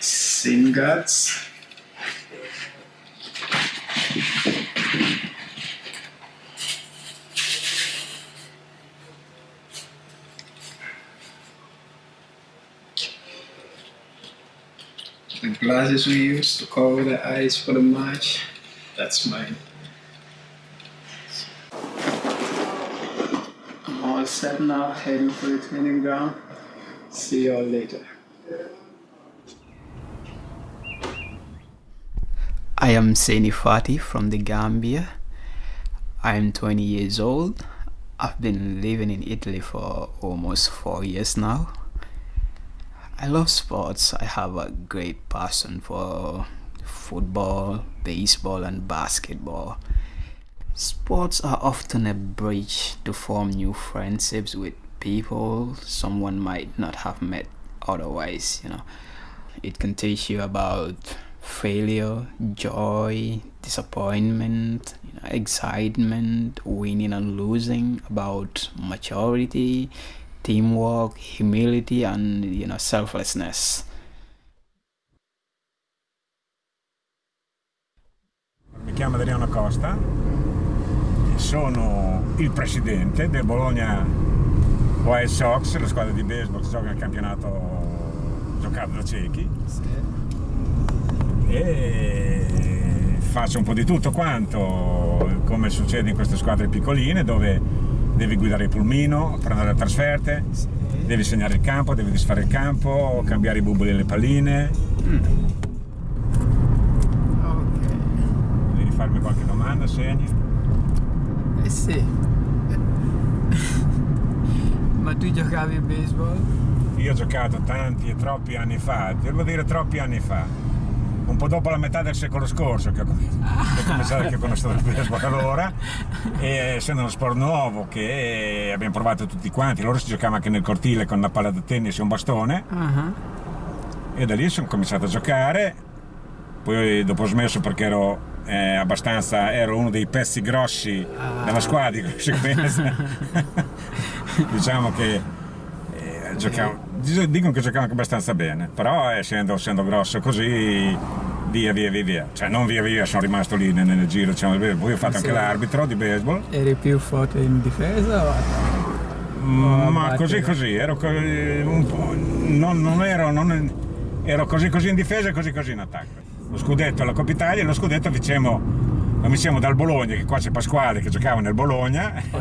Shin guards. The glasses we use to cover the eyes for the match. That's mine. I'm all set now, heading for the training ground. See you all later. I am Seni Fati from the Gambia. I am 20 years old. I've been living in Italy for almost 4 years now. I love sports. I have a great passion for football, baseball and basketball. Sports are often a bridge to form new friendships with people someone might not have met otherwise, you know. It can teach you about failure, joy, disappointment, excitement, winning and losing, about maturity, teamwork, humility, and selflessness. Mi chiamo Adriano Costa e sono il presidente del Bologna White Sox, la squadra di baseball che gioca nel campionato giocato da ciechi. E faccio un po' di tutto quanto, come succede in queste squadre piccoline, dove devi guidare il pulmino, prendere le trasferte, devi segnare il campo, devi disfare il campo, cambiare i bubboli e le palline. Devi farmi qualche domanda, segni? Sì. Ma tu giocavi a baseball? Io ho giocato tanti e troppi anni fa, devo dire troppi anni fa, un po' dopo la metà del secolo scorso che ho conosciuto il baseball allora, e essendo uno sport nuovo che abbiamo provato tutti quanti, allora si giocava anche nel cortile con una palla da tennis e un bastone, e da lì sono cominciato a giocare, poi dopo ho smesso perché ero uno dei pezzi grossi della squadra, di conseguenza diciamo che dicono che giocavo anche abbastanza bene, però essendo grosso così via, cioè non via, sono rimasto lì nel giro, poi ho fatto anche l'arbitro di baseball. Eri più forte in difesa o ma così, ero un po', ero così in difesa e così in attacco. Lo scudetto alla Coppa Italia e lo scudetto lo vinciamo dal Bologna, che qua c'è Pasquale che giocava nel Bologna. Ma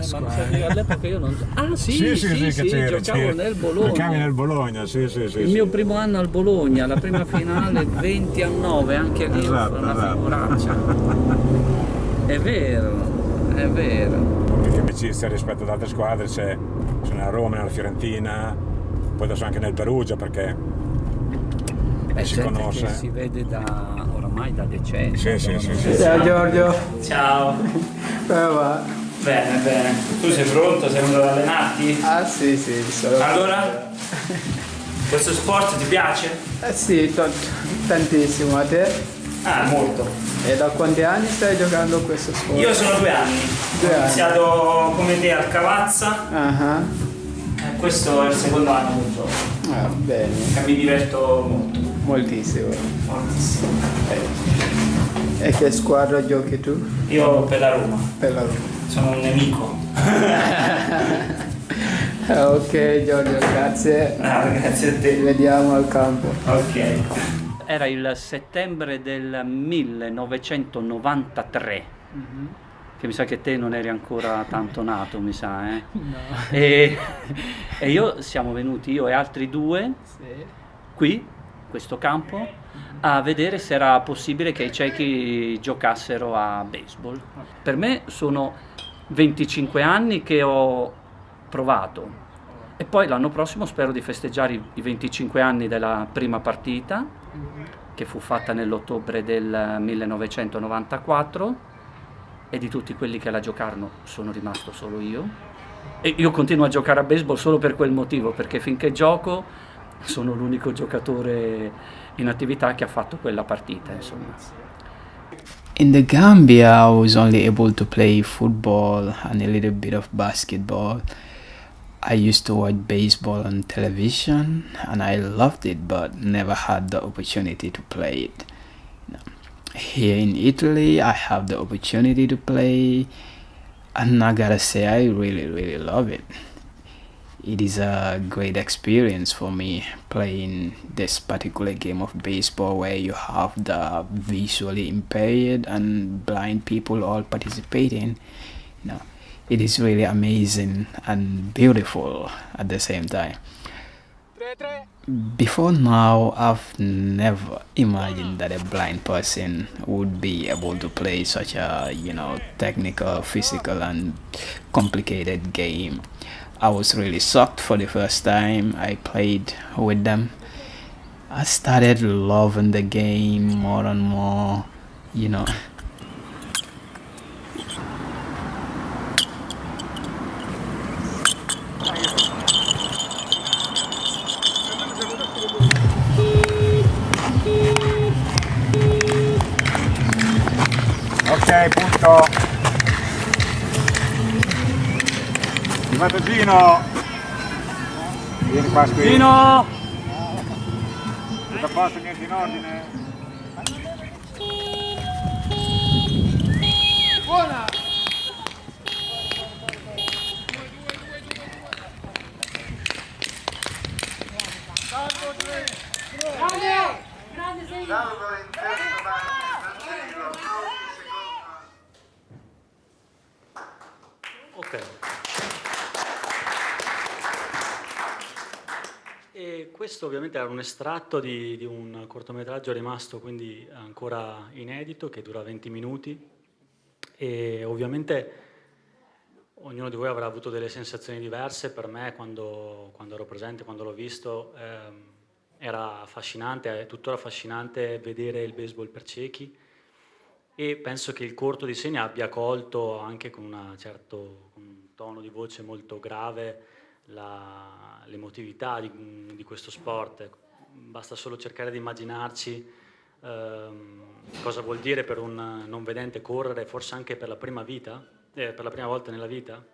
all'epoca io non... Ah sì, giocavo nel Bologna. Giocavi nel Bologna, sì. Il mio primo anno al Bologna, la prima finale 20-9, anche lì una figuraccia. È vero. Che amicizia rispetto ad altre squadre c'è, sono a Roma, nella Fiorentina, poi adesso anche nel Perugia, perché si conosce. Che si vede oramai da decenni. Sì. Ciao Giorgio. Ciao. Come va? Bene. Tu sei pronto? Sei venuto ad allenarti? Ah sì. Allora? Questo sport ti piace? Sì, tantissimo. A te? Molto. E da quanti anni stai giocando questo sport? Io sono 2 anni. Ho iniziato come te al Cavazza. Questo è il secondo anno che gioco. Bene. E mi diverto molto. Moltissimo. E che squadra giochi tu? Io per la Roma. Sono un nemico. Ok Giorgio, grazie. Grazie a te. Ci vediamo al campo. Ok. Era il settembre del 1993. Che mi sa che te non eri ancora tanto nato, mi sa, eh? No. E io siamo venuti, io e altri 2, qui, questo campo, a vedere se era possibile che i ciechi giocassero a baseball. Per me sono 25 anni che ho provato e poi l'anno prossimo spero di festeggiare i 25 anni della prima partita, che fu fatta nell'ottobre del 1994, e di tutti quelli che la giocarono sono rimasto solo io. E io continuo a giocare a baseball solo per quel motivo, perché finché gioco sono l'unico giocatore in attività che ha fatto quella partita, insomma. In the Gambia, I was only able to play football and a little bit of basketball. I used to watch baseball on television and I loved it, but never had the opportunity to play it. Here in Italy, I have the opportunity to play, and I gotta say, I really love it. It is a great experience for me playing this particular game of baseball, where you have the visually impaired and blind people all participating. It is really amazing and beautiful at the same time. Before now, I've never imagined that a blind person would be able to play such a, technical, physical and complicated game. I was really shocked for the first time I played with them. I started loving the game more and more, Ok, punto. Mi fate Gino. Vieni qua, qui. Gino! Tutto a posto, niente in ordine? Buona! Ok. E questo ovviamente era un estratto di un cortometraggio rimasto quindi ancora inedito, che dura 20 minuti, e ovviamente ognuno di voi avrà avuto delle sensazioni diverse. Per me, quando ero presente, quando l'ho visto, era affascinante, è tuttora affascinante vedere il baseball per ciechi, e penso che il corto di segno abbia colto anche con con un tono di voce molto grave l'emotività di questo sport. Basta solo cercare di immaginarci cosa vuol dire per un non vedente correre, forse anche per la prima volta nella vita,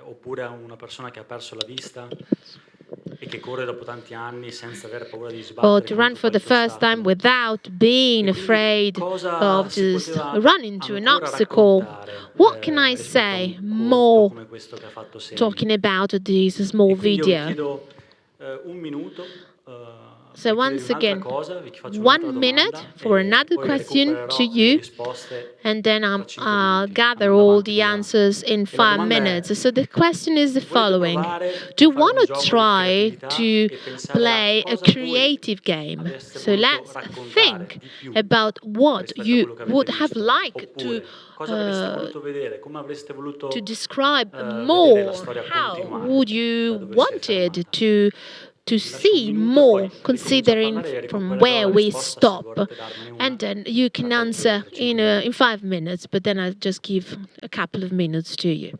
oppure a una persona che ha perso la vista e che corre dopo tanti anni senza avere paura di sbattere. Or to run for the first time without being afraid of just running into an obstacle. What can I say more talking about this small video? Un minuto. So once again, 1 minute for another question to you, and then I'll gather all the answers in 5 minutes. So the question is the following. Do you want to try to play a creative game? So let's think about what you would have liked to describe more. How would you wanted to see more, considering from where we stop? And then you can answer in 5 minutes, but then I'll just give a couple of minutes to you.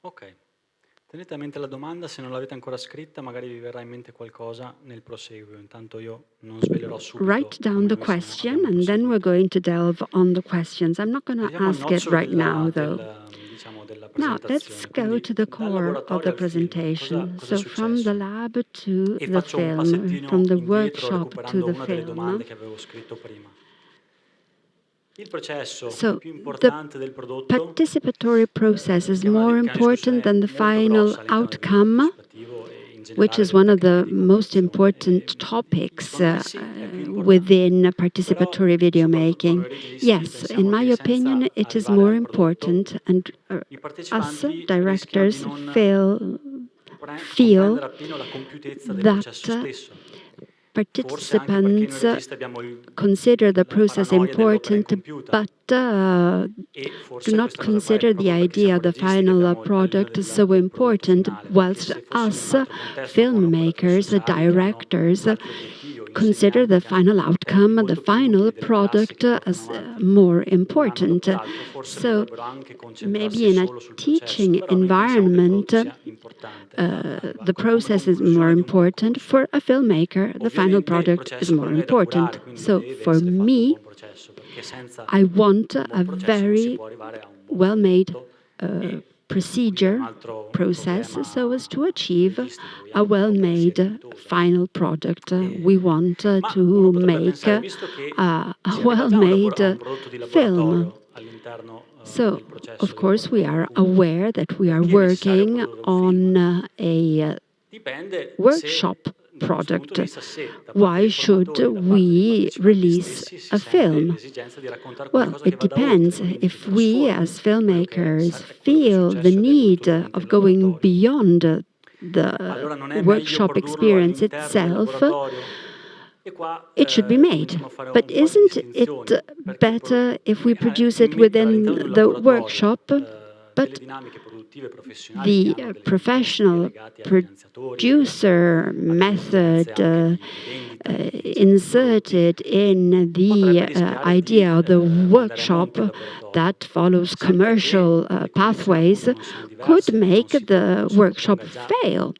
Ok, tenete a mente la domanda, se non l'avete ancora scritta magari vi verrà in mente qualcosa nel proseguio, intanto io non svelerò subito. Write down the question and then we're going to delve on the questions. I'm not going to ask it right now though. Now let's go to the core of the presentation. So from the lab to the film, from the workshop to the film. So the participatory process is more important than the final outcome, which is one of the most important topics within participatory video making. Yes, in my opinion, it is more important, and us directors feel that participants consider the process important, but do not consider the idea, the final product, so important, whilst us, filmmakers, directors, consider the final outcome, the final product as more important. So maybe in a teaching environment, the process is more important. For a filmmaker, the final product is more important. So for me, I want a very well-made process so as to achieve a well-made final product. We want to make a well-made film. So, of course, we are aware that we are working on a workshop product. Why should we release a film? Well, it depends. If we as filmmakers feel the need of going beyond the workshop experience itself, it should be made. But isn't it better if we produce it within the workshop? But the professional producer method inserted in the idea of the workshop that follows commercial pathways could make the workshop fail,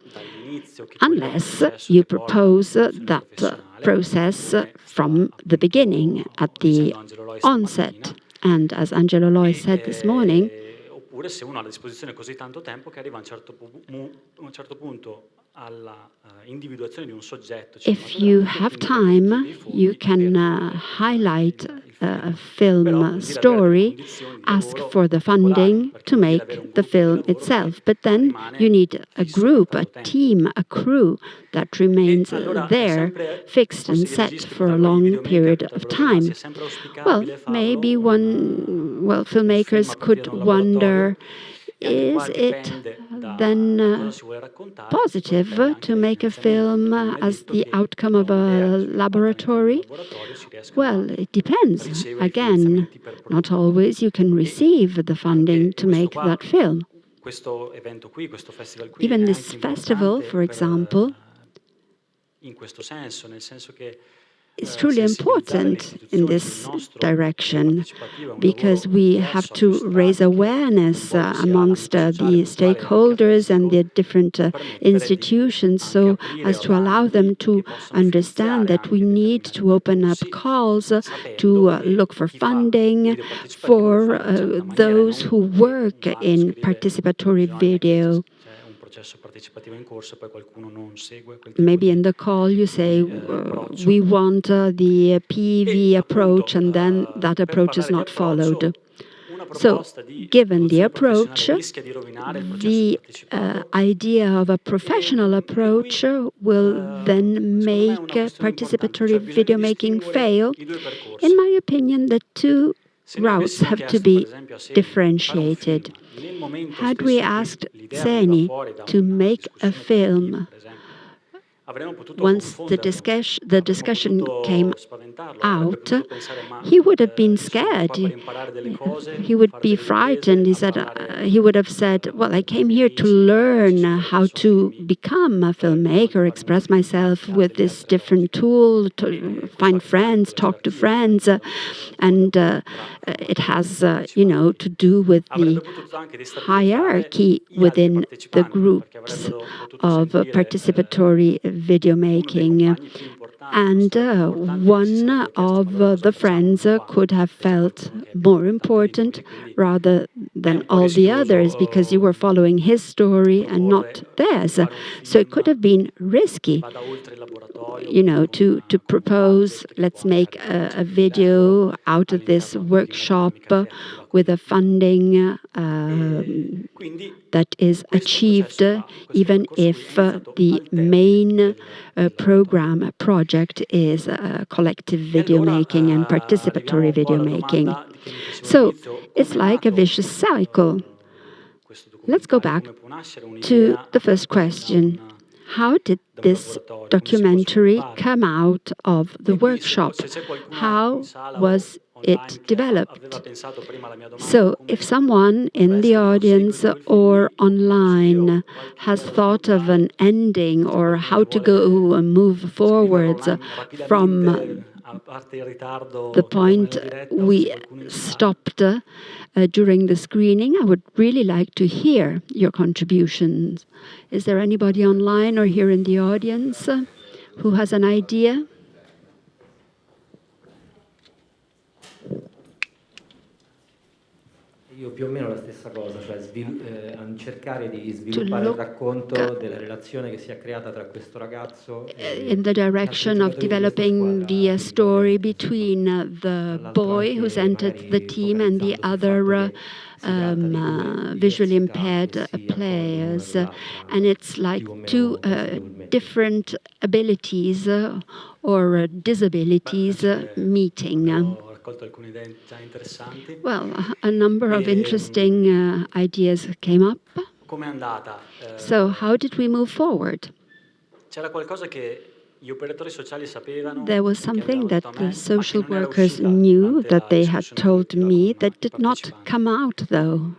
unless you propose that process from the beginning, at the onset. And as Angelo Loy said this morning, oppure se uno ha a disposizione così tanto tempo che arriva a un certo punto alla individuazione di un soggetto. If you have time, you can highlight a film story, ask for the funding to make the film itself. But then you need a group, a team, a crew that remains there, fixed and set for a long period of time. Well, maybe filmmakers could wonder, is it then positive to make a film as the outcome of a laboratory? Well, it depends. Again, not always you can receive the funding to make that film. Even this festival, for example, is truly important in this direction, because we have to raise awareness amongst the stakeholders and the different institutions, so as to allow them to understand that we need to open up calls to look for funding for those who work in participatory video. Maybe in the call you say, we want the PV approach, and then that approach is not followed. So, given the approach, the idea of a professional approach will then make participatory video making fail. In my opinion, the two routes have to be differentiated. Had we asked Zeni to make a film, once the discussion came out, he would have been scared. He would be frightened. He would have said, well, I came here to learn how to become a filmmaker, express myself with this different tool, to find friends, talk to friends, and it has, to do with the hierarchy within the groups of participatory video making. And one of the friends could have felt more important rather than all the others, because you were following his story and not theirs. So it could have been risky, to propose, let's make a video out of this workshop with a funding that is achieved, even if the main program project is collective video making and participatory video making. So it's like a vicious cycle. Let's go back to the first question. How did this documentary come out of the workshop? How was it developed? So, if someone in the audience or online has thought of an ending or how to go and move forwards from the point we stopped during the screening, I would really like to hear your contributions. Is there anybody online or here in the audience who has an idea? Io più o meno la stessa cosa, cioè cercare di sviluppare il racconto della relazione che si è creata tra questo ragazzo in the direction of developing the story between the boy who's entered the team and the other visually impaired players. And it's like two different abilities or disabilities meeting. Well, a number of interesting ideas came up. So how did we move forward? There was something that the social workers knew that they had told me that did not come out, though,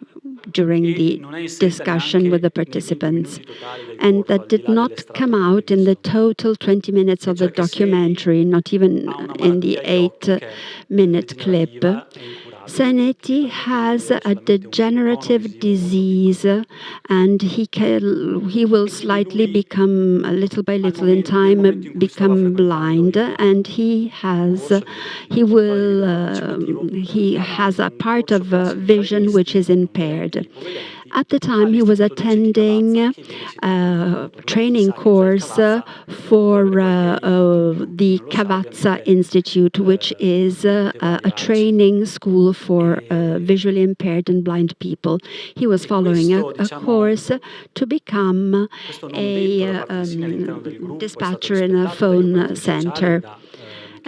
during the discussion with the participants, and that did not come out in the total 20 minutes of the documentary, not even in the 8-minute clip. Seneti has a degenerative disease, and he will slightly become, little by little in time, become blind, and he has a part of vision which is impaired. At the time, he was attending a training course for the Cavazza Institute, which is a training school for visually impaired and blind people. He was following a course to become a dispatcher in a phone center.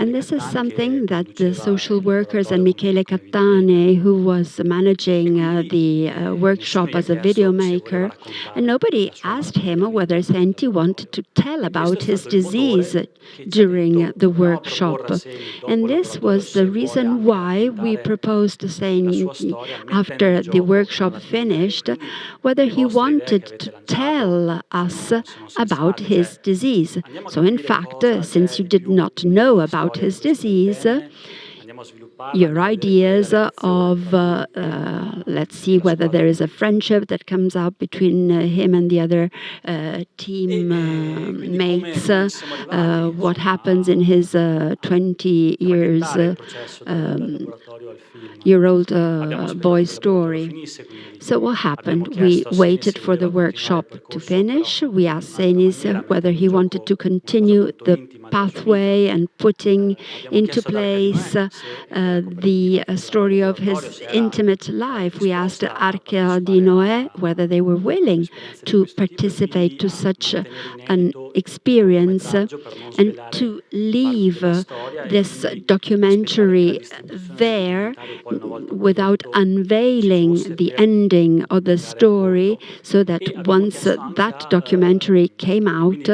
And this is something that the social workers and Michele Cattane, who was managing the workshop as a video maker, and nobody asked him whether Senti wanted to tell about his disease during the workshop. And this was the reason why we proposed to Senti, after the workshop finished, whether he wanted to tell us about his disease. So in fact, since you did not know about his disease, your ideas of, let's see whether there is a friendship that comes up between him and the other team mates, what happens in his 20-year-old boy's story. So what happened? We waited for the workshop to finish. We asked Senis whether he wanted to continue the pathway and putting into place the story of his intimate life. We asked Arca di Noè whether they were willing to participate to such an experience and to leave this documentary there without unveiling the ending of the story, so that once that documentary came out,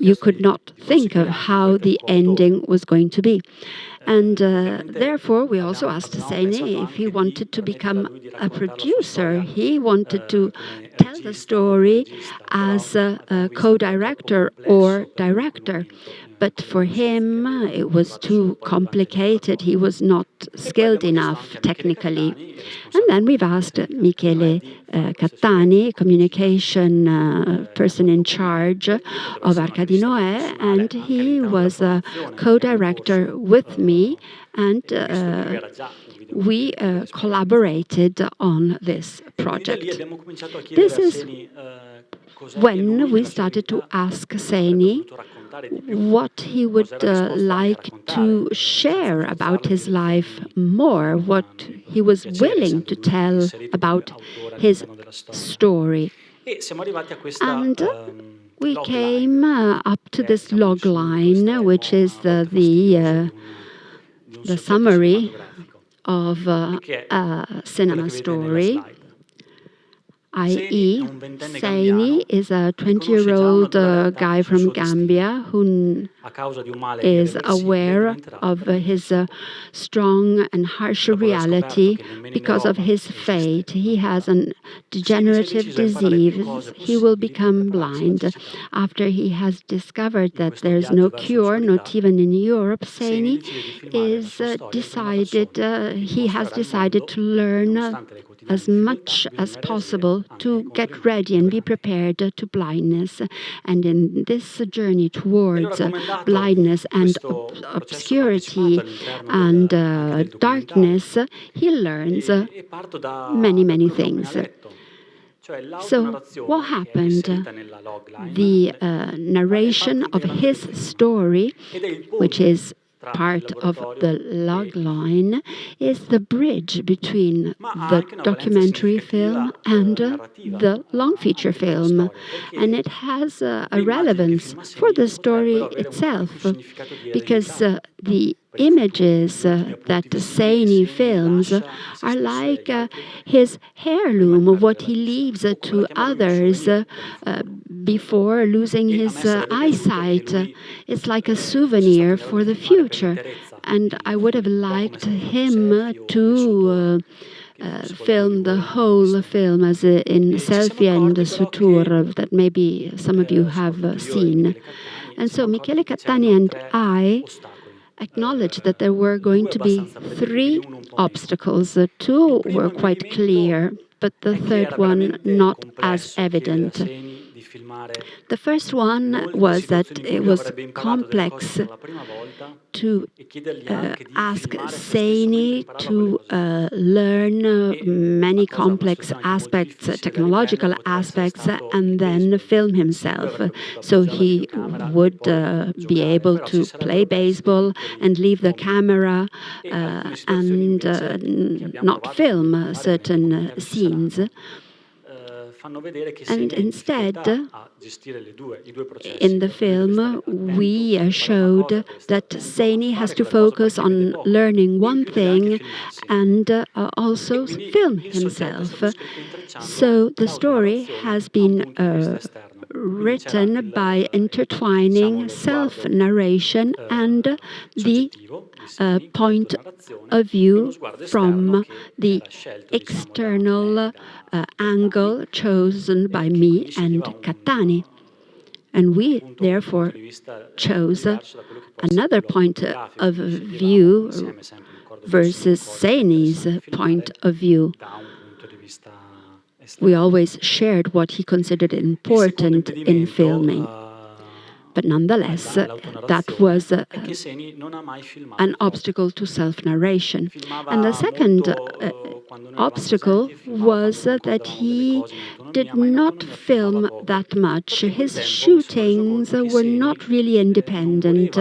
you could not think of how the ending was going to be. And therefore, we also asked Seni if he wanted to become a producer. He wanted to tell the story as a co-director or director. But for him, it was too complicated. He was not skilled enough technically. And then we've asked Michele Cattani, communication person in charge of Arca di Noè, and he was a co-director with me, and we collaborated on this project. This is when we started to ask Seni what he would like to share about his life more, what he was willing to tell about his story. And we came up to this log line, which is the summary of a cinema story. i.e., Saini is a 20-year-old guy from Gambia who is aware of his strong and harsh reality because of his fate. He has a degenerative disease. He will become blind. After he has discovered that there's no cure, not even in Europe, Saini he has decided to learn as much as possible to get ready and be prepared to blindness. And in this journey towards blindness and obscurity and darkness, he learns many things. So what happened? The narration of his story, which is part of the log line, is the bridge between the documentary film and the long feature film. And it has a relevance for the story itself, because the images that Seini films are like his heirloom of what he leaves to others before losing his eyesight. It's like a souvenir for the future. And I would have liked him to film the whole film as in selfie and suture that maybe some of you have seen. And so Michele Cattani and I acknowledged that there were going to be 3 obstacles. 2 were quite clear, but the third one not as evident. The first one was that it was complex to ask Seini to learn many complex aspects, technological aspects, and then film himself. So he would be able to play baseball and leave the camera and not film certain scenes. And instead, in the film, we showed that Seini has to focus on learning one thing and also film himself. So the story has been written by intertwining self-narration and the point of view from the external angle chosen by me and Cattani. And we, therefore, chose another point of view versus Seini's point of view. We always shared what he considered important in filming. But nonetheless, that was an obstacle to self-narration. And the second obstacle was that he did not film that much. His shootings were not really independent.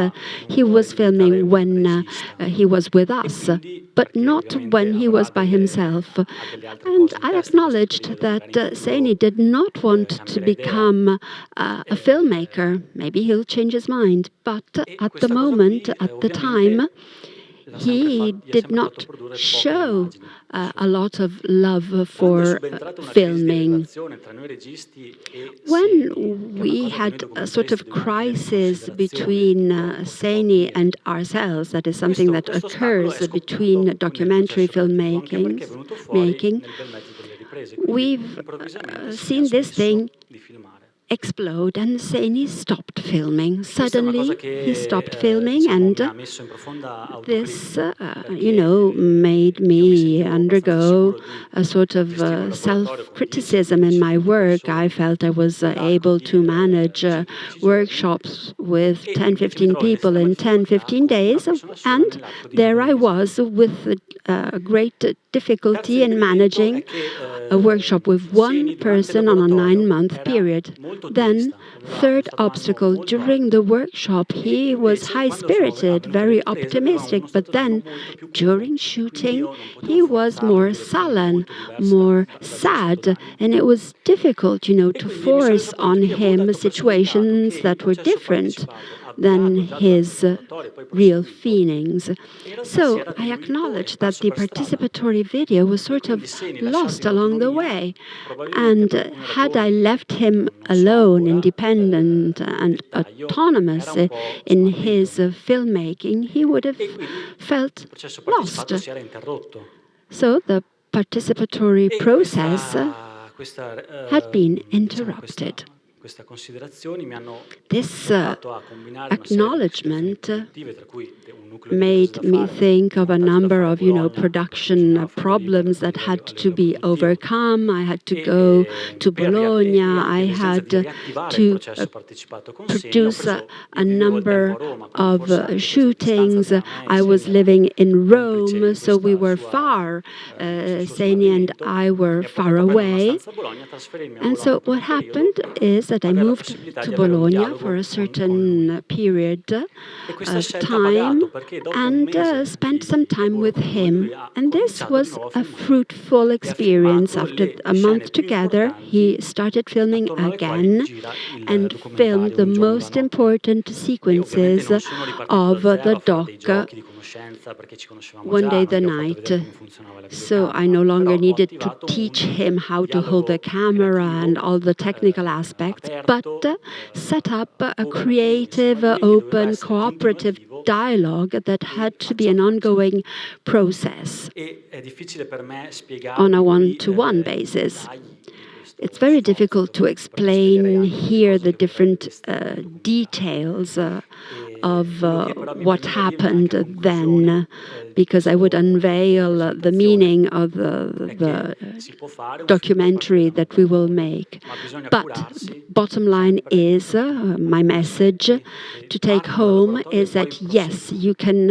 He was filming when he was with us, but not when he was by himself. And I acknowledged that Seini did not want to become a filmmaker. Maybe he'll change his mind. But at the moment, at the time, he did not show a lot of love for filming. When we had a sort of crisis between Seini and ourselves, that is something that occurs between documentary filmmaking, we've seen this thing explode, and Seini stopped filming. Suddenly, he stopped filming, and this, made me undergo a sort of self-criticism in my work. I felt I was able to manage workshops with 10-15 people in 10-15 days, and there I was with great difficulty in managing a workshop with one person on a 9-month period. Then, third obstacle, during the workshop, he was high-spirited, very optimistic, but then, during shooting, he was more sullen, more sad, and it was difficult, to force on him situations that were different than his real feelings. So I acknowledge that the participatory video was sort of lost along the way. And had I left him alone, independent and autonomous in his filmmaking, he would have felt lost. So the participatory process had been interrupted. This acknowledgement made me think of a number of, production problems that had to be overcome. I had to go to Bologna. I had to produce a number of shootings. I was living in Rome, so we were far. Seni and I were far away. And so what happened is that I moved to Bologna for a certain period of time and spent some time with him. And this was a fruitful experience. After a month together, he started filming again and filmed the most important sequences of the doc one day the night. So I no longer needed to teach him how to hold the camera and all the technical aspects, but set up a creative, open, cooperative dialogue that had to be an ongoing process on a one-to-one basis. It's very difficult to explain here the different details of what happened then, because I would unveil the meaning of the documentary that we will make. But bottom line is, my message to take home is that yes, you can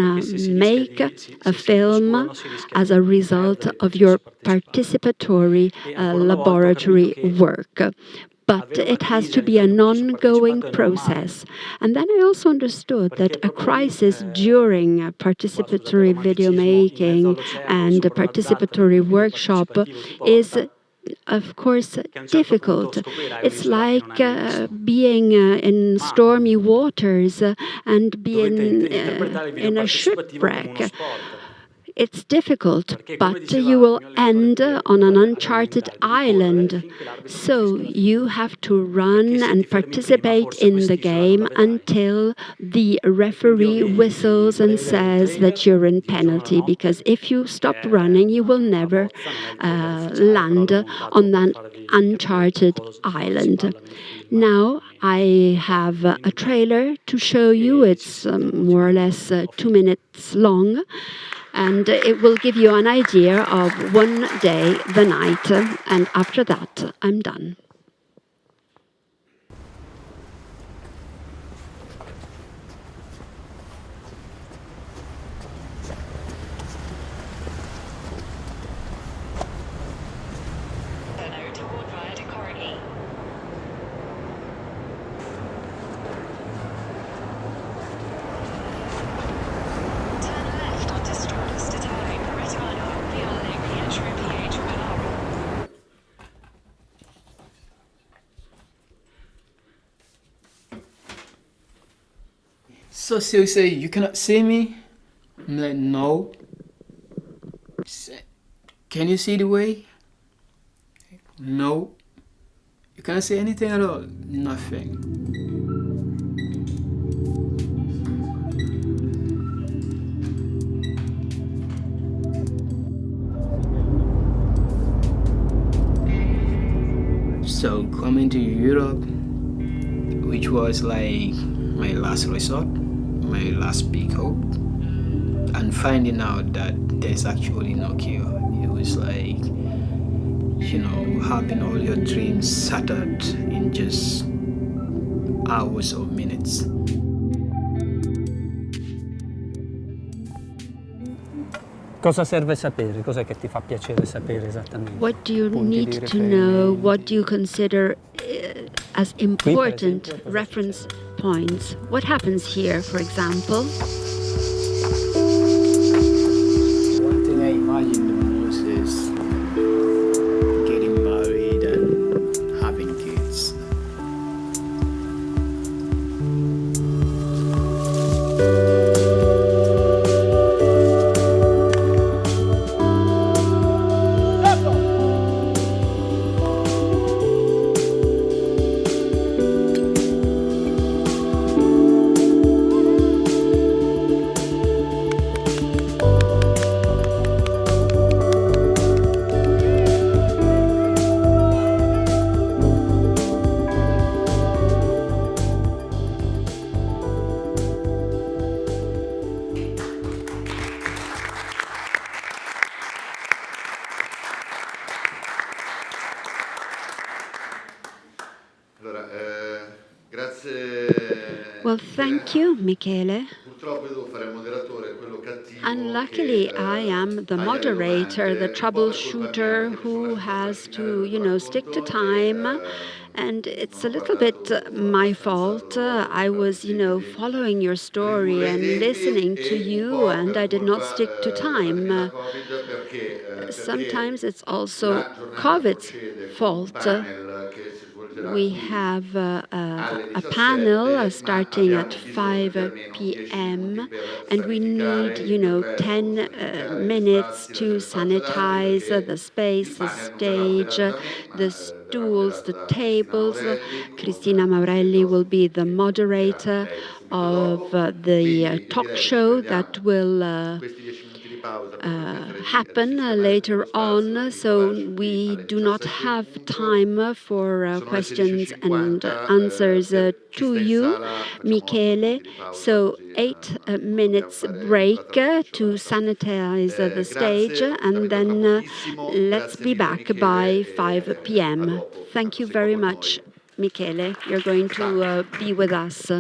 make a film as a result of your participatory laboratory work. But it has to be an ongoing process. And then I also understood that a crisis during participatory video making and a participatory workshop is, of course, difficult. It's like being in stormy waters and being in a shipwreck. It's difficult, but you will end on an uncharted island. So you have to run and participate in the game until the referee whistles and says that you're in penalty, because if you stop running, you will never land on that uncharted island. Now I have a trailer to show you. It's more or less 2 minutes long. And it will give you an idea of one day, the night, and after that, I'm done. So she'll say, "You cannot see me?" I'm like, "No." "Can you see the way?" "No." "You cannot see anything at all?" "Nothing." So coming to Europe, which was like my last resort, my last big hope, and finding out that there's actually no cure. It was like, having all your dreams shattered in just hours or minutes. Cosa serve sapere? Cos'è che ti fa piacere sapere esattamente? What do you need to know? What do you consider as important reference points? What happens here, for example? One thing I imagine the most is getting married and having kids. Well, thank you, Michele. Purtroppo io devo fare il moderatore, quello cattivo. Unluckily, I am the moderator, the troubleshooter who has to, stick to time. And it's a little bit my fault. I was, following your story and listening to you, and I did not stick to time. Sometimes it's also COVID's fault. We have a panel starting at 5 p.m. and we need, 10 minutes to sanitize the space, the stage, the stools, the tables. Cristina Maurelli will be the moderator of the talk show that will happen later on, so we do not have time for questions and answers to you, Michele. So 8 minutes break to sanitize the stage, and then let's be back by 5 p.m. Thank you very much, Michele. You're going to be with us.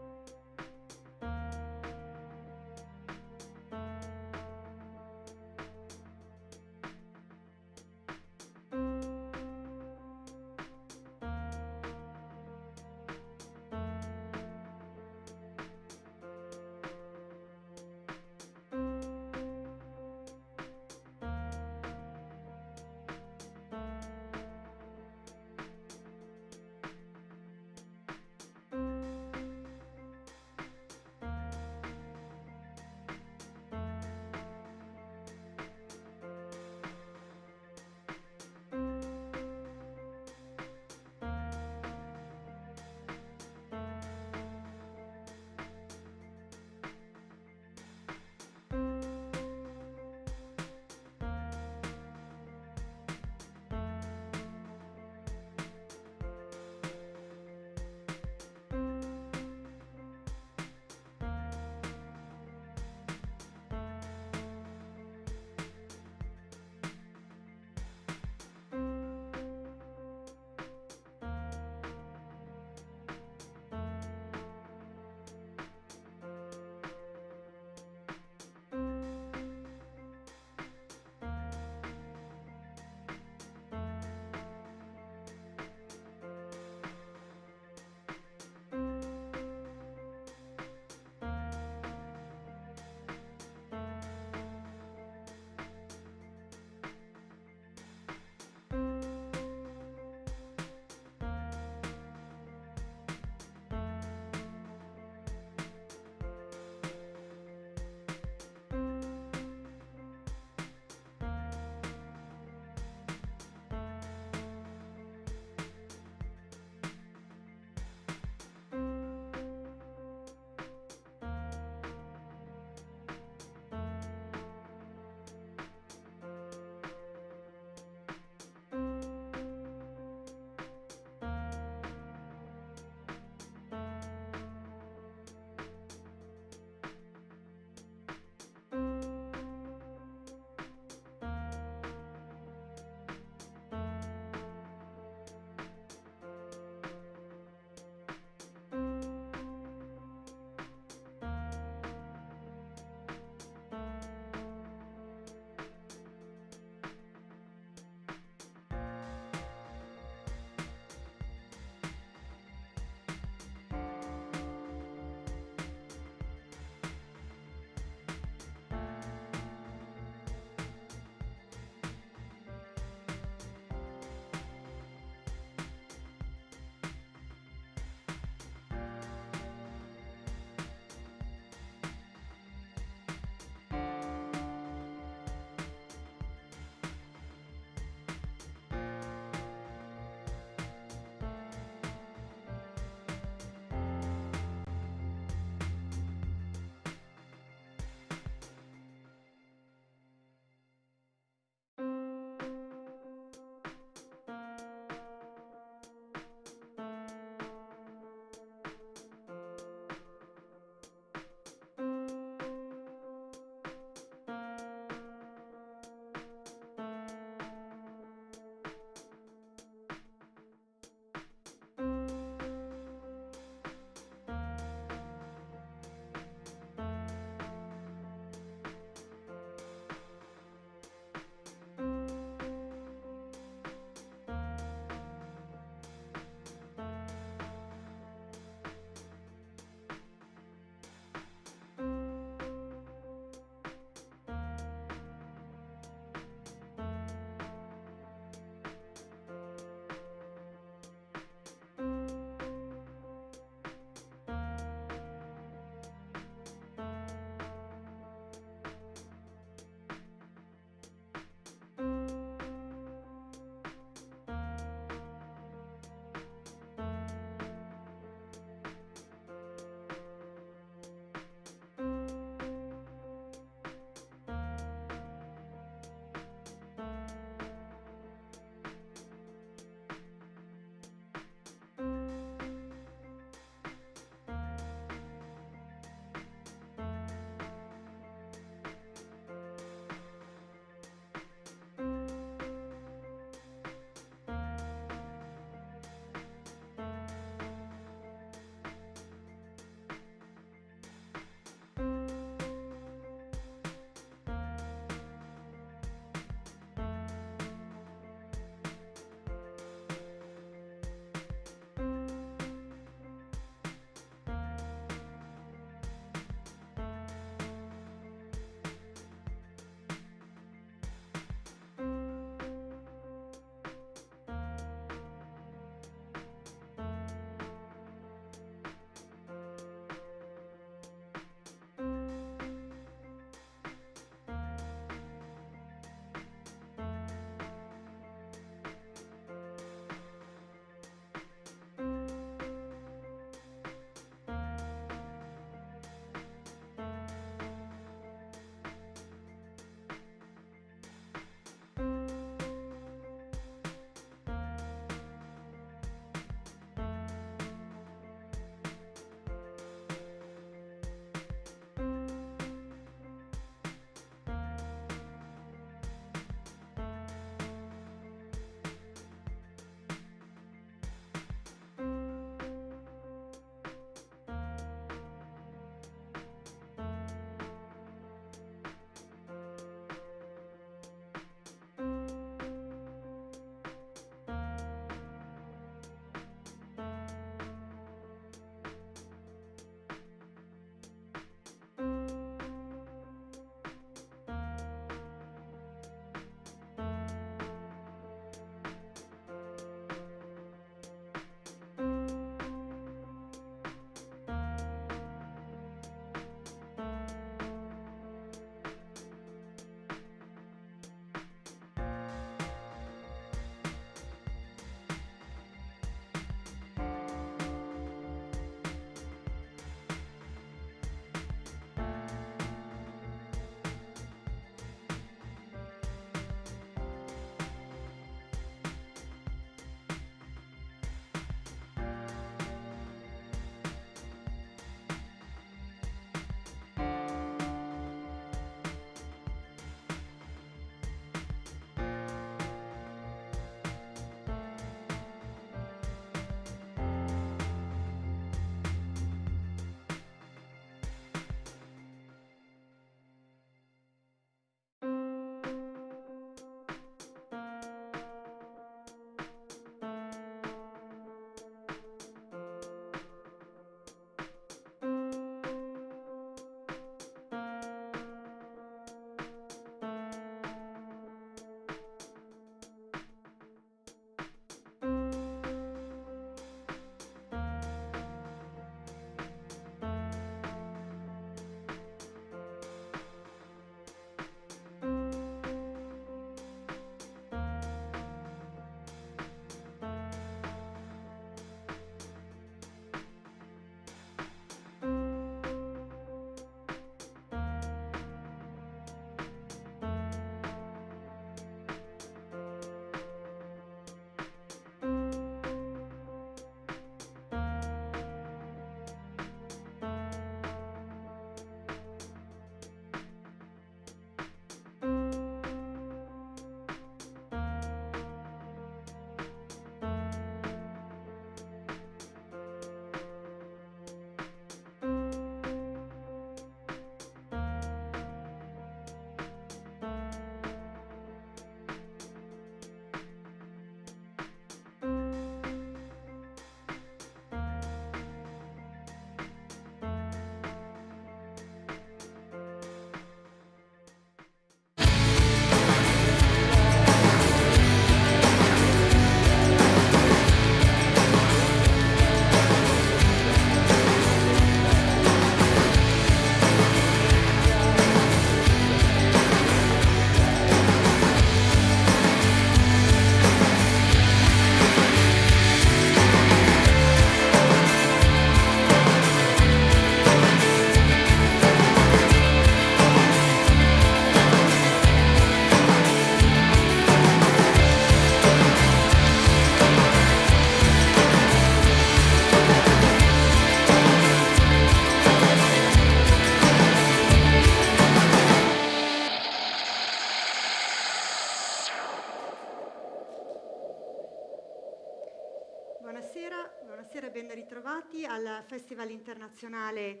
Bentrovati al Festival Internazionale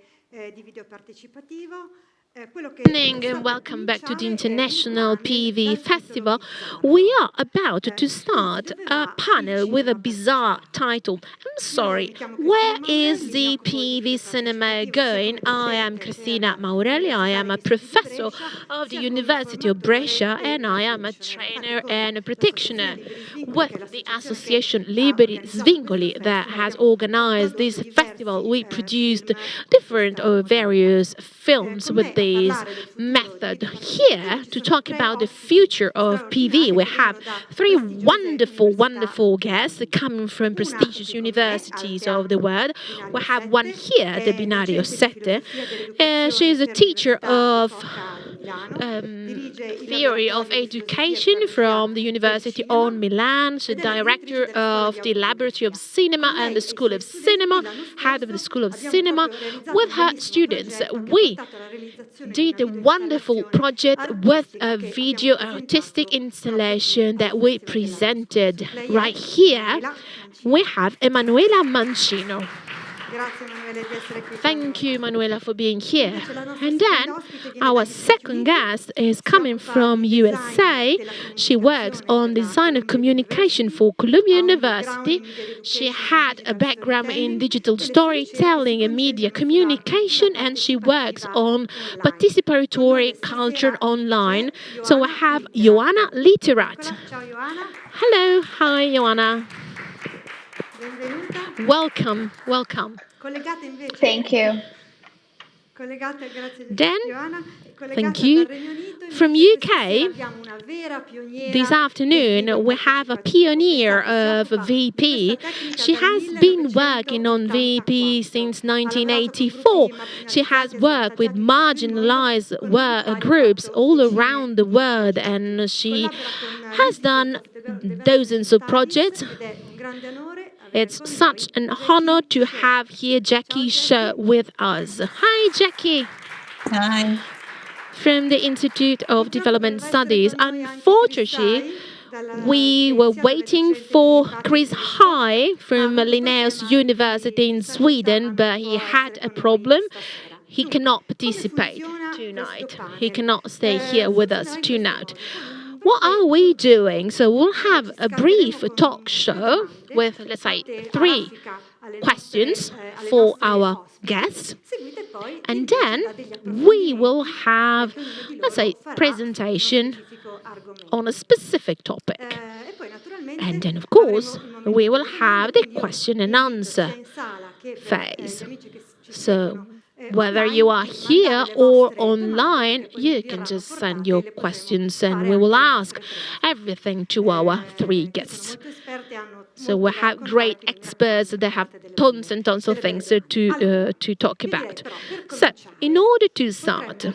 di Video Partecipativo. Evening and welcome back to the International PV Festival. We are about to start a panel with a bizarre title. I'm sorry, where is the PV cinema going? I am Cristina Patiño. I am a professor of the University of Brescia and I am a trainer and a practitioner with the association Liberi Svingoli that has organized this festival. We produced different or various films with this method. Here to talk about the future of PV, we have three wonderful guests coming from prestigious universities of the world. We have one here, the Binario Sette. She is a teacher of theory of education from the University of Milan. She's director of the Laboratory of Cinema and the School of Cinema, head of the School of Cinema. With her students, we did a wonderful project with a video artistic installation that we presented. Right here, we have Emanuela Mancino. Thank you, Emanuela, for being here. And then our second guest is coming from USA. She works on design and communication for Columbia University. She had a background in digital storytelling and media communication, and she works on participatory culture online. So I have Ioana Literat. Hello, hi, Ioana. Welcome. Thank you. Dan, thank you. From UK, this afternoon we have a pioneer of VP. She has been working on VP since 1984. She has worked with marginalised groups all around the world, and she has done dozens of projects. It's such an honor to have here Jackie Shaw with us. Hi, Jackie. Hi. From the Institute of Development Studies. Unfortunately, we were waiting for Chris High from Linnaeus University in Sweden, but he had a problem. He cannot participate tonight. He cannot stay here with us tonight. What are we doing? So we'll have a brief talk show with, let's say, 3 questions for our guests. And then we will have, let's say, presentation on a specific topic. And then, of course, we will have the question and answer phase. So whether you are here or online, you can just send your questions and we will ask everything to our 3 guests. So we have great experts that have tons and tons of things to talk about. So, in order to start,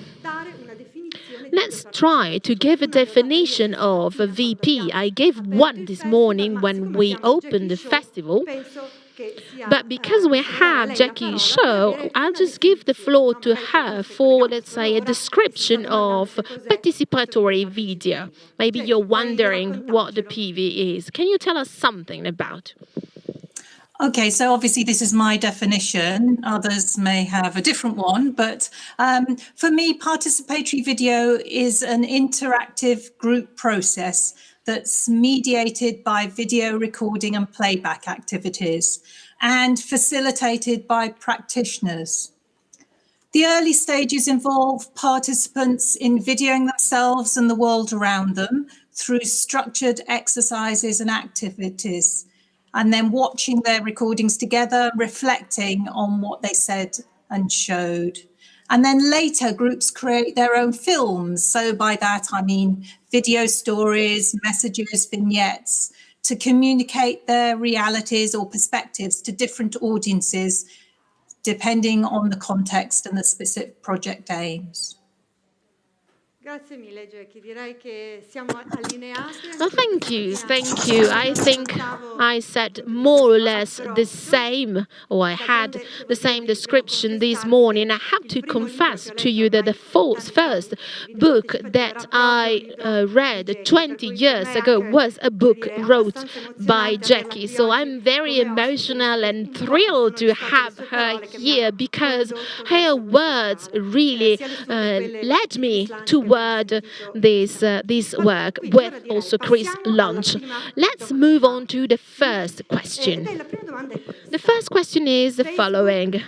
let's try to give a definition of a VP. I gave one this morning when we opened the festival. But because we have Jackie Shaw, I'll just give the floor to her for, let's say, a description of participatory video. Maybe you're wondering what the PV is. Can you tell us something about? Okay, so obviously this is my definition. Others may have a different one, but for me, participatory video is an interactive group process that's mediated by video recording and playback activities and facilitated by practitioners. The early stages involve participants in videoing themselves and the world around them through structured exercises and activities, and then watching their recordings together, reflecting on what they said and showed. And then later, groups create their own films. So by that, I mean video stories, messages, vignettes, to communicate their realities or perspectives to different audiences, depending on the context and the specific project aims. Grazie mille, Jackie. Direi che siamo allineate. Well, thank you. I think I said more or less the same, or I had the same description this morning. I have to confess to you that the first book that I read 20 years ago was a book wrote by Jackie. So I'm very emotional and thrilled to have her here because her words really led me toward this work with also Chris Lunch. Let's move on to the first question. The first question is the following.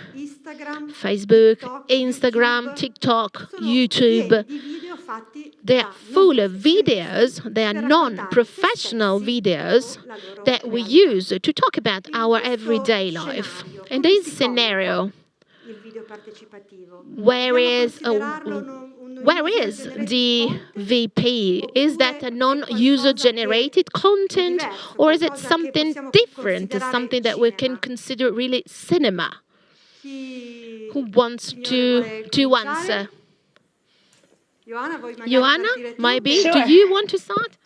Facebook, Instagram, TikTok, YouTube. They are full of videos, they are non-professional videos that we use to talk about our everyday life. In this scenario, where is the VP? Is that a non-user generated content, or is it something different, something that we can consider really cinema? Who wants to answer? Ioana, maybe? Sure. Do you want to start?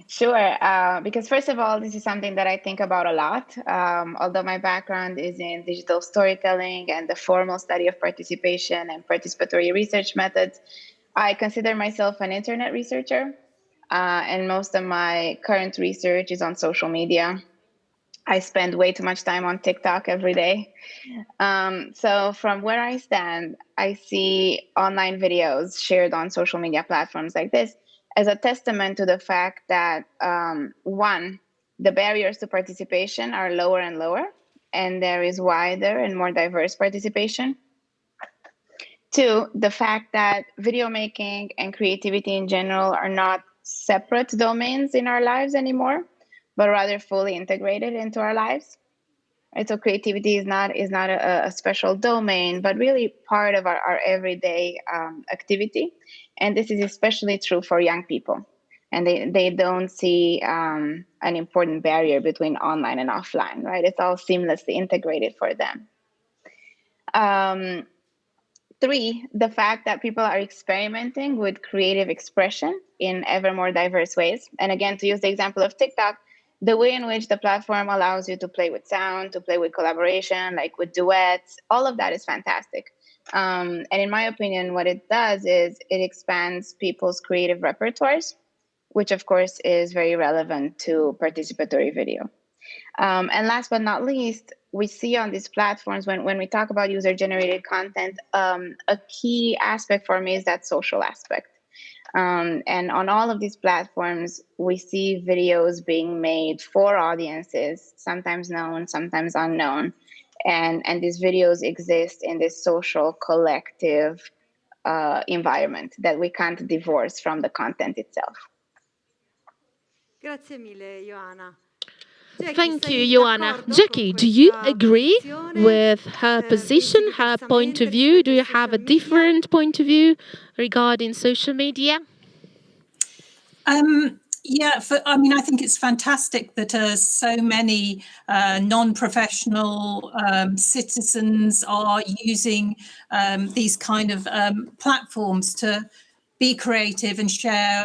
Sure, because first of all, this is something that I think about a lot. Although my background is in digital storytelling and the formal study of participation and participatory research methods, I consider myself an internet researcher, and most of my current research is on social media. I spend way too much time on TikTok every day. So from where I stand, I see online videos shared on social media platforms like this as a testament to the fact that, one, the barriers to participation are lower and lower, and there is wider and more diverse participation. Two, the fact that video making and creativity in general are not separate domains in our lives anymore, but rather fully integrated into our lives. Right? So creativity is not a special domain, but really part of our everyday activity. And this is especially true for young people. And they don't see an important barrier between online and offline, right? It's all seamlessly integrated for them. Three, the fact that people are experimenting with creative expression in ever more diverse ways. And again, to use the example of TikTok, the way in which the platform allows you to play with sound, to play with collaboration, like with duets, all of that is fantastic. And in my opinion, what it does is it expands people's creative repertoires, which of course is very relevant to participatory video. And last but not least, we see on these platforms, when we talk about user-generated content, a key aspect for me is that social aspect. And on all of these platforms, we see videos being made for audiences, sometimes known, sometimes unknown. And these videos exist in this social collective environment that we can't divorce from the content itself. Grazie mille, Ioana. Thank you, Ioana. Jackie, do you agree with her position, her point of view? Do you have a different point of view regarding social media? Yeah, I think it's fantastic that so many non-professional citizens are using these kind of platforms to be creative and share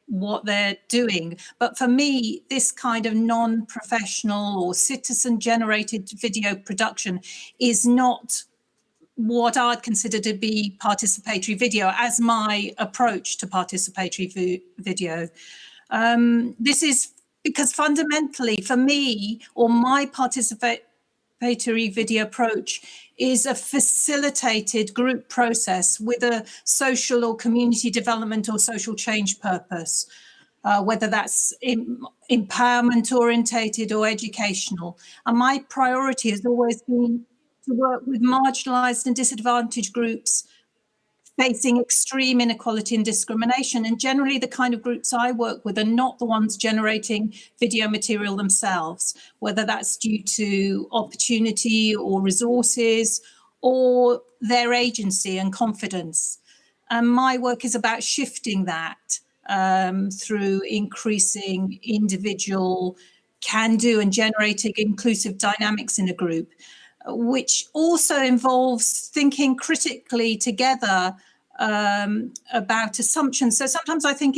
what they're doing. But for me, this kind of non-professional or citizen-generated video production is not what I'd consider to be participatory video as my approach to participatory video. This is because fundamentally for me, or my participatory video approach is a facilitated group process with a social or community development or social change purpose, whether that's empowerment orientated or educational. And my priority has always been to work with marginalised and disadvantaged groups facing extreme inequality and discrimination. And generally the kind of groups I work with are not the ones generating video material themselves, whether that's due to opportunity or resources or their agency and confidence. And my work is about shifting that through increasing individual can-do and generating inclusive dynamics in a group, which also involves thinking critically together about assumptions. So sometimes I think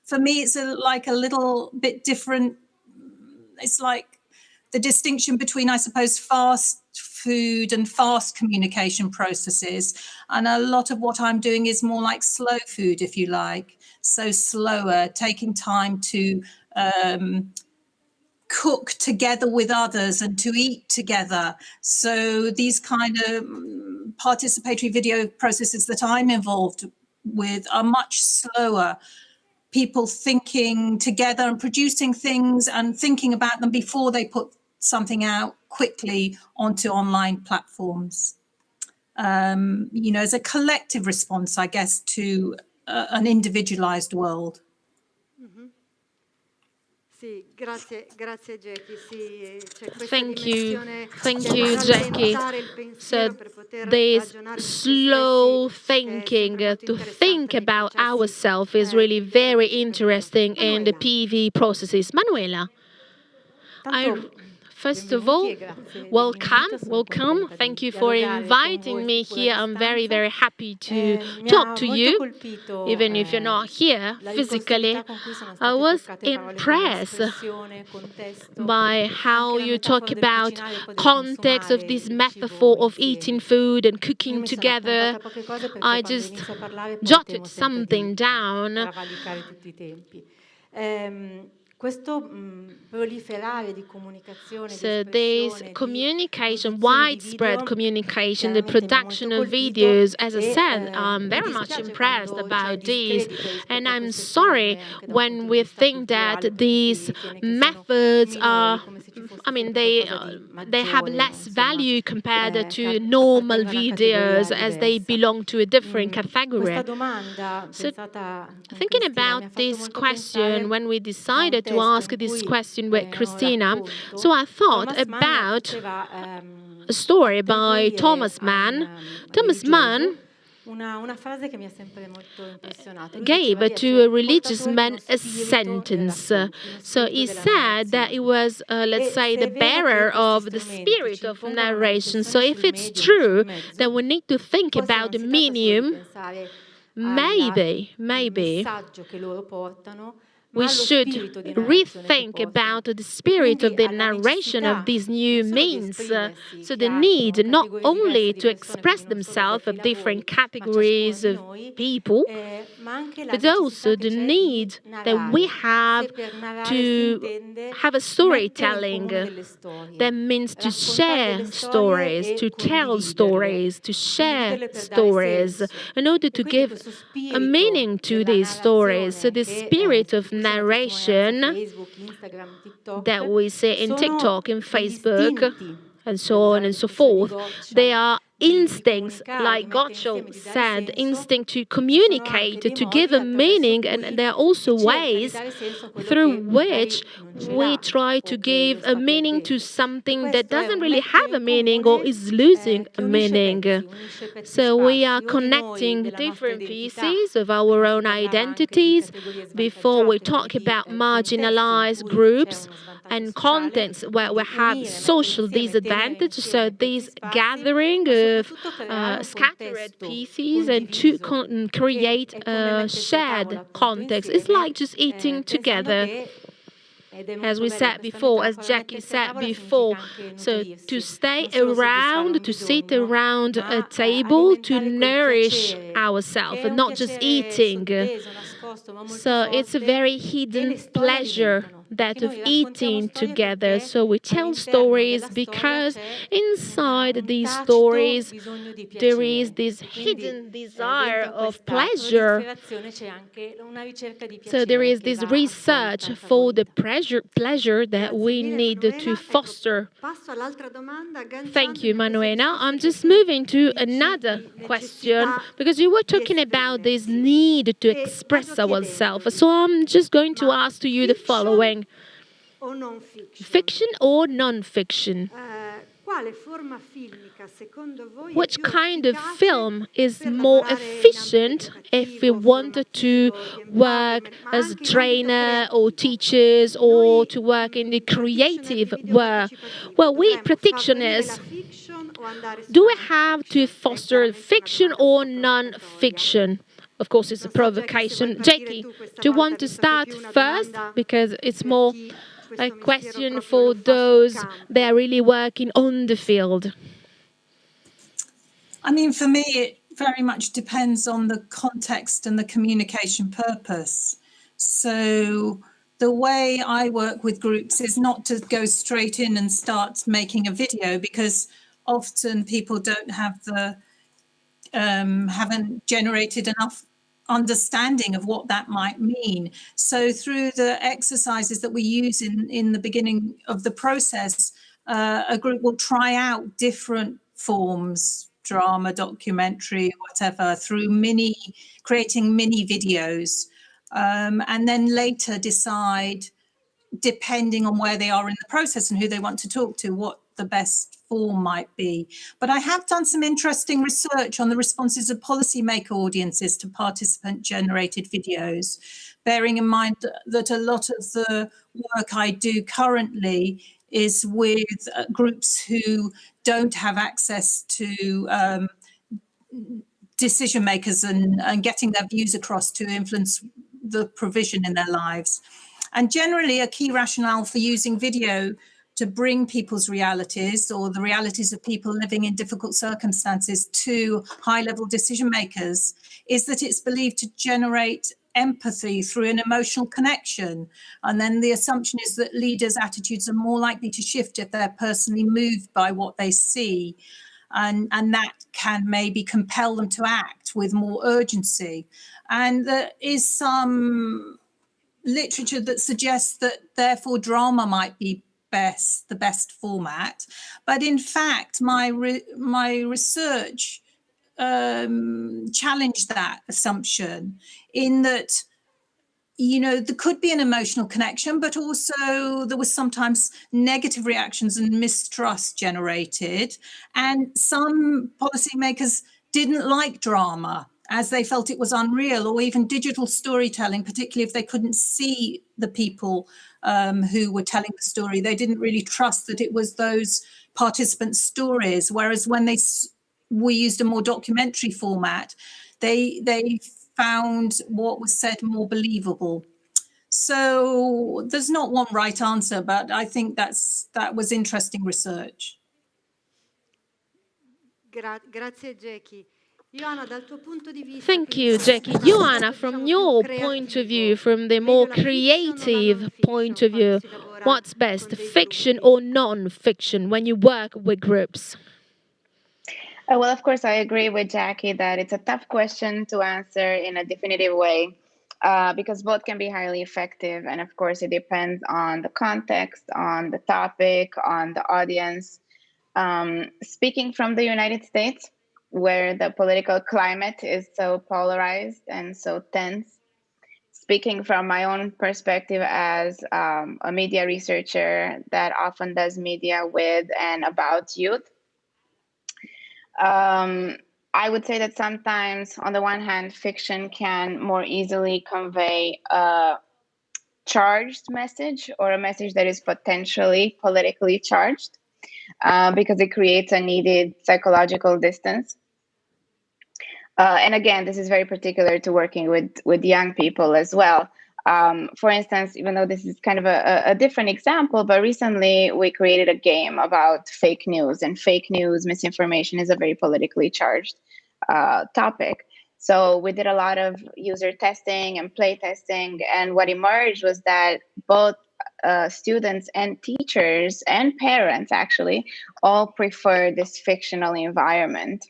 for me, it's like a little bit different. It's like the distinction between, I suppose, fast food and fast communication processes. And a lot of what I'm doing is more like slow food, if you like. So slower, taking time to cook together with others and to eat together. So these kind of participatory video processes that I'm involved with are much slower. People thinking together and producing things and thinking about them before they put something out quickly onto online platforms. As a collective response, I guess, to an individualized world. Sì, grazie Jackie. Sì, c'è questa Thank you, dimensione Jackie. rallentare il pensiero So per poter this ragionare su se slow stessi, thinking che è sempre molto to interessante think nei about processi, ourselves is really very interesting in the PV processes. Manuela, first of all, welcome. Thank you for inviting me here. I'm very, very happy to talk to you, even if you're not here physically. I was impressed by how you talk about context of this metaphor of eating food and cooking together. I just jotted something down. So this communication, widespread communication, the production of videos, as I said, I'm very much impressed about this. And I'm sorry when we think that these methods are, they have less value compared to normal videos as they belong to a different category. So thinking about this question, when we decided to ask this question with Cristina, so I thought about a story by Thomas Mann. Thomas Mann gave to a religious man a sentence. So he said that he was, let's say, the bearer of the spirit of narration. So if it's true that we need to think about the medium, maybe we should rethink about the spirit of the narration of these new means. So the need not only to express themselves of different categories of people, but also the need that we have to have a storytelling. That means to share stories, to tell stories, to share stories, in order to give a meaning to these stories. So the spirit of narration that we see in TikTok, in Facebook, and so on and so forth, they are instincts, like Gotcho said, instinct to communicate, to give a meaning, and there are also ways through which we try to give a meaning to something that doesn't really have a meaning or is losing a meaning. So we are connecting different pieces of our own identities before we talk about marginalized groups and contents where we have social disadvantage. So this gathering of scattered pieces and to create a shared context. It's like just eating together. As we said before, as Jackie said before, so to stay around, to sit around a table, to nourish ourselves, and not just eating. So it's a very hidden pleasure, that of eating together. So we tell stories because inside these stories there is this hidden desire of pleasure. So there is this research for the pleasure that we need to foster. Thank you, Emanuela. I'm just moving to another question, because you were talking about this need to express ourselves. So I'm just going to ask to you the following. Fiction or non-fiction? Which kind of film is more efficient if we wanted to work as a trainer or teachers or to work in the creative work? Well, we practitioners, Do we have to foster fiction or non-fiction? Of course, it's a provocation. Jackie, do you want to start first? Because it's more a question for those that are really working on the field. I mean, for me, it very much depends on the context and the communication purpose. So the way I work with groups is not to go straight in and start making a video, because often people don't have the haven't generated enough understanding of what that might mean. So through the exercises that we use in the beginning of the process, a group will try out different forms, drama, documentary, whatever, through creating mini videos, and then later decide, depending on where they are in the process and who they want to talk to, what the best form might be. But I have done some interesting research on the responses of policymaker audiences to participant-generated videos, bearing in mind that a lot of the work I do currently is with groups who don't have access to decision makers and getting their views across to influence the provision in their lives. And generally, a key rationale for using video to bring people's realities or the realities of people living in difficult circumstances to high-level decision makers is that it's believed to generate empathy through an emotional connection. And then the assumption is that leaders' attitudes are more likely to shift if they're personally moved by what they see. And that can maybe compel them to act with more urgency. And there is some literature that suggests that therefore drama might be the best format. But in fact, my research challenged that assumption, in that, you know, there could be an emotional connection, but also there was sometimes negative reactions and mistrust generated. And some policymakers didn't like drama, as they felt it was unreal, or even digital storytelling, particularly if they couldn't see the people who were telling the story. They didn't really trust that it was those participants' stories. Whereas when we used a more documentary format, they found what was said more believable. So there's not one right answer, but I think that was interesting research. Grazie, Jackie. Ioana, dal tuo punto di vista. Thank you, Jackie. Ioana, from your point of view, from the more creative point of view, what's best, fiction or non-fiction when you work with groups? Well, of course, I agree with Jackie that it's a tough question to answer in a definitive way, because both can be highly effective. And of course, it depends on the context, on the topic, on the audience. Speaking from the United States, where the political climate is so polarized and so tense, speaking from my own perspective as a media researcher that often does media with and about youth, I would say that sometimes, on the one hand, fiction can more easily convey a charged message, or a message that is potentially politically charged, because it creates a needed psychological distance. And again, this is very particular to working with young people as well. For instance, even though this is kind of a different example, but recently we created a game about fake news, and fake news, misinformation is a very politically charged topic. So we did a lot of user testing and play testing, and what emerged was that both students and teachers and parents actually all prefer this fictional environment,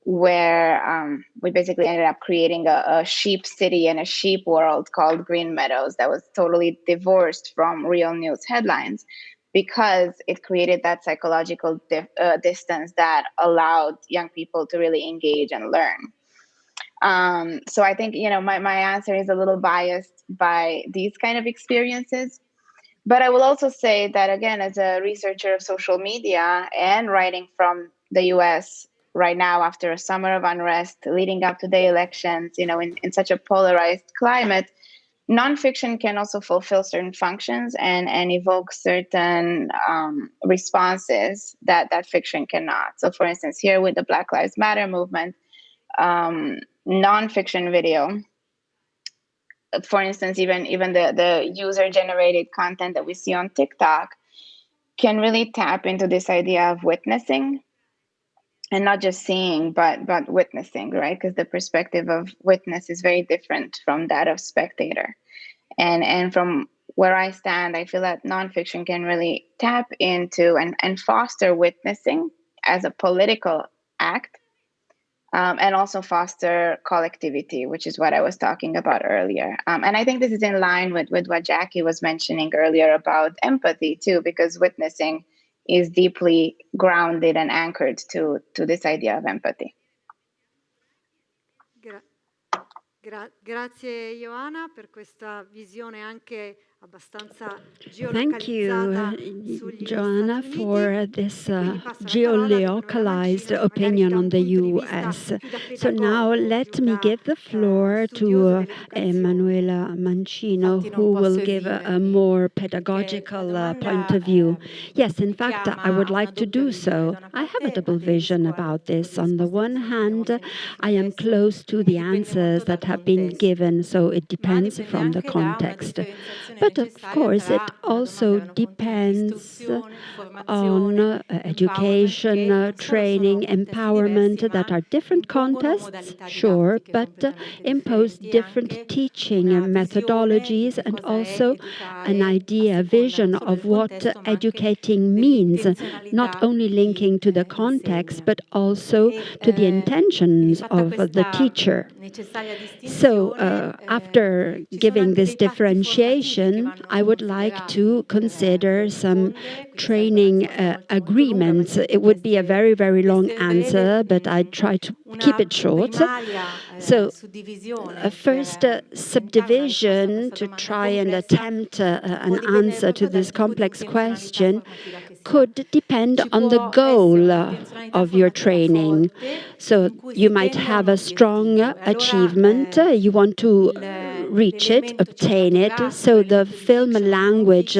where we basically ended up creating a sheep city and a sheep world called Green Meadows that was totally divorced from real news headlines, because it created that psychological distance that allowed young people to really engage and learn. So I think, you know, my answer is a little biased by these kind of experiences. But I will also say that, again, as a researcher of social media and writing from the US right now after a summer of unrest leading up to the elections, you know, in such a polarized climate, nonfiction can also fulfill certain functions and evoke certain responses that fiction cannot. So for instance, here with the Black Lives Matter movement, nonfiction video, for instance, even the user-generated content that we see on TikTok can really tap into this idea of witnessing, and not just seeing, but witnessing, right? Because the perspective of witness is very different from that of spectator. And from where I stand, I feel that nonfiction can really tap into and foster witnessing as a political act, and also foster collectivity, which is what I was talking about earlier. And I think this is in line with what Jackie was mentioning earlier about empathy too, because witnessing is deeply grounded and anchored to this idea of empathy. Grazie Ioana per questa visione anche abbastanza Thank you, geolocalizzata Joanna, for this geolocalized opinion on the US. So now let me give the floor to Emanuela Mancino, who will give a more pedagogical point of view. Yes, in fact, I would like to do so. I have a double vision about this. On the one hand, I am close to the answers that have been given, so it depends from the context. But of course, it also depends on education, training, empowerment that are different contexts, sure, but impose different teaching methodologies and also an idea, a vision of what educating means, not only linking to the context, but also to the intentions of the teacher. So after giving this differentiation, I would like to consider some training agreements. It would be a very, very long answer, but I try to keep it short. So a first subdivision to try and attempt an answer to this complex question could depend on the goal of your training. So you might have a strong achievement, you want to reach it, obtain it. So the film language,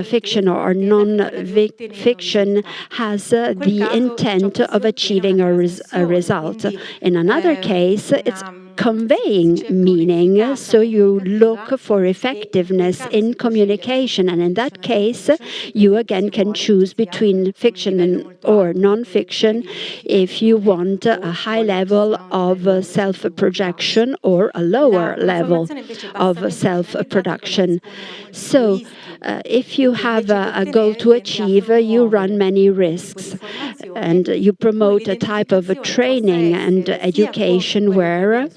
fiction or non-fiction, has the intent of achieving a result. In another case, it's conveying meaning, so you look for effectiveness in communication, and in that case you again can choose between fiction or non-fiction if you want a high level of self-projection or a lower level of self-production. So if you have a goal to achieve, you run many risks, and you promote a type of training and education where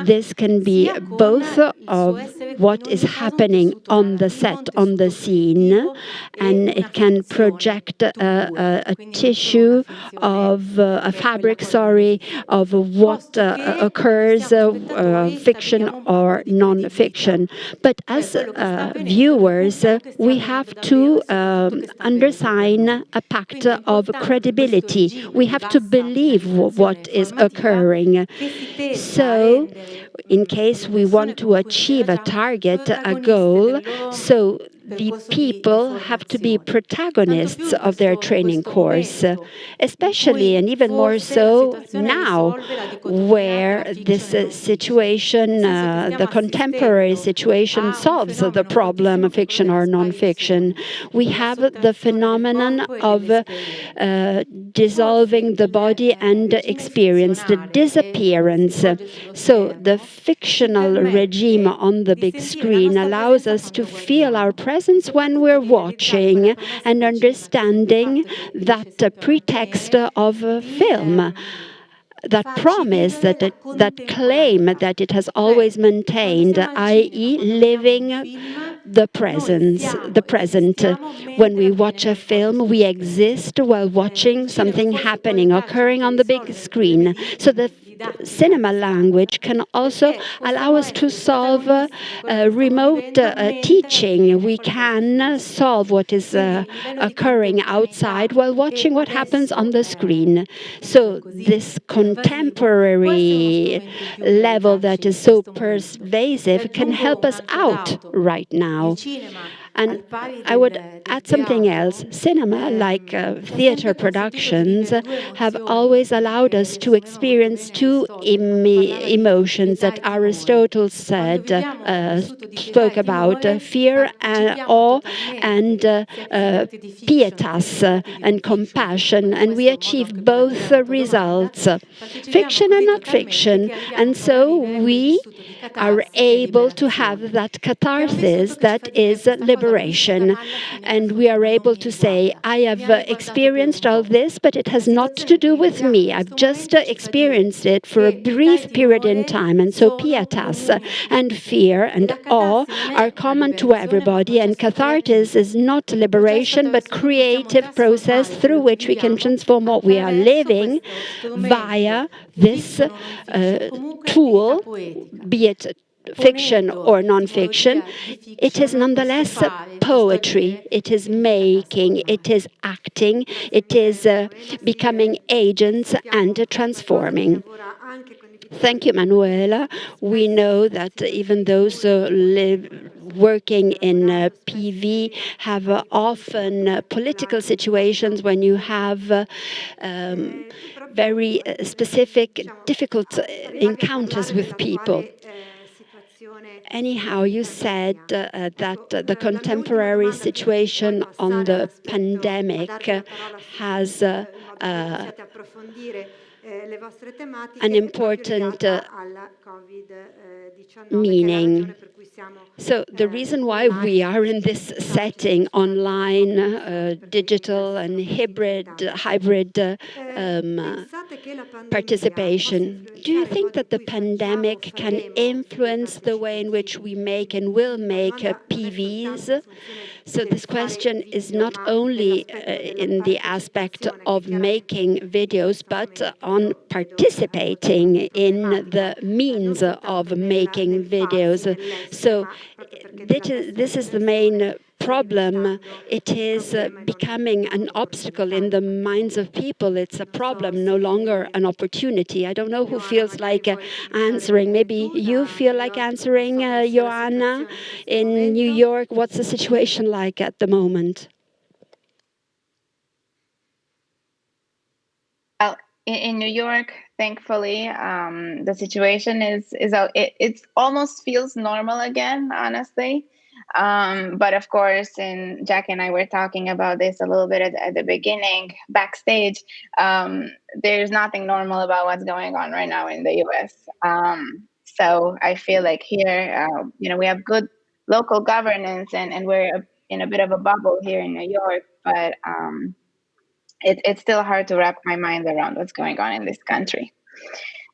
this can be both of what is happening on the set, on the scene, and it can project a tissue of a fabric, of what occurs, fiction or non-fiction. But as viewers, we have to undersign a pact of credibility. We have to believe what is occurring. So, in case we want to achieve a target, a goal, so the people have to be protagonists of their training course, especially and even more so now, where this situation, the contemporary situation, solves the problem of fiction or non-fiction. We have the phenomenon of dissolving the body and experience, the disappearance. So the fictional regime on the big screen allows us to feel our presence when we're watching and understanding that pretext of film, that promise, that claim that it has always maintained, i.e. living the present. When we watch a film, we exist while watching something happening, occurring on the big screen. So the cinema language can also allow us to solve remote teaching. We can solve what is occurring outside while watching what happens on the screen. So this contemporary level that is so pervasive can help us out right now. And I would add something else. Cinema, like theater productions, have always allowed us to experience two emotions that Aristotle said, spoke about, fear and awe, and pietas and compassion. And we achieved both results, fiction and not fiction. And so we are able to have that catharsis that is liberation. And we are able to say, I have experienced all this, but it has not to do with me. I've just experienced it for a brief period in time. And so pietas and fear and awe are common to everybody. And catharsis is not liberation, but creative process through which we can transform what we are living via this tool, be it fiction or non-fiction. It is nonetheless poetry. It is making, it is acting, it is becoming agents and transforming. Thank you, Emanuela. We know that even those working in PV have often political situations when you have very specific, difficult encounters with people. Anyhow, you said that the contemporary situation on the pandemic has an important meaning. So the reason why we are in this setting, online, digital and hybrid participation, do you think that the pandemic can influence the way in which we make and will make PVs? So this question is not only in the aspect of making videos, but on participating in the means of making videos. So this is the main problem. It is becoming an obstacle in the minds of people. It's a problem, no longer an opportunity. I don't know who feels like answering. Maybe you feel like answering, Ioana, in New York. What's the situation like at the moment? Well, in New York, thankfully, the situation it almost feels normal again, honestly. But of course, and Jack and I were talking about this a little bit at the beginning, backstage. There's nothing normal about what's going on right now in the US. So I feel like here, we have good local governance, and we're in a bit of a bubble here in New York, but it's still hard to wrap my mind around what's going on in this country.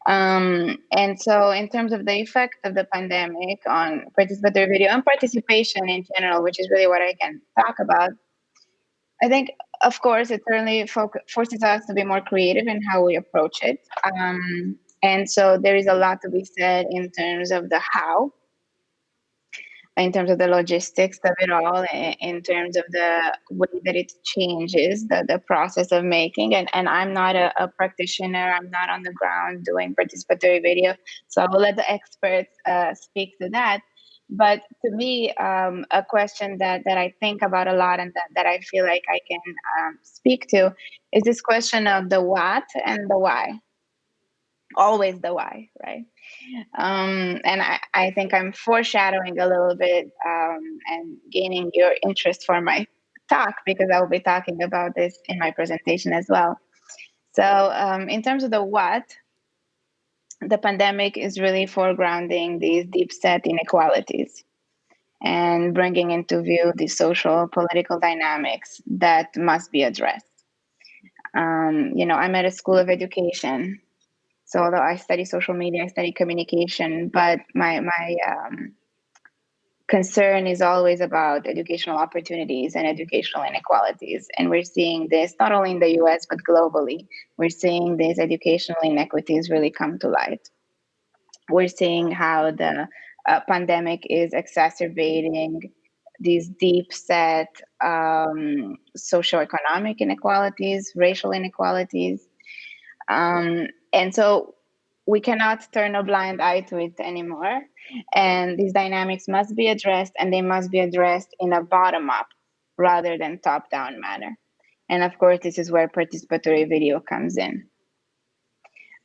And so in terms of the effect of the pandemic on participatory video and participation in general, which is really what I can talk about, I think, of course, it certainly forces us to be more creative in how we approach it. And so there is a lot to be said in terms of the how, in terms of the logistics of it all, in terms of the way that it changes the process of making. And I'm not a practitioner. I'm not on the ground doing participatory video. So I will let the experts speak to that. But to me, a question that I think about a lot and that I feel like I can speak to is this question of the what and the why. Always the why, right? And I think I'm foreshadowing a little bit and gaining your interest for my talk, because I will be talking about this in my presentation as well. So in terms of the what, the pandemic is really foregrounding these deep-set inequalities and bringing into view the social political dynamics that must be addressed. I'm at a school of education. So although I study social media, I study communication, but my concern is always about educational opportunities and educational inequalities. And we're seeing this not only in the US, but globally. We're seeing these educational inequities really come to light. We're seeing how the pandemic is exacerbating these deep set socioeconomic inequalities, racial inequalities. And so we cannot turn a blind eye to it anymore. And these dynamics must be addressed, and they must be addressed in a bottom-up rather than top-down manner. And of course, this is where participatory video comes in.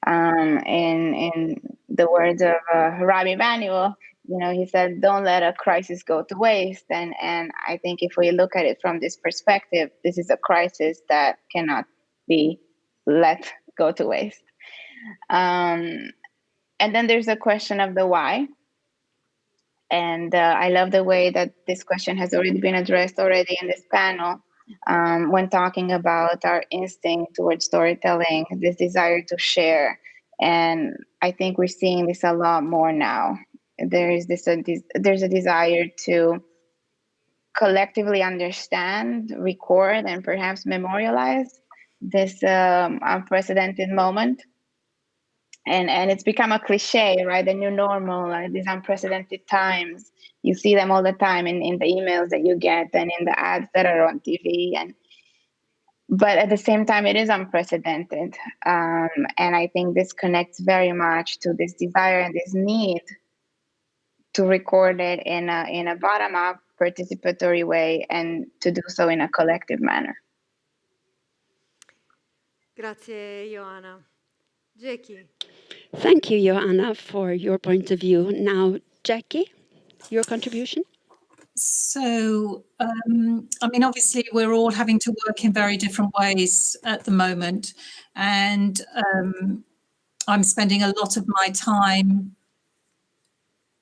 In the words of Rabbi Emanuel, he said, "Don't let a crisis go to waste." And I think if we look at it from this perspective, this is a crisis that cannot be let go to waste. And then there's a question of the why. And I love the way that this question has already been addressed already in this panel when talking about our instinct towards storytelling, this desire to share. And I think we're seeing this a lot more now. There's a desire to collectively understand, record, and perhaps memorialize this unprecedented moment. And it's become a cliche, right? The new normal, these unprecedented times. You see them all the time in the emails that you get and in the ads that are on TV. But at the same time, it is unprecedented. And I think this connects very much to this desire and this need to record it in a bottom-up participatory way and to do so in a collective manner. Grazie, Ioana. Jackie. Thank you, Ioana, for your point of view. Now, Jackie, your contribution? So, obviously, we're all having to work in very different ways at the moment. And I'm spending a lot of my time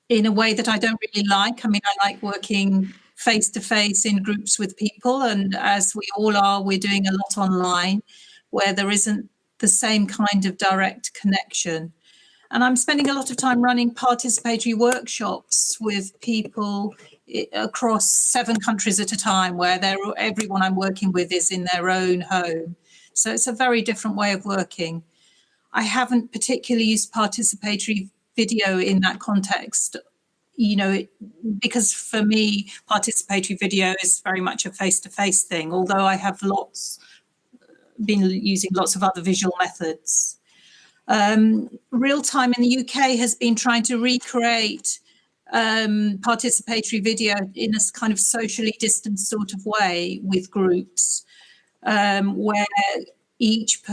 in a way that I don't really like. I like working face-to-face in groups with people. And as we all are, we're doing a lot online where there isn't the same kind of direct connection. And I'm spending a lot of time running participatory workshops with people across 7 countries at a time, where everyone I'm working with is in their own home. So it's a very different way of working. I haven't particularly used participatory video in that context, because for me, participatory video is very much a face-to-face thing, although I have been using lots of other visual methods. Real Time in the UK has been trying to recreate participatory video in a kind of socially distanced sort of way with groups, where each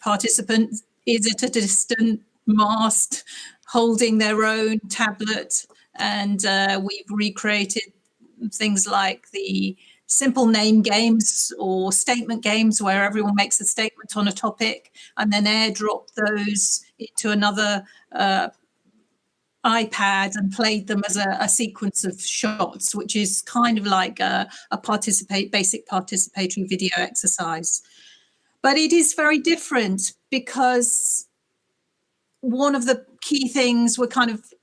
participant is at a distant mast holding their own tablet, and we've recreated things like the simple name games or statement games where everyone makes a statement on a topic and then airdrop those into another iPad and played them as a sequence of shots, which is kind of like a basic participatory video exercise. But it is very different, because one of the key things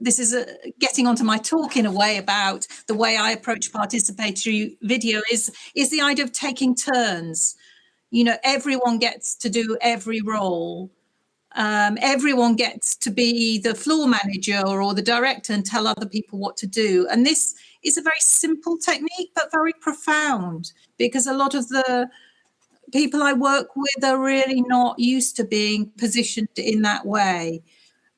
this is getting onto my talk in a way about the way I approach participatory video is the idea of taking turns. Everyone gets to do every role. Everyone gets to be the floor manager or the director and tell other people what to do. And this is a very simple technique, but very profound, because a lot of the people I work with are really not used to being positioned in that way.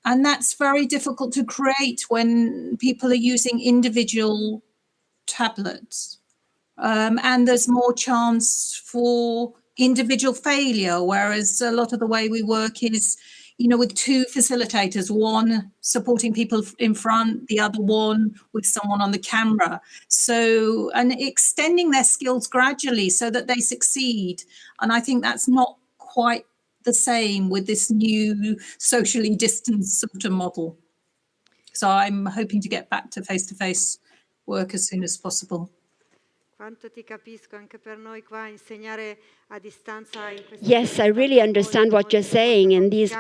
And that's very difficult to create when people are using individual tablets. And there's more chance for individual failure, whereas a lot of the way we work is, with 2 facilitators, one supporting people in front, the other one with someone on the camera. So, and extending their skills gradually so that they succeed. And I think that's not quite the same with this new socially distanced sort of model. So I'm hoping to get back to face-to-face work as soon as possible. Yes, I really understand what you're saying. In these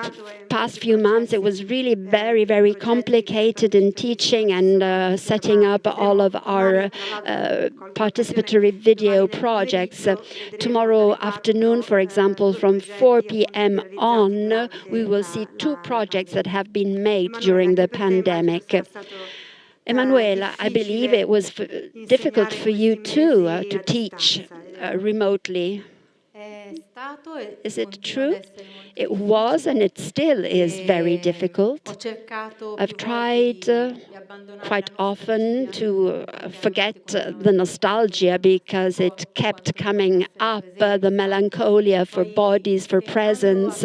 past few months, it was really very, very complicated in teaching and setting up all of our participatory video projects. Tomorrow afternoon, for example, from 4 p.m. on, we will see 2 projects that have been made during the pandemic. Emanuela, I believe it was difficult for you too to teach remotely. Is it true? It was and it still is very difficult. I've tried quite often to forget the nostalgia because it kept coming up, the melancholia for bodies, for presence.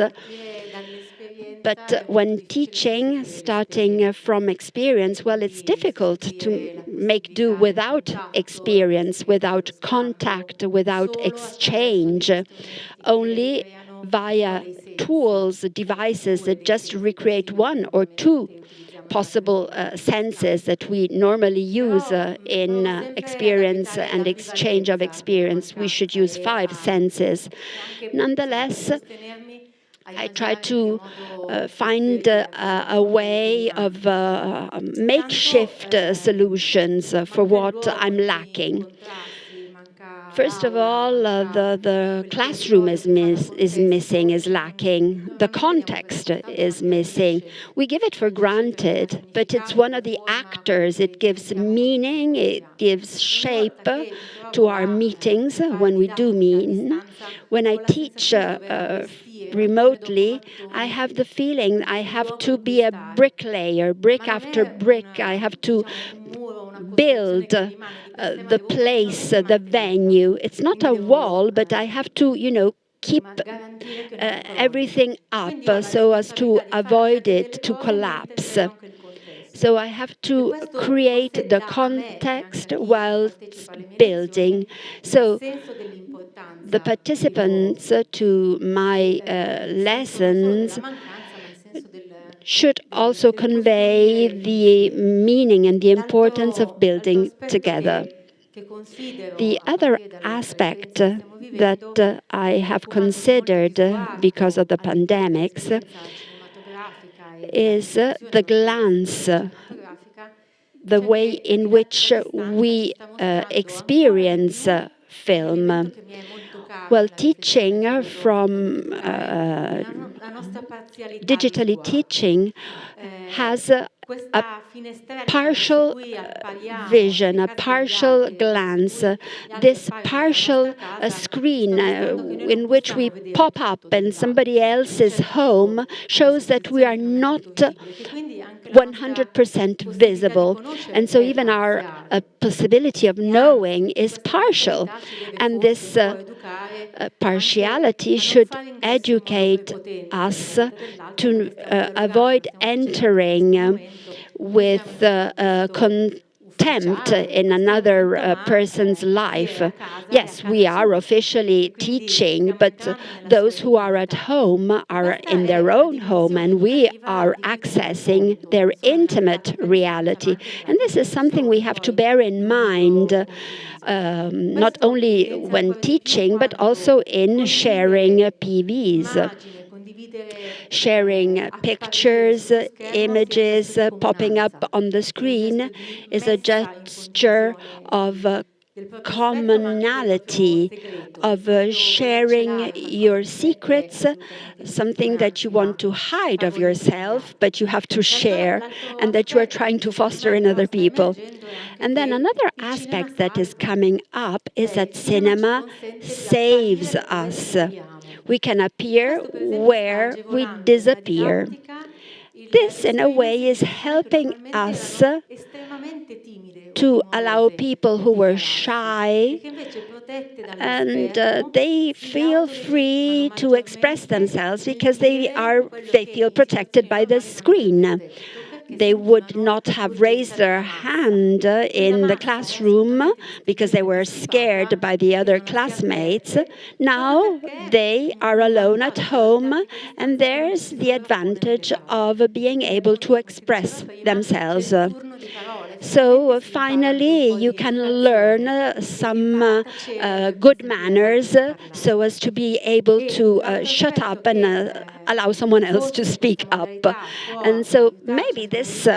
But when teaching, starting from experience, well, it's difficult to make do without experience, without contact, without exchange, only via tools, devices that just recreate 1 or 2 possible senses that we normally use in experience and exchange of experience. We should use 5 senses. Nonetheless, I try to find a way of makeshift solutions for what I'm lacking. First of all, the classroom is missing, is lacking. The context is missing. We give it for granted, but it's one of the actors. It gives meaning, it gives shape to our meetings when we do meet. When I teach remotely, I have the feeling I have to be a bricklayer, brick after brick. I have to build the place, the venue. It's not a wall, but I have to, keep everything up so as to avoid it to collapse. So I have to create the context whilst building. So the participants to my lessons should also convey the meaning and the importance of building together. The other aspect that I have considered because of the pandemics is the glance, the way in which we experience film. Well, teaching from digitally teaching has a partial vision, a partial glance. This partial screen in which we pop up in somebody else's home shows that we are not 100% visible. And so even our possibility of knowing is partial. And this partiality should educate us to avoid entering with contempt in another person's life. Yes, we are officially teaching, but those who are at home are in their own home, and we are accessing their intimate reality. And this is something we have to bear in mind, not only when teaching, but also in sharing PVs. Sharing pictures, images popping up on the screen is a gesture of commonality, of sharing your secrets, something that you want to hide of yourself, but you have to share, and that you are trying to foster in other people. And then another aspect that is coming up is that cinema saves us. We can appear where we disappear. This, in a way, is helping us to allow people who were shy, and they feel free to express themselves because they feel protected by the screen. They would not have raised their hand in the classroom because they were scared by the other classmates. Now they are alone at home, and there's the advantage of being able to express themselves. So finally, you can learn some good manners so as to be able to shut up and allow someone else to speak up. And so maybe this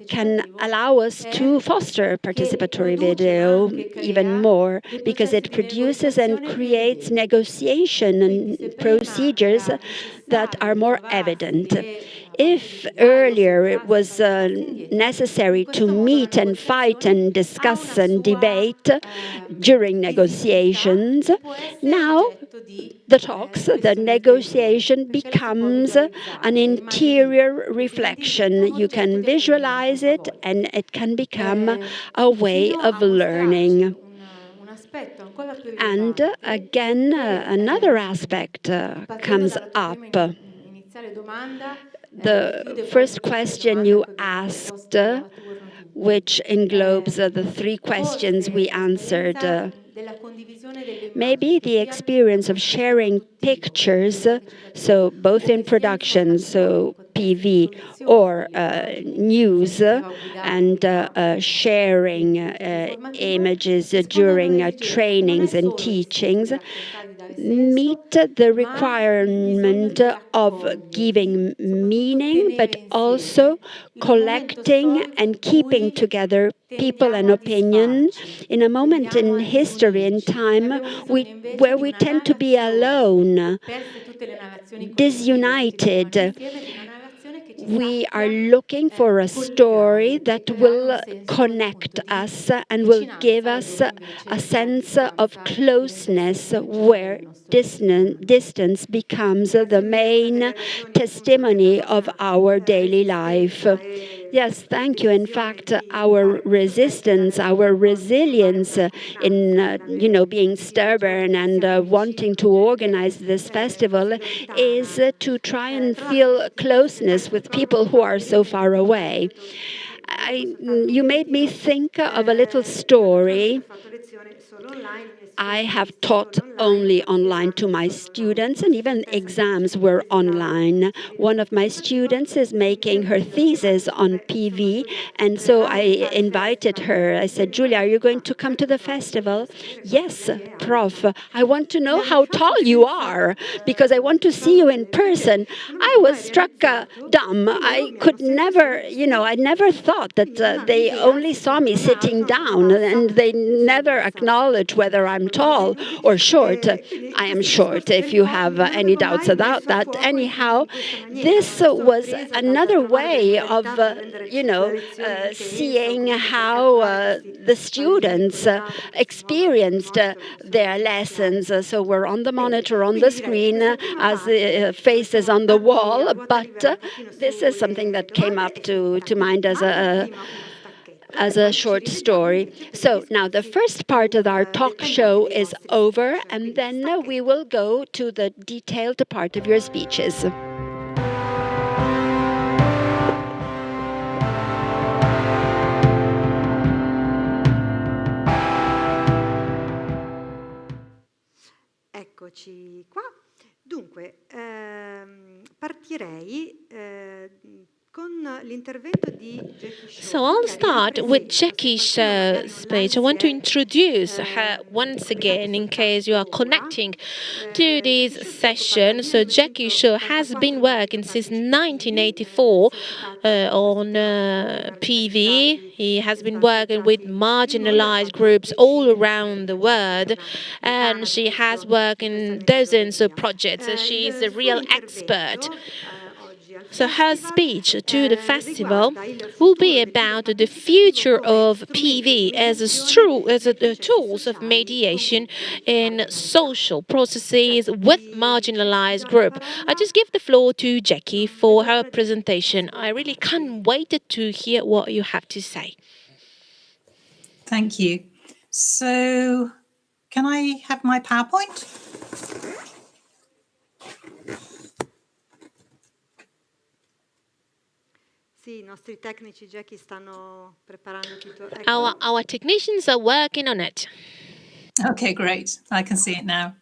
can allow us to foster participatory video even more, because it produces and creates negotiation and procedures that are more evident. If earlier it was necessary to meet and fight and discuss and debate during negotiations, now the negotiation becomes an interior reflection. You can visualize it, and it can become a way of learning. And again, another aspect comes up. The first question you asked, which englobes the three questions we answered, maybe the experience of sharing pictures, so both in production, so PV, or news, and sharing images during trainings and teachings, meet the requirement of giving meaning, but also collecting and keeping together people and opinion in a moment in history and time where we tend to be alone, disunited. We are looking for a story that will connect us and will give us a sense of closeness where distance becomes the main testimony of our daily life. Yes, thank you. In fact, our resistance, our resilience in being stubborn and wanting to organize this festival is to try and feel closeness with people who are so far away. You made me think of a little story. I have taught only online to my students, and even exams were online. One of my students is making her thesis on PV, and so I invited her. I said, Julia, are you going to come to the festival? Yes, Prof. I want to know how tall you are, because I want to see you in person. I was struck dumb. I could never, I never thought that they only saw me sitting down, and they never acknowledge whether I'm tall or short. I am short, if you have any doubts about that. Anyhow, this was another way of, seeing how the students experienced their lessons. So we're on the monitor, on the screen, as faces on the wall, but this is something that came up to mind as a short story. So now the first part of our talk show is over, and then we will go to the detailed part of your speeches. Eccoci qua. Dunque, partirei So I'll start with Jackie's speech. I want to introduce her once again in case you are connecting to this session. So Jackie Shaw has been working since 1984 on PV. He has been working with marginalised groups all around the world, and she has worked in dozens of projects. She is a real expert. So her speech to the festival will be about the future of PV as a tools of mediation in social processes with marginalised group. I just give the floor to Jackie for her presentation. I really can't wait to hear what you have to say. Thank you. So, can I have my PowerPoint? Sì, i nostri tecnici, Jackie, stanno preparando tutto. Our technicians are working on it. Okay, great. I can see it now.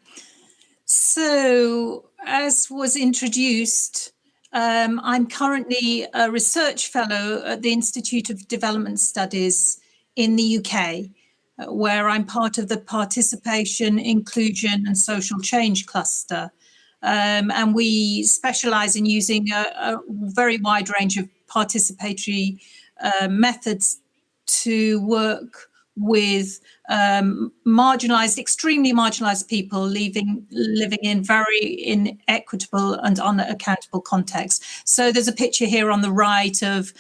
So, as was introduced, I'm currently a research fellow at the Institute of Development Studies in the UK, where I'm part of the Participation, Inclusion and Social Change cluster. And we specialize in using a very wide range of participatory methods to work with marginalized, extremely marginalized people living in very inequitable and unaccountable contexts. So there's a picture here on the right of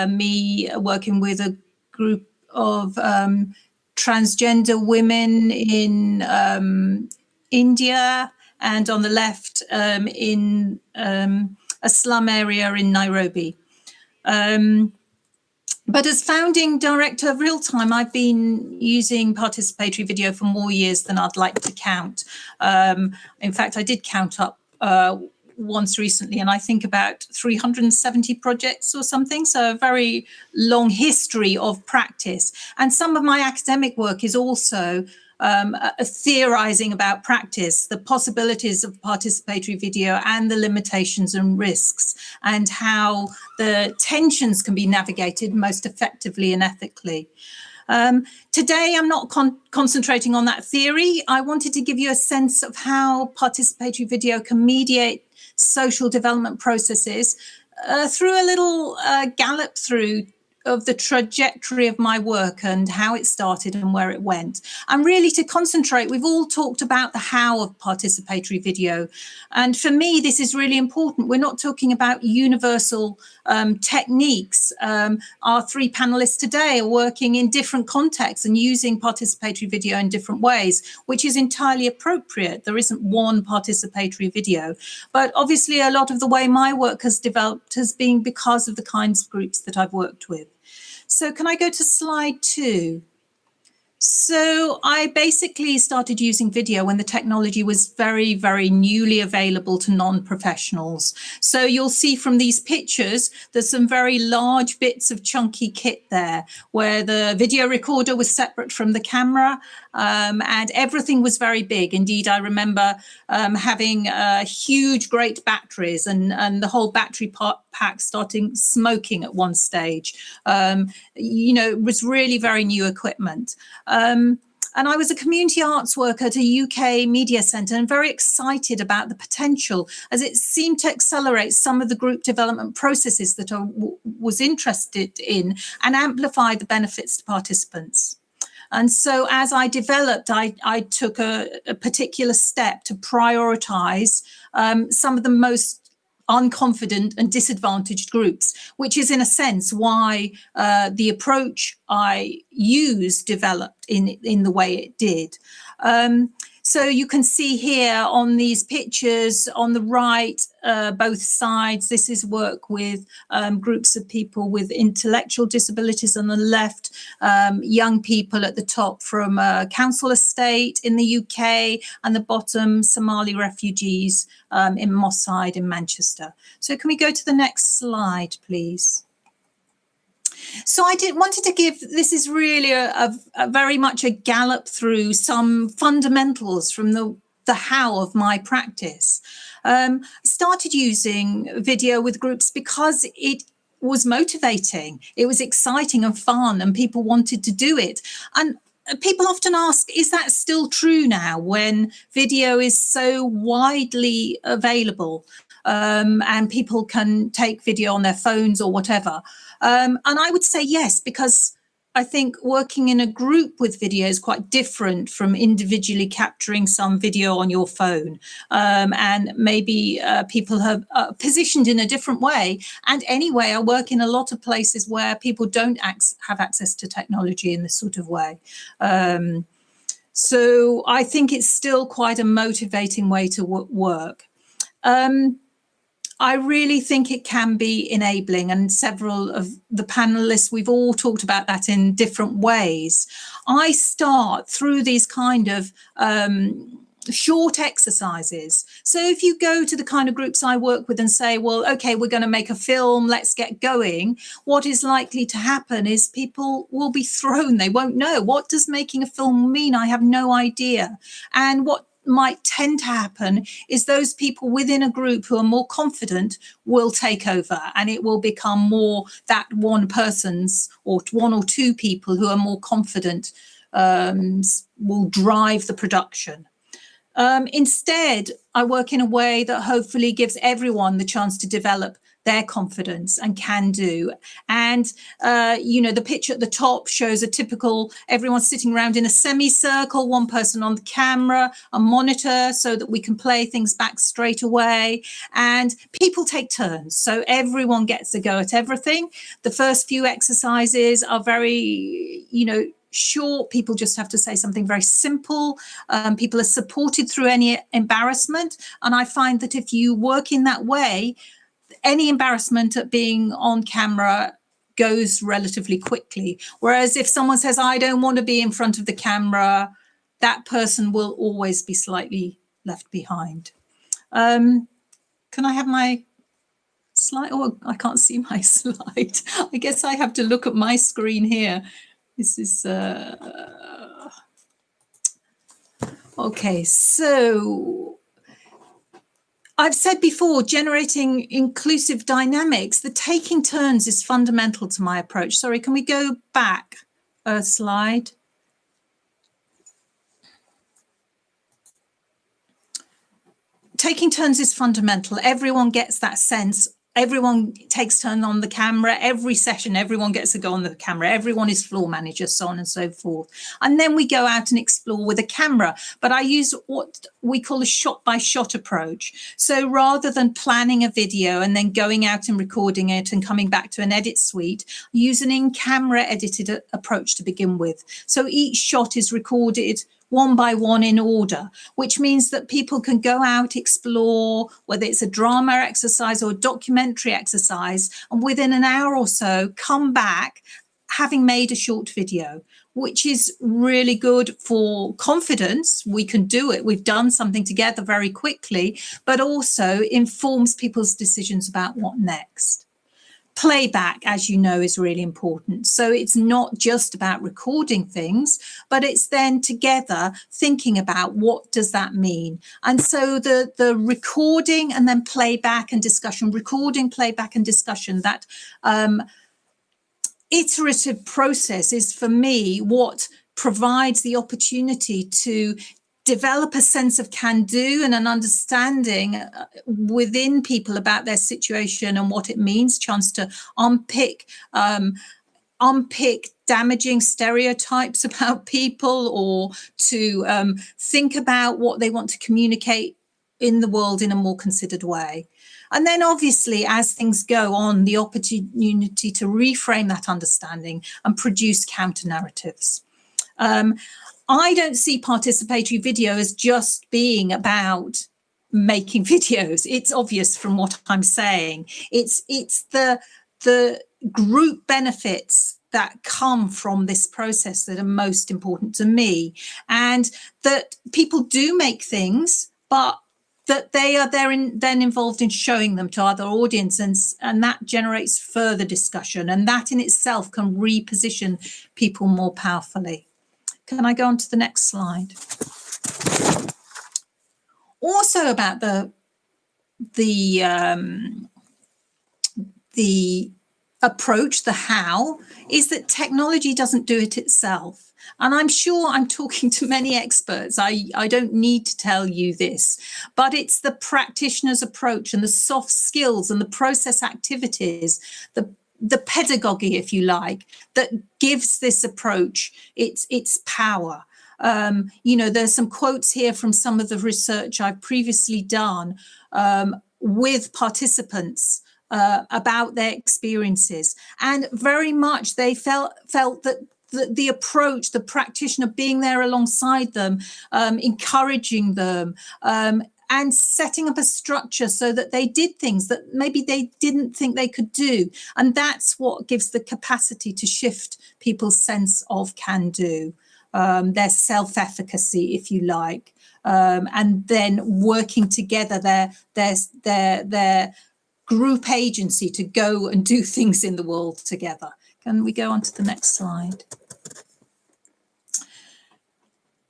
me working with a group of transgender women in India, and on the left in a slum area in Nairobi. But as founding director of Real Time, I've been using participatory video for more years than I'd like to count. In fact, I did count up once recently, and I think about 370 projects or something. So a very long history of practice. And some of my academic work is also theorizing about practice, the possibilities of participatory video and the limitations and risks, and how the tensions can be navigated most effectively and ethically. Today, I'm not concentrating on that theory. I wanted to give you a sense of how participatory video can mediate social development processes through a little gallop through of the trajectory of my work and how it started and where it went. And really to concentrate, we've all talked about the how of participatory video. And for me, this is really important. We're not talking about universal techniques. Our three panelists today are working in different contexts and using participatory video in different ways, which is entirely appropriate. There isn't one participatory video. But obviously, a lot of the way my work has developed has been because of the kinds of groups that I've worked with. So can I go to slide 2? So I basically started using video when the technology was very, very newly available to non-professionals. So you'll see from these pictures, there's some very large bits of chunky kit there where the video recorder was separate from the camera, and everything was very big. Indeed, I remember having huge, great batteries and the whole battery pack starting smoking at one stage. You know, it was really very new equipment. And I was a community arts worker at a UK media centre and very excited about the potential as it seemed to accelerate some of the group development processes that I was interested in and amplify the benefits to participants. And so as I developed, I took a particular step to prioritise some of the most unconfident and disadvantaged groups, which is in a sense why the approach I used developed in the way it did. So you can see here on these pictures on the right, both sides, this is work with groups of people with intellectual disabilities on the left, young people at the top from a council estate in the UK, and the bottom, Somali refugees in Moss Side in Manchester. So can we go to the next slide, please? So I wanted to give, this is really a very much a gallop through some fundamentals from the how of my practice. I started using video with groups because it was motivating. It was exciting and fun and people wanted to do it. And people often ask, is that still true now when video is so widely available and people can take video on their phones or whatever? And I would say yes, because I think working in a group with video is quite different from individually capturing some video on your phone. And maybe people have positioned in a different way. And anyway, I work in a lot of places where people don't have access to technology in this sort of way. So I think it's still quite a motivating way to work. I really think it can be enabling, and several of the panelists, we've all talked about that in different ways. I start through these kind of short exercises. So if you go to the kind of groups I work with and say, well, okay, we're going to make a film, let's get going, what is likely to happen is people will be thrown. They won't know. What does making a film mean? I have no idea. And what might tend to happen is those people within a group who are more confident will take over, and it will become more that one person's or one or two people who are more confident will drive the production. Instead, I work in a way that hopefully gives everyone the chance to develop their confidence and can do. And, the picture at the top shows a typical, everyone sitting around in a semicircle, one person on the camera, a monitor so that we can play things back straight away. And people take turns. So everyone gets a go at everything. The first few exercises are very, short. People just have to say something very simple. People are supported through any embarrassment. And I find that if you work in that way, any embarrassment at being on camera goes relatively quickly. Whereas if someone says, I don't want to be in front of the camera, that person will always be slightly left behind. Can I have my slide? Oh, I can't see my slide. I guess I have to look at my screen here. This is, okay, so I've said before, generating inclusive dynamics, the taking turns is fundamental to my approach. Sorry, can we go back a slide? Taking turns is fundamental. Everyone gets that sense. Everyone takes turn on the camera. Every session, everyone gets to go on the camera. Everyone is floor manager, so on and so forth. And then we go out and explore with a camera. But I use what we call a shot-by-shot approach. So rather than planning a video and then going out and recording it and coming back to an edit suite, I use an in-camera edited approach to begin with. So each shot is recorded one by one in order, which means that people can go out, explore, whether it's a drama exercise or a documentary exercise, and within an hour or so come back having made a short video, which is really good for confidence. We can do it. We've done something together very quickly, but also informs people's decisions about what next. Playback, as you know, is really important. So it's not just about recording things, but it's then together thinking about what does that mean. And so the recording and then playback and discussion, recording, playback and discussion, that iterative process is for me what provides the opportunity to develop a sense of can-do and an understanding within people about their situation and what it means, chance to unpick damaging stereotypes about people, or to think about what they want to communicate in the world in a more considered way. And then obviously, as things go on, the opportunity to reframe that understanding and produce counter-narratives. I don't see participatory video as just being about making videos. It's obvious from what I'm saying. It's the group benefits that come from this process that are most important to me, and that people do make things, but that they are then involved in showing them to other audiences, and that generates further discussion, and that in itself can reposition people more powerfully. Can I go on to the next slide? Also about the approach, the how, is that technology doesn't do it itself. And I'm sure I'm talking to many experts. I don't need to tell you this, but it's the practitioner's approach and the soft skills and the process activities, the pedagogy, if you like, that gives this approach its power. There's some quotes here from some of the research I've previously done with participants about their experiences, and very much they felt that the approach, the practitioner being there alongside them, encouraging them, and setting up a structure so that they did things that maybe they didn't think they could do. And that's what gives the capacity to shift people's sense of can do, their self-efficacy, if you like, and then working together, their group agency to go and do things in the world together. Can we go on to the next slide?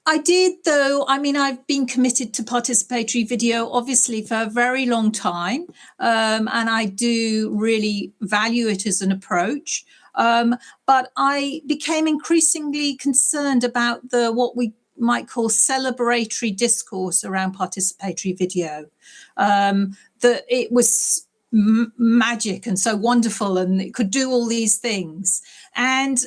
I did, though. I mean, I've been committed to participatory video, obviously, for a very long time. And I do really value it as an approach. But I became increasingly concerned about what we might call celebratory discourse around participatory video. That it was magic and so wonderful and it could do all these things. And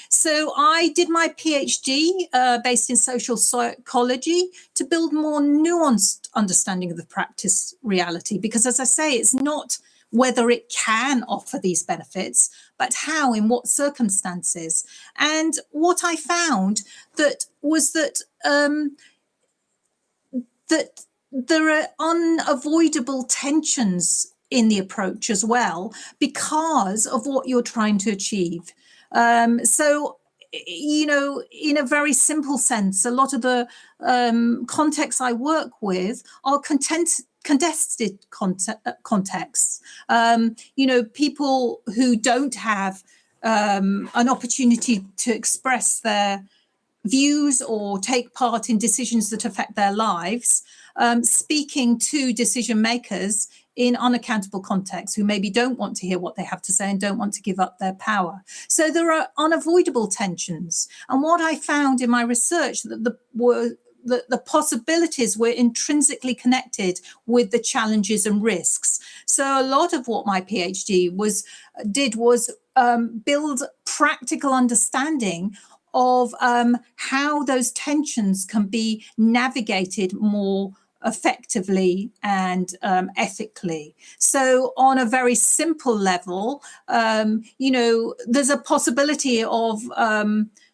so I did my PhD based in social psychology to build more nuanced understanding of the practice reality, because as I say, it's not whether it can offer these benefits, but how, in what circumstances. And what I found was that there are unavoidable tensions in the approach as well, because of what you're trying to achieve. So, you know, in a very simple sense, a lot of the contexts I work with are contested contexts. You know, people who don't have an opportunity to express their views or take part in decisions that affect their lives, speaking to decision makers in unaccountable contexts who maybe don't want to hear what they have to say and don't want to give up their power. So there are unavoidable tensions. And what I found in my research that the possibilities were intrinsically connected with the challenges and risks. So a lot of what my PhD did was build practical understanding of how those tensions can be navigated more effectively and ethically. So on a very simple level, you know, there's a possibility of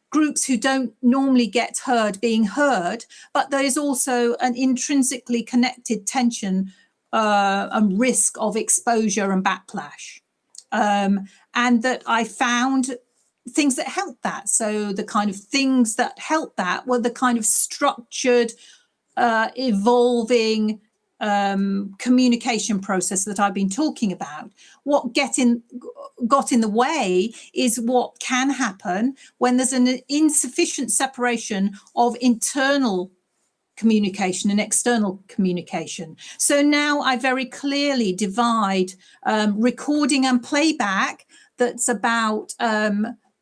groups who don't normally get heard being heard, but there is also an intrinsically connected tension and risk of exposure and backlash. And that I found things that helped that. So the kind of things that helped that were the kind of structured, evolving communication process that I've been talking about. What got in the way is what can happen when there's an insufficient separation of internal communication and external communication. So now I very clearly divide recording and playback. That's about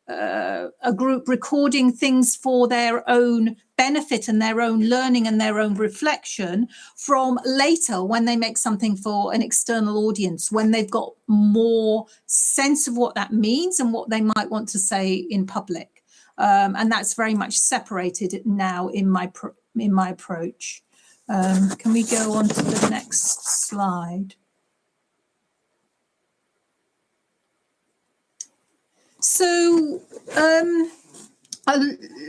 a group recording things for their own benefit and their own learning and their own reflection, from later when they make something for an external audience, when they've got more sense of what that means and what they might want to say in public. And that's very much separated now in my approach. Can we go on to the next slide? So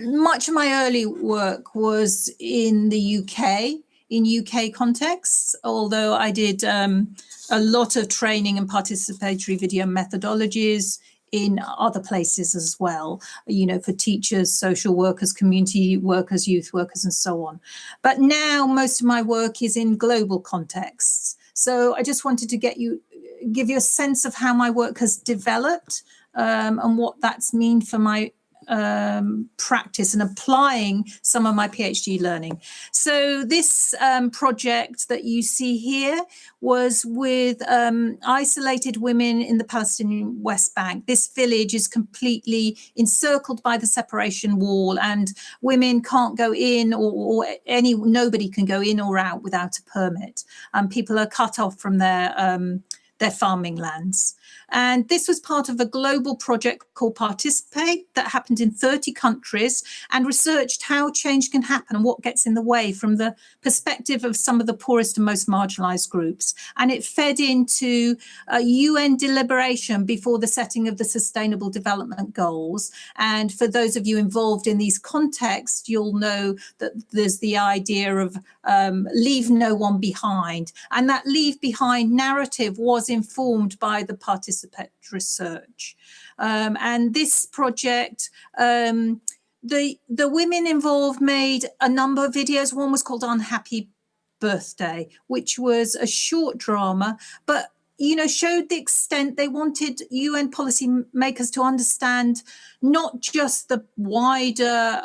much of my early work was in the UK, in UK contexts, although I did a lot of training in participatory video methodologies in other places as well, you know, for teachers, social workers, community workers, youth workers, and so on. But now most of my work is in global contexts. So I just wanted to give you a sense of how my work has developed and what that's mean for my practice and applying some of my PhD learning. So this project that you see here was with isolated women in the Palestinian West Bank. This village is completely encircled by the separation wall, and women can't go in, or nobody can go in or out without a permit. And people are cut off from their farming lands. And this was part of a global project called Participate that happened in 30 countries and researched how change can happen and what gets in the way from the perspective of some of the poorest and most marginalized groups. And it fed into a UN deliberation before the setting of the Sustainable Development Goals. And for those of you involved in these contexts, you'll know that there's the idea of leave no one behind. And that leave behind narrative was informed by the participant research. And this project, the women involved made a number of videos. One was called Unhappy Birthday, which was a short drama, but showed the extent they wanted UN policy makers to understand not just the wider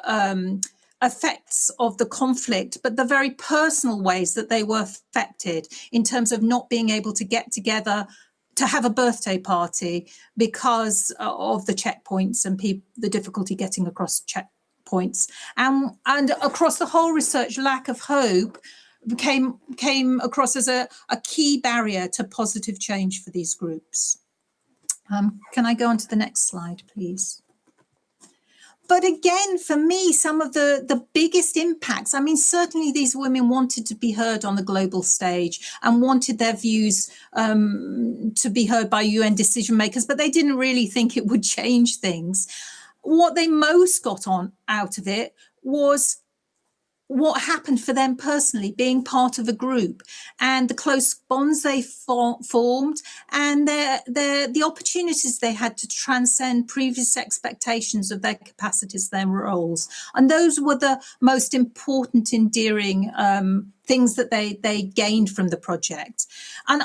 effects of the conflict, but the very personal ways that they were affected in terms of not being able to get together to have a birthday party because of the checkpoints and the difficulty getting across checkpoints. And across the whole research, lack of hope came across as a key barrier to positive change for these groups. Can I go on to the next slide, please? But again, for me, some of the biggest impacts, I mean, certainly these women wanted to be heard on the global stage and wanted their views to be heard by UN decision makers, but they didn't really think it would change things. What they most got out of it was what happened for them personally, being part of a group and the close bonds they formed and the opportunities they had to transcend previous expectations of their capacities, their roles. And those were the most important, endearing things that they gained from the project. And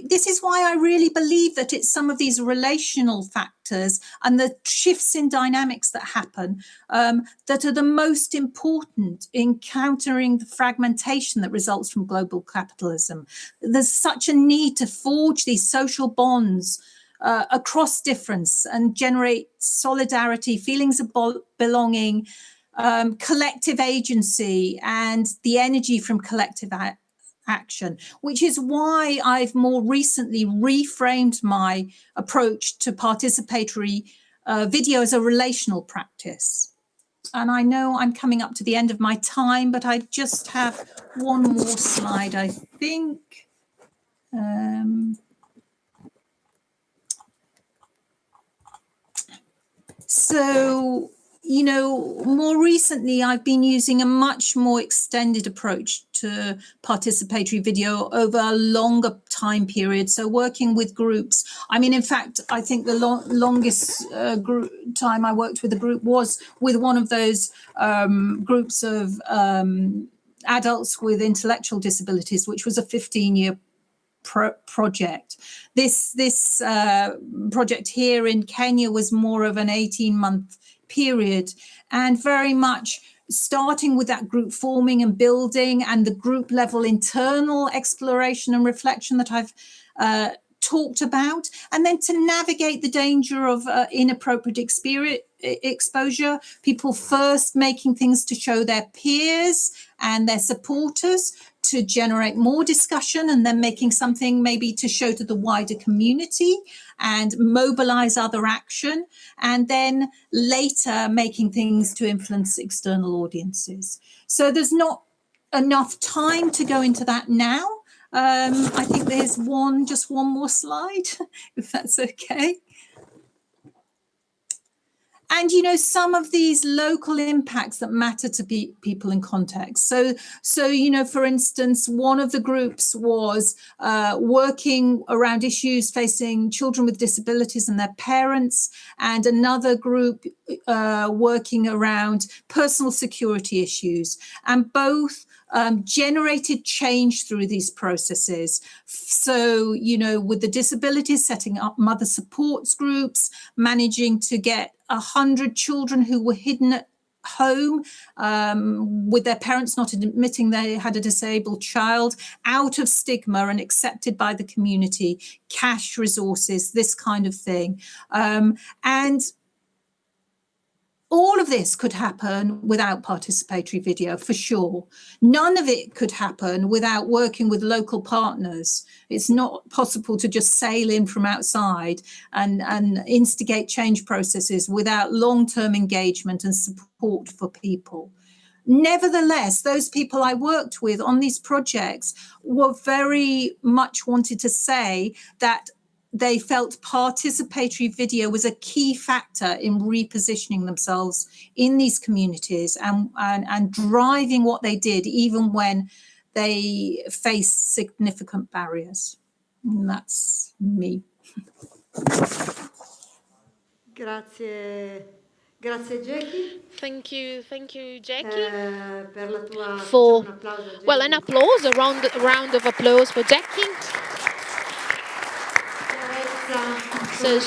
this is why I really believe that it's some of these relational factors and the shifts in dynamics that happen that are the most important in countering the fragmentation that results from global capitalism. There's such a need to forge these social bonds across difference and generate solidarity, feelings of belonging, collective agency and the energy from collective action, which is why I've more recently reframed my approach to participatory video as a relational practice. And I know I'm coming up to the end of my time, but I just have one more slide, I think. So, you know, more recently, I've been using a much more extended approach to participatory video over a longer time period. So working with groups. I mean, in fact, I think the longest time I worked with a group was with one of those groups of adults with intellectual disabilities, which was a 15-year project. This project here in Kenya was more of an 18-month period, and very much starting with that group forming and building and the group level internal exploration and reflection that I've talked about, and then to navigate the danger of inappropriate exposure, people first making things to show their peers and their supporters to generate more discussion, and then making something maybe to show to the wider community and mobilize other action, and then later making things to influence external audiences. So there's not enough time to go into that now. I think there's just one more slide, if that's okay. And, you know, some of these local impacts that matter to people in context. So, you know, for instance, one of the groups was working around issues facing children with disabilities and their parents, and another group working around personal security issues. And both generated change through these processes. So, you know, with the disabilities, setting up mother supports groups, managing to get 100 children who were hidden at home with their parents not admitting they had a disabled child out of stigma and accepted by the community, cash resources, this kind of thing. And all of this could happen without participatory video, for sure. None of it could happen without working with local partners. It's not possible to just sail in from outside and instigate change processes without long-term engagement and support for people. Nevertheless, those people I worked with on these projects were very much wanted to say that they felt participatory video was a key factor in repositioning themselves in these communities and driving what they did, even when they faced significant barriers. And that's me. Grazie. Grazie Jackie. Thank you, Jackie. Per la tua, for, un applauso a Jackie. well, an applause, a round of applause for Jackie. Chiarezza, So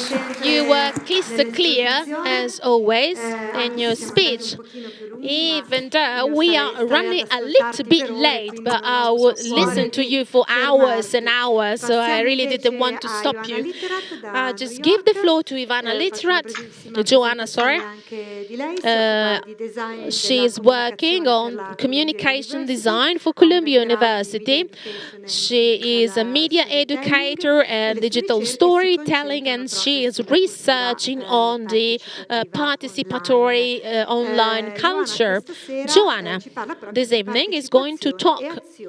you were crystal clear, as always, in your speech. Even though we are running a little bit late, but I would listen to you for hours and hours, so I really didn't want to stop you. Just give the floor to Ioana Literat, Ioana, sorry. She's working on communication design for Columbia University. She is a media educator and digital storytelling, and she is researching on the participatory online culture. Ioana, this evening, is going to talk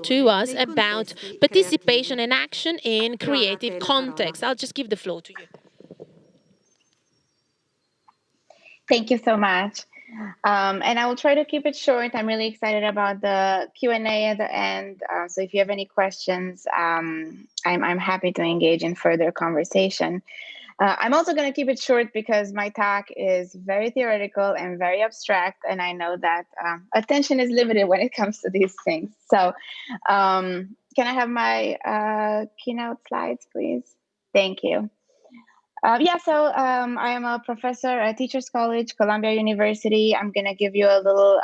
to us about participation and action in creative context. I'll just give the floor to you. Thank you so much. And I will try to keep it short. I'm really excited about the Q&A at the end. So if you have any questions, I'm happy to engage in further conversation. I'm also going to keep it short because my talk is very theoretical and very abstract, and I know that attention is limited when it comes to these things. So can I have my keynote slides, please? Thank you. I am a professor at Teachers College, Columbia University. I'm going to give you a little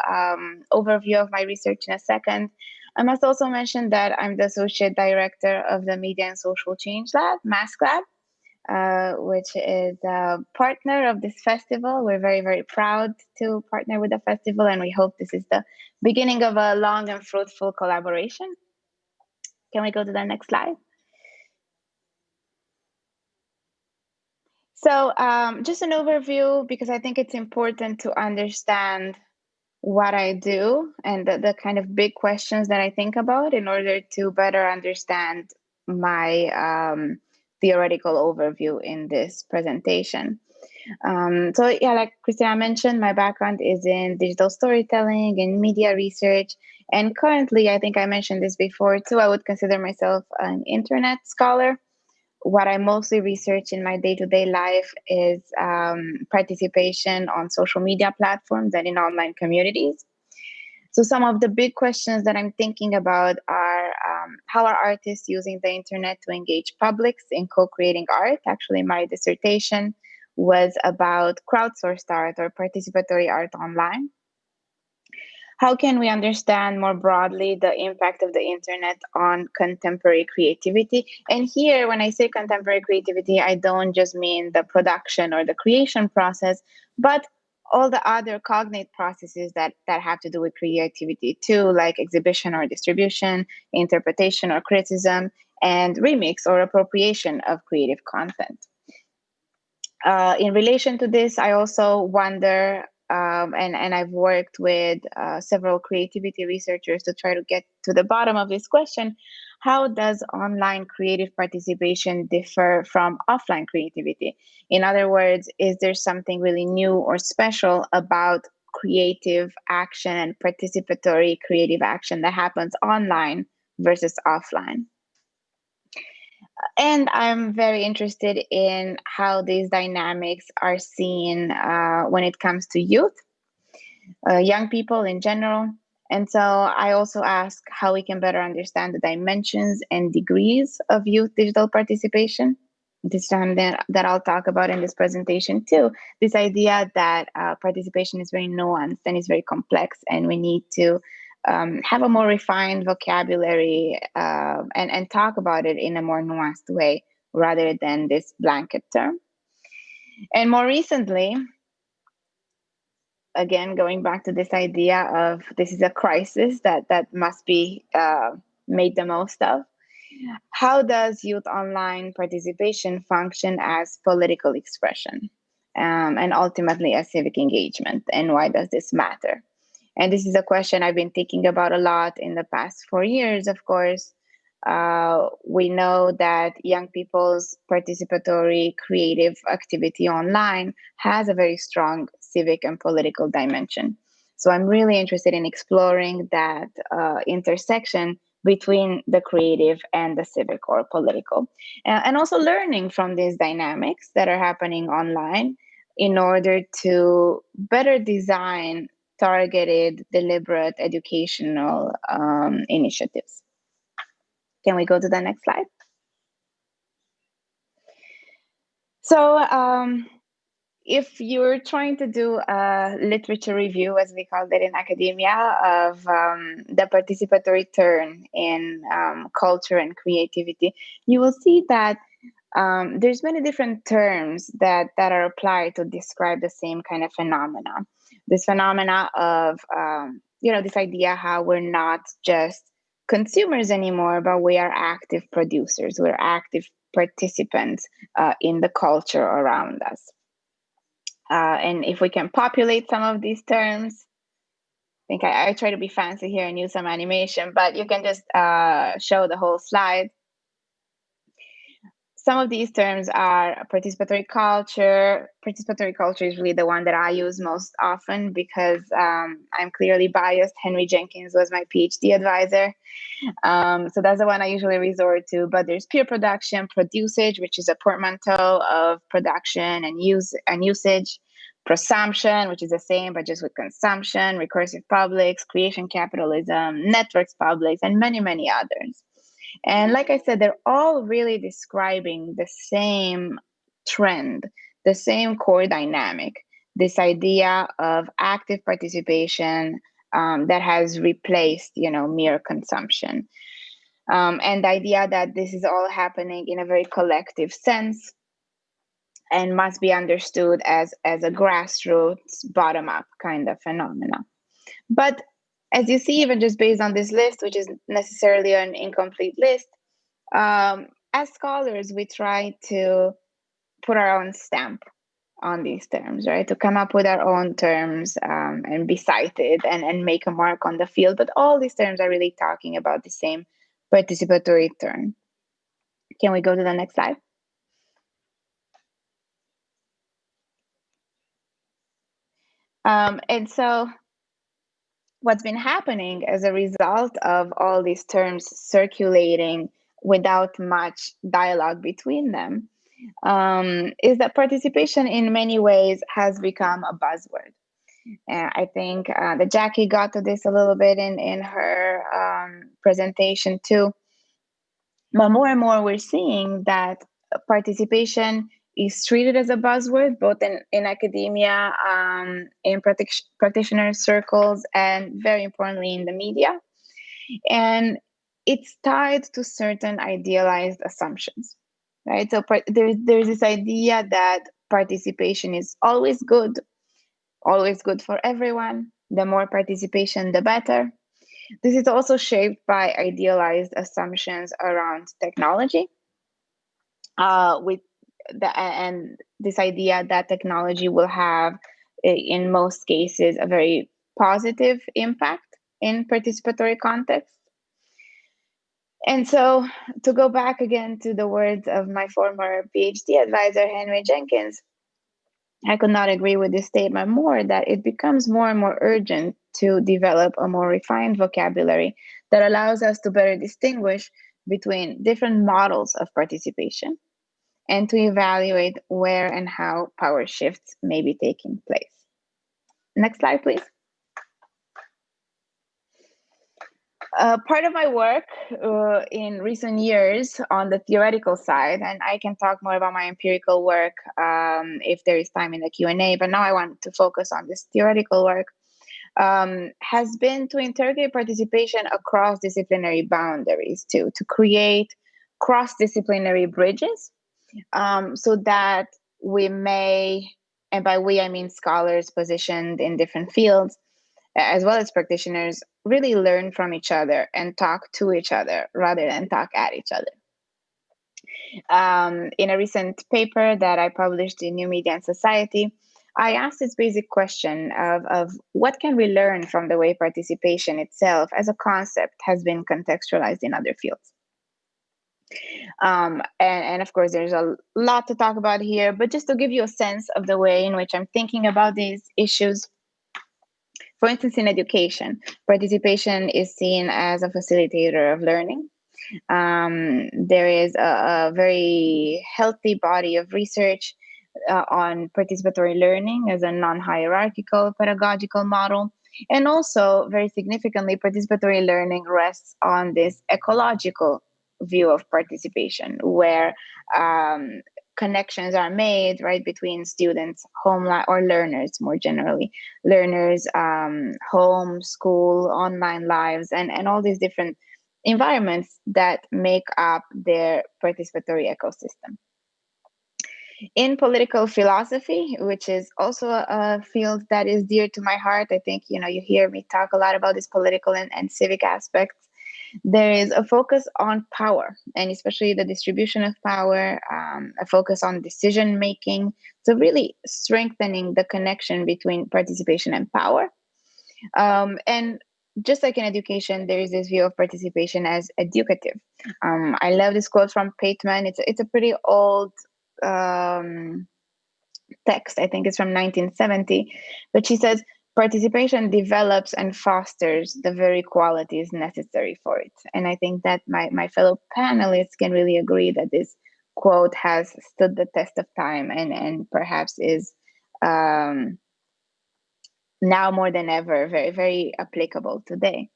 overview of my research in a second. I must also mention that I'm the Associate Director of the Media and Social Change Lab, Mask Lab, which is a partner of this festival. We're very, very proud to partner with the festival, and we hope this is the beginning of a long and fruitful collaboration. Can we go to the next slide? So just an overview, because I think it's important to understand what I do and the kind of big questions that I think about in order to better understand my theoretical overview in this presentation. Like Cristina mentioned, my background is in digital storytelling and media research. And currently, I think I mentioned this before too, I would consider myself an internet scholar. What I mostly research in my day-to-day life is participation on social media platforms and in online communities. So some of the big questions that I'm thinking about are how are artists using the internet to engage publics in co-creating art? Actually, my dissertation was about crowdsourced art or participatory art online. How can we understand more broadly the impact of the internet on contemporary creativity? And here, when I say contemporary creativity, I don't just mean the production or the creation process, but all the other cognate processes that have to do with creativity too, like exhibition or distribution, interpretation or criticism, and remix or appropriation of creative content. In relation to this, I also wonder, and I've worked with several creativity researchers to try to get to the bottom of this question, how does online creative participation differ from offline creativity? In other words, is there something really new or special about creative action and participatory creative action that happens online versus offline? And I'm very interested in how these dynamics are seen when it comes to youth, young people in general. And so I also ask how we can better understand the dimensions and degrees of youth digital participation. This time that I'll talk about in this presentation too. This idea that participation is very nuanced and is very complex, and we need to have a more refined vocabulary and talk about it in a more nuanced way rather than this blanket term. And more recently, again, going back to this idea of this is a crisis that must be made the most of. How does youth online participation function as political expression and ultimately as civic engagement? And why does this matter? And this is a question I've been thinking about a lot in the past 4 years, of course. We know that young people's participatory creative activity online has a very strong civic and political dimension. So I'm really interested in exploring that intersection between the creative and the civic or political. And also learning from these dynamics that are happening online in order to better design targeted, deliberate educational initiatives. Can we go to the next slide? So if you're trying to do a literature review, as we call it in academia, of the participatory turn in culture and creativity, you will see that there's many different terms that are applied to describe the same kind of phenomena. This phenomena of, this idea how we're not just consumers anymore, but we are active producers, we're active participants in the culture around us. And if we can populate some of these terms, I think I try to be fancy here and use some animation, but you can just show the whole slide. Some of these terms are participatory culture. Participatory culture is really the one that I use most often because I'm clearly biased. Henry Jenkins was my PhD advisor. So that's the one I usually resort to. But there's peer production, producage, which is a portmanteau of production and usage. Prosumption, which is the same, but just with consumption, recursive publics, creation capitalism, networks publics, and many, many others. And like I said, they're all really describing the same trend, the same core dynamic, this idea of active participation that has replaced, mere consumption. And the idea that this is all happening in a very collective sense and must be understood as a grassroots, bottom-up kind of phenomena. But as you see, even just based on this list, which is necessarily an incomplete list, as scholars, we try to put our own stamp on these terms, right? To come up with our own terms and be cited and make a mark on the field. But all these terms are really talking about the same participatory turn. Can we go to the next slide? And so what's been happening as a result of all these terms circulating without much dialogue between them is that participation in many ways has become a buzzword. I think that Jackie got to this a little bit in her presentation too. But more and more we're seeing that participation is treated as a buzzword, both in academia, in practitioner circles, and very importantly in the media. And it's tied to certain idealized assumptions, right? So there's this idea that participation is always good for everyone. The more participation, the better. This is also shaped by idealized assumptions around technology, and this idea that technology will have, in most cases, a very positive impact in participatory context. And so, to go back again to the words of my former PhD advisor, Henry Jenkins, I could not agree with this statement more, that it becomes more and more urgent to develop a more refined vocabulary that allows us to better distinguish between different models of participation and to evaluate where and how power shifts may be taking place. Next slide, please. Part of my work in recent years on the theoretical side, and I can talk more about my empirical work if there is time in the Q&A, but now I want to focus on this theoretical work, has been to interrogate participation across disciplinary boundaries to create cross-disciplinary bridges so that we may, and by we I mean scholars positioned in different fields, as well as practitioners, really learn from each other and talk to each other rather than talk at each other. In a recent paper that I published in New Media and Society, I asked this basic question of what can we learn from the way participation itself as a concept has been contextualized in other fields. And of course, there's a lot to talk about here, but just to give you a sense of the way in which I'm thinking about these issues. For instance, in education, participation is seen as a facilitator of learning. There is a very healthy body of research on participatory learning as a non-hierarchical pedagogical model. And also, very significantly, participatory learning rests on this ecological view of participation, where connections are made, right, between students, or learners more generally, learners, home, school, online lives, and all these different environments that make up their participatory ecosystem. In political philosophy, which is also a field that is dear to my heart, I think, you hear me talk a lot about these political and civic aspects. There is a focus on power, and especially the distribution of power, a focus on decision making, so really strengthening the connection between participation and power. And just like in education, there is this view of participation as educative. I love this quote from Pateman. It's a pretty old text. I think it's from 1970, but she says, participation develops and fosters the very qualities necessary for it. And I think that my fellow panelists can really agree that this quote has stood the test of time and perhaps is now more than ever very, very applicable today.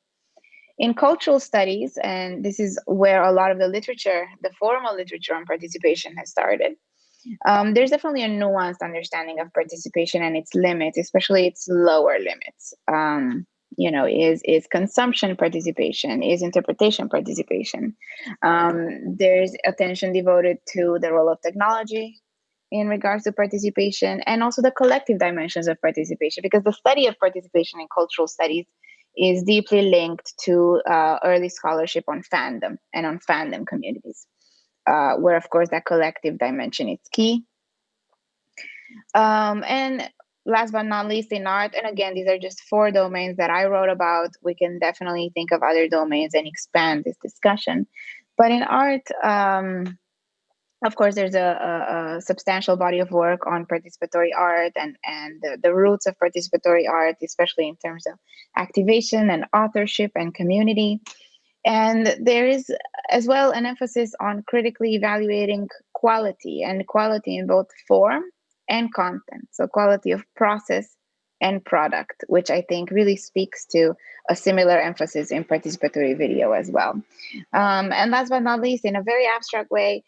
In cultural studies, and this is where a lot of the literature, the formal literature on participation has started, there's definitely a nuanced understanding of participation and its limits, especially its lower limits. Is consumption participation, is interpretation participation. There's attention devoted to the role of technology in regards to participation, and also the collective dimensions of participation, because the study of participation in cultural studies is deeply linked to early scholarship on fandom and on fandom communities. Where, of course, that collective dimension is key. And last but not least, in art, and again, these are just 4 domains that I wrote about. We can definitely think of other domains and expand this discussion. But in art, of course, there's a substantial body of work on participatory art and the roots of participatory art, especially in terms of activation and authorship and community. And there is as well an emphasis on critically evaluating quality, and quality in both form and content. So quality of process and product, which I think really speaks to a similar emphasis in participatory video as well. And last but not least, in a very abstract way,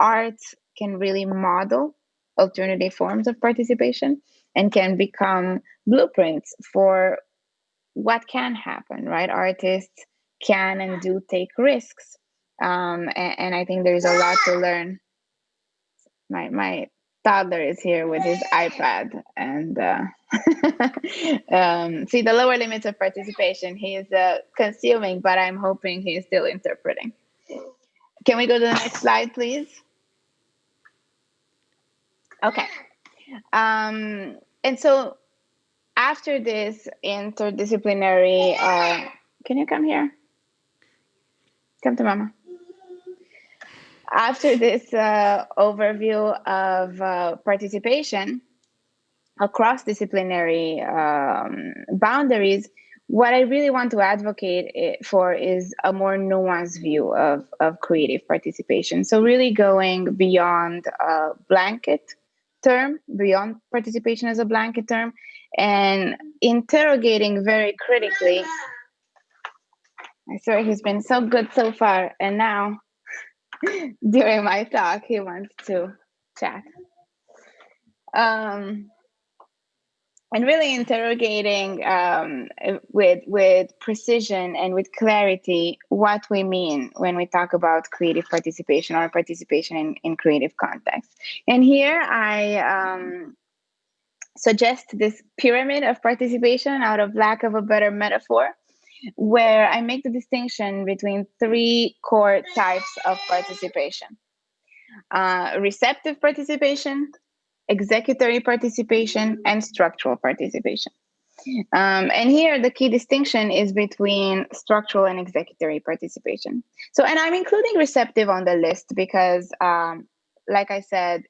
art can really model alternative forms of participation and can become blueprints for what can happen, right? Artists can and do take risks. And I think there's a lot to learn. My toddler is here with his iPad and see the lower limits of participation. He is consuming, but I'm hoping he is still interpreting. Can we go to the next slide, please? Okay. And so after this interdisciplinary, can you come here? Come to mama. After this overview of participation across disciplinary boundaries, what I really want to advocate for is a more nuanced view of creative participation. So really going beyond a blanket term, beyond participation as a blanket term, and interrogating very critically. I swear he's been so good so far, and now during my talk he wants to chat. And really interrogating with precision and with clarity what we mean when we talk about creative participation or participation in creative context. And here I suggest this pyramid of participation out of lack of a better metaphor, where I make the distinction between 3 core types of participation. Receptive participation, executory participation, and structural participation. And here the key distinction is between structural and executory participation. So, and I'm including receptive on the list because, like I said,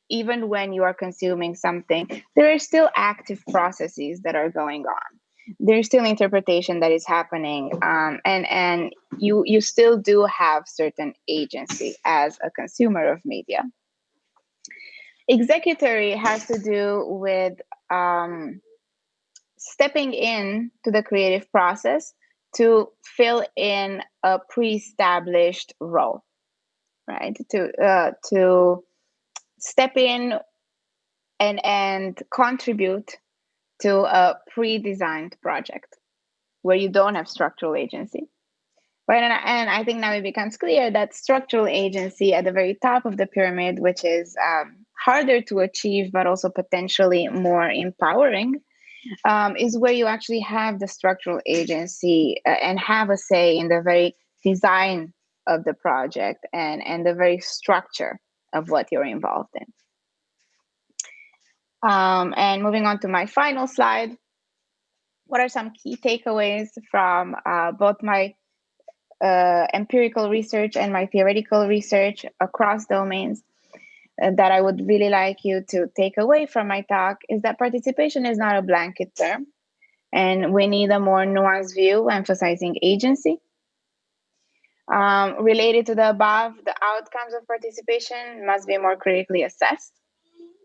even when you are consuming something, there are still active processes that are going on. There's still interpretation that is happening, and you still do have certain agency as a consumer of media. Executory has to do with stepping in to the creative process to fill in a pre-established role, right? To step in and contribute to a pre-designed project where you don't have structural agency. Right, and I think now it becomes clear that structural agency at the very top of the pyramid, which is harder to achieve, but also potentially more empowering, is where you actually have the structural agency and have a say in the very design of the project and the very structure of what you're involved in. And moving on to my final slide, what are some key takeaways from both my empirical research and my theoretical research across domains that I would really like you to take away from my talk is that participation is not a blanket term, and we need a more nuanced view emphasizing agency. Related to the above, the outcomes of participation must be more critically assessed,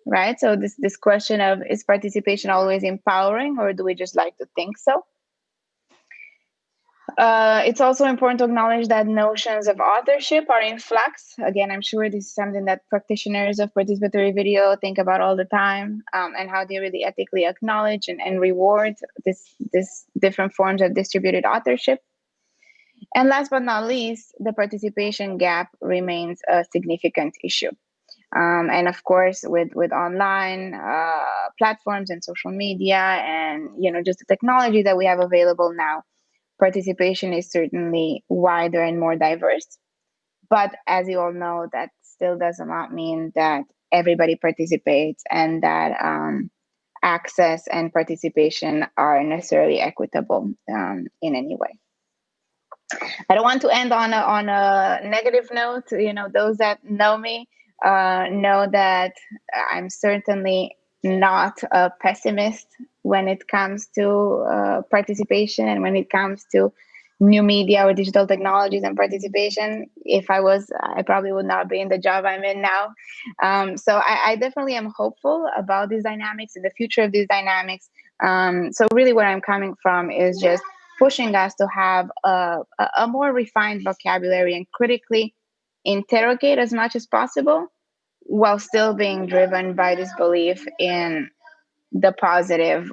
right? So this question of, is participation always empowering, or do we just like to think so? It's also important to acknowledge that notions of authorship are in flux. Again, I'm sure this is something that practitioners of participatory video think about all the time, and how they really ethically acknowledge and reward this different forms of distributed authorship. And last but not least, the participation gap remains a significant issue. And of course, with online platforms and social media and just the technology that we have available now, participation is certainly wider and more diverse. But as you all know, that still does not mean that everybody participates and that access and participation are necessarily equitable in any way. I don't want to end on a negative note. Those that know me know that I'm certainly not a pessimist when it comes to participation and when it comes to new media or digital technologies and participation. If I was, I probably would not be in the job I'm in now. So I definitely am hopeful about these dynamics and the future of these dynamics. So really where I'm coming from is just pushing us to have a more refined vocabulary and critically interrogate as much as possible, while still being driven by this belief in the positive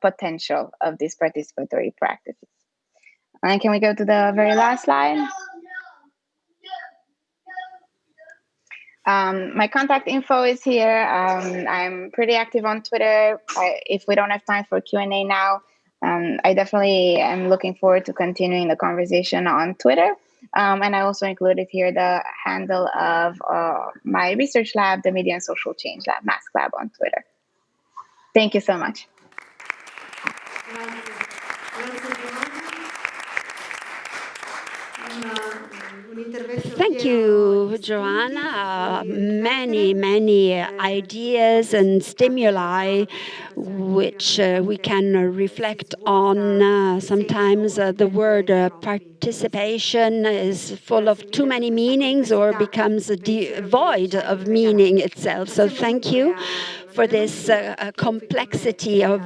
potential of these participatory practices. And can we go to the very last slide? My contact info is here. I'm pretty active on Twitter. If we don't have time for Q&A now, I definitely am looking forward to continuing the conversation on Twitter. And I also included here the handle of my research lab, the Media and Social Change Lab, Mask Lab on Twitter. Thank you so much. Thank you, Ioana. Many ideas and stimuli which we can reflect on. Sometimes the word participation is full of too many meanings or becomes devoid of meaning itself. So thank you for this complexity of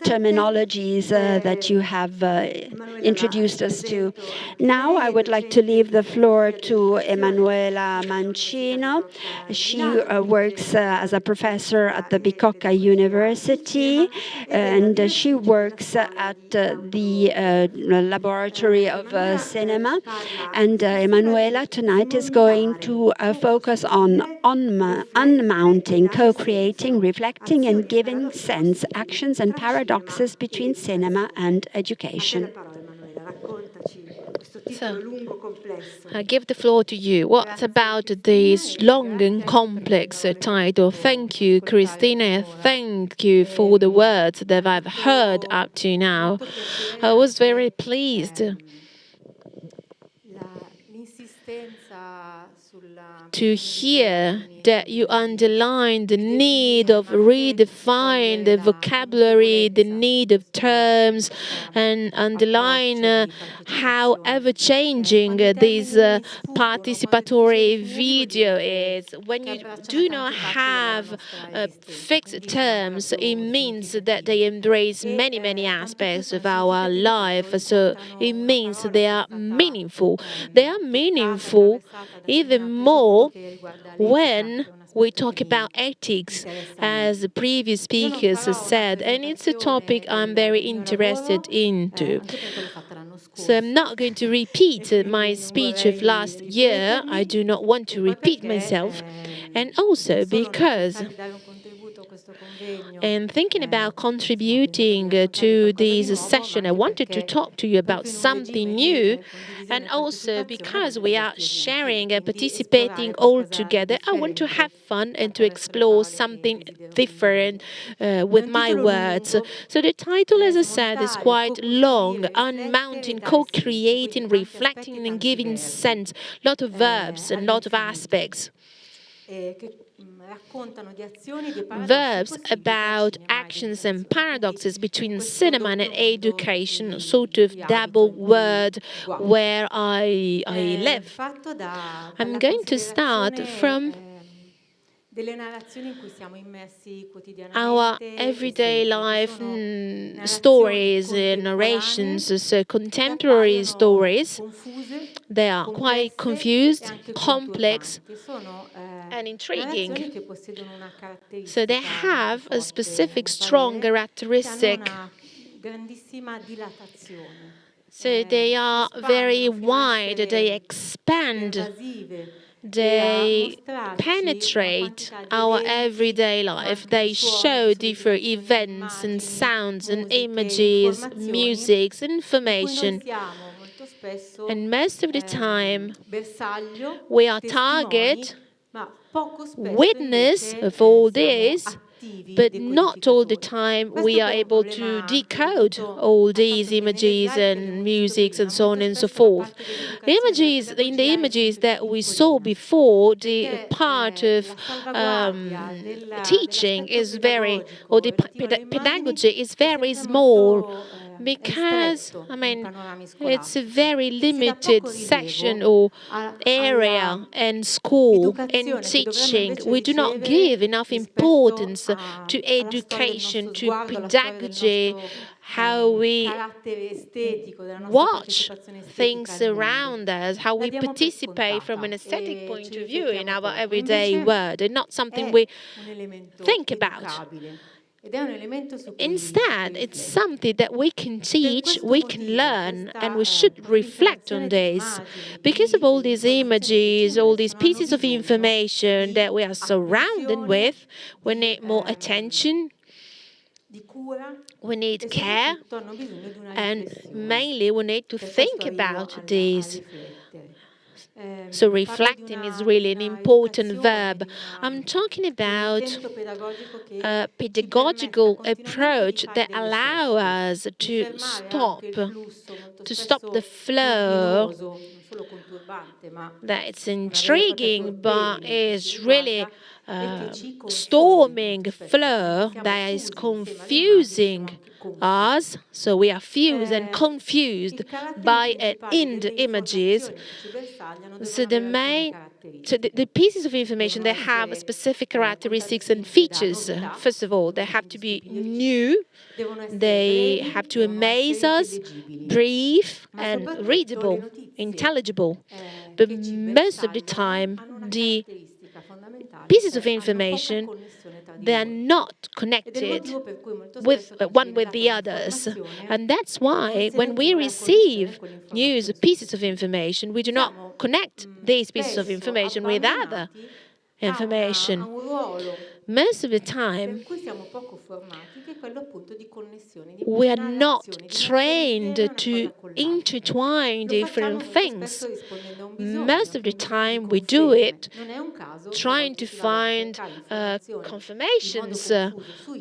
terminologies that you have introduced us to. Now I would like to leave the floor to Emanuela Mancino. She works as a professor at the Bicocca University, and she works at the Laboratory of Cinema. And Emanuela tonight is going to focus on unmounting, co-creating, reflecting, and giving sense, actions, and paradoxes between cinema and education. So, I give the floor to you. What about this long and complex title? Thank you, Cristina. Thank you for the words that I've heard up to now. I was very pleased to hear that you underline the need of redefine the vocabulary, the need of terms, and underline how ever-changing this participatory video is. When you do not have fixed terms, it means that they embrace many aspects of our life. So it means they are meaningful. They are meaningful even even more when we talk about ethics, as the previous speakers have said, and it's a topic I'm very interested into. So I'm not going to repeat my speech of last year. I do not want to repeat myself. And also because, and thinking about contributing to this session, I wanted to talk to you about something new, and also because we are sharing and participating all together, I want to have fun and to explore something different with my words. So the title, as I said, is quite long: Unmounting, Co-creating, Reflecting and Giving Sense. A lot of verbs and a lot of aspects. Verbs about actions and paradoxes between cinema and education, sort of double word where I live. I'm going to start from our everyday life stories and narrations, so contemporary stories. They are quite confused, complex, and intriguing. So they have a specific strong characteristic. So they are very wide, they expand, they penetrate our everyday life. They show different events and sounds and images, music, information. And most of the time, we are target, witness of all this, but not all the time we are able to decode all these images and musics and so on and so forth. Images, in the images that we saw before, the part of teaching is very, or the pedagogy is very small, because, I mean, it's a very limited section or area in school, in teaching. We do not give enough importance to education, to pedagogy, how we watch things around us, how we participate from an aesthetic point of view in our everyday world, and not something we think about. Instead, it's something that we can teach, we can learn, and we should reflect on this. Because of all these images, all these pieces of information that we are surrounded with, we need more attention, we need care, and mainly we need to think about this. So reflecting is really an important verb. I'm talking about a pedagogical approach that allows us to stop the flow. That's intriguing, but it's really storming flow that is confusing us. So we are fused and confused by and in the images. So the pieces of information, they have specific characteristics and features. First of all, they have to be new, they have to amaze us, brief and readable, intelligible. But most of the time, the pieces of information, they are not connected with one with the others. And that's why when we receive news pieces of information, we do not connect these pieces of information with other information. Most of the time, we are not trained to intertwine different things. Most of the time, we do it trying to find confirmations.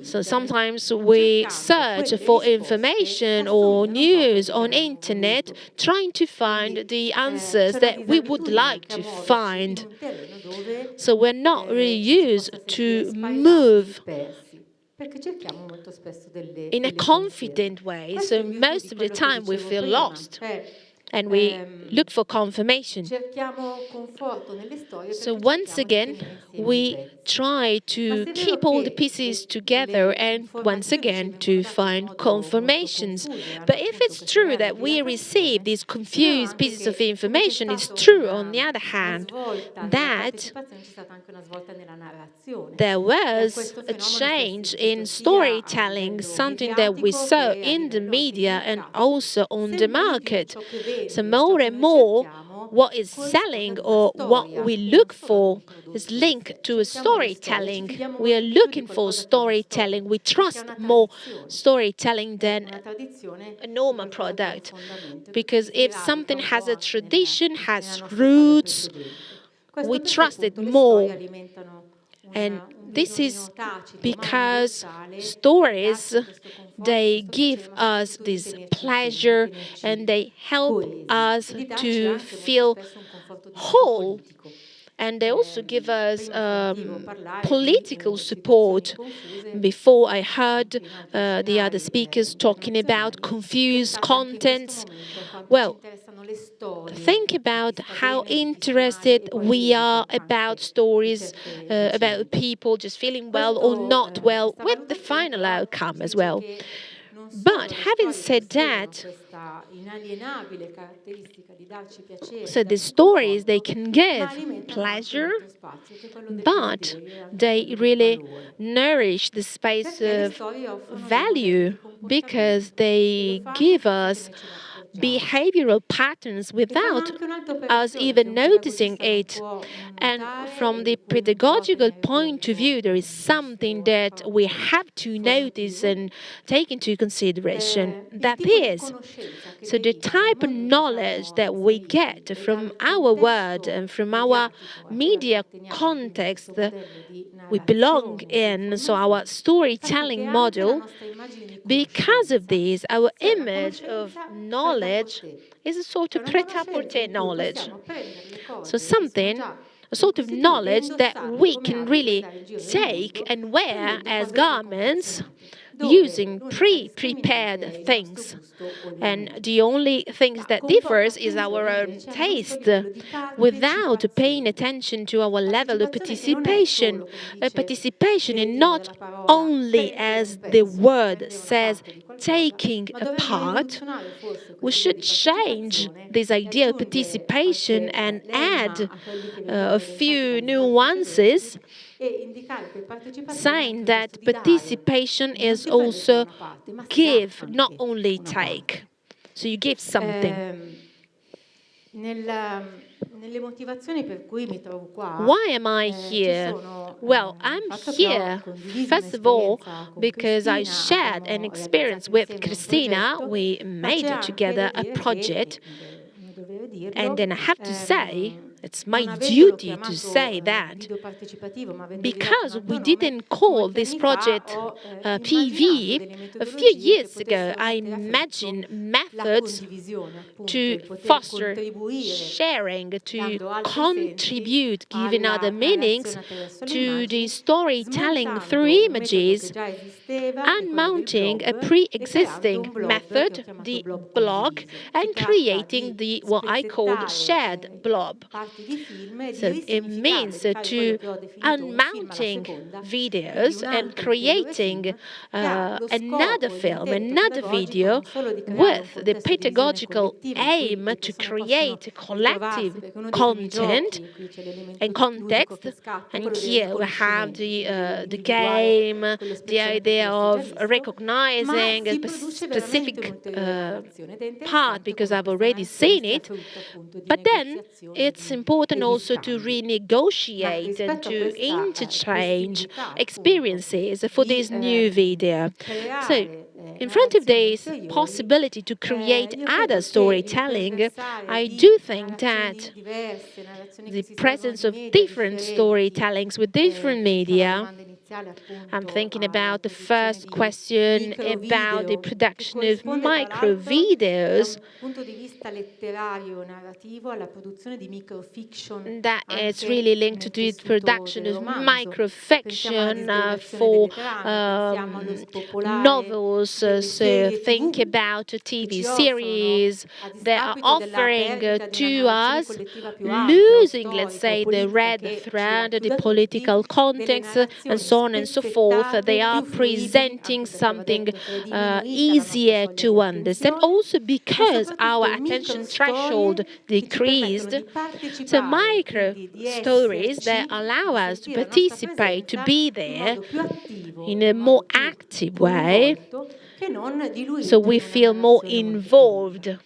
So sometimes we search for information or news on internet, trying to find the answers that we would like to find. So we're not really used to move in a confident way. So most of the time we feel lost. and we look for confirmation. So once again, we try to keep all the pieces together and once again to find confirmations. But if it's true that we receive these confused pieces of information, it's true on the other hand that there was a change in storytelling, something that we saw in the media and also on the market. So more and more, what is selling or what we look for is linked to a storytelling. We are looking for storytelling. We trust more storytelling than a normal product. Because if something has a tradition, has roots, we trust it more. And this is because stories, they give us this pleasure and they help us to feel whole. And they also give us political support. Before I heard the other speakers talking about confused contents. Well, think about how interested we are about stories, about people just feeling well or not well, with the final outcome as well. But having said that, so the stories, they can give pleasure, but they really nourish the space of value because they give us behavioral patterns without us even noticing it. And from the pedagogical point of view, there is something that we have to notice and take into consideration. That is, so the type of knowledge that we get from our word and from our media context we belong in, so our storytelling model, because of this, our image of knowledge is a sort of prêt-à-porter knowledge. So something, a sort of knowledge that we can really take and wear as garments using pre-prepared things. And the only things that differs is our own taste, without paying attention to our level of participation. A participation in not only, as the word says, taking a part. We should change this idea of participation and add a few nuances, saying that participation is also give, not only take. So you give something. Why am I here? Well, I'm here, first of all, because I shared an experience with Cristina. We made together a project. And then I have to say, it's my duty to say that because we didn't call this project PV, a few years ago I imagined methods to foster sharing, to contribute, giving other meanings to the storytelling through images, and mounting a pre-existing method, the blog, and creating the what I called shared blob. So it means to unmounting videos and creating another film, another video with the pedagogical aim to create collective content and context. And here we have the game, the idea of recognizing a specific part because I've already seen it. But then it's important also to renegotiate and to interchange experiences for this new video. So in front of this possibility to create other storytelling, I do think that the presence of different storytellings with different media I'm thinking about the first question about the production of micro videos. That is really linked to the production of microfiction for novels. So think about a TV series they are offering to us, losing, let's say, the red thread, the political context, and so on and so forth. They are presenting something easier to understand, also because our attention threshold decreased. So micro stories that allow us to participate, to be there in a more active way, so we feel more involved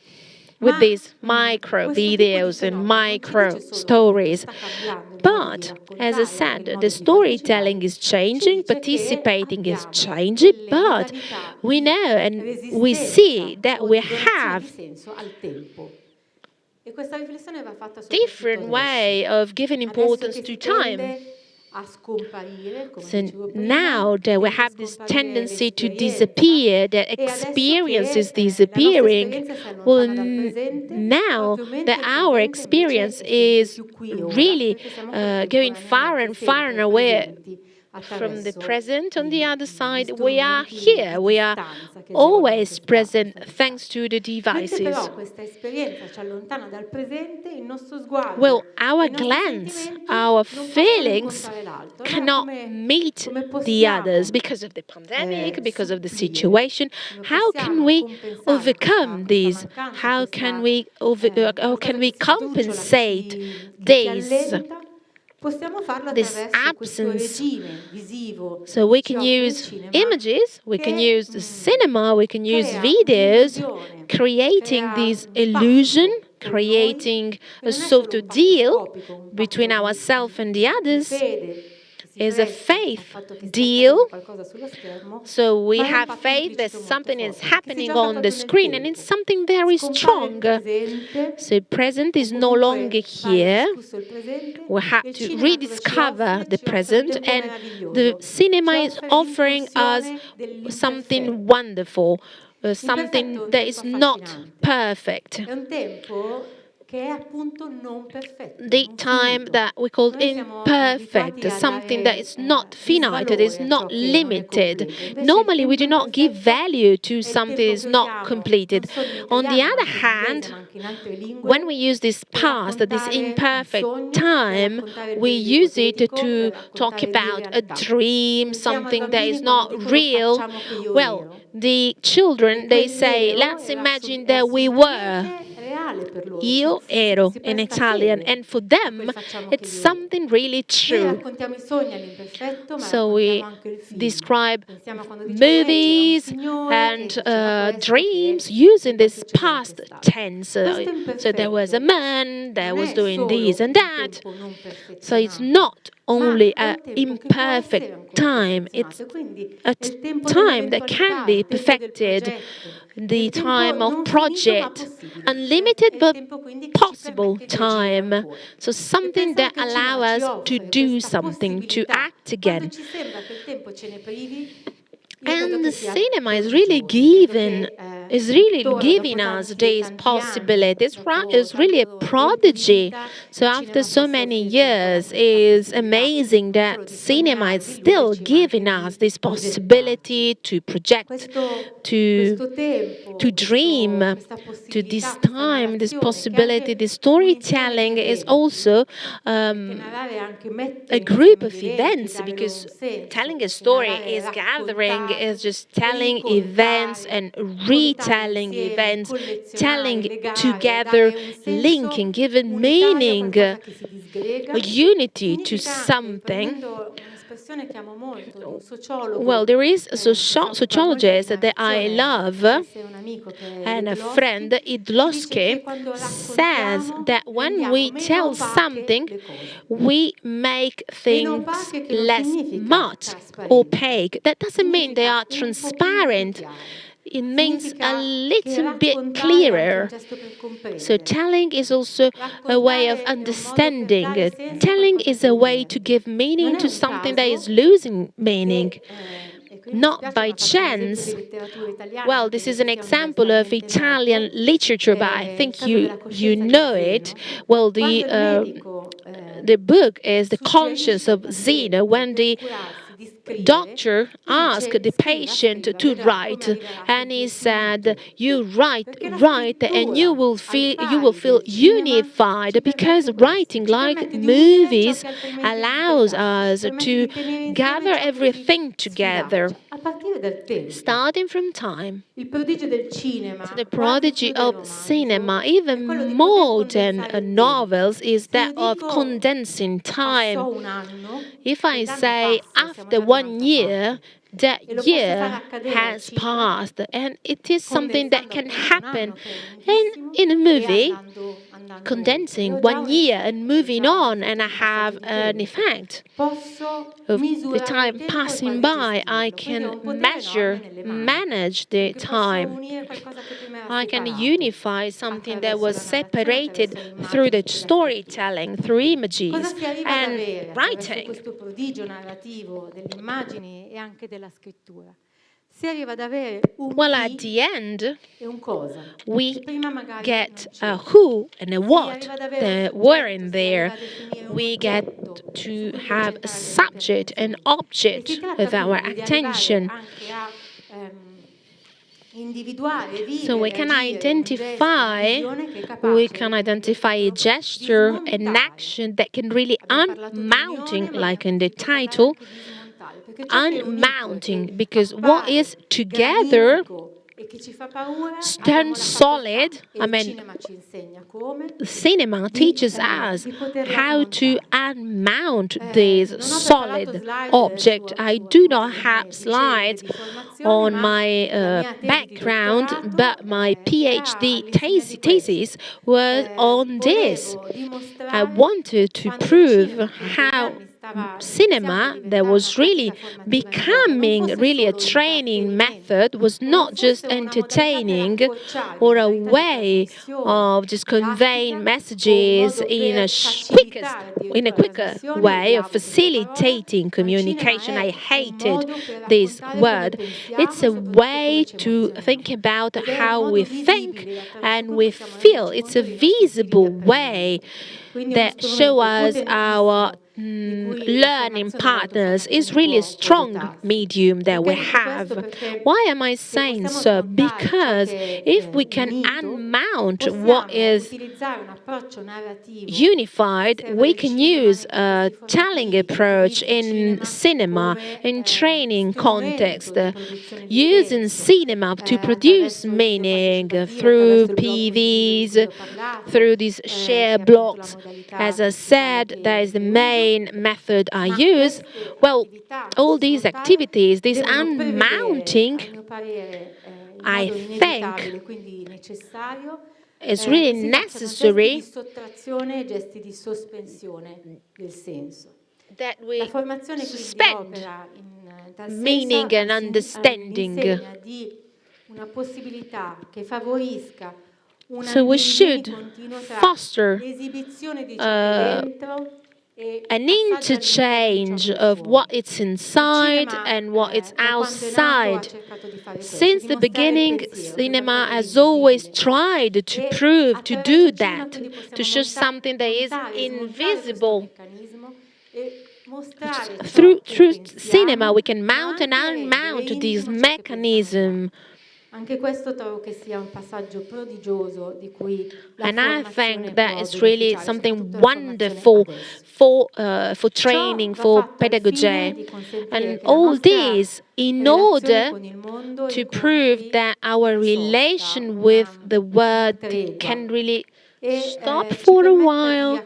with these micro videos and micro stories. But, as I said, the storytelling is changing, participating is changing, but we know and we see that we have different way of giving importance to time. So now that we have this tendency to disappear, that experience is disappearing, well, now that our experience is really going far and far and away from the present, on the other side, we are here. We are always present thanks to the devices. Well, our glance, our feelings cannot meet the others because of the pandemic, because of the situation. How can we overcome this? How can we compensate this absence? So we can use images, we can use the cinema, we can use videos, creating this illusion, creating a sort of deal between ourselves and the others. Is a faith deal. So we have faith that something is happening on the screen and it's something very strong. So present is no longer here. We have to rediscover the present, and the cinema is offering us something wonderful, something that is not perfect. The time that we call imperfect, something that is not finite, that is not limited. Normally, we do not give value to something that is not completed. On the other hand, when we use this past, this imperfect time, we use it to talk about a dream, something that is not real. Well, the children, they say, let's imagine that we were. Io ero in Italian, and for them it's something really true. So we describe movies and dreams using this past tense. So there was a man that was doing this and that. So it's not only an imperfect time, it's a time that can be perfected. The time of project, unlimited but possible time. So something that allows us to do something, to act again. And the cinema is really giving us these possibilities. It's really a prodigy. So after so many years, it's amazing that cinema is still giving us this possibility to project, to dream, to this time, this possibility. The storytelling is also a group of events, because telling a story is gathering, is just telling events and retelling events, telling together, linking, giving meaning, a unity to something. Well, there is a sociologist that I love, and a friend, Idlowski, says that when we tell something, we make things less much opaque. That doesn't mean they are transparent. it means a little bit clearer. So telling is also a way of understanding. Telling is a way to give meaning to something that is losing meaning. Not by chance. Well, this is an example of Italian literature, but I think you know it. Well, the book is The Conscience of Zeno, when the doctor asked the patient to write, and he said, "You write, and you will feel unified, because writing, like movies, allows us to gather everything together, starting from time." So the prodigy of cinema, even more than novels, is that of condensing time. If I say after 1 year, that year has passed, and it is something that can happen in a movie. Condensing 1 year and moving on, and I have an effect of the time passing by. I can manage the time. I can unify something that was separated through the storytelling, through images and writing. Questo prodigio narrativo delle immagini e anche della scrittura. Well, at the end, we get a who and a what that were in there. We get to have a subject and object of our attention. So we can identify a gesture, an action that can really unmounting, like in the title, unmounting, because what is together stand solid. I mean, cinema teaches us how to unmount this solid object. I do not have slides on my background, but my PhD thesis was on this. I wanted to prove how cinema, that was really becoming really a training method, was not just entertaining or a way of just conveying messages in a quicker way of facilitating communication. I hated this word. It's a way to think about how we think and we feel. It's a visible way that show us our learning partners. Is really a strong medium that we have. Why am I saying so? Because if we can unmount what is unified, we can use a telling approach in cinema, in training context, using cinema to produce meaning through PVs, through these share blocks. As I said, that is the main method I use. Well, all these activities, this unmounting, I think is really necessary that we suspend meaning and understanding. So we should foster an interchange of what is inside and what is outside. Since the beginning, cinema has always tried to prove, to do that, to show something that is invisible. Through cinema, we can mount and unmount this mechanism. And I think that is really something wonderful for training, for pedagogy. And all this in order to prove that our relation with the world can really stop for a while,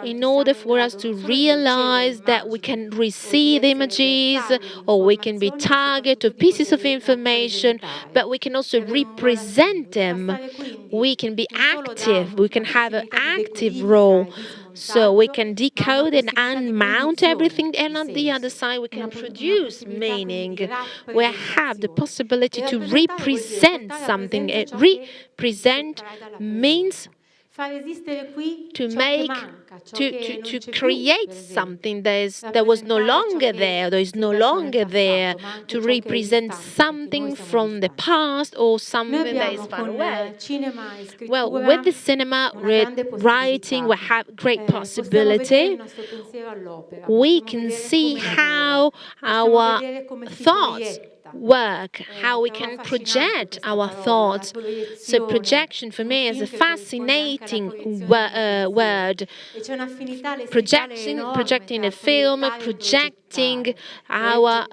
in order for us to realize that we can receive images or we can be target of pieces of information, but we can also represent them. We can be active, we can have an active role. So we can decode and unmount everything, and on the other side we can produce meaning. We have the possibility to represent something. Represent means to make, to create something that was no longer there, there is no longer there, to represent something from the past or something that is far away. Well, with the cinema, writing, we have great possibility. We can see how our thoughts work, how we can project our thoughts. So projection for me is a fascinating word. Projecting a film, projecting our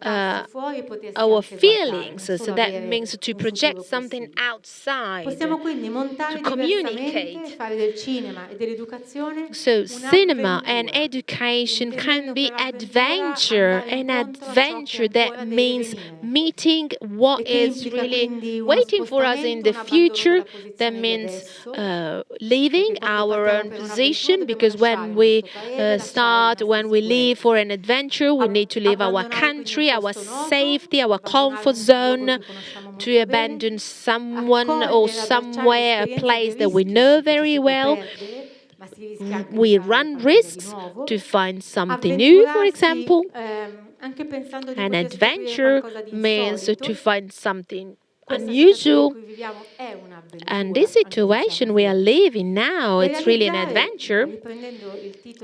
feelings. So that means to project something outside, to communicate. So cinema and education can be adventure, an adventure that means meeting what is really waiting for us in the future. That means leaving our own position, because when we when we leave for an adventure, we need to leave our country, our safety, our comfort zone, to abandon someone or somewhere, a place that we know very well. We run risks to find something new, for example. An adventure means to find something unusual. And this situation we are living now, it's really an adventure.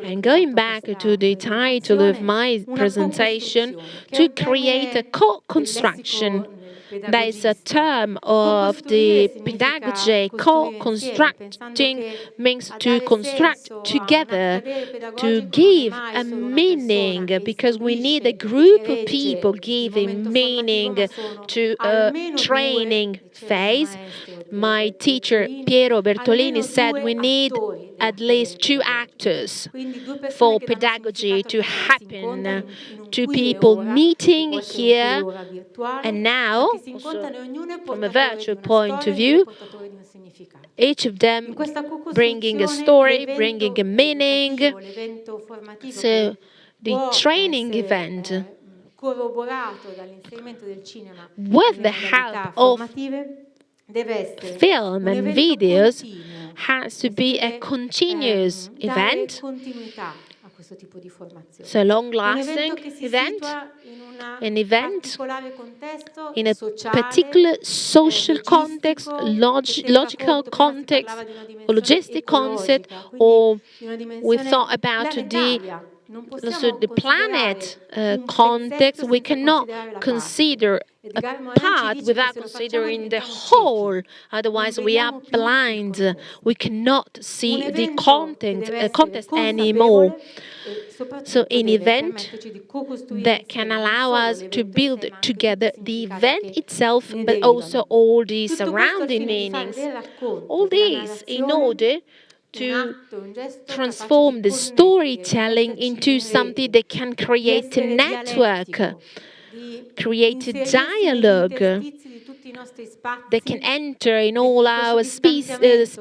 And going back to the title of my presentation, to create a co-construction. That is a term of the pedagogy. Co-constructing means to construct together, to give a meaning, because we need a group of people giving meaning to a training phase. My teacher Piero Bertolini said we need at least 2 actors for pedagogy to happen, 2 people meeting here and now, also from a virtual point of view, each of them bringing a story, bringing a meaning. So the training event, with the help of film and videos, has to be a continuous event. So long-lasting event, an event in a particular social context, logical context, or logistic concept, or we thought about the planet context. We cannot consider a part without considering the whole, otherwise we are blind. We cannot see the context anymore. So an event that can allow us to build together the event itself, but also all the surrounding meanings. All these in order to transform the storytelling into something that can create a network, create a dialogue that can enter in all our spaces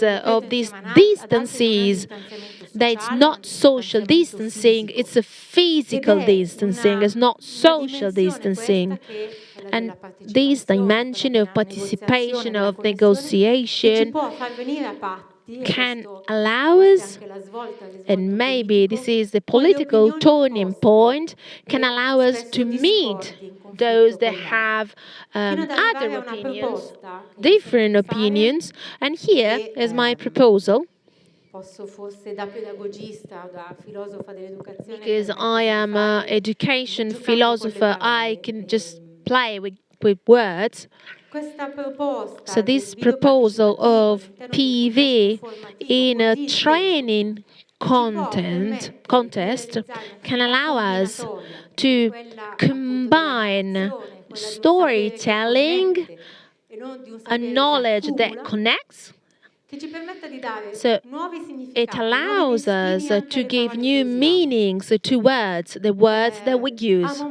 of these distances. That it's not social distancing, it's a physical distancing, it's not social distancing. And this dimension of participation, of negotiation, can allow us, and maybe this is the political turning point, can allow us to meet those that have other opinions, different opinions. And here is my proposal. Because I am an education philosopher, I can just play with words. So this proposal of PV in a training contest can allow us to combine storytelling, a knowledge that connects, So it allows us to give new meanings to words, the words that we use.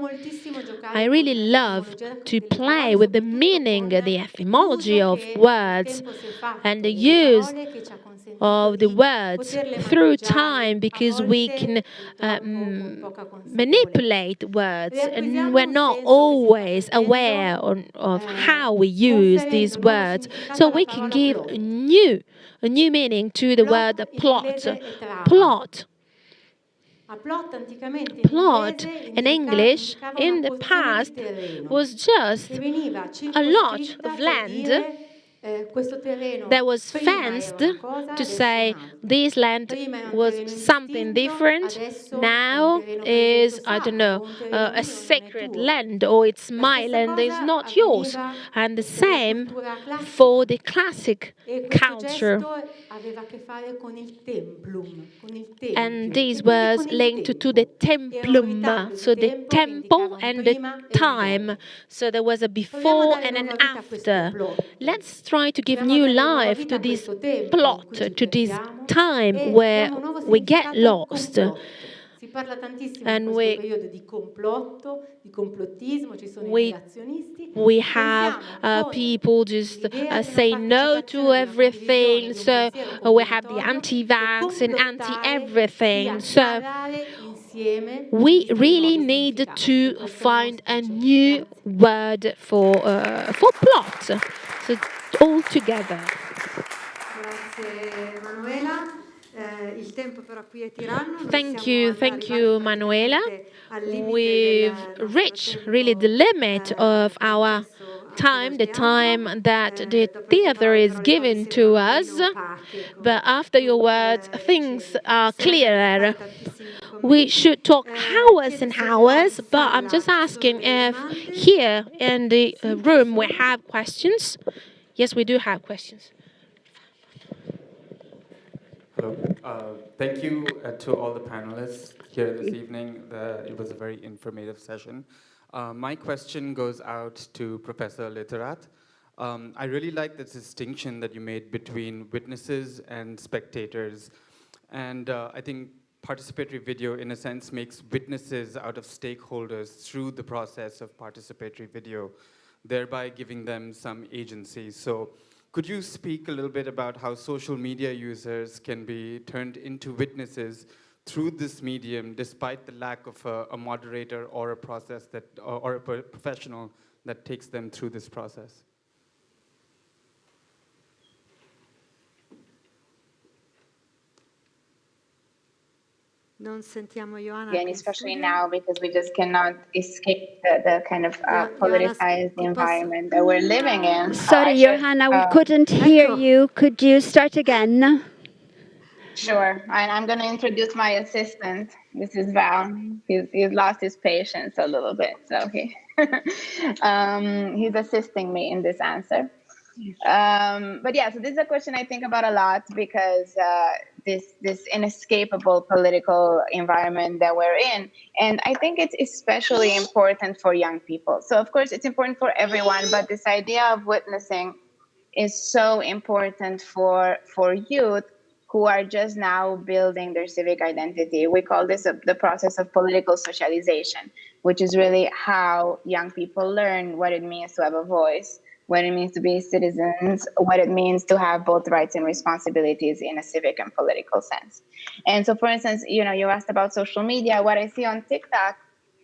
I really love to play with the meaning, the etymology of words, and the use of the words through time, because we can manipulate words, and we're not always aware of how we use these words. So we can give a new meaning to the word plot. Plot in English in the past was just a lot of land that was fenced to say this land was something different. Now is, I don't know, a sacred land, or it's my land, it's not yours. And the same for the classic culture. And this was linked to the templum, so the temple and the time. So there was a before and an after. Let's try to give new life to this plot, to this time where we get lost. And we have people just say no to everything. So we have the anti-vax and anti-everything. So we really need to find a new word for plot. So all together. Thank you, Manuela. We've reached really the limit of our time, the time that the theater is given to us. But after your words, things are clearer. We should talk hours and hours, but I'm just asking if here in the room we have questions. Yes, we do have questions. Hello. Thank you to all the panelists here this evening. It was a very informative session. My question goes out to Professor Literat. I really like the distinction that you made between witnesses and spectators. And I think participatory video, in a sense, makes witnesses out of stakeholders through the process of participatory video, thereby giving them some agency. So could you speak a little bit about how social media users can be turned into witnesses through this medium, despite the lack of a moderator or a process that, or a professional that takes them through this process? Non sentiamo Ioana. Yeah, and especially now, because we just cannot escape the kind of politicized environment that we're living in. Sorry, Ioana, we couldn't hear you. Could you start again? Sure, and I'm going to introduce my assistant. This is Val. He's lost his patience a little bit, so he's assisting me in this answer. But yeah, so this is a question I think about a lot, because this inescapable political environment that we're in, and I think it's especially important for young people. So of course it's important for everyone, but this idea of witnessing is so important for youth who are just now building their civic identity. We call this the process of political socialization, which is really how young people learn what it means to have a voice, what it means to be citizens, what it means to have both rights and responsibilities in a civic and political sense. And so, for instance, you asked about social media. What I see on TikTok,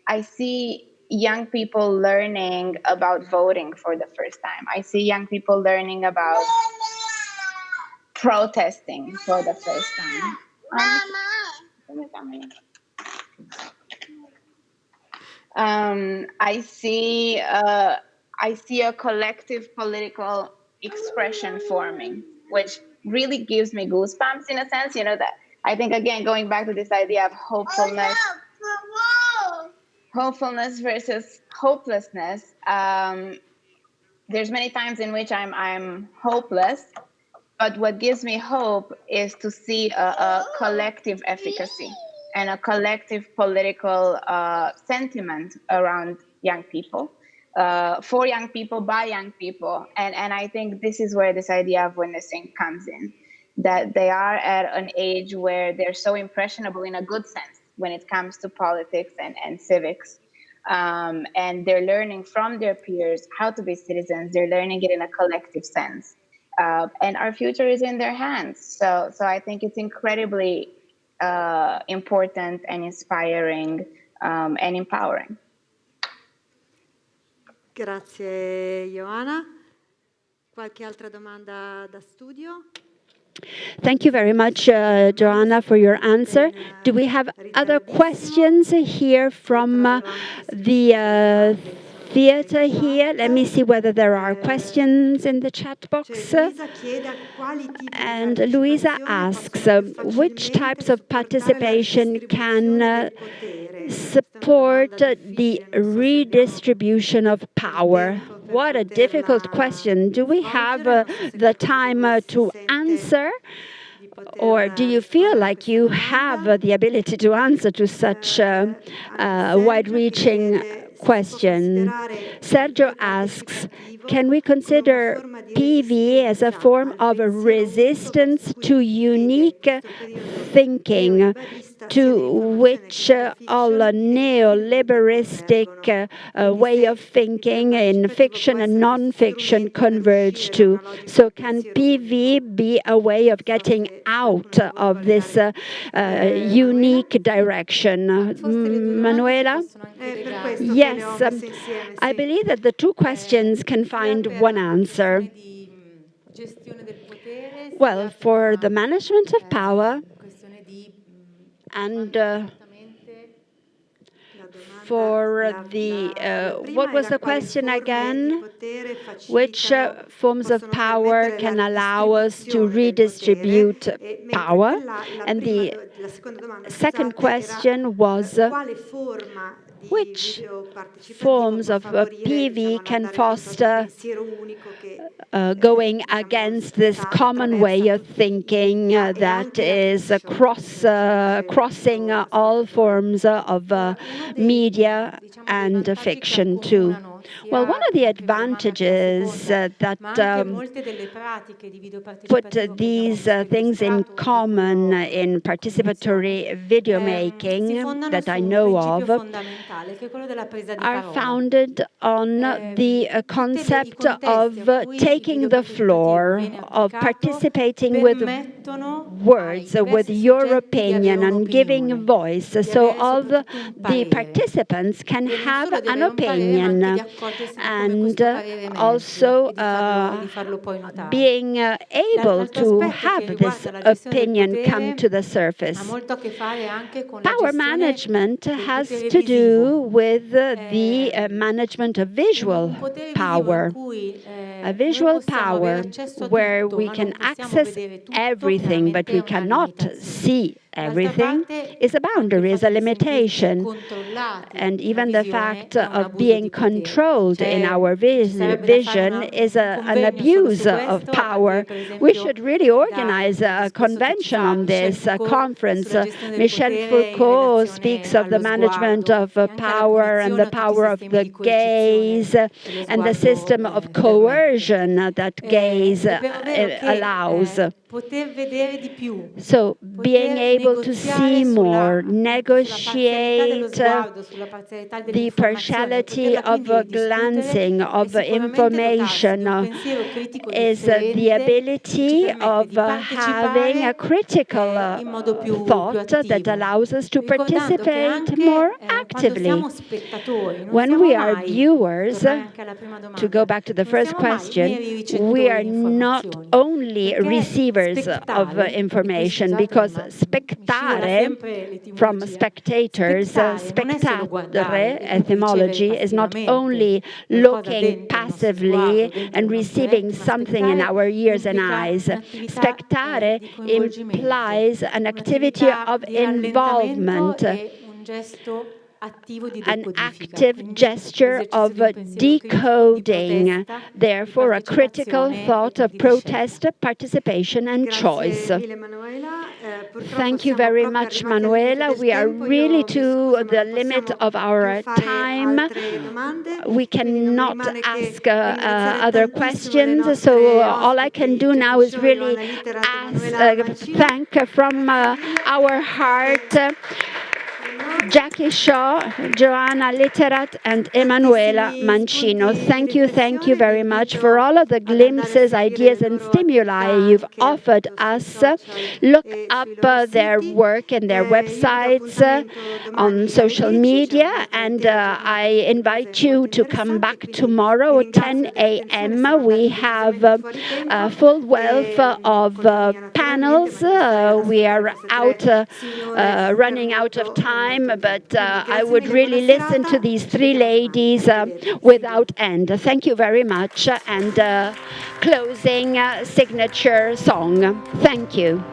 I see young people learning about voting for the first time. I see young people learning about protesting for the first time. I see a collective political expression forming, which really gives me goosebumps in a sense, that I think, again, going back to this idea of hopefulness versus hopelessness. There's many times in which I'm hopeless, but what gives me hope is to see a collective efficacy and a collective political sentiment around young people. For young people, by young people. And I think this is where this idea of witnessing comes in. that they are at an age where they're so impressionable in a good sense when it comes to politics and civics. And they're learning from their peers how to be citizens. They're learning it in a collective sense. And our future is in their hands. So I think it's incredibly important and inspiring and empowering. Grazie Ioana. Qualche altra domanda da studio? Thank you very much, Joanna, for your answer. Do we have other questions here from the theater here? Let me see whether there are questions in the chat box. And Luisa asks, which types of participation can support the redistribution of power? What a difficult question. Do we have the time to answer? Or do you feel like you have the ability to answer to such a wide-reaching question? Sergio asks, can we consider PV as a form of resistance to unique thinking, to which all neoliberalistic way of thinking in fiction and non-fiction converge to? So can PV be a way of getting out of this unique direction? Manuela? Yes, I believe that the two questions can find one answer. Well, for the management of power and for the, what was the question again? Which forms of power can allow us to redistribute power? And the second question was, which forms of PV can foster going against this common way of thinking that is crossing all forms of media and fiction too? Well, one of the advantages that put these things in common in participatory video making that I know of are founded on the concept of taking the floor, of participating with words, with your opinion, and giving voice. So all the participants can have an opinion, and also being able to have this opinion come to the surface. Power management has to do with the management of visual power. A visual power where we can access everything, but we cannot see everything, is a boundary, is a limitation. And even the fact of being controlled in our vision is an abuse of power. We should really organize a convention on this, a conference. Michel Foucault speaks of the management of power and the power of the gaze and the system of coercion that gaze allows. So being able to see more, negotiate the partiality of glancing of information is the ability of having a critical thought that allows us to participate more actively. When we are viewers, to go back to the first question, we are not only receivers of information, because spectare, from spectators, spectare etymology is not only looking passively and receiving something in our ears and eyes. Spectare implies an activity of involvement, an active gesture of decoding, therefore a critical thought of protest, participation and choice. Thank you very much, Manuela. We are really to the limit of our time. We cannot ask other questions, so all I can do now is really thank from our heart Jackie Shaw, Ioana Literat, and Emanuela Mancino. Thank you very much for all of the glimpses, ideas, and stimuli you've offered us. Look up their work and their websites on social media, and I invite you to come back tomorrow at 10 a.m. We have a full wealth of panels. We are running out of time, but I would really listen to these three ladies without end. Thank you very much, and closing signature song. Thank you.